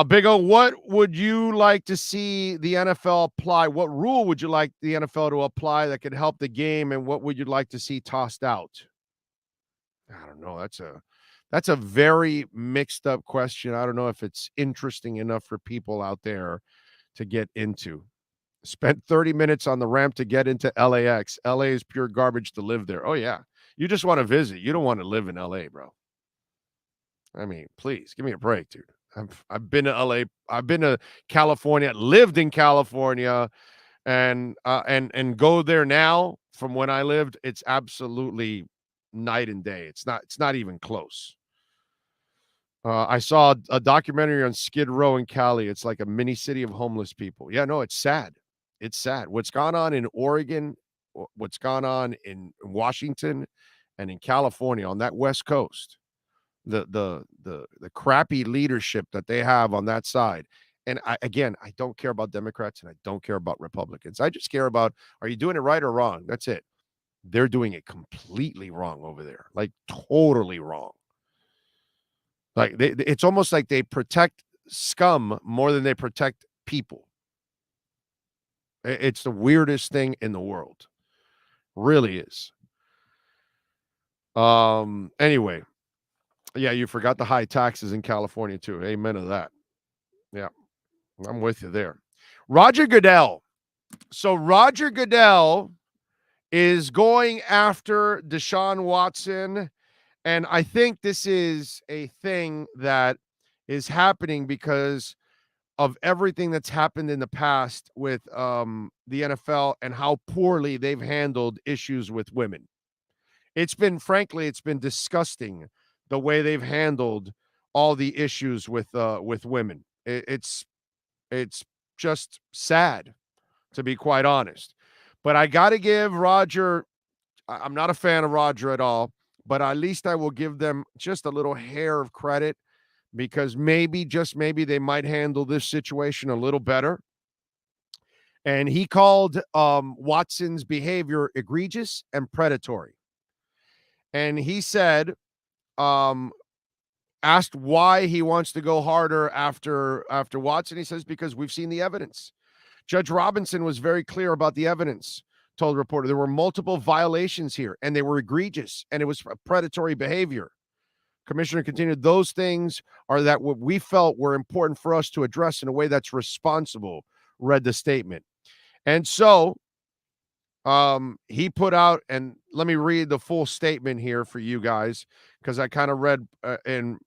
Big O, what would you like to see the NFL apply? What rule would you like the NFL to apply that could help the game, and what would you like to see tossed out? I don't know. That's a very mixed up question. I don't know if it's interesting enough for people out there to get into. Spent 30 minutes on the ramp to get into LAX. LA is pure garbage to live there. Oh, yeah. You just want to visit. You don't want to live in LA, bro. I mean, please, give me a break, dude. I've been to LA. I've been to California, lived in California, and go there now from when I lived. It's absolutely night and day. It's not even close. I saw a documentary on Skid Row in Cali. It's like a mini city of homeless people. Yeah, no, it's sad. It's sad. What's gone on in Oregon, what's gone on in Washington, and in California on that West Coast. The crappy leadership that they have on that side. And I don't care about Democrats and I don't care about Republicans. I just care about, are you doing it right or wrong? That's it. They're doing it completely wrong over there. Like totally wrong. Like it's almost like they protect scum more than they protect people. It's the weirdest thing in the world. Really is. Anyway. Yeah, you forgot the high taxes in California, too. Amen to that. Yeah, I'm with you there. Roger Goodell. So Roger Goodell is going after Deshaun Watson, and I think this is a thing that is happening because of everything that's happened in the past with the NFL and how poorly they've handled issues with women. It's been disgusting the way they've handled all the issues with women. It's just sad, to be quite honest. But I got to give Roger, I'm not a fan of Roger at all, but at least I will give them just a little hair of credit because maybe, just maybe, they might handle this situation a little better. And he called Watson's behavior egregious and predatory. And he said, asked why he wants to go harder after Watson, he says, because we've seen the evidence. Judge Robinson was very clear about the evidence, told the reporter. There were multiple violations here, and they were egregious, and it was predatory behavior. Commissioner continued, those things are that what we felt were important for us to address in a way that's responsible, read the statement. And so he put out, and let me read the full statement here for you guys, because I kind of read in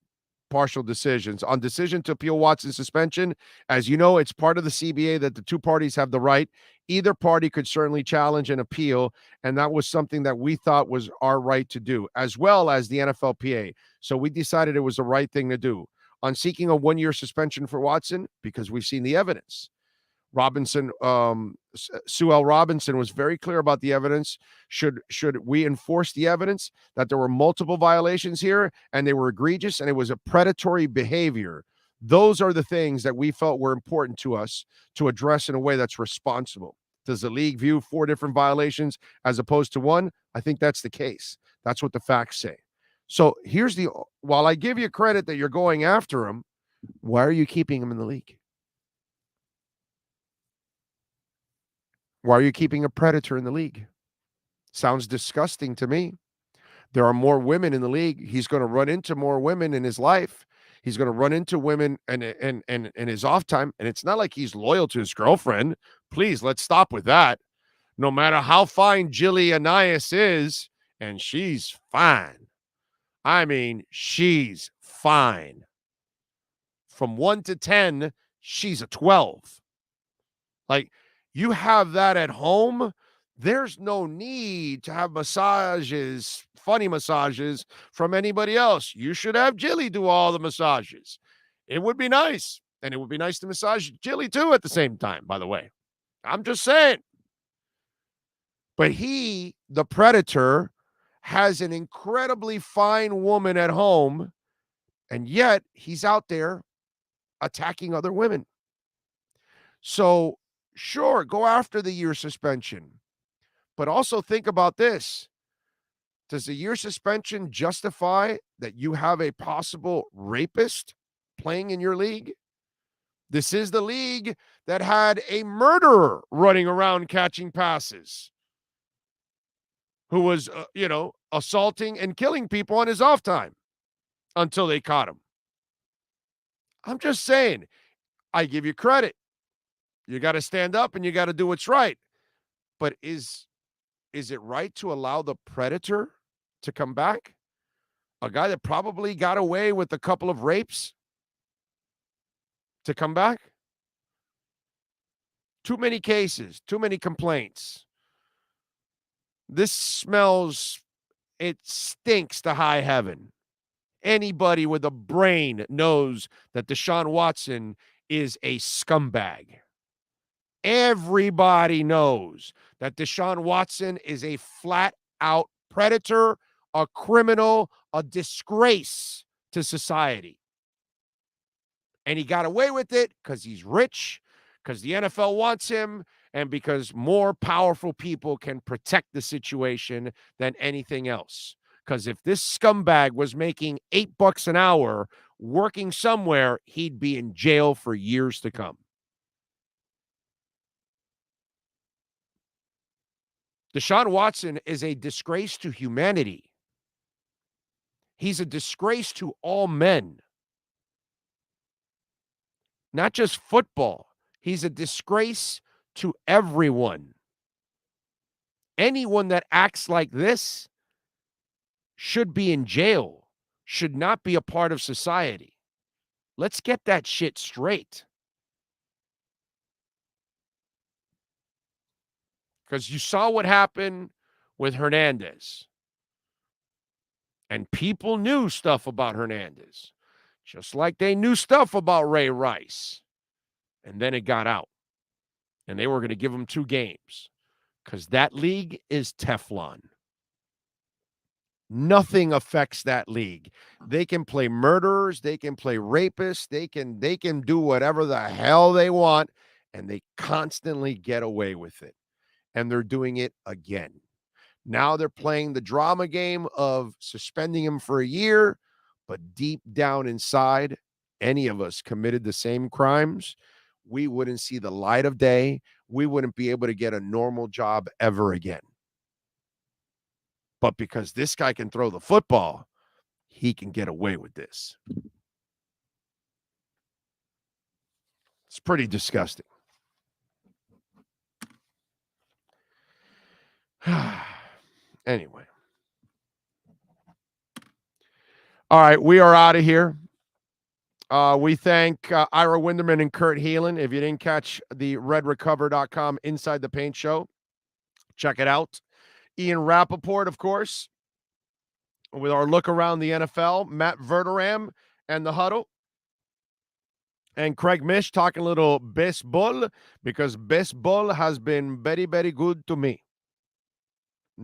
partial decisions. On decision to appeal Watson's suspension, as you know, it's part of the CBA that the two parties have the right. Either party could certainly challenge and appeal, and that was something that we thought was our right to do, as well as the NFLPA. So we decided it was the right thing to do. On seeking a 1-year suspension for Watson, because we've seen the evidence. Sue L. Robinson was very clear about the evidence. Should we enforce the evidence that there were multiple violations here and they were egregious and it was a predatory behavior? Those are the things that we felt were important to us to address in a way that's responsible. Does the league view 4 different violations as opposed to 1? I think that's the case. That's what the facts say. So while I give you credit that you're going after him, why are you keeping him in the league? Why are you keeping a predator in the league? Sounds disgusting to me. There are more women in the league. He's going to run into more women in his life. He's going to run into women in his off time. And it's not like he's loyal to his girlfriend. Please, let's stop with that. No matter how fine Jilly Anais is, and she's fine. I mean, she's fine. From 1 to 10, she's a 12. Like, you have that at home, there's no need to have massages, funny massages from anybody else. You should have Jilly do all the massages. It would be nice. And it would be nice to massage Jilly too at the same time, by the way. I'm just saying. But he, the predator, has an incredibly fine woman at home, and yet he's out there attacking other women. So, sure, go after the year suspension. But also think about this. Does the year suspension justify that you have a possible rapist playing in your league? This is the league that had a murderer running around catching passes who was, assaulting and killing people on his off time until they caught him. I'm just saying, I give you credit. You got to stand up and you got to do what's right. But is it right to allow the predator to come back? A guy that probably got away with a couple of rapes to come back? Too many cases, too many complaints. This it stinks to high heaven. Anybody with a brain knows that Deshaun Watson is a scumbag. Everybody knows that Deshaun Watson is a flat-out predator, a criminal, a disgrace to society. And he got away with it because he's rich, because the NFL wants him, and because more powerful people can protect the situation than anything else. Because if this scumbag was making $8 an hour working somewhere, he'd be in jail for years to come. Deshaun Watson is a disgrace to humanity. He's a disgrace to all men. Not just football. He's a disgrace to everyone. Anyone that acts like this should be in jail, should not be a part of society. Let's get that shit straight. Because you saw what happened with Hernandez. And people knew stuff about Hernandez, just like they knew stuff about Ray Rice. And then it got out. And they were going to give him 2 games. Because that league is Teflon. Nothing affects that league. They can play murderers, they can play rapists, they can do whatever the hell they want, and they constantly get away with it. And they're doing it again. Now they're playing the drama game of suspending him for a year, but deep down inside, any of us committed the same crimes, we wouldn't see the light of day. We wouldn't be able to get a normal job ever again. But because this guy can throw the football, he can get away with this. It's pretty disgusting. Anyway. All right, we are out of here. We thank Ira Winderman and Kurt Heelan. If you didn't catch the redrecover.com Inside the Paint show, check it out. Ian Rappaport, of course, with our look around the NFL. Matt Verderam and the Huddle. And Craig Mish talking a little baseball, because baseball has been very, very good to me.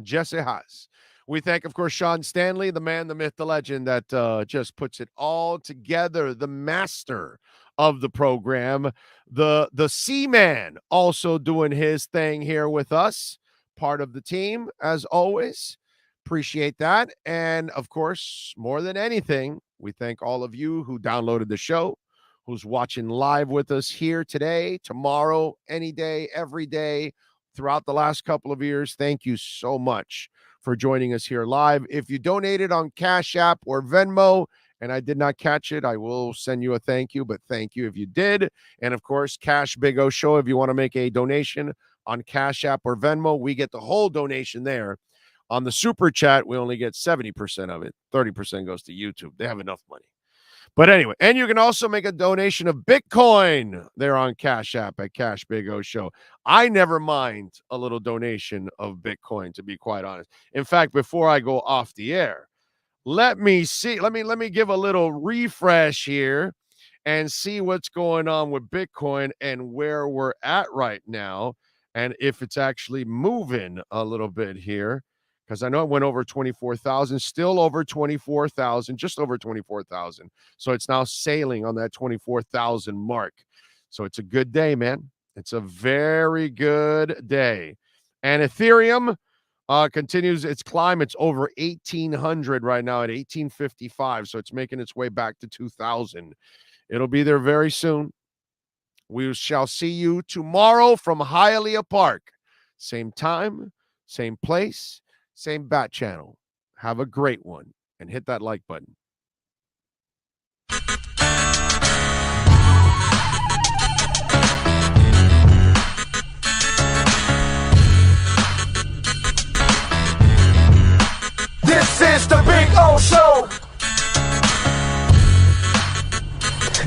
Jesse has. We thank, of course, Sean Stanley, the man, the myth, the legend that just puts it all together, the master of the program, the C-Man also doing his thing here with us, part of the team, as always. Appreciate that. And, of course, more than anything, we thank all of you who downloaded the show, who's watching live with us here today, tomorrow, any day, every day, throughout the last couple of years. Thank you so much for joining us here live. If you donated on Cash App or Venmo and I did not catch it, I will send you a thank you, but thank you if you did. And of course, Cash Big O Show, if you want to make a donation on Cash App or Venmo, we get the whole donation there. On the Super Chat, we only get 70% of it. 30% goes to YouTube. They have enough money. But anyway, and you can also make a donation of Bitcoin there on Cash App at Cash Big O Show. I never mind a little donation of Bitcoin, to be quite honest. In fact, before I go off the air, let me see. Let me give a little refresh here and see what's going on with Bitcoin and where we're at right now, and if it's actually moving a little bit here. Because I know it went over 24,000, still over 24,000, just over 24,000. So it's now sailing on that 24,000 mark. So it's a good day, man. It's a very good day. And Ethereum continues its climb. It's over 1,800 right now at 1,855. So it's making its way back to 2,000. It'll be there very soon. We shall see you tomorrow from Hialeah Park. Same time, same place. Same bat channel. Have a great one and hit that like button. This is the Big O Show.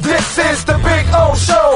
This is the Big O Show.